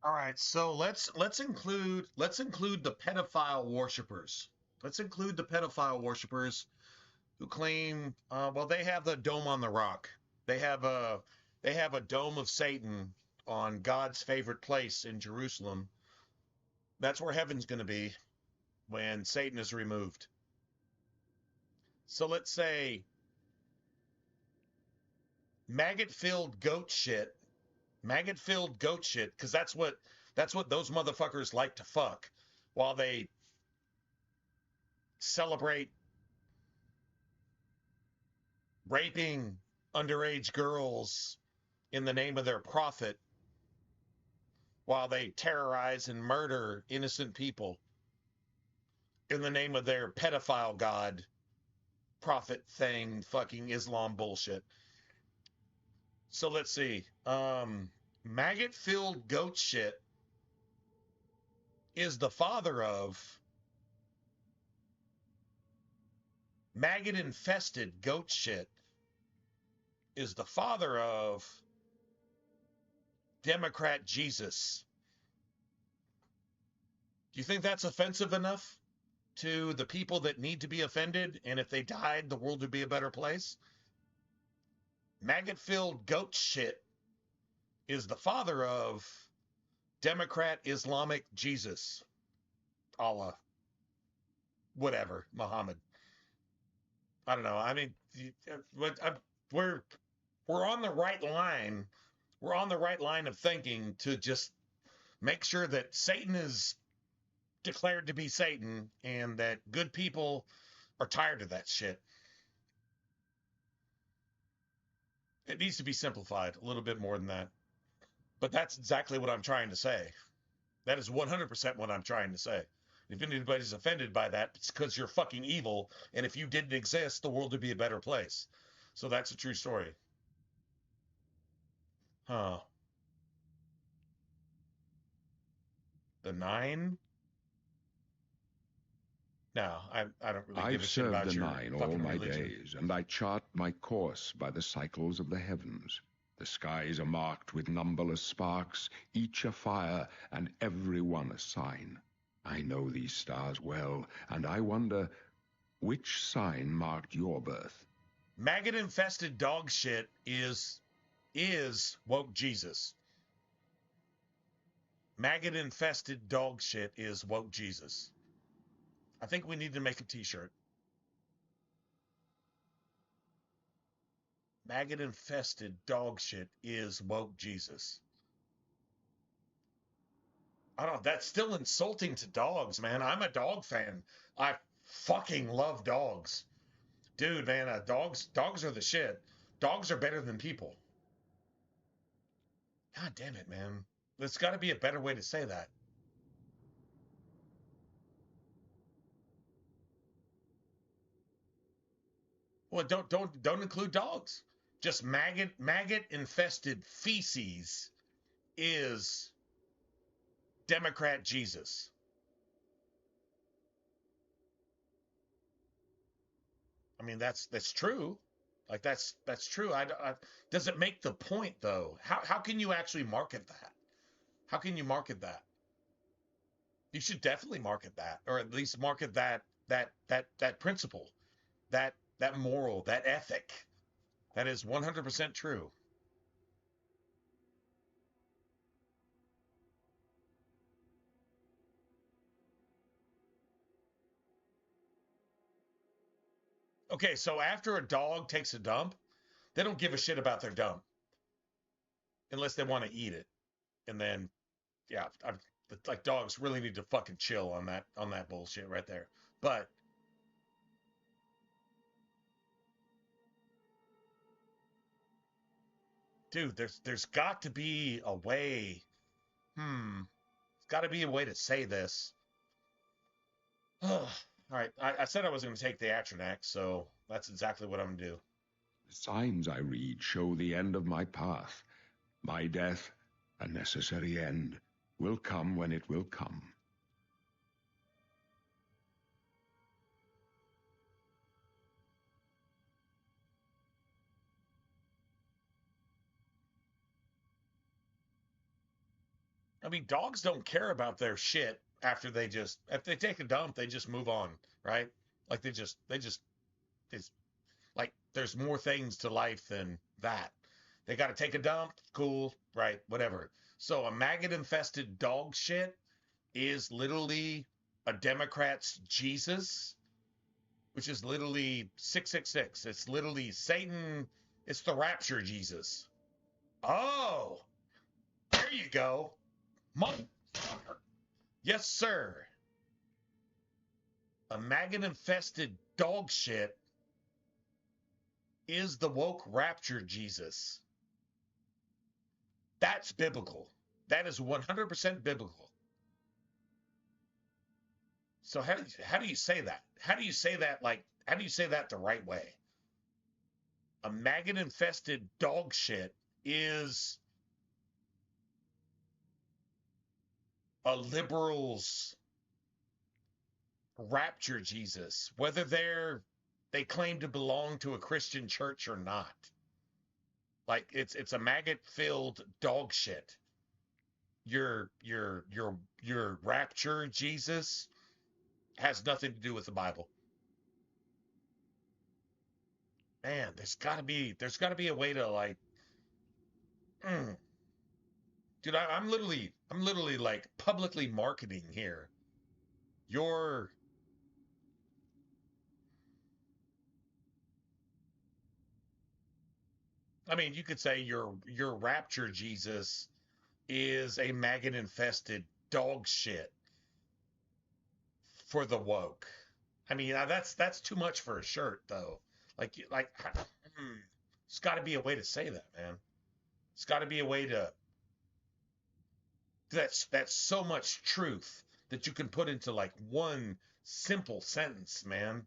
All right, so let's include the pedophile worshippers. Let's include the pedophile worshippers who claim, well, they have the Dome on the Rock. They have a Dome of Satan on God's favorite place in Jerusalem. That's where heaven's going to be when Satan is removed. So let's say maggot-filled goat shit, because that's what those motherfuckers like to fuck while they celebrate raping underage girls in the name of their prophet while they terrorize and murder innocent people in the name of their pedophile god prophet thing, fucking Islam bullshit. So let's see. Maggot-filled goat shit is the father of maggot-infested goat shit is the father of Democrat Jesus. Do you think that's offensive enough to the people that need to be offended, and if they died, the world would be a better place? Maggot-filled goat shit is the father of Democrat Islamic Jesus. Allah, whatever, Muhammad. I don't know. I mean, we're on the right line. We're on the right line of thinking to just make sure that Satan is declared to be Satan and that good people are tired of that shit. It needs to be simplified a little bit more than that. But that's exactly what I'm trying to say. That is 100% what I'm trying to say. If anybody's offended by that, it's because you're fucking evil, and if you didn't exist, the world would be a better place. So that's a true story. Huh. The 9? No, I don't really give a shit about your I've served the 9 all fucking my religion. days, and I chart my course by the cycles of the heavens. The skies are marked with numberless sparks, each a fire, and every one a sign. I know these stars well, and I wonder, which sign marked your birth? Maggot-infested dog shit is woke Jesus. Maggot-infested dog shit is woke Jesus. I think we need to make a t-shirt. Maggot-infested dog shit is woke Jesus. I don't know. That's still insulting to dogs, man. I'm a dog fan. I fucking love dogs. Dude, man, dogs are the shit. Dogs are better than people. God damn it, man. There's got to be a better way to say that. Well, don't include dogs. Just maggot infested feces is Democrat Jesus. I mean, that's true. Like that's true. Does it make the point though? How can you actually market that? How can you market that? You should definitely market that, or at least market that principle, that moral, that ethic. That is 100% true. Okay, so after a dog takes a dump, they don't give a shit about their dump unless they want to eat it. And then, yeah, like dogs really need to fucking chill on that bullshit right there. But dude, there's got to be a way. There's got to be a way to say this. All right, I said I was going to take the Atronax, so that's exactly what I'm going to do. The signs I read show the end of my path. My death, a necessary end, will come when it will come. I mean, dogs don't care about their shit after if they take a dump, they just move on, right? Like it's like there's more things to life than that. They got to take a dump, cool, right? Whatever. So a maggot-infested dog shit is literally a Democrat's Jesus, which is literally 666. It's literally Satan. It's the rapture Jesus. Oh, there you go. Motherfucker. Yes, sir. A maggot-infested dog shit is the woke rapture Jesus. That's biblical. That is 100% biblical. So how do you say that? How do you say that the right way? A maggot-infested dog shit is a liberal's rapture Jesus, whether they claim to belong to a Christian church or not. Like it's a maggot-filled dog shit. Your rapture Jesus has nothing to do with the Bible. Man, there's gotta be a way to like, dude. I'm literally like publicly marketing here Your I mean, you could say your rapture Jesus is a maggot infested dog shit for the woke. I mean, that's too much for a shirt though. Like it's got to be a way to say that, man. It's got to be a way to that's so much truth that you can put into like one simple sentence, man.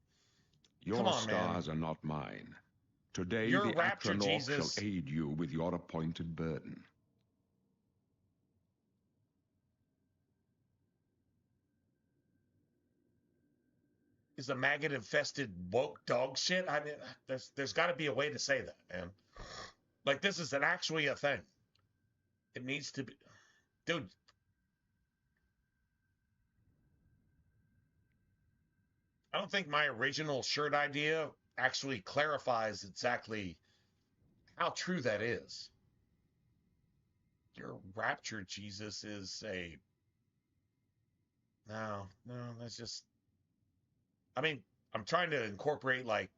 Come Your on, scars man. are not mine. Today Your the rapture Atronach Jesus shall aid you with your appointed burden. is a maggot infested woke dog shit. I mean, there's got to be a way to say that, man. Like this is actually a thing. It needs to be, dude. I don't think my original shirt idea actually clarifies exactly how true that is. Your rapture Jesus is a no. That's just. I mean, I'm trying to incorporate like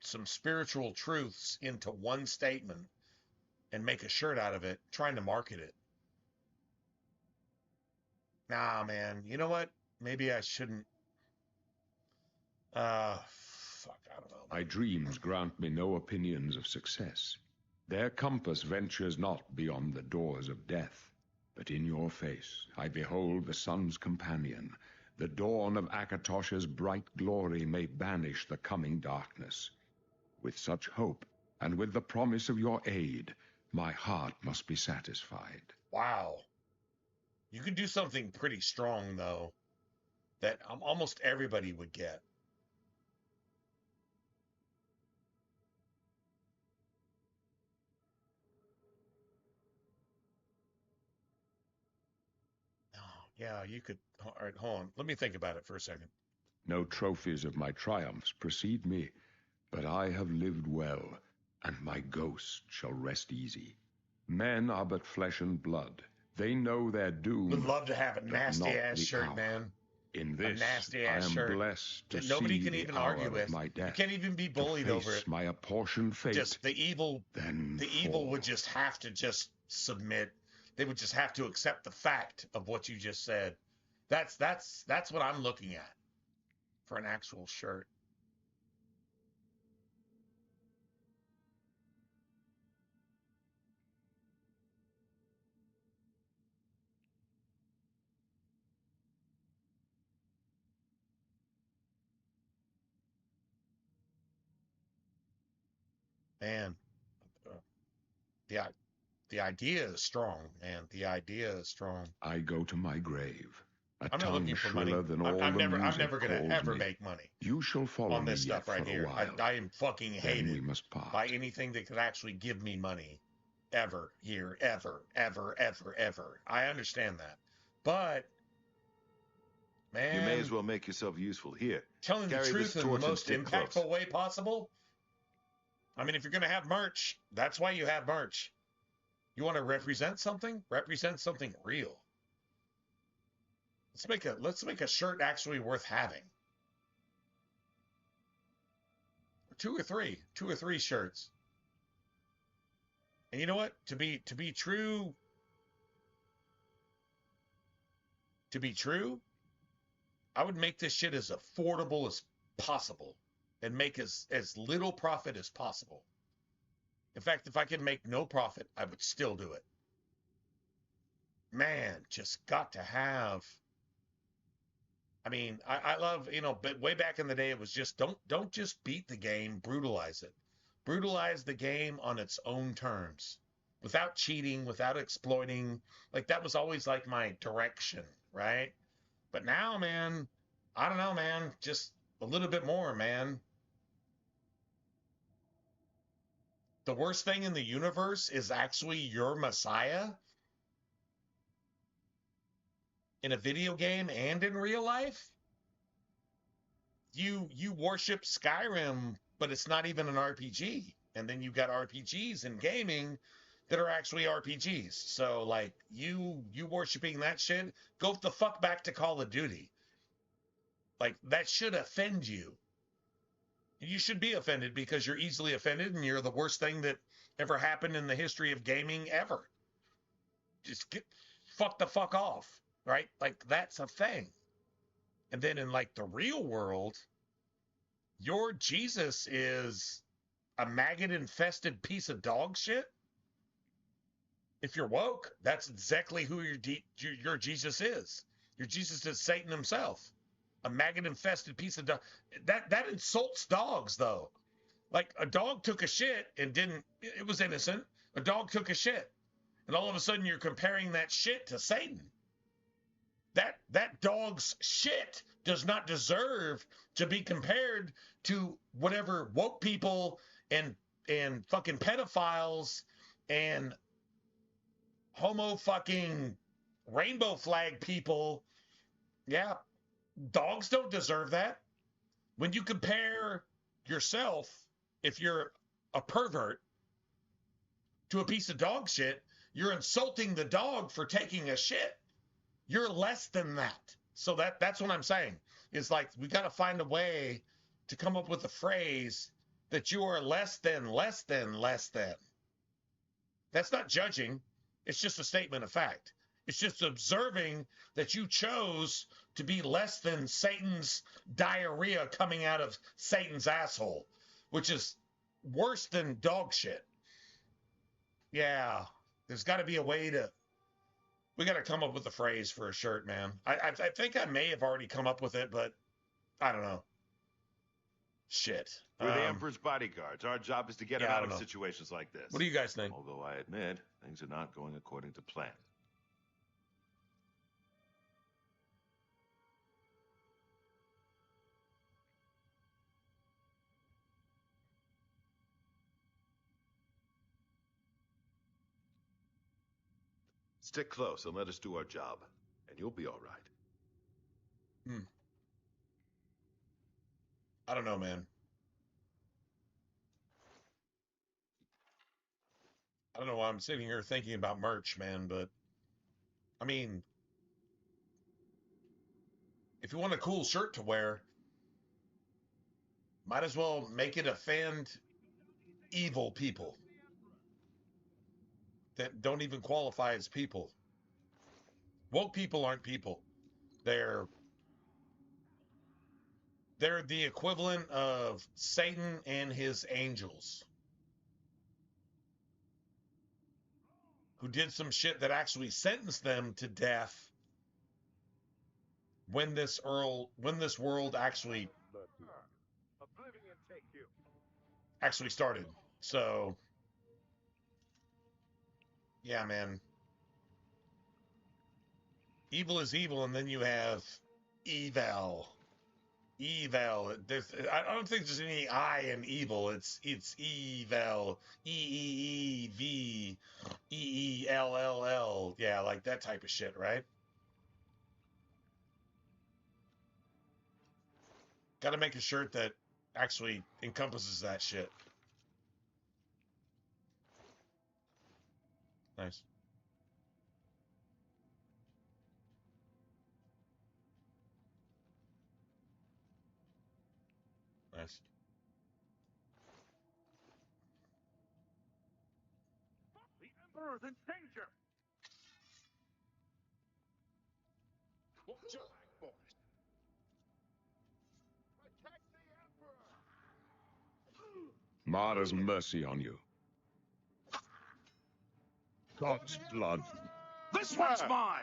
some spiritual truths into one statement and make a shirt out of it, trying to market it. Nah, man. You know what? Maybe I shouldn't. Fuck, I don't know. My dreams grant me no opinions of success. Their compass ventures not beyond the doors of death. But in your face I behold the sun's companion. The dawn of Akatosh's bright glory may banish the coming darkness. With such hope, and with the promise of your aid, my heart must be satisfied. Wow. You could do something pretty strong, though, that almost everybody would get. Oh, yeah, you could. All right, hold on. Let me think about it for a second. No trophies of my triumphs precede me, but I have lived well, and my ghost shall rest easy. Men are but flesh and blood. They know their doom. Would love to have a but nasty not ass the shirt, hour. man. In A this, nasty I ass am shirt blessed to that nobody see can the even hour argue of with. my death. You can't even be bullied to over face it. my apportioned fate. Just the evil would just have to just submit. They would just have to accept the fact of what you just said. That's what I'm looking at for an actual shirt. Man, the the idea is strong, man. The idea is strong. I go to my grave. I'm not looking for money. I'm never gonna ever make money. You shall follow on this me stuff yet right for here. a while. I am fucking Then hated we must part. by anything that could actually give me money. Ever here, ever. I understand that. But man, You may as well make yourself useful here. telling the Carry truth this in the torch and most stick impactful close. way possible. I mean, if you're gonna have merch, that's why you have merch. You want to represent something? Represent something real. Let's make a shirt actually worth having. Two or three shirts. And you know what? To be true, I would make this shit as affordable as possible and make as little profit as possible. In fact, if I could make no profit, I would still do it. Man, just got to have. I mean, I love, but way back in the day, it was just don't just beat the game, brutalize it. Brutalize the game on its own terms, without cheating, without exploiting. Like that was always like my direction, right? But now, man, I don't know, man, just a little bit more, man. The worst thing in the universe is actually your Messiah in a video game and in real life. You worship Skyrim, but it's not even an RPG. And then you've got RPGs in gaming that are actually RPGs. So like you worshiping that shit, go the fuck back to Call of Duty. Like, that should offend you. You should be offended because you're easily offended and you're the worst thing that ever happened in the history of gaming ever. Just fuck the fuck off, right? Like, that's a thing. And then in, like, the real world, your Jesus is a maggot-infested piece of dog shit? If you're woke, that's exactly who your Jesus is. Your Jesus is Satan himself. A maggot-infested piece of dog. That insults dogs, though. Like, a dog took a shit and it was innocent. A dog took a shit. And all of a sudden you're comparing that shit to Satan. That dog's shit does not deserve to be compared to whatever woke people and fucking pedophiles and homo fucking rainbow flag people. Yeah, dogs don't deserve that. When you compare yourself, if you're a pervert, to a piece of dog shit, you're insulting the dog for taking a shit. You're less than that. So that's what I'm saying. It's like, we got to find a way to come up with a phrase that you are less than, less than, less than. That's not judging. It's just a statement of fact. It's just observing that you chose to be less than Satan's diarrhea coming out of Satan's asshole, which is worse than dog shit. Yeah, there's got to be a way to... We got to come up with a phrase for a shirt, man. I think I may have already come up with it, but I don't know. Shit. We're the Emperor's bodyguards. Our job is to get him out of situations like this. What do you guys think? Although I admit, things are not going according to plan. Stick close and let us do our job, and you'll be all right. I don't know, man. I don't know why I'm sitting here thinking about merch, man, but I mean, if you want a cool shirt to wear, might as well make it offend evil people that don't even qualify as people. Woke people aren't people. They're the equivalent of Satan and his angels, who did some shit that actually sentenced them to death when this world actually started. So yeah, man. Evil is evil, and then you have evil. Evil. I don't think there's any I in evil. It's evil. EEEV. Yeah, like that type of shit, right? Got to make a shirt that actually encompasses that shit. Nice. Nice. The Emperor's in danger! Watch your back, boys! Protect the Emperor! Mara's mercy on you. God's blood. This one's mine!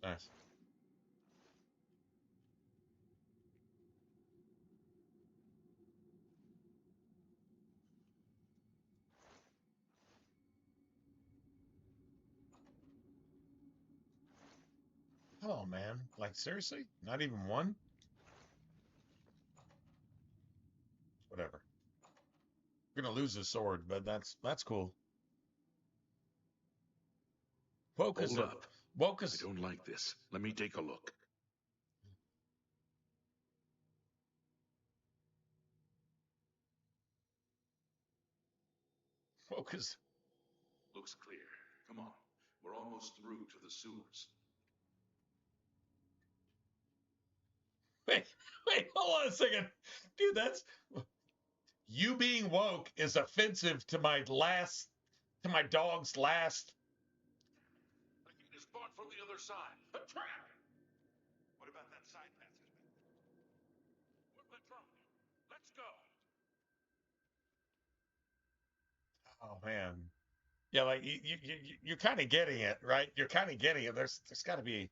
Nice. Oh man, like seriously? Not even one? Whatever. We're gonna lose his sword, but that's cool. Hold up. I don't like this. Let me take a look. Focus. Looks clear. Come on. We're almost through to the sewers. Wait, hold on a second. Dude, that's... You being woke is offensive to my dog's last... The gate is barred from the other side. A trap! What about that side passage? Let's go. Let's go. Oh, man. Yeah, like, you're kind of getting it, right? You're kind of getting it. There's got to be...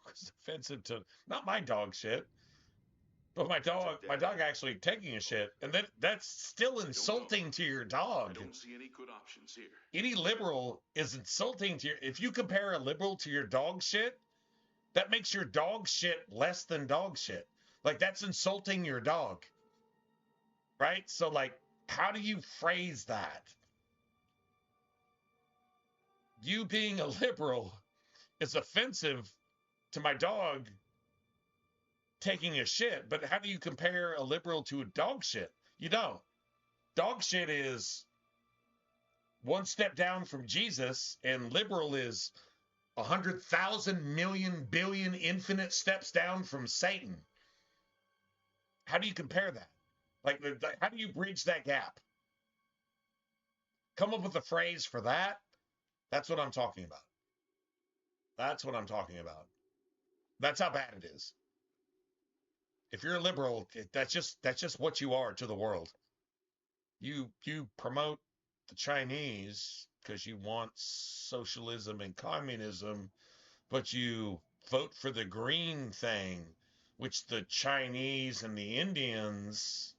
It's offensive to... Not my dog shit. But my dog actually taking a shit, and then that's still insulting to your dog. I don't see any good options here. Any liberal is insulting to your... If you compare a liberal to your dog shit, that makes your dog shit less than dog shit. Like, that's insulting your dog. Right? So, like, how do you phrase that? You being a liberal is offensive to my dog taking a shit, but how do you compare a liberal to a dog shit? You don't. Dog shit is one step down from Jesus, and liberal is 100,000 million billion infinite steps down from Satan. How do you compare that? Like, how do you bridge that gap? Come up with a phrase for that. That's what I'm talking about. That's what I'm talking about. That's how bad it is. If you're a liberal, that's just what you are to the world. You promote the Chinese because you want socialism and communism, but you vote for the green thing, which the Chinese and the Indians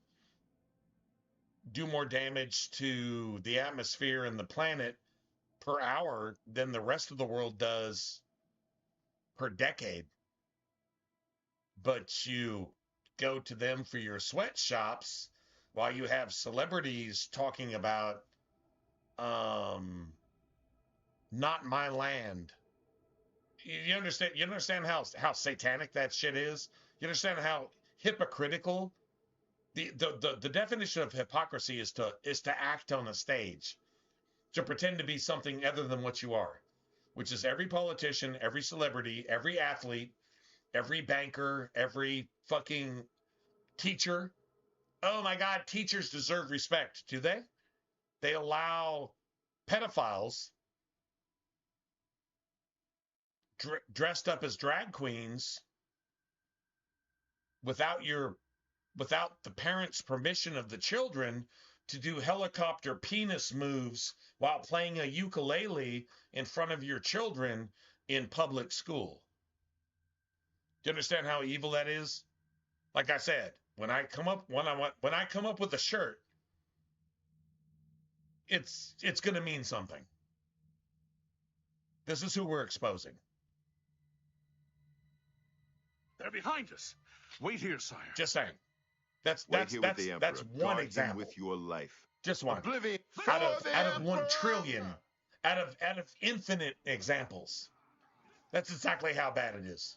do more damage to the atmosphere and the planet per hour than the rest of the world does per decade. But you go to them for your sweatshops while you have celebrities talking about not my land. You understand how satanic that shit is? You understand how hypocritical? The definition of hypocrisy is to act on a stage, to pretend to be something other than what you are, which is every politician, every celebrity, every athlete, every banker, every fucking teacher. Oh my God, teachers deserve respect. Do they? They allow pedophiles dressed up as drag queens without the parents' permission of the children to do helicopter penis moves while playing a ukulele in front of your children in public school. Do you understand how evil that is? Like I said, when I come up with a shirt, it's going to mean something. This is who we're exposing. They're behind us. Wait here, sire. Just saying. That's one example. With your life. Just one. Oblivion. Out of 1 trillion, out of infinite examples. That's exactly how bad it is.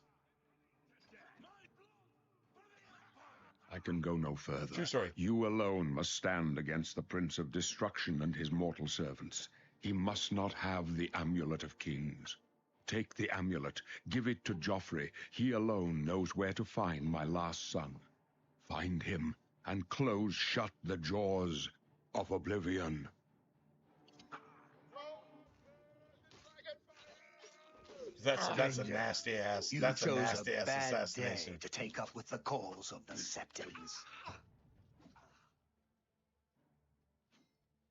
I can go no further. True story. You alone must stand against the Prince of Destruction and his mortal servants. He must not have the Amulet of Kings. Take the amulet, give it to Joffrey. He alone knows where to find my last son. Find him and close shut the jaws of Oblivion. That's a nasty ass. That's a nasty ass assassination. To take up with the cause of the Septons.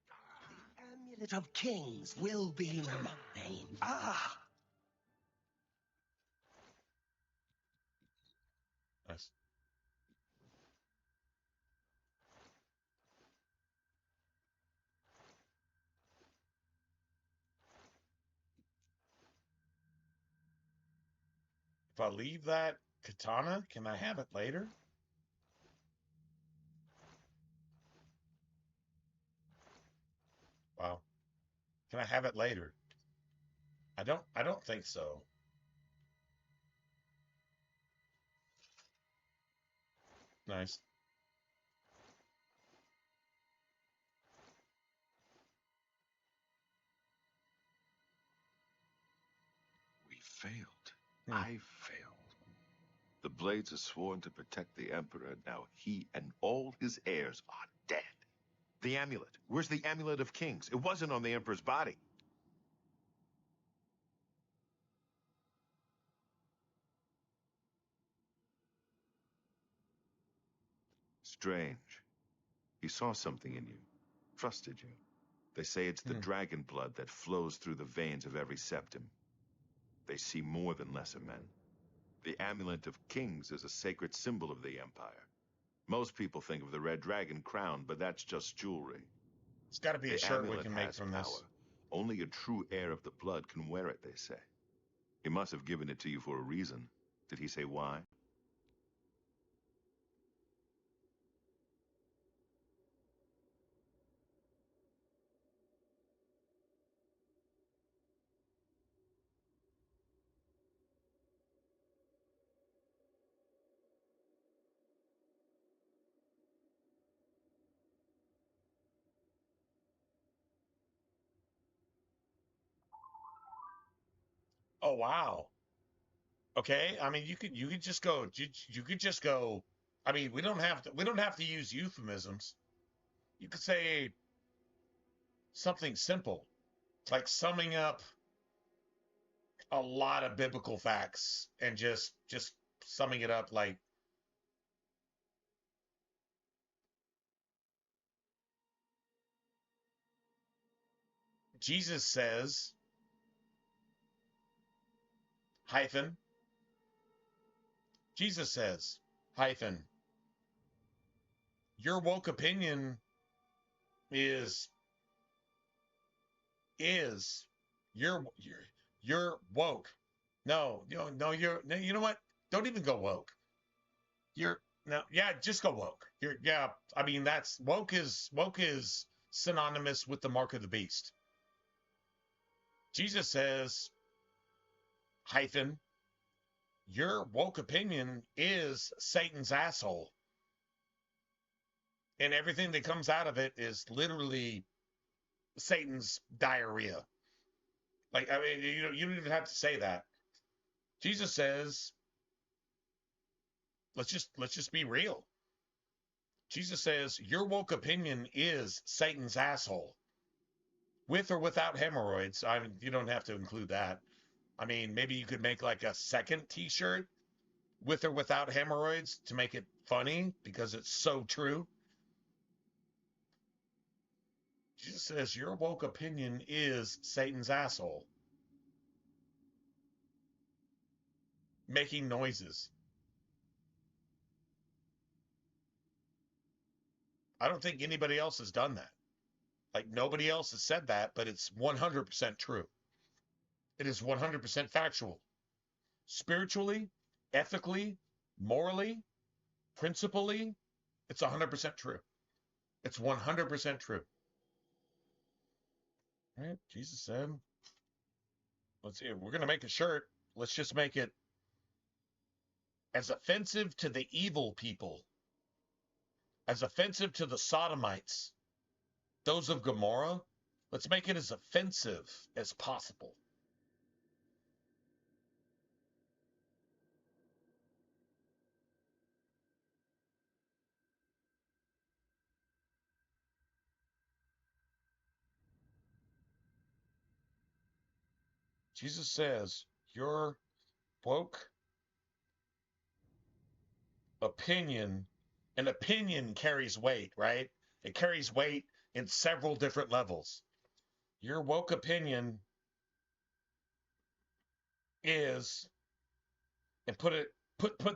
The Amulet of Kings will be mine. Nice. If I leave that katana, can I have it later? Wow. Can I have it later? I don't think so. Nice. failed. I failed. The Blades are sworn to protect the Emperor. Now he and all his heirs are dead. The amulet. Where's the amulet of kings? It wasn't on the Emperor's body. Strange. He saw something in you. Trusted you. They say it's the dragon blood that flows through the veins of every septum. They see more than lesser men. The amulet of kings is a sacred symbol of the Empire. Most people think of the red dragon crown, but that's just jewelry. It's got to be a shirt we can make from power. this. Only a true heir of the blood can wear it, they say. He must have given it to you for a reason. Did he say why? Oh wow. Okay. I mean, you could just go. You could just go. I mean, we don't have to use euphemisms. You could say something simple, like summing up a lot of biblical facts and just summing it up like Jesus says hyphen. Jesus says hyphen. Your woke opinion is you're woke. No, you know what? Don't even go woke. Just go woke. I mean that's woke is synonymous with the mark of the beast. Jesus says hyphen, your woke opinion is Satan's asshole. And everything that comes out of it is literally Satan's diarrhea. Like, I mean, you don't even have to say that. Jesus says, let's just be real. Jesus says, your woke opinion is Satan's asshole. With or without hemorrhoids. I mean, you don't have to include that. I mean, maybe you could make like a second t-shirt with or without hemorrhoids to make it funny because it's so true. Jesus says, your woke opinion is Satan's asshole. Making noises. I don't think anybody else has done that. Like, nobody else has said that, but it's 100% true. It is 100% factual. Spiritually, ethically, morally, principally, it's 100% true. It's 100% true. All right, Jesus said, let's see, we're going to make a shirt. Let's just make it as offensive to the evil people, as offensive to the sodomites, those of Gomorrah. Let's make it as offensive as possible. Jesus says, your woke opinion, an opinion carries weight, right? It carries weight in several different levels. Your woke opinion is, and put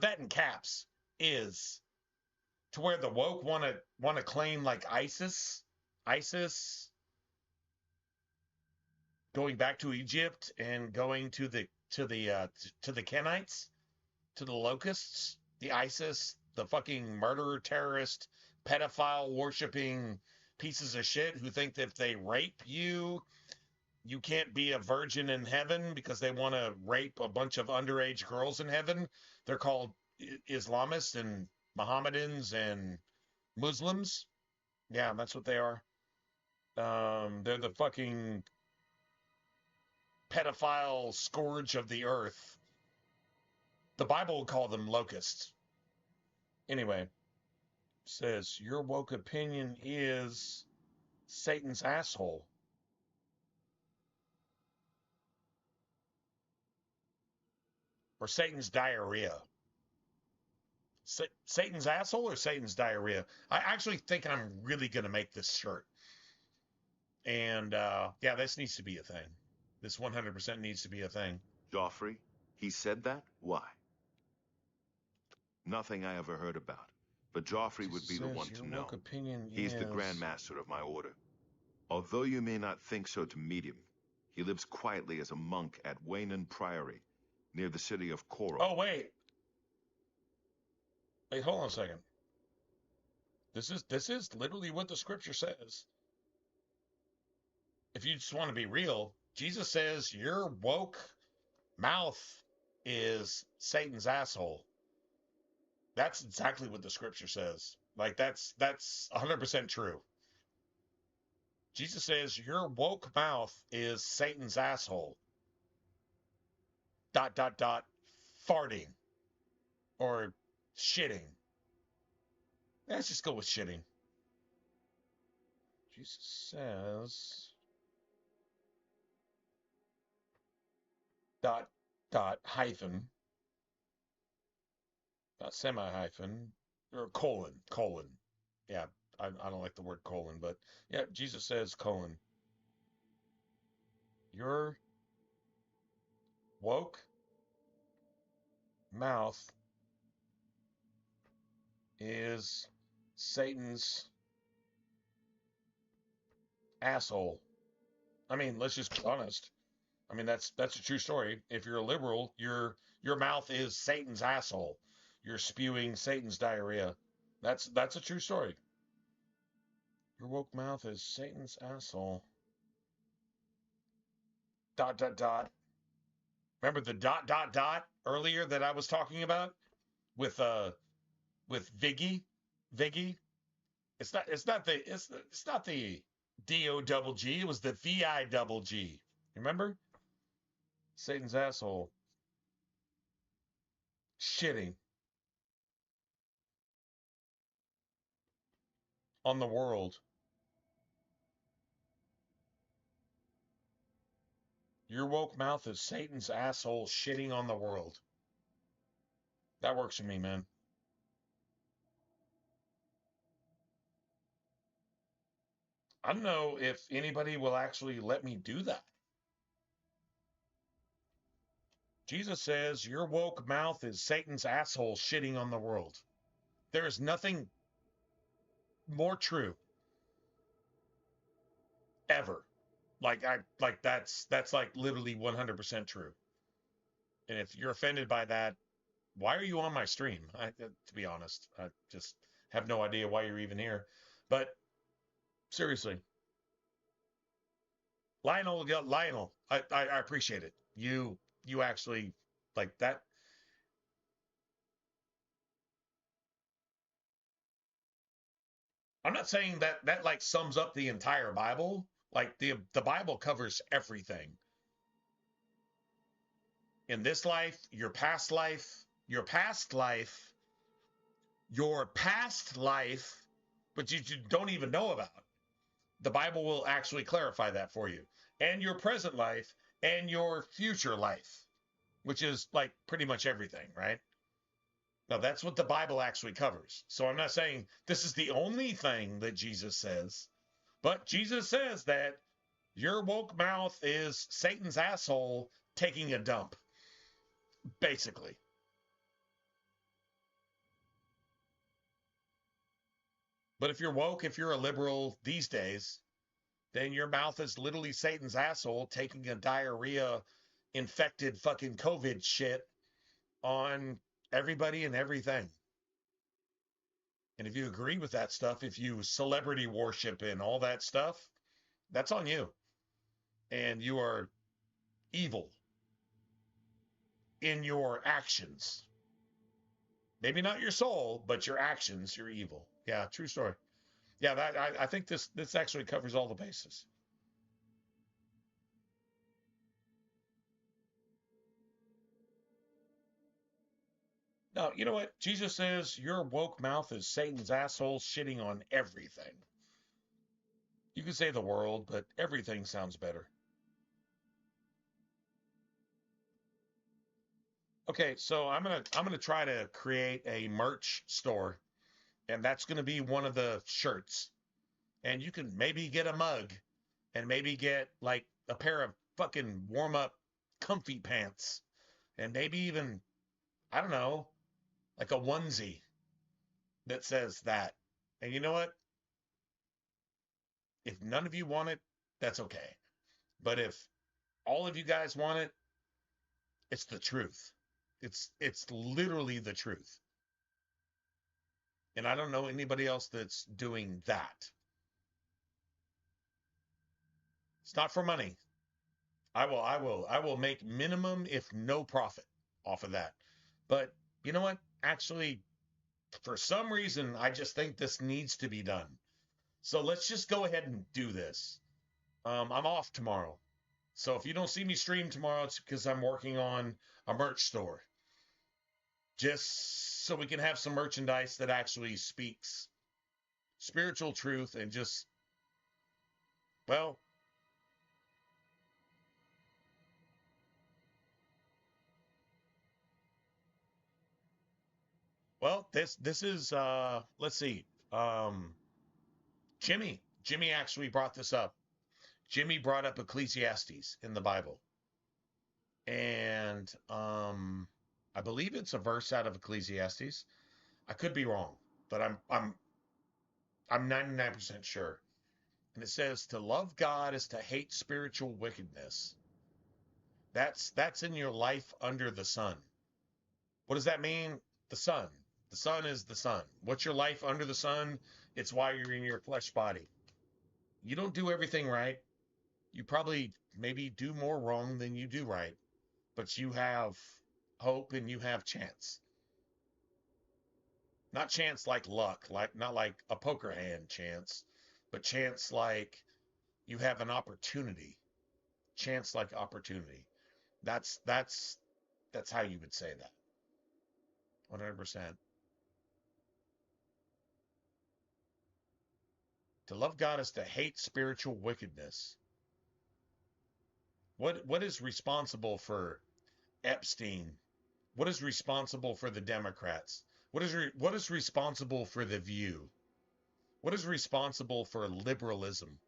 that in caps, is, to where the woke want to claim like ISIS, going back to Egypt and going to the Kenites, to the locusts, the ISIS, the fucking murderer, terrorist, pedophile worshiping pieces of shit who think that if they rape you, you can't be a virgin in heaven because they want to rape a bunch of underage girls in heaven. They're called Islamists and Mohammedans and Muslims. Yeah, that's what they are. They're the fucking pedophile scourge of the earth. The Bible will call them locusts. Anyway, says, your woke opinion is Satan's asshole. Or Satan's diarrhea. Satan's asshole or Satan's diarrhea? I actually think I'm really going to make this shirt. And, yeah, this needs to be a thing. This 100% needs to be a thing. Joffrey, he said that? Why? Nothing I ever heard about. But Joffrey would be the one to know. He's the Grand Master of my order. Although you may not think so to meet him, he lives quietly as a monk at Waynon Priory, near the city of Koro. Oh, wait. Wait, hold on a second. This is literally what the scripture says. If you just want to be real, Jesus says your woke mouth is Satan's asshole. That's exactly what the scripture says. Like, that's 100% true. Jesus says your woke mouth is Satan's asshole. ... farting. Or shitting. Let's just go with shitting. Jesus says... ... hyphen. Not semi-hyphen. Or colon. Yeah, I don't like the word colon, but yeah, Jesus says colon. Your woke mouth is Satan's asshole. I mean, let's just be honest. I mean, that's a true story. If you're a liberal, your mouth is Satan's asshole. You're spewing Satan's diarrhea. That's a true story. Your woke mouth is Satan's asshole. ... Remember the ... earlier that I was talking about with Viggy? Viggy? It's not the D-O-double-G. It was the V-I-double-G. Remember? Satan's asshole. Shitting on the world. Your woke mouth is Satan's asshole shitting on the world. That works for me, man. I don't know if anybody will actually let me do that. Jesus says your woke mouth is Satan's asshole shitting on the world. There is nothing more true ever. Like that's like literally 100% true. And if you're offended by that, why are you on my stream? To be honest, I just have no idea why you're even here. But seriously, Lionel, I appreciate it. You actually like that. I'm not saying that like sums up the entire Bible. Like the Bible covers everything. In this life, your past life, but you don't even know about. The Bible will actually clarify that for you. And your present life and your future life, which is like pretty much everything, right? Now, that's what the Bible actually covers. So I'm not saying this is the only thing that Jesus says, but Jesus says that your woke mouth is Satan's asshole taking a dump, basically. But if you're woke, if you're a liberal these days, then your mouth is literally Satan's asshole taking a diarrhea infected fucking COVID shit on everybody and everything. And if you agree with that stuff, if you celebrity worship and all that stuff, that's on you. And you are evil in your actions. Maybe not your soul, but your actions, you're evil. Yeah, true story. Yeah, I think this actually covers all the bases. No, you know what? Jesus says your woke mouth is Satan's asshole shitting on everything. You could say the world, but everything sounds better. Okay, so I'm gonna try to create a merch store, and that's gonna be one of the shirts. And you can maybe get a mug, and maybe get like a pair of fucking warm up comfy pants, and maybe even, I don't know, like a onesie that says that. And you know what? If none of you want it, that's okay. But if all of you guys want it, it's the truth. It's literally the truth. And I don't know anybody else that's doing that. It's not for money. I will make minimum if no profit off of that. But you know what? Actually, for some reason, I just think this needs to be done. So let's just go ahead and do this. I'm off tomorrow. So if you don't see me stream tomorrow, it's because I'm working on a merch store. Just so we can have some merchandise that actually speaks spiritual truth and just, well, this is let's see. Jimmy actually brought this up. Jimmy brought up Ecclesiastes in the Bible. And I believe it's a verse out of Ecclesiastes. I could be wrong, but I'm 99% sure. And it says to love God is to hate spiritual wickedness. That's in your life under the sun. What does that mean? The sun. The sun is the sun. What's your life under the sun? It's why you're in your flesh body. You don't do everything right. You probably maybe do more wrong than you do right. But you have hope and you have chance. Not chance like luck, like not like a poker hand chance, but chance like you have an opportunity. Chance like opportunity. That's how you would say that. 100%. To love God is to hate spiritual wickedness. What is responsible for Epstein? What is responsible for the Democrats? What is responsible for The View? What is responsible for liberalism?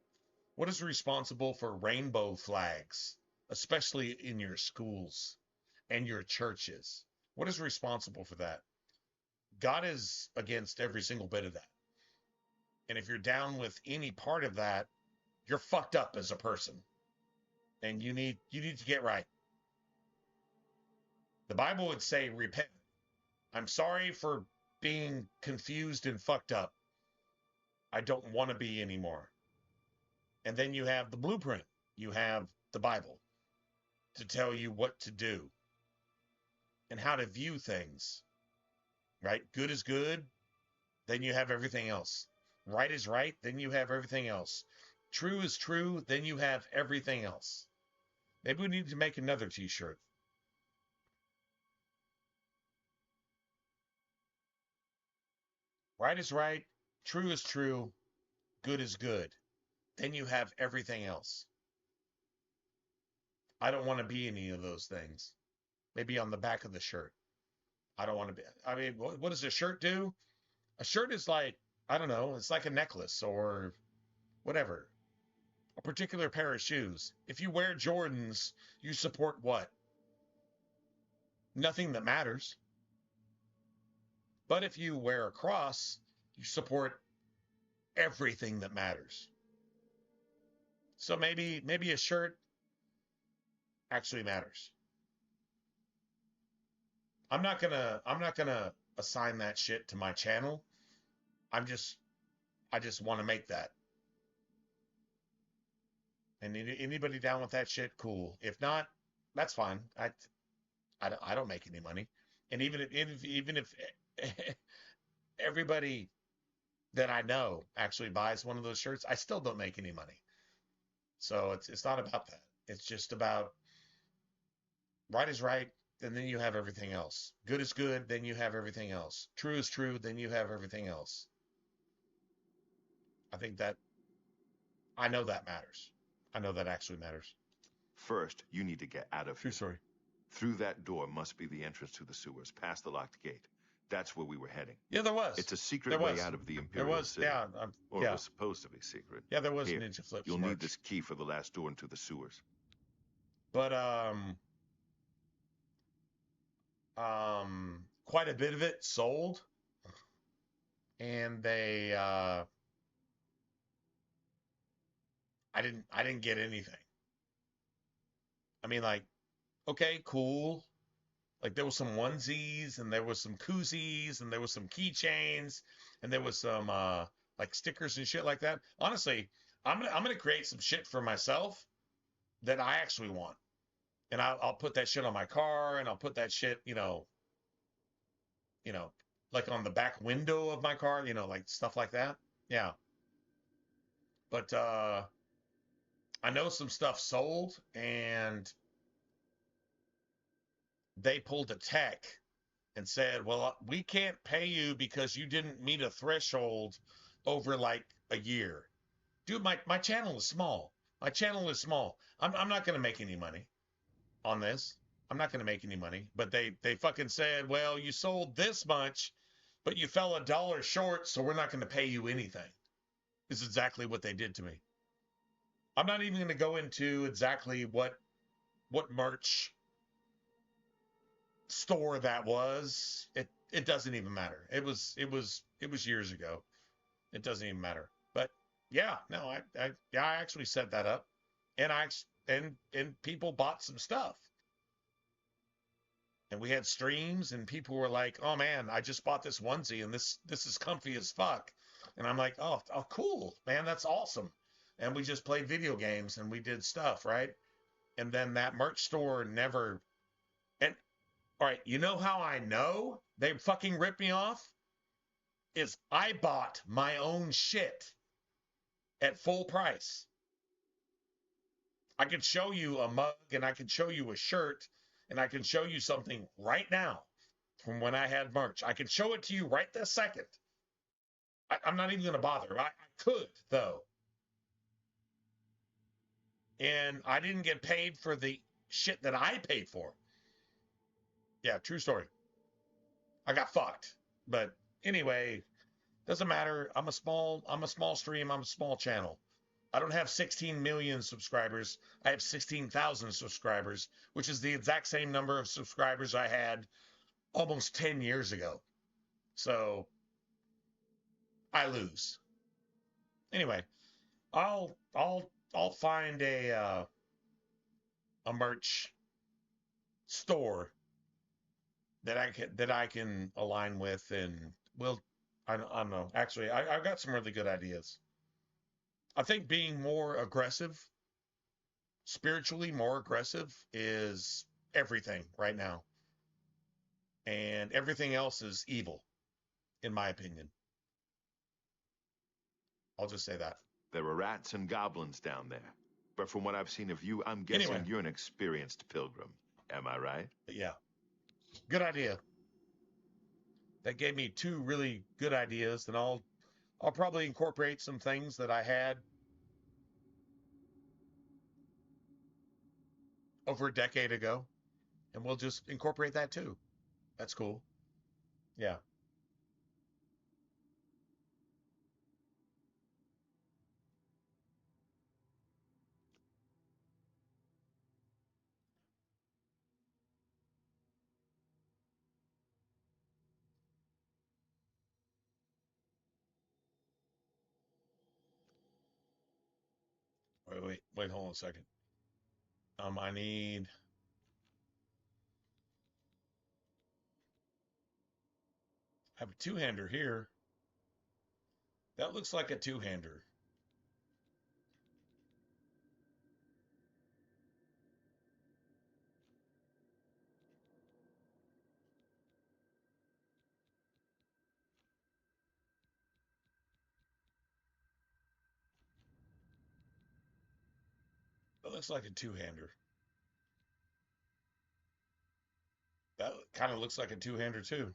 What is responsible for rainbow flags, especially in your schools and your churches? What is responsible for that? God is against every single bit of that. And if you're down with any part of that, you're fucked up as a person. And you need to get right. The Bible would say repent. I'm sorry for being confused and fucked up. I don't want to be anymore. And then you have the blueprint. You have the Bible to tell you what to do and how to view things. Right? Good is good. Then you have everything else. Right is right. Then you have everything else. True is true. Then you have everything else. Maybe we need to make another t-shirt. Right is right. True is true. Good is good. Then you have everything else. I don't want to be any of those things. Maybe on the back of the shirt. I don't want to be. I mean, what does a shirt do? A shirt is like, I don't know, it's like a necklace or whatever. A particular pair of shoes. If you wear Jordans, you support what? Nothing that matters. But if you wear a cross, you support everything that matters. So maybe a shirt actually matters. I'm not gonna assign that shit to my channel. I just want to make that. And anybody down with that shit, cool. If not, that's fine. I don't make any money. And even if everybody that I know actually buys one of those shirts, I still don't make any money. So it's not about that. It's just about right is right, and then you have everything else. Good is good, then you have everything else. True is true, then you have everything else. I know that matters. I know that actually matters. First, you need to get out of True here. story. Through that door must be the entrance to the sewers, past the locked gate. That's where we were heading. Yeah, there was. It's a secret way out of the Imperial City. Yeah. Or yeah. it was supposed to be secret. Yeah, there was Here, ninja flips. You'll merch. need this key for the last door into the sewers. But quite a bit of it sold, and they I didn't get anything. I mean, like, okay, cool. Like, there was some onesies, and there was some koozies, and there was some keychains, and there was some like stickers and shit like that. Honestly, I'm gonna create some shit for myself that I actually want, and I'll put that shit on my car, and I'll put that shit, like on the back window of my car, like stuff like that. Yeah. But I know some stuff sold, and they pulled a tech and said, well, we can't pay you because you didn't meet a threshold over like a year. Dude, my channel is small. My channel is small. I'm not going to make any money on this. I'm not going to make any money. But they fucking said, well, you sold this much, but you fell $1 short, so we're not going to pay you anything. This is exactly what they did to me. I'm not even going to go into exactly what merch store that was. It doesn't even matter. It was years ago. It doesn't even matter. But yeah, no, I actually set that up, and and people bought some stuff, and we had streams, and people were like, "Oh man, I just bought this onesie, and this is comfy as fuck," and I'm like, "Oh, cool, man, that's awesome." And we just played video games, and we did stuff, right? And then that merch store never. And all right, you know how I know they fucking ripped me off? Is I bought my own shit at full price. I could show you a mug, and I could show you a shirt, and I can show you something right now from when I had merch. I can show it to you right this second. I'm not even going to bother. I could, though. And I didn't get paid for the shit that I paid for. Yeah, true story. I got fucked. But anyway, doesn't matter. I'm a small stream. I'm a small channel. I don't have 16 million subscribers. I have 16,000 subscribers, which is the exact same number of subscribers I had almost 10 years ago. So I lose. Anyway, I'll find a merch store that I can align with, and I don't know. Actually, I've got some really good ideas. I think being more aggressive, spiritually more aggressive, is everything right now. And everything else is evil, in my opinion. I'll just say that. There are rats and goblins down there. But from what I've seen of you, I'm guessing Anyway. You're an experienced pilgrim. Am I right? Yeah. Good idea. That gave me two really good ideas, and I'll probably incorporate some things that I had over a decade ago, and we'll just incorporate that too. That's cool. Yeah. Wait, hold on a second. I need. I have a two-hander here. That looks like a two-hander. That looks like a two-hander. That kind of looks like a two-hander too.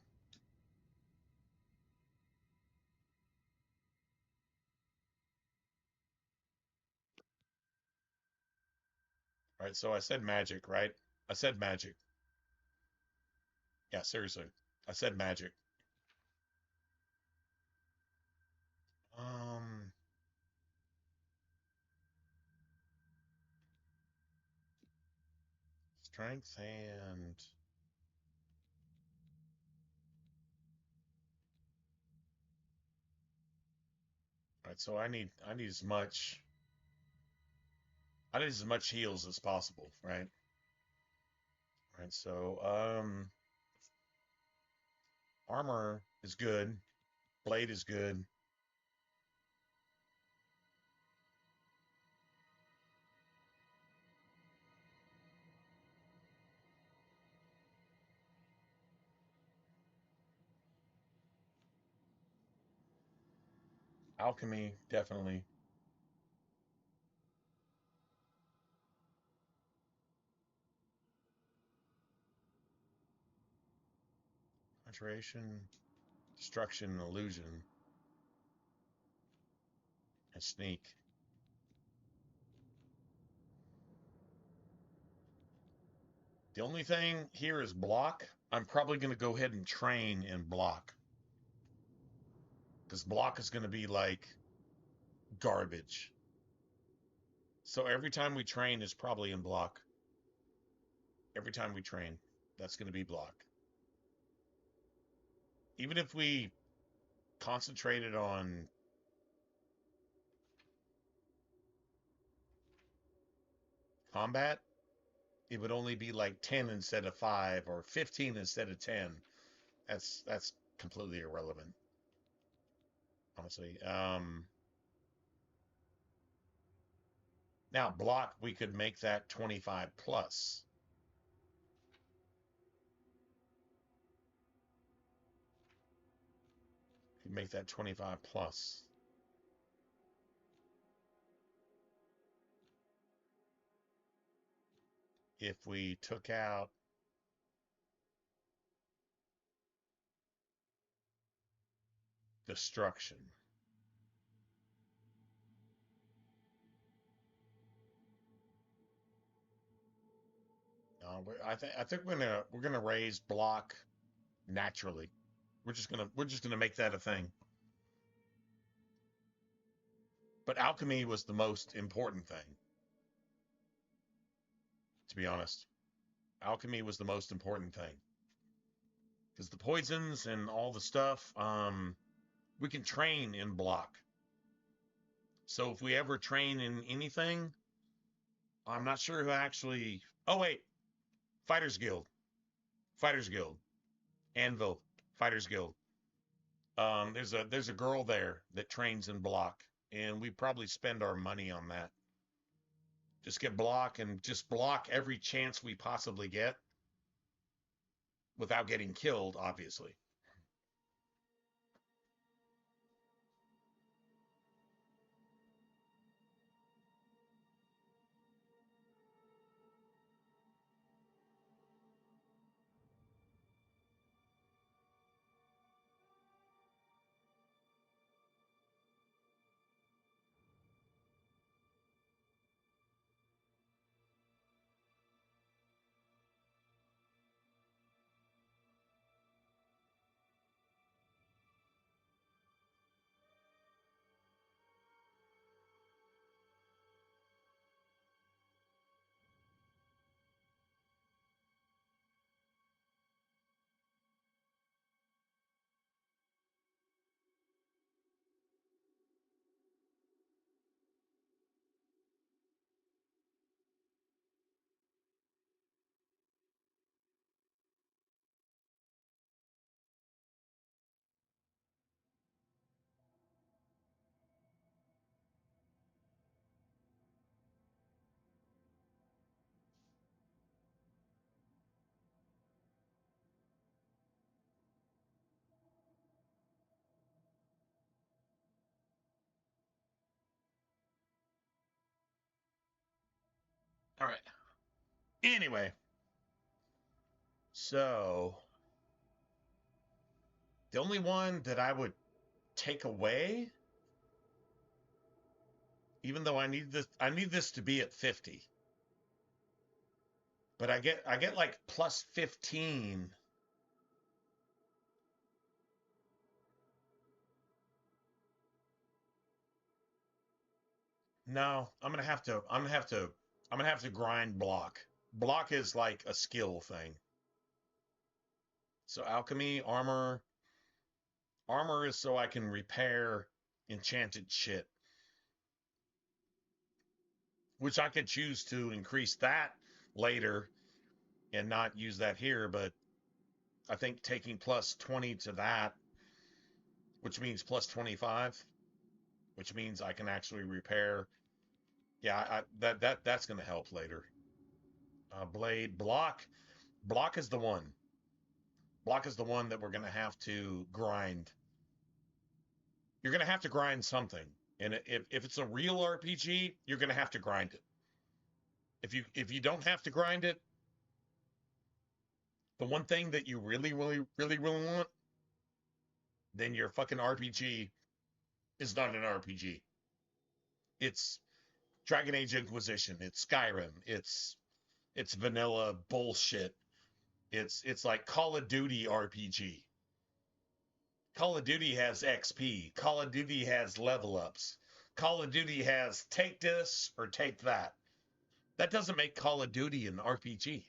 All right, so I said magic, right? I said magic. Yeah, seriously. I said magic. Um, Strength and all right, so I need as much heals as possible, right? All right, so armor is good, blade is good. Alchemy, definitely. Conjuration, destruction, illusion, and sneak. The only thing here is block. I'm probably going to go ahead and train in block. Because block is going to be like garbage. So every time we train is probably in block. Every time we train, that's going to be block. Even if we concentrated on combat, it would only be like 10 instead of 5 or 15 instead of 10. That's completely irrelevant, honestly. Now block, we could make that 25 plus. Could make that 25 plus. If we took out destruction. I think we're gonna raise block naturally. We're just gonna make that a thing. But alchemy was the most important thing, to be honest. Alchemy was the most important thing because the poisons and all the stuff, we can train in block. So if we ever train in anything, I'm not sure who actually. Oh wait, Fighters Guild, Fighters Guild, Anvil, Fighters Guild. There's a girl there that trains in block, and we probably spend our money on that. Just get block and just block every chance we possibly get without getting killed, obviously. All right. Anyway, So the only one that I would take away, even though I need this to be at 50. But I get like plus 15. No, I'm gonna have to grind block. Block is like a skill thing. So alchemy, armor is so I can repair enchanted shit. Which I could choose to increase that later and not use that here, but I think taking plus 20 to that, which means plus 25, which means I can actually repair. Yeah, that's going to help later. Blade, block is the one. Block is the one that we're going to have to grind. You're going to have to grind something. And if it's a real RPG, you're going to have to grind it. If you don't have to grind it, the one thing that you really want, then your fucking RPG is not an RPG. It's Dragon Age Inquisition. It's Skyrim. It's vanilla bullshit. It's like Call of Duty RPG. Call of Duty has XP. Call of Duty has level ups. Call of Duty has take this or take that. That doesn't make Call of Duty an RPG.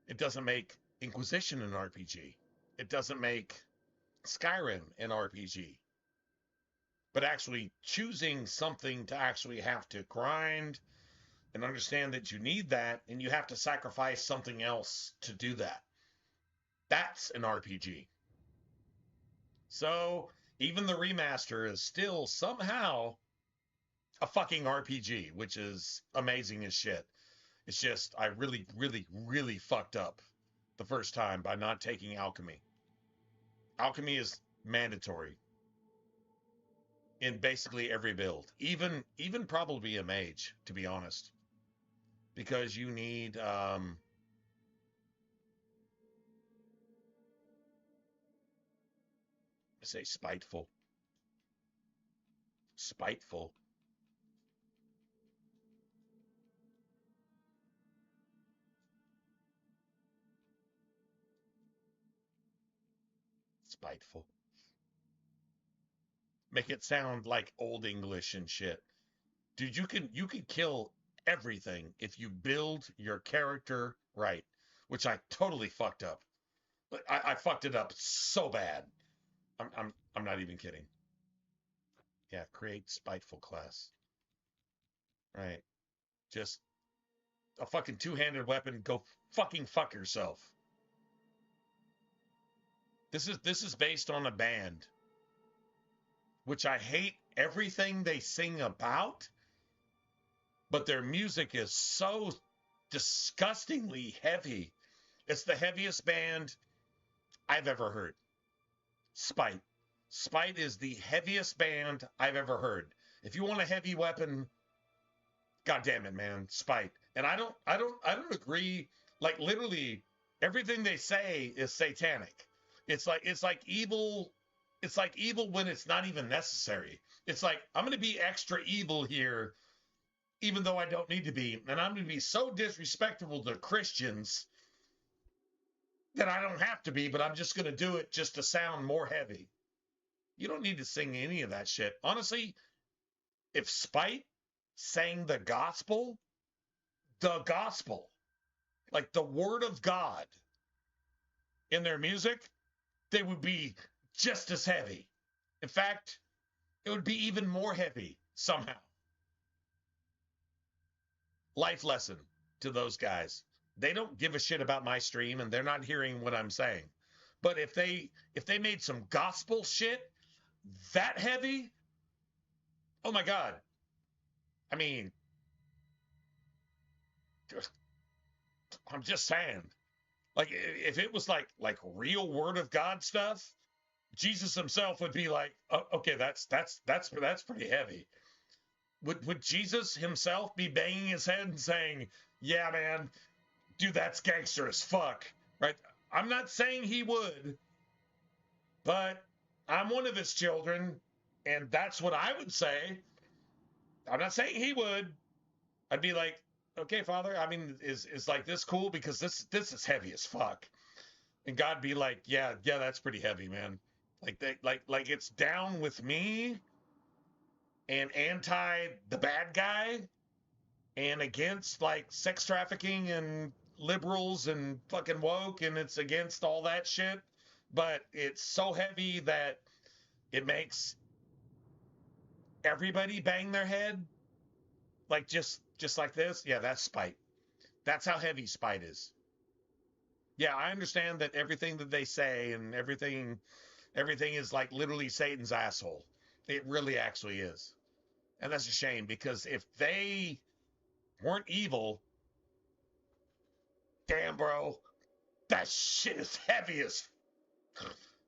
It doesn't make Inquisition an RPG. It doesn't make Skyrim an RPG. But actually choosing something to actually have to grind and understand that you need that and you have to sacrifice something else to do that. That's an RPG. So even the remaster is still somehow a fucking RPG, which is amazing as shit. It's just I really fucked up the first time by not taking alchemy. Alchemy is mandatory in basically every build, even probably a mage, to be honest, because you need I say spiteful. Spiteful. Make it sound like old English and shit. Dude, you can kill everything if you build your character right, which I totally fucked up. But I fucked it up so bad. I'm not even kidding. Yeah, create spiteful class. Right. Just a fucking two-handed weapon. Go fucking fuck yourself. This is based on a band, which I hate everything they sing about, but their music is so disgustingly heavy. It's the heaviest band I've ever heard. Spite. Spite is the heaviest band I've ever heard. If you want a heavy weapon, God damn it, man, Spite. And I don't agree. Like literally everything they say is satanic. It's like evil. It's like evil when it's not even necessary. It's like I'm going to be extra evil here, even though I don't need to be, and I'm going to be so disrespectful to Christians that I don't have to be, but I'm just going to do it just to sound more heavy. You don't need to sing any of that shit. Honestly, if Spite sang the gospel, like the word of God in their music, they would be just as heavy. In fact, it would be even more heavy somehow. Life lesson to those guys. They don't give a shit about my stream and they're not hearing what I'm saying. But if they made some gospel shit that heavy, oh my God. I mean, I'm just saying. Like if it was like real word of God stuff, Jesus himself would be like, oh, okay, that's pretty heavy. Would Jesus himself be banging his head and saying, yeah, man, dude, that's gangster as fuck. right? I'm not saying he would, but I'm one of his children, and that's what I would say. I'm not saying he would. I'd be like, okay, Father, I mean, is like this cool? Because this is heavy as fuck. And God be like, yeah, that's pretty heavy, man. Like like it's down with me and anti the bad guy and against like sex trafficking and liberals and fucking woke, and it's against all that shit. But it's so heavy that it makes everybody bang their head, like just like this. Yeah, that's spite. That's how heavy spite is. Yeah, I understand that everything that they say and everything is like literally Satan's asshole. It really actually is. And that's a shame, because if they weren't evil, damn, bro, that shit is heavy as.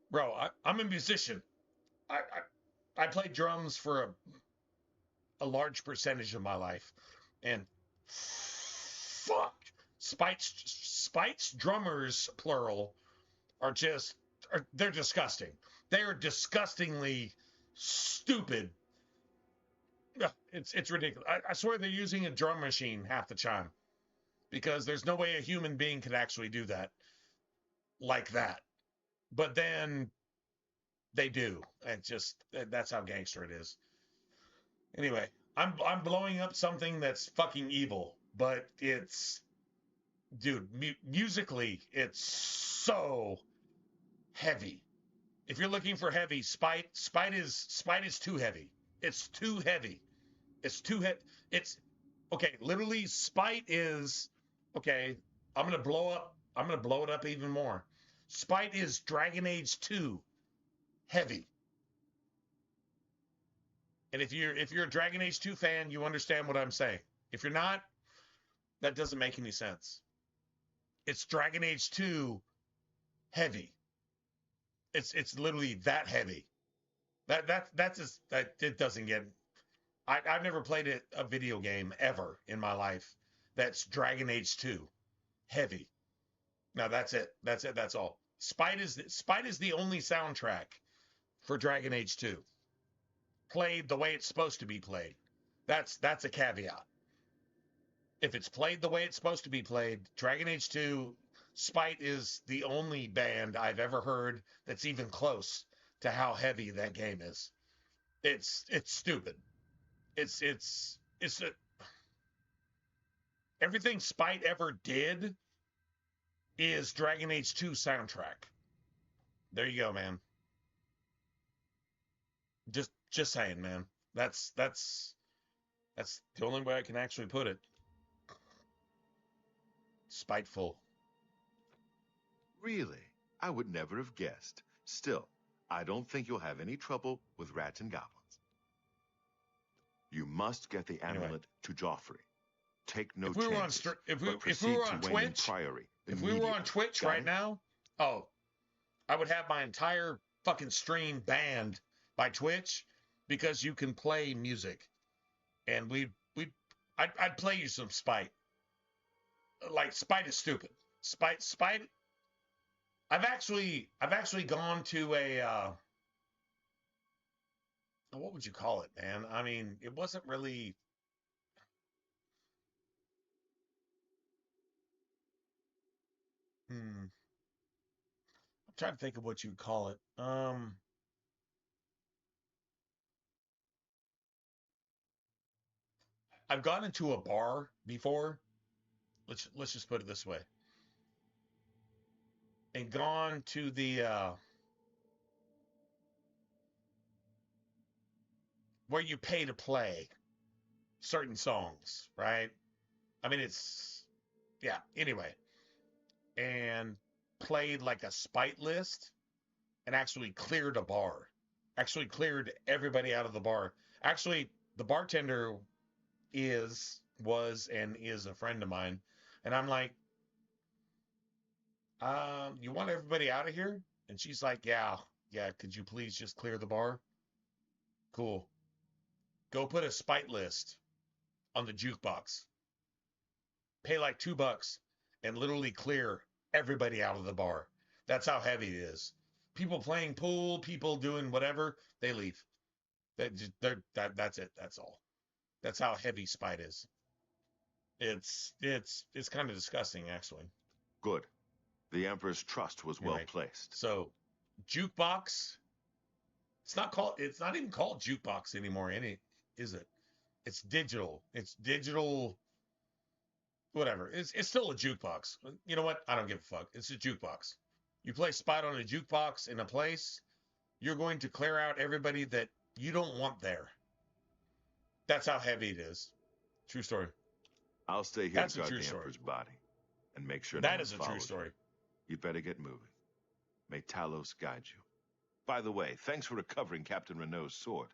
Bro, I'm a musician. I played drums for a large percentage of my life, and fuck, Spite's drummers, plural, they're disgusting. They are disgustingly stupid. It's ridiculous. I swear they're using a drum machine half the time, because there's no way a human being could actually do that like that. But then they do. And just that's how gangster it is. Anyway, I'm blowing up something that's fucking evil, but it's, dude, musically it's so heavy. If you're looking for heavy, Spite is too heavy. It's too heavy. It's too heavy. It's okay. Literally, Spite is okay. I'm gonna blow it up even more. Spite is Dragon Age 2 heavy. And if you're a Dragon Age 2 fan, you understand what I'm saying. If you're not, that doesn't make any sense. It's Dragon Age 2 heavy. It's literally that heavy. It doesn't get. I've never played a video game ever in my life that's Dragon Age 2 heavy. Now that's it. That's all. Spite is the only soundtrack for Dragon Age 2 played the way it's supposed to be played. That's a caveat. If it's played the way it's supposed to be played, Dragon Age 2, Spite is the only band I've ever heard that's even close to how heavy that game is. It's stupid. It's everything Spite ever did is Dragon Age 2 soundtrack. There you go, man. Just saying, man. That's the only way I can actually put it. Spiteful. Really? I would never have guessed. Still, I don't think you'll have any trouble with rats and goblins. You must get the amulet to Joffrey. Take no chances. If we were on Twitch right now, I would have my entire fucking stream banned by Twitch, because you can play music, and I'd play you some Spite. Like, Spite is stupid. Spite. I've actually gone to a what would you call it, man? I mean, it wasn't really. I'm trying to think of what you'd call it. I've gone into a bar before. Let's just put it this way. And gone to the where you pay to play certain songs, right? I mean, anyway. And played like a Spite list and actually cleared a bar. Actually cleared everybody out of the bar. Actually, the bartender was and is a friend of mine. And I'm like, you want everybody out of here? And she's like, yeah, could you please just clear the bar? Cool. Go put a Spite list on the jukebox. Pay like $2 and literally clear everybody out of the bar. That's how heavy it is. People playing pool, people doing whatever, they leave. That's it. That's all. That's how heavy Spite is. It's kind of disgusting, actually. Good. The Emperor's trust was well Right. placed. So, jukebox. It's not even called jukebox anymore, is it? It's digital. It's digital. Whatever. It's still a jukebox. You know what? I don't give a fuck. It's a jukebox. You play Spite on a jukebox in a place, you're going to clear out everybody that you don't want there. That's how heavy it is. True story. I'll stay here That's to a guard true the story. Emperor's body and make sure That no one is a true follows story. you. You'd better get moving. May Talos guide you. By the way, thanks for recovering Captain Renault's sword.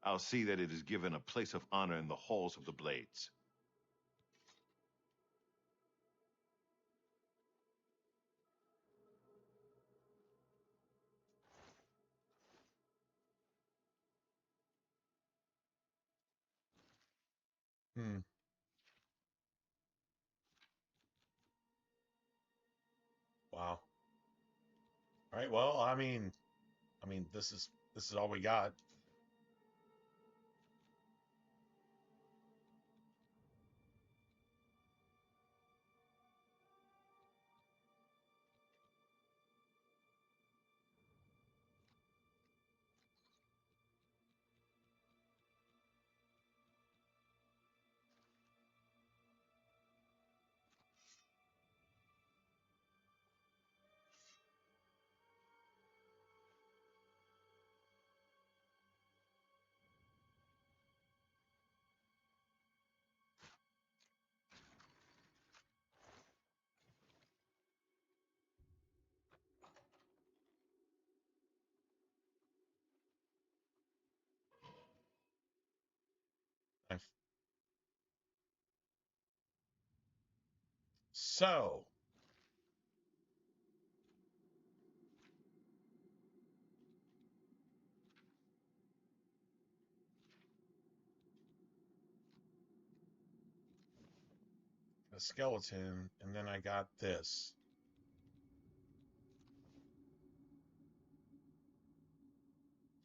I'll see that it is given a place of honor in the halls of the Blades. Hmm. Wow. All right. Well, I mean, this is all we got. Nice. So, a skeleton, and then I got this.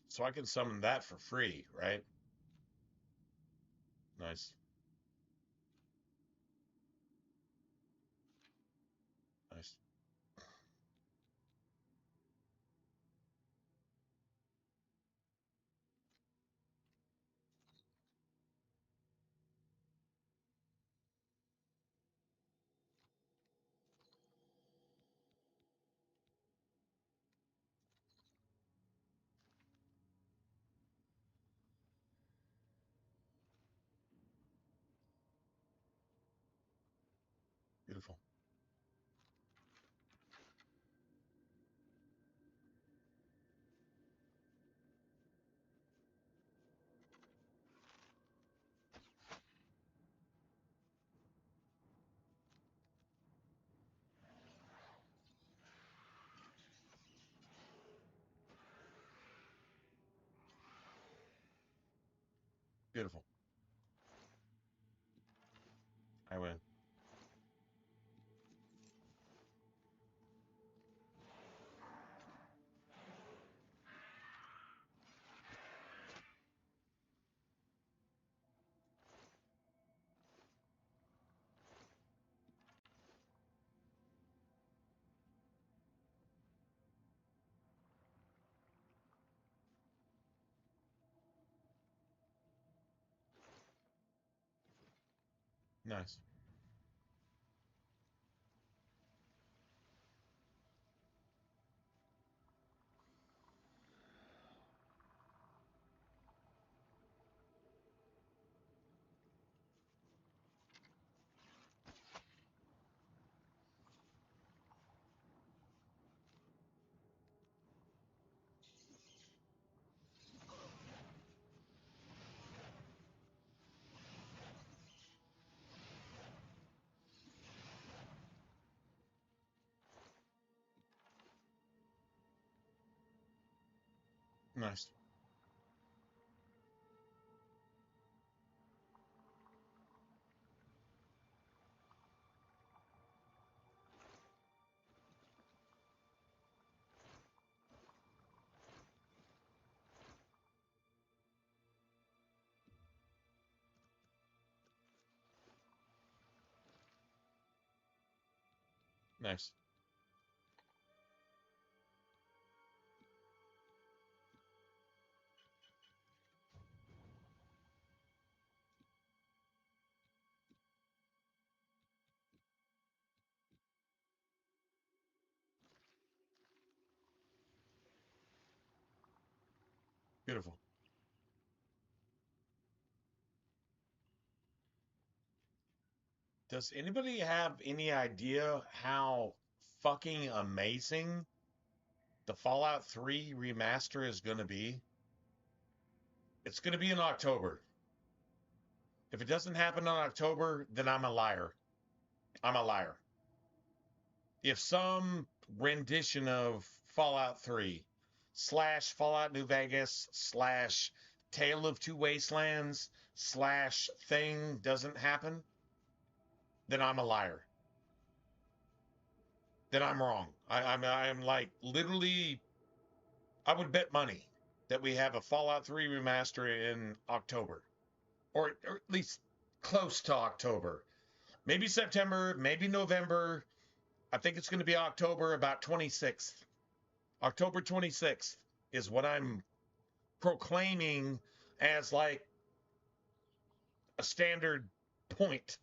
So I can summon that for free, right? Nice. Nice. Beautiful. Beautiful. I win. Nice. Nice. Nice. Beautiful. Does anybody have any idea how fucking amazing the Fallout 3 remaster is going to be? It's going to be in October. If it doesn't happen in October, then I'm a liar. I'm a liar. If some rendition of Fallout 3 / Fallout New Vegas / Tale of Two Wastelands / thing doesn't happen, then I'm a liar. Then I'm wrong. I'm like literally, I would bet money that we have a Fallout 3 remaster in October, or at least close to October. Maybe September, maybe November. I think it's going to be October, about 26th. October 26th is what I'm proclaiming as like a standard point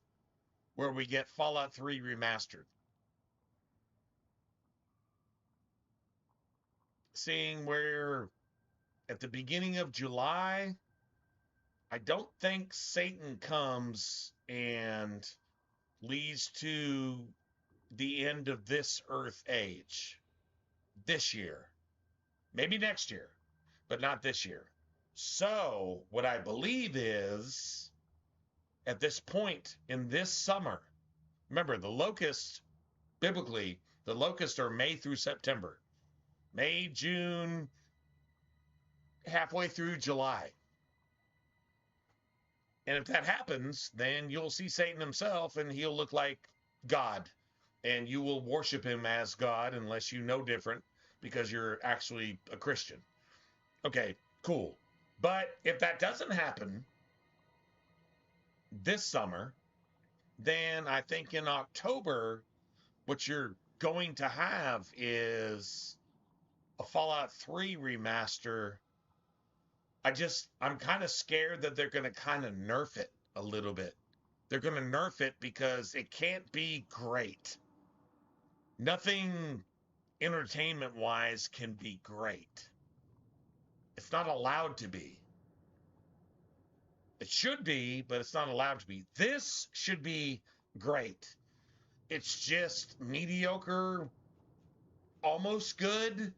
where we get Fallout 3 remastered. Seeing where at the beginning of July, I don't think Satan comes and leads to the end of this Earth age this year. Maybe next year, but not this year. So, what I believe is at this point in this summer, remember the locusts, biblically, the locusts are May through September. May, June, halfway through July. And if that happens, then you'll see Satan himself and he'll look like God. And you will worship him as God unless you know different because you're actually a Christian. Okay, cool. But if that doesn't happen this summer, then I think in October, what you're going to have is a Fallout 3 remaster. I'm kind of scared that they're going to kind of nerf it a little bit. They're going to nerf it because it can't be great. Nothing entertainment wise can be great. It's not allowed to be. It should be, but it's not allowed to be. This should be great. It's just mediocre, almost good,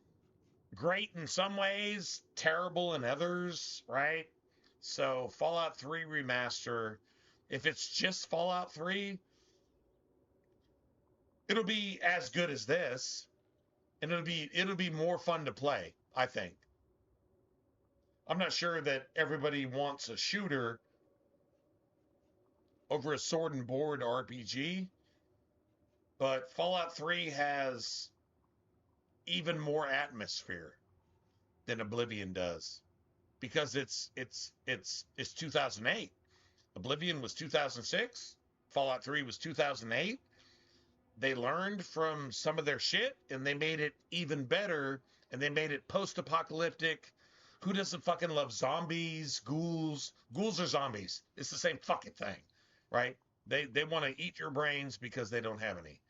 great in some ways, terrible in others, right? So Fallout 3 Remaster, if it's just Fallout 3, it'll be as good as this, and it'll be more fun to play, I think. I'm not sure that everybody wants a shooter over a sword and board RPG, but Fallout 3 has even more atmosphere than Oblivion does because it's 2008. Oblivion was 2006. Fallout 3 was 2008. They learned from some of their shit and they made it even better, and they made it post-apocalyptic. Who doesn't fucking love zombies, ghouls? Ghouls are zombies. It's the same fucking thing, right? They want to eat your brains because they don't have any,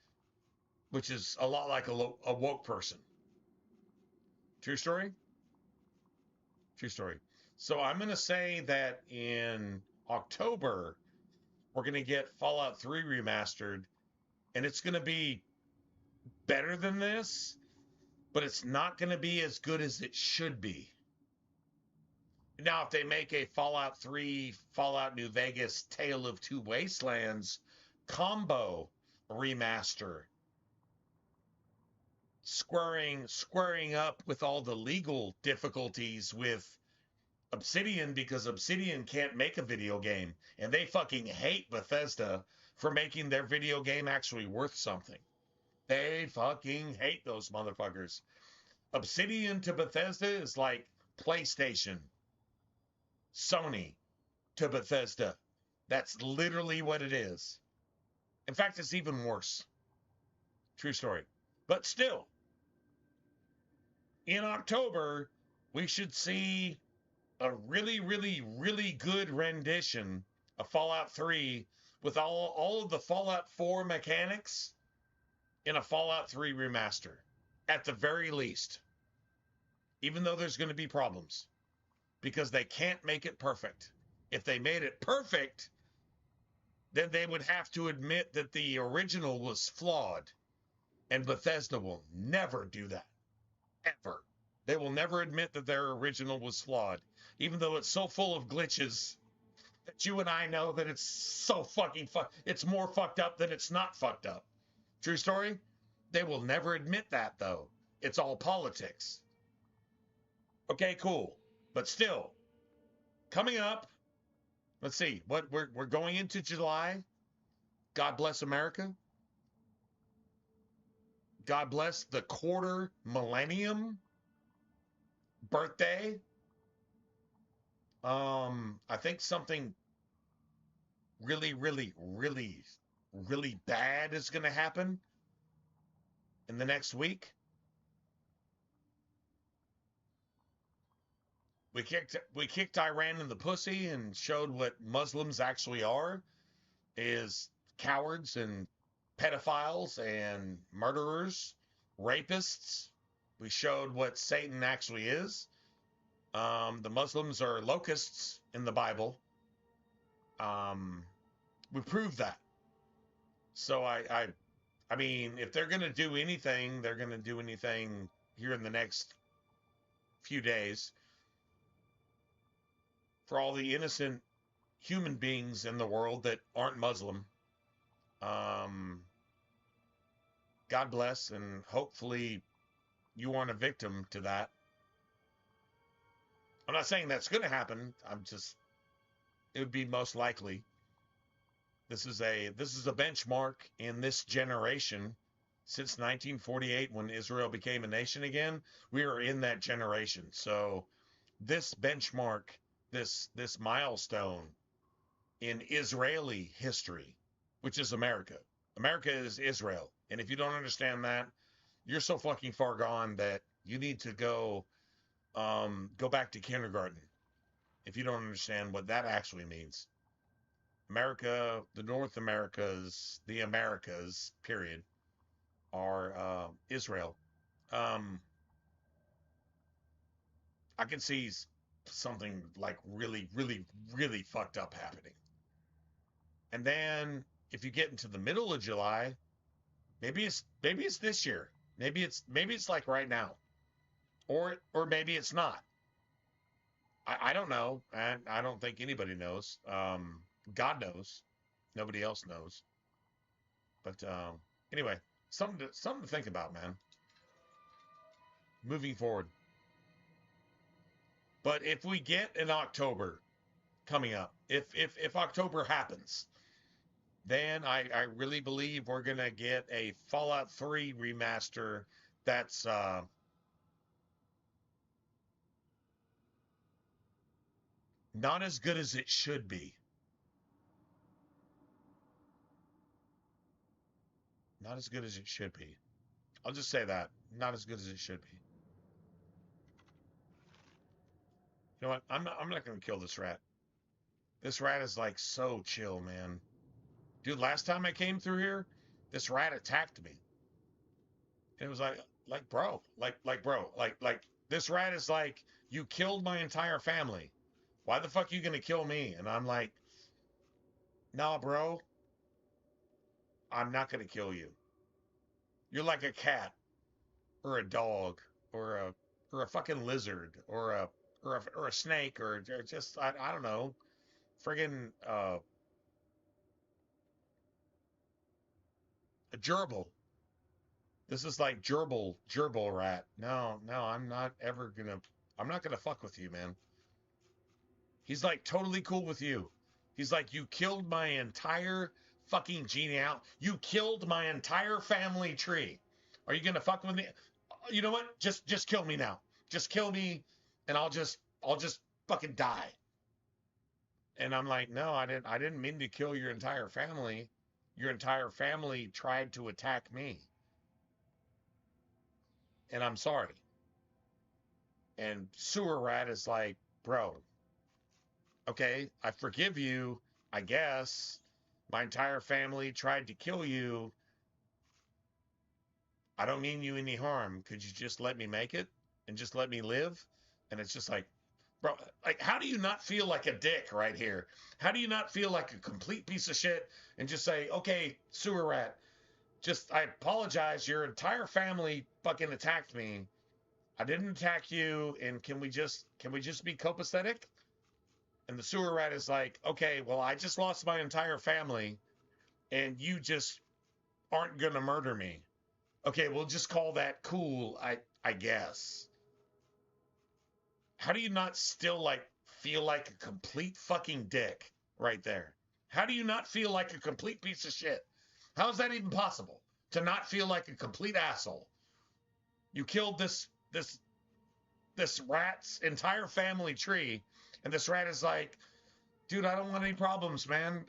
which is a lot like a woke person. True story? True story. So I'm going to say that in October, we're going to get Fallout 3 remastered, and it's going to be better than this, but it's not going to be as good as it should be. Now, if they make a Fallout 3, Fallout New Vegas, Tale of Two Wastelands combo remaster, squaring up with all the legal difficulties with Obsidian, because Obsidian can't make a video game, and they fucking hate Bethesda for making their video game actually worth something. They fucking hate those motherfuckers. Obsidian to Bethesda is like PlayStation, Sony to Bethesda. That's literally what it is. In fact, it's even worse. True story. But still, in October, we should see a really, really, really good rendition of Fallout 3 with all of the Fallout 4 mechanics in a Fallout 3 remaster, at the very least. Even though there's going to be problems, because they can't make it perfect. If they made it perfect, then they would have to admit that the original was flawed. And Bethesda will never do that. Ever. They will never admit that their original was flawed, even though it's so full of glitches that you and I know that it's so fucking it's more fucked up than it's not fucked up. True story? They will never admit that, though. It's all politics. Okay, cool. But still, coming up, let's see, what we're going into July. God bless America. God bless the quarter millennium birthday. I think something really, really, really, really bad is going to happen in the next week. We kicked Iran in the pussy and showed what Muslims actually are, is cowards and pedophiles and murderers, rapists. We showed what Satan actually is. The Muslims are locusts in the Bible. We proved that. So I mean, if they're going to do anything, they're going to do anything here in the next few days for all the innocent human beings in the world that aren't Muslim. God bless, and hopefully you aren't a victim to that. I'm not saying that's going to happen. It would be most likely. This is a benchmark in this generation. Since 1948, when Israel became a nation again, we are in that generation. So this benchmark, this milestone in Israeli history, which is America. America is Israel. And if you don't understand that, you're so fucking far gone that you need to go back to kindergarten if you don't understand what that actually means. America, the North Americas, the Americas, period, are Israel. I can see something like really, really, really fucked up happening. And then if you get into the middle of July, maybe it's this year. Maybe it's like right now. Or maybe it's not. I don't know, and I don't think anybody knows. God knows. Nobody else knows. But anyway, something to think about, man. Moving forward. But if we get an October coming up, if October happens, then I really believe we're gonna get a Fallout 3 remaster that's not as good as it should be. Not as good as it should be. I'll just say that. Not as good as it should be. You know what? I'm not going to kill this rat. This rat is like so chill, man. Dude, last time I came through here, this rat attacked me. And it was like bro, this rat is like, you killed my entire family. Why the fuck are you going to kill me? And I'm like, nah, bro. I'm not going to kill you. You're like a cat or a dog or a fucking lizard or a snake or just I don't know, friggin' a gerbil. This is like gerbil rat. No, I'm not gonna fuck with you, man. He's like totally cool with you. He's like, you killed my entire fucking genealogy. You killed my entire family tree. Are you gonna fuck with me? You know what? Just kill me now. Just kill me, and I'll just fucking die. And I'm like, no, I didn't mean to kill your entire family. Your entire family tried to attack me. and I'm sorry. And Sewer Rat is like, bro, okay, I forgive you, I guess. My entire family tried to kill you. I don't mean you any harm. Could you just let me make it and just let me live? And it's just like, bro, like, how do you not feel like a dick right here? How do you not feel like a complete piece of shit and just say, okay, Sewer Rat, just, I apologize. Your entire family fucking attacked me. I didn't attack you. And can we just be copacetic? And the Sewer Rat is like, okay, well, I just lost my entire family and you just aren't going to murder me. Okay, we'll just call that cool, I guess. How do you not still like feel like a complete fucking dick right there? How do you not feel like a complete piece of shit? How is that even possible? To not feel like a complete asshole? You killed this rat's entire family tree, and this rat is like, dude, I don't want any problems, man.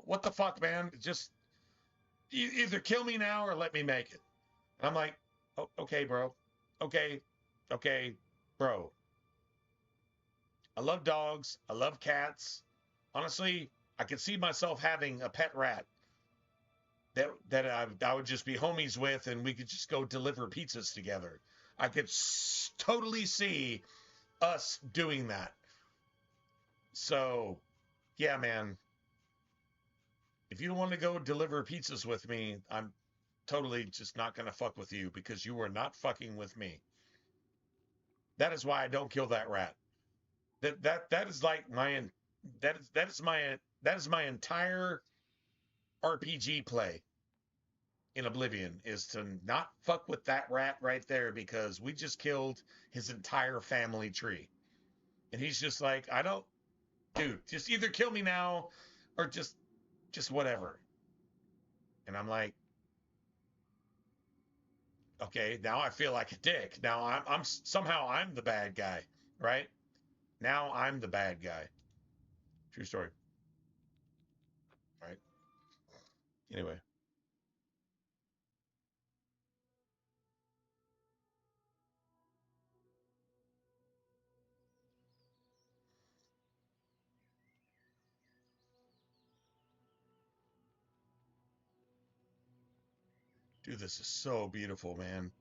What the fuck, man? Just either kill me now or let me make it. And I'm like, oh, okay, bro. Okay, bro. I love dogs. I love cats. Honestly, I could see myself having a pet rat that I would just be homies with, and we could just go deliver pizzas together. I could totally see us doing that. So, yeah, man. If you don't want to go deliver pizzas with me, I'm totally just not going to fuck with you because you are not fucking with me. That is why I don't kill that rat. That is like that is my entire RPG play in Oblivion, is to not fuck with that rat right there because we just killed his entire family tree. And he's just like, I don't, dude, just either kill me now or just whatever. And I'm like, okay, now I feel like a dick. Now I'm somehow I'm the bad guy, right? Now I'm the bad guy. True story. Right? Anyway. Dude, this is so beautiful, man.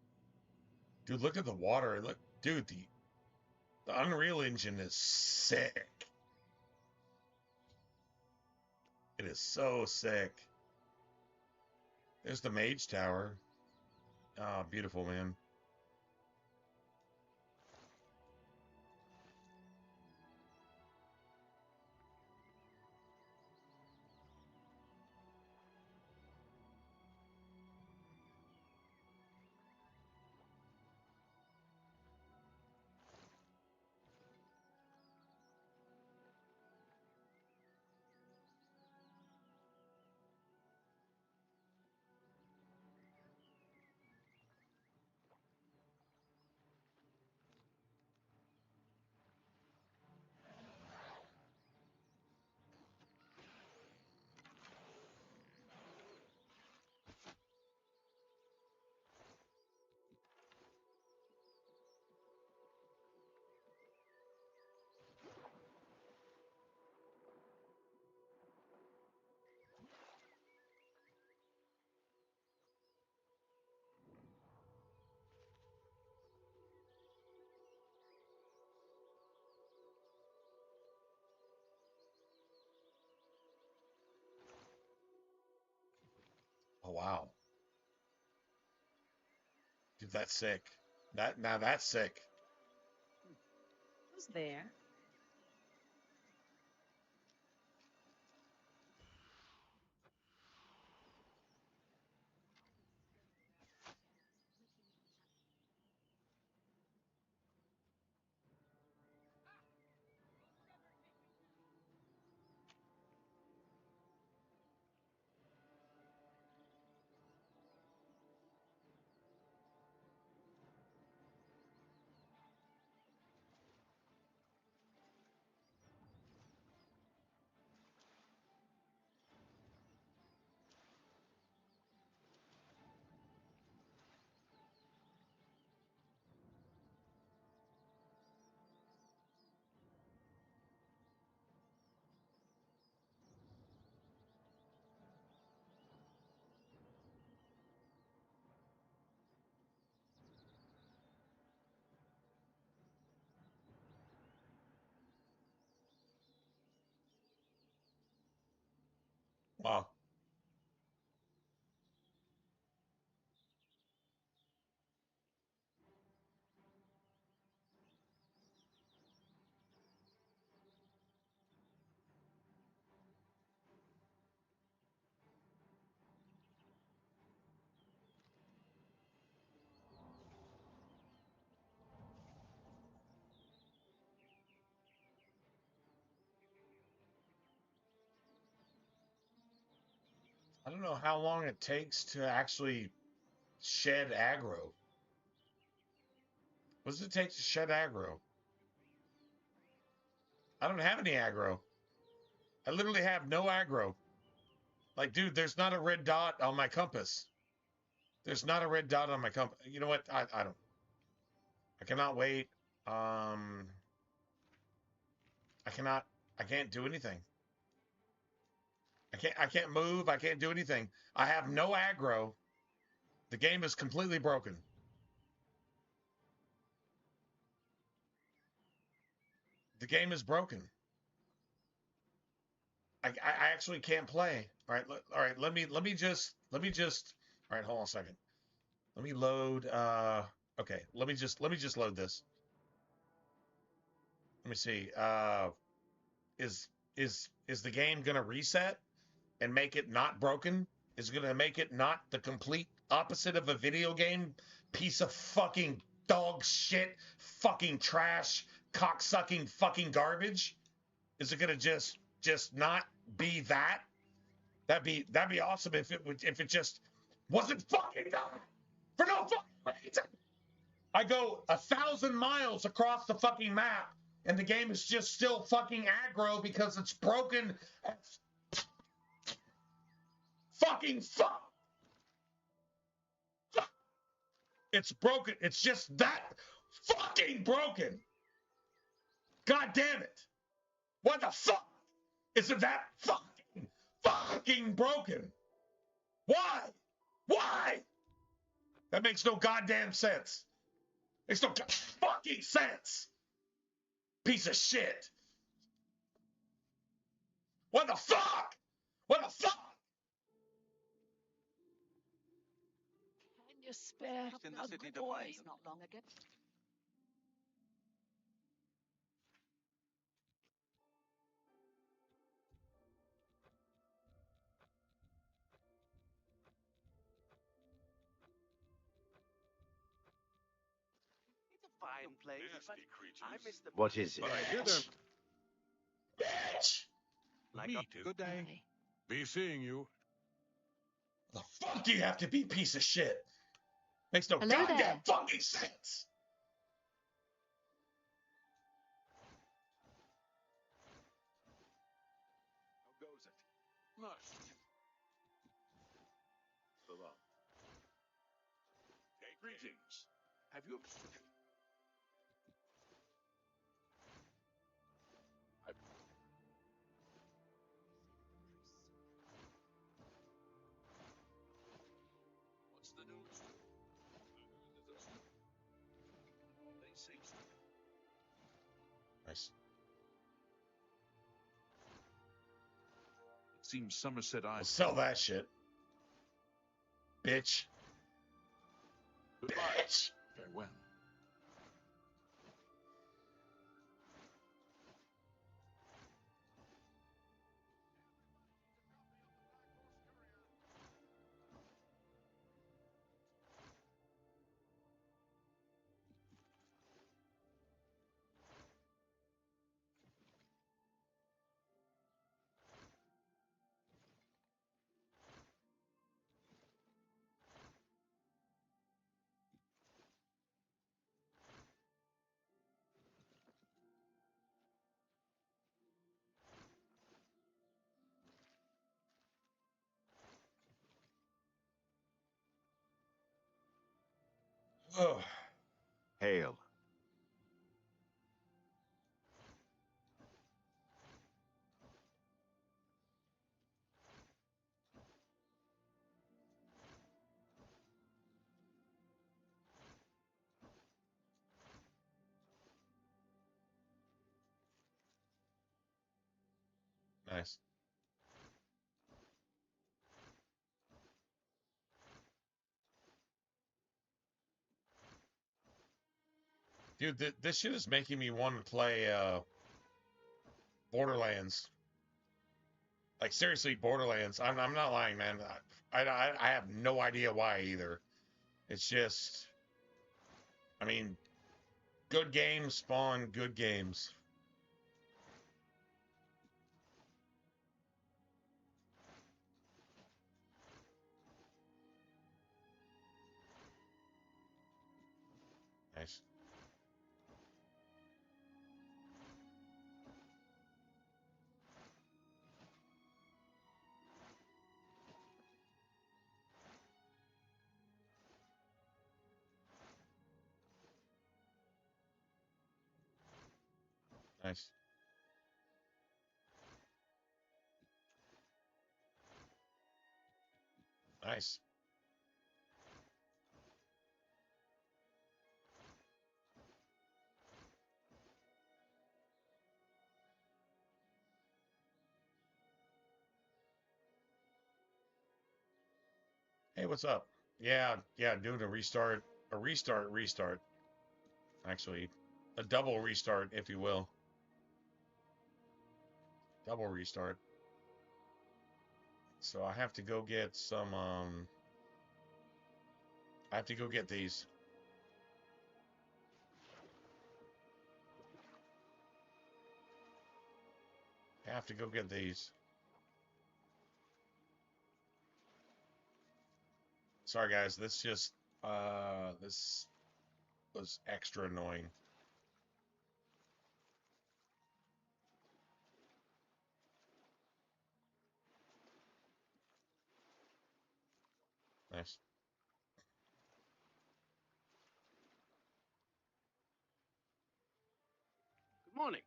Dude, look at the water. Look, dude, the Unreal Engine is sick. It is so sick. There's the Mage Tower. Ah, oh, beautiful, man. Oh, wow. Dude, that's sick. Now that's sick. Who's there? Wow. I don't know how long it takes to actually shed aggro. What does it take to shed aggro? I don't have any aggro. I literally have no aggro. Like, dude, there's not a red dot on my compass. There's not a red dot on my compass. You know what? I don't. I cannot wait. I cannot. I can't do anything. I can't move. I can't do anything. I have no aggro. The game is completely broken. The game is broken. I actually can't play. All right. Let me just. All right, hold on a second. Let me load. Okay. Let me just load this. Let me see. Is the game gonna reset and make it not broken? Is it gonna make it not the complete opposite of a video game piece of fucking dog shit, fucking trash, cocksucking fucking garbage? Is it gonna just not be that? That'd be awesome if it just wasn't fucking done for no fucking reason. I go 1,000 miles across the fucking map, and the game is just still fucking aggro because it's broken as fucking fuck. It's broken. It's just that fucking broken. God damn it. What the fuck? Is it that fucking broken? Why? Why? That makes no goddamn sense. Makes no fucking sense. Piece of shit. What the fuck? What the fuck? Can you spare a boy? Not long ago. Fine place, but I miss the... What is it? But I hear them. Bitch! Like Meat a is... good day. Be seeing you. The fuck do you have to be, piece of shit? Makes no Hello goddamn there. fucking sense. How goes it? Nice. So long. Hey, greetings. Have you... What's the news? They say so. Nice. It seems Somerset I'll Island. sell that shit. Bitch. Goodbye. Bitch. Farewell. Oh. Hail. Nice. Dude, this shit is making me want to play Borderlands. Like, seriously, Borderlands. I'm not lying, man. I have no idea why either. It's just, I mean, good games spawn good games. Nice. Nice. Nice. Hey, what's up? Yeah, doing a restart. Restart. Actually, a double restart, if you will. Double restart. So I have to go get some, I have to go get these. I have to go get these. Sorry, guys. This just, this was extra annoying. Nice. Good morning.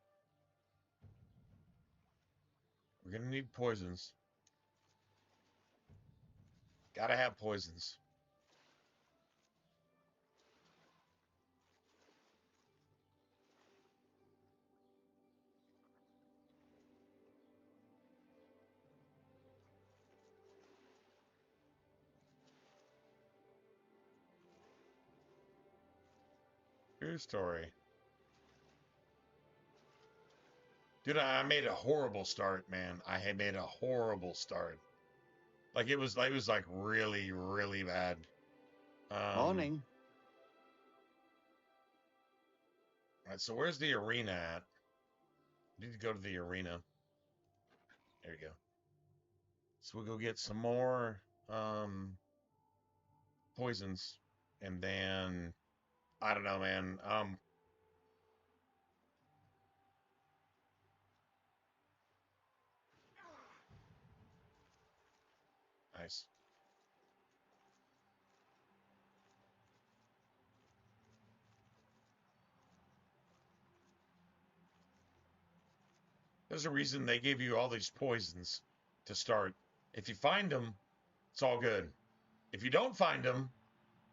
We're gonna need poisons. Gotta have poisons. True story. Dude, I made a horrible start, man. I had made a horrible start. Like, it was like really, really bad. Morning. All right, so where's the arena at? I need to go to the arena. There you go. So we'll go get some more poisons, and then I don't know, man. Nice. There's a reason they gave you all these poisons to start. If you find them, it's all good. If you don't find them,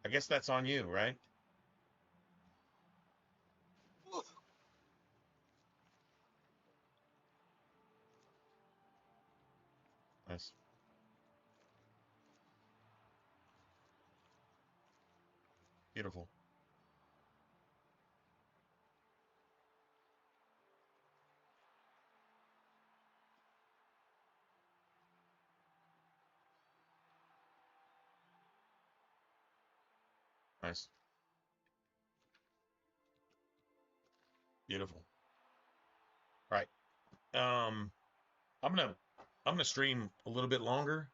I guess that's on you, right? Nice. Beautiful. Nice. Beautiful. All right. I'm gonna stream a little bit longer.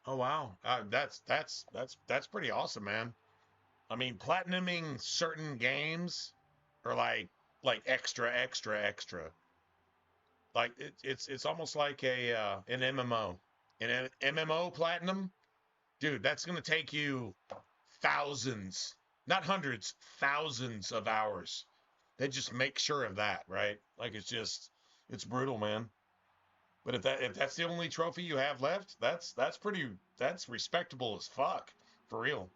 Oh wow. That's pretty awesome, man. I mean, platinuming certain games are like extra. Like it's almost like a an MMO. An MMO platinum, dude, that's gonna take you thousands, not hundreds, thousands of hours. They just make sure of that, right? Like it's brutal, man. But if that's the only trophy you have left, that's respectable as fuck, for real.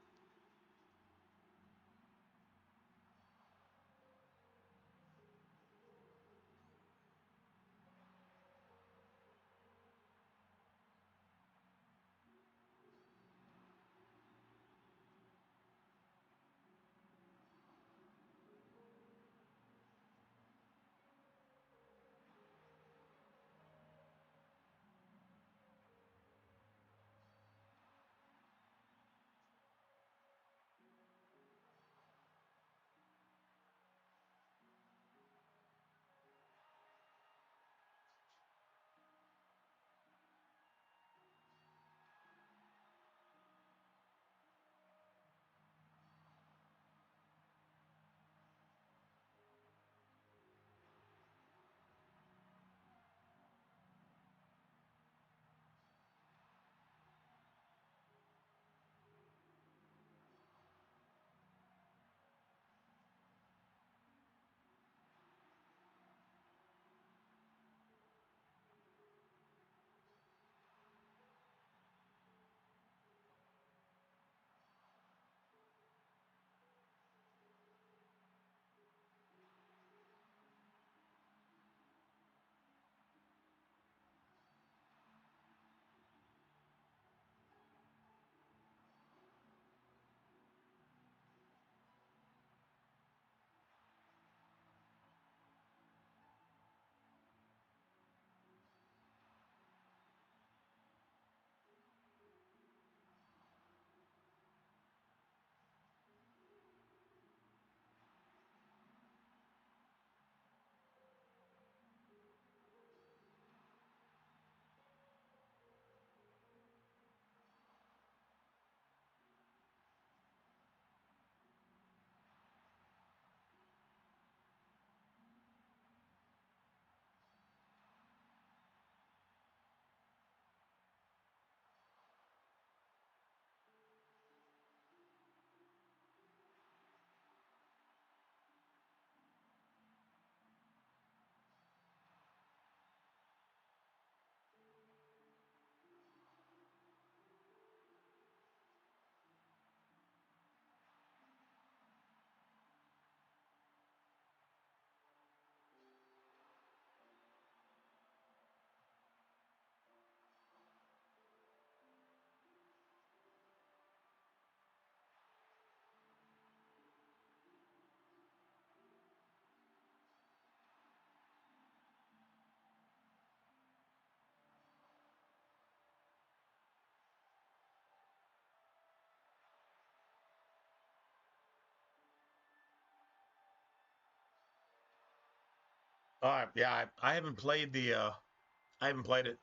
Yeah, I haven't played the, I haven't played it.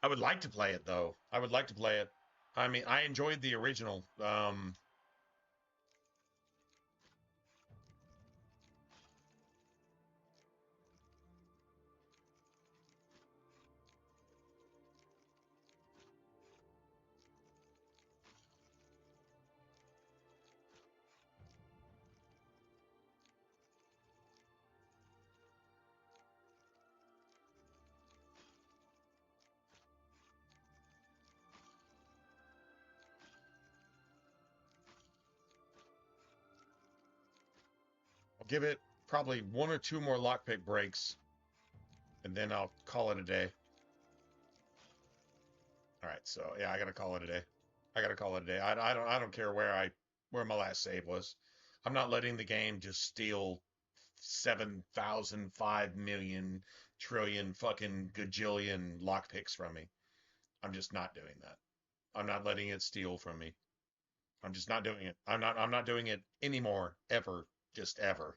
I would like to play it, though. I would like to play it. I mean, I enjoyed the original. I'll give it probably 1 or 2 more lockpick breaks, and then I'll call it a day. All right, so yeah, I gotta call it a day. I gotta call it a day. I don't care where my last save was. I'm not letting the game just steal 7,000, 5,000,000, trillion, fucking gajillion lockpicks from me. I'm just not doing that. I'm not letting it steal from me. I'm just not doing it. I'm not doing it anymore, ever, just ever.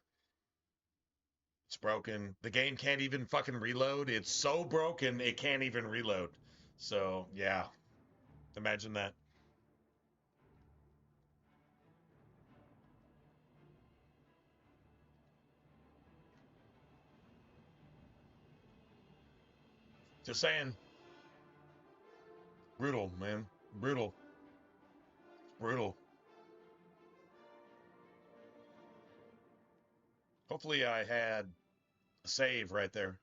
It's broken. The game can't even fucking reload. It's so broken it can't even reload. So, yeah. Imagine that. Just saying. Brutal, man. Brutal. Brutal. Hopefully I had a save right there.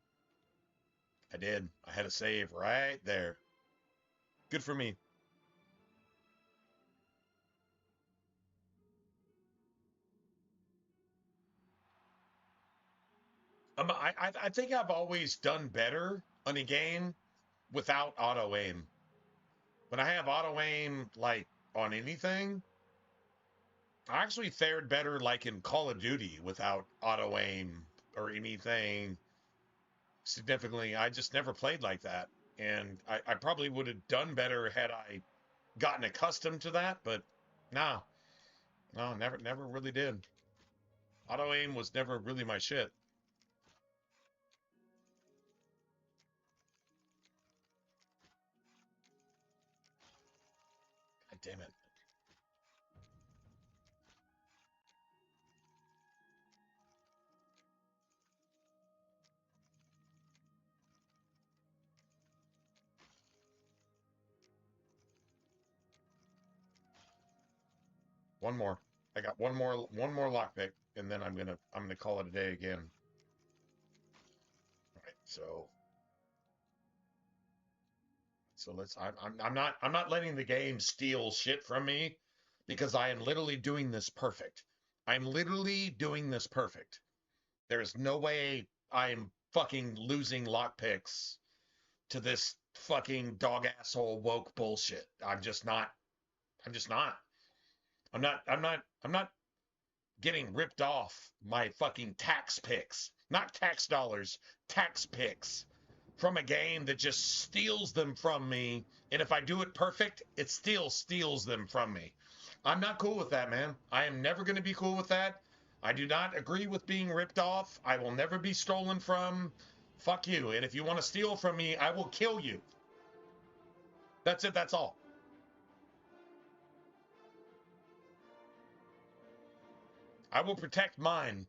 I did. I had a save right there. Good for me. I think I've always done better on a game without auto aim. When I have auto aim, like, on anything, I actually fared better, like, in Call of Duty without auto aim or anything significantly. I just never played like that. And I probably would have done better had I gotten accustomed to that, but no, never really did. Auto aim was never really my shit. God damn it. One more. I got one more lockpick, and then I'm gonna call it a day again. All right, so let's. I'm not letting the game steal shit from me, because I am literally doing this perfect. I'm literally doing this perfect. There's no way I'm fucking losing lockpicks to this fucking dog asshole woke bullshit. I'm just not. I'm just not. I'm not getting ripped off my fucking tax picks. Not tax dollars, tax picks from a game that just steals them from me. And if I do it perfect, it still steals them from me. I'm not cool with that, man. I am never going to be cool with that. I do not agree with being ripped off. I will never be stolen from. Fuck you. And if you want to steal from me, I will kill you. That's it. That's all. I will protect mine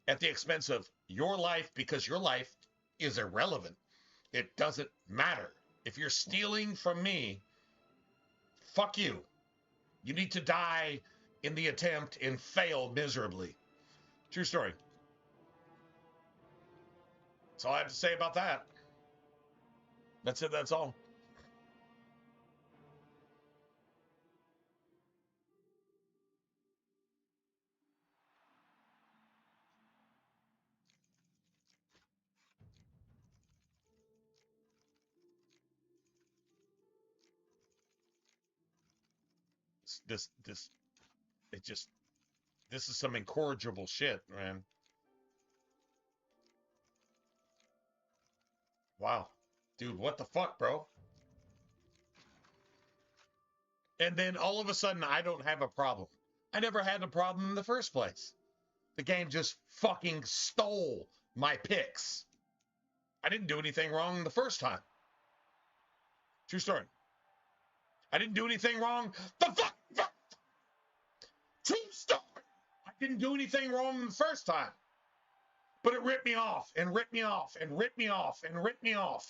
at the expense of your life, because your life is irrelevant. It doesn't matter. If you're stealing from me, fuck you. You need to die in the attempt and fail miserably. True story. That's all I have to say about that. That's it. That's all. This is some incorrigible shit, man. Wow. Dude, what the fuck, bro? And then all of a sudden, I don't have a problem. I never had a problem in the first place. The game just fucking stole my picks. I didn't do anything wrong the first time. True story. I didn't do anything wrong the fuck. True story. I didn't do anything wrong the first time. But it ripped me off and ripped me off and ripped me off and ripped me off.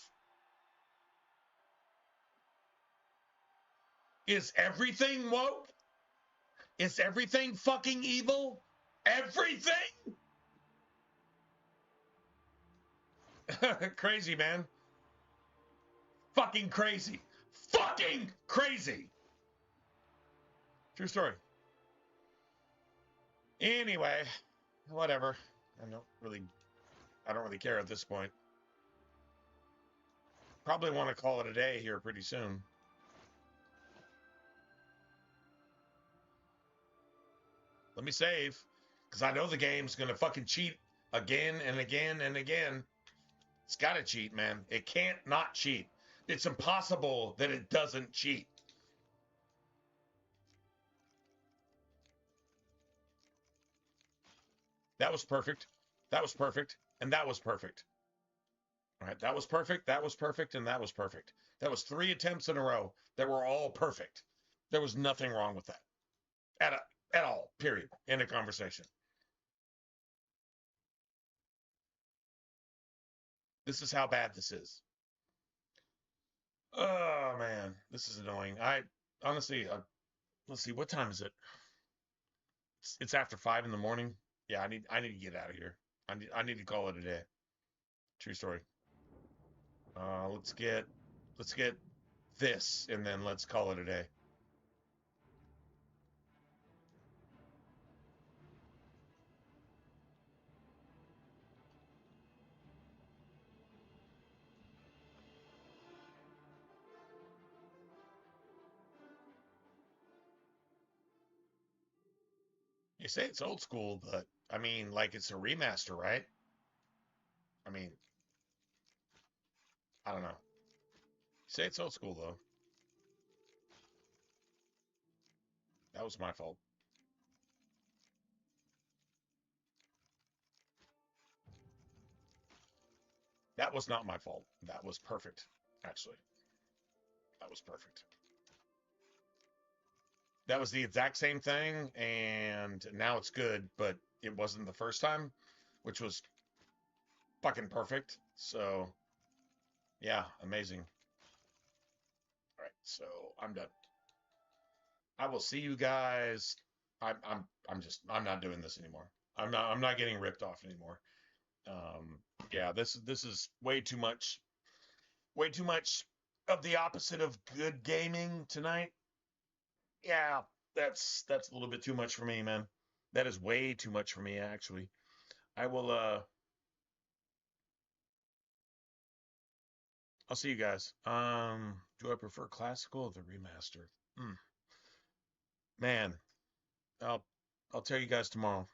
Is everything woke? Is everything fucking evil? Everything? Crazy, man. Fucking crazy. Fucking crazy. True story. Anyway, whatever. I don't really care at this point. Probably want to call it a day here pretty soon. Let me save, because I know the game's going to fucking cheat again and again and again. It's got to cheat, man. It can't not cheat. It's impossible that it doesn't cheat. That was perfect. That was perfect. And that was perfect. All right, that was perfect. That was perfect. And that was perfect. That was 3 attempts in a row that were all perfect. There was nothing wrong with that. At all, period. End of conversation. This is how bad this is. Oh, man. This is annoying. Honestly, let's see. What time is it? It's after 5 in the morning. Yeah, I need to get out of here. I need to call it a day. True story. Let's get this, and then let's call it a day. You say it's old school, but I mean, like, it's a remaster, right? I mean, I don't know. You say it's old school, though. That was my fault. That was not my fault. That was perfect, actually. That was perfect. That was the exact same thing, and now it's good, but it wasn't the first time, which was fucking perfect. So, yeah, amazing. All right, so I'm done. I will see you guys. I'm not doing this anymore. I'm not getting ripped off anymore. Yeah, this is way too much of the opposite of good gaming tonight. Yeah, that's a little bit too much for me, man. That is way too much for me, actually. I will I'll see you guys. Do I prefer classical or the remaster? Man, I'll tell you guys tomorrow.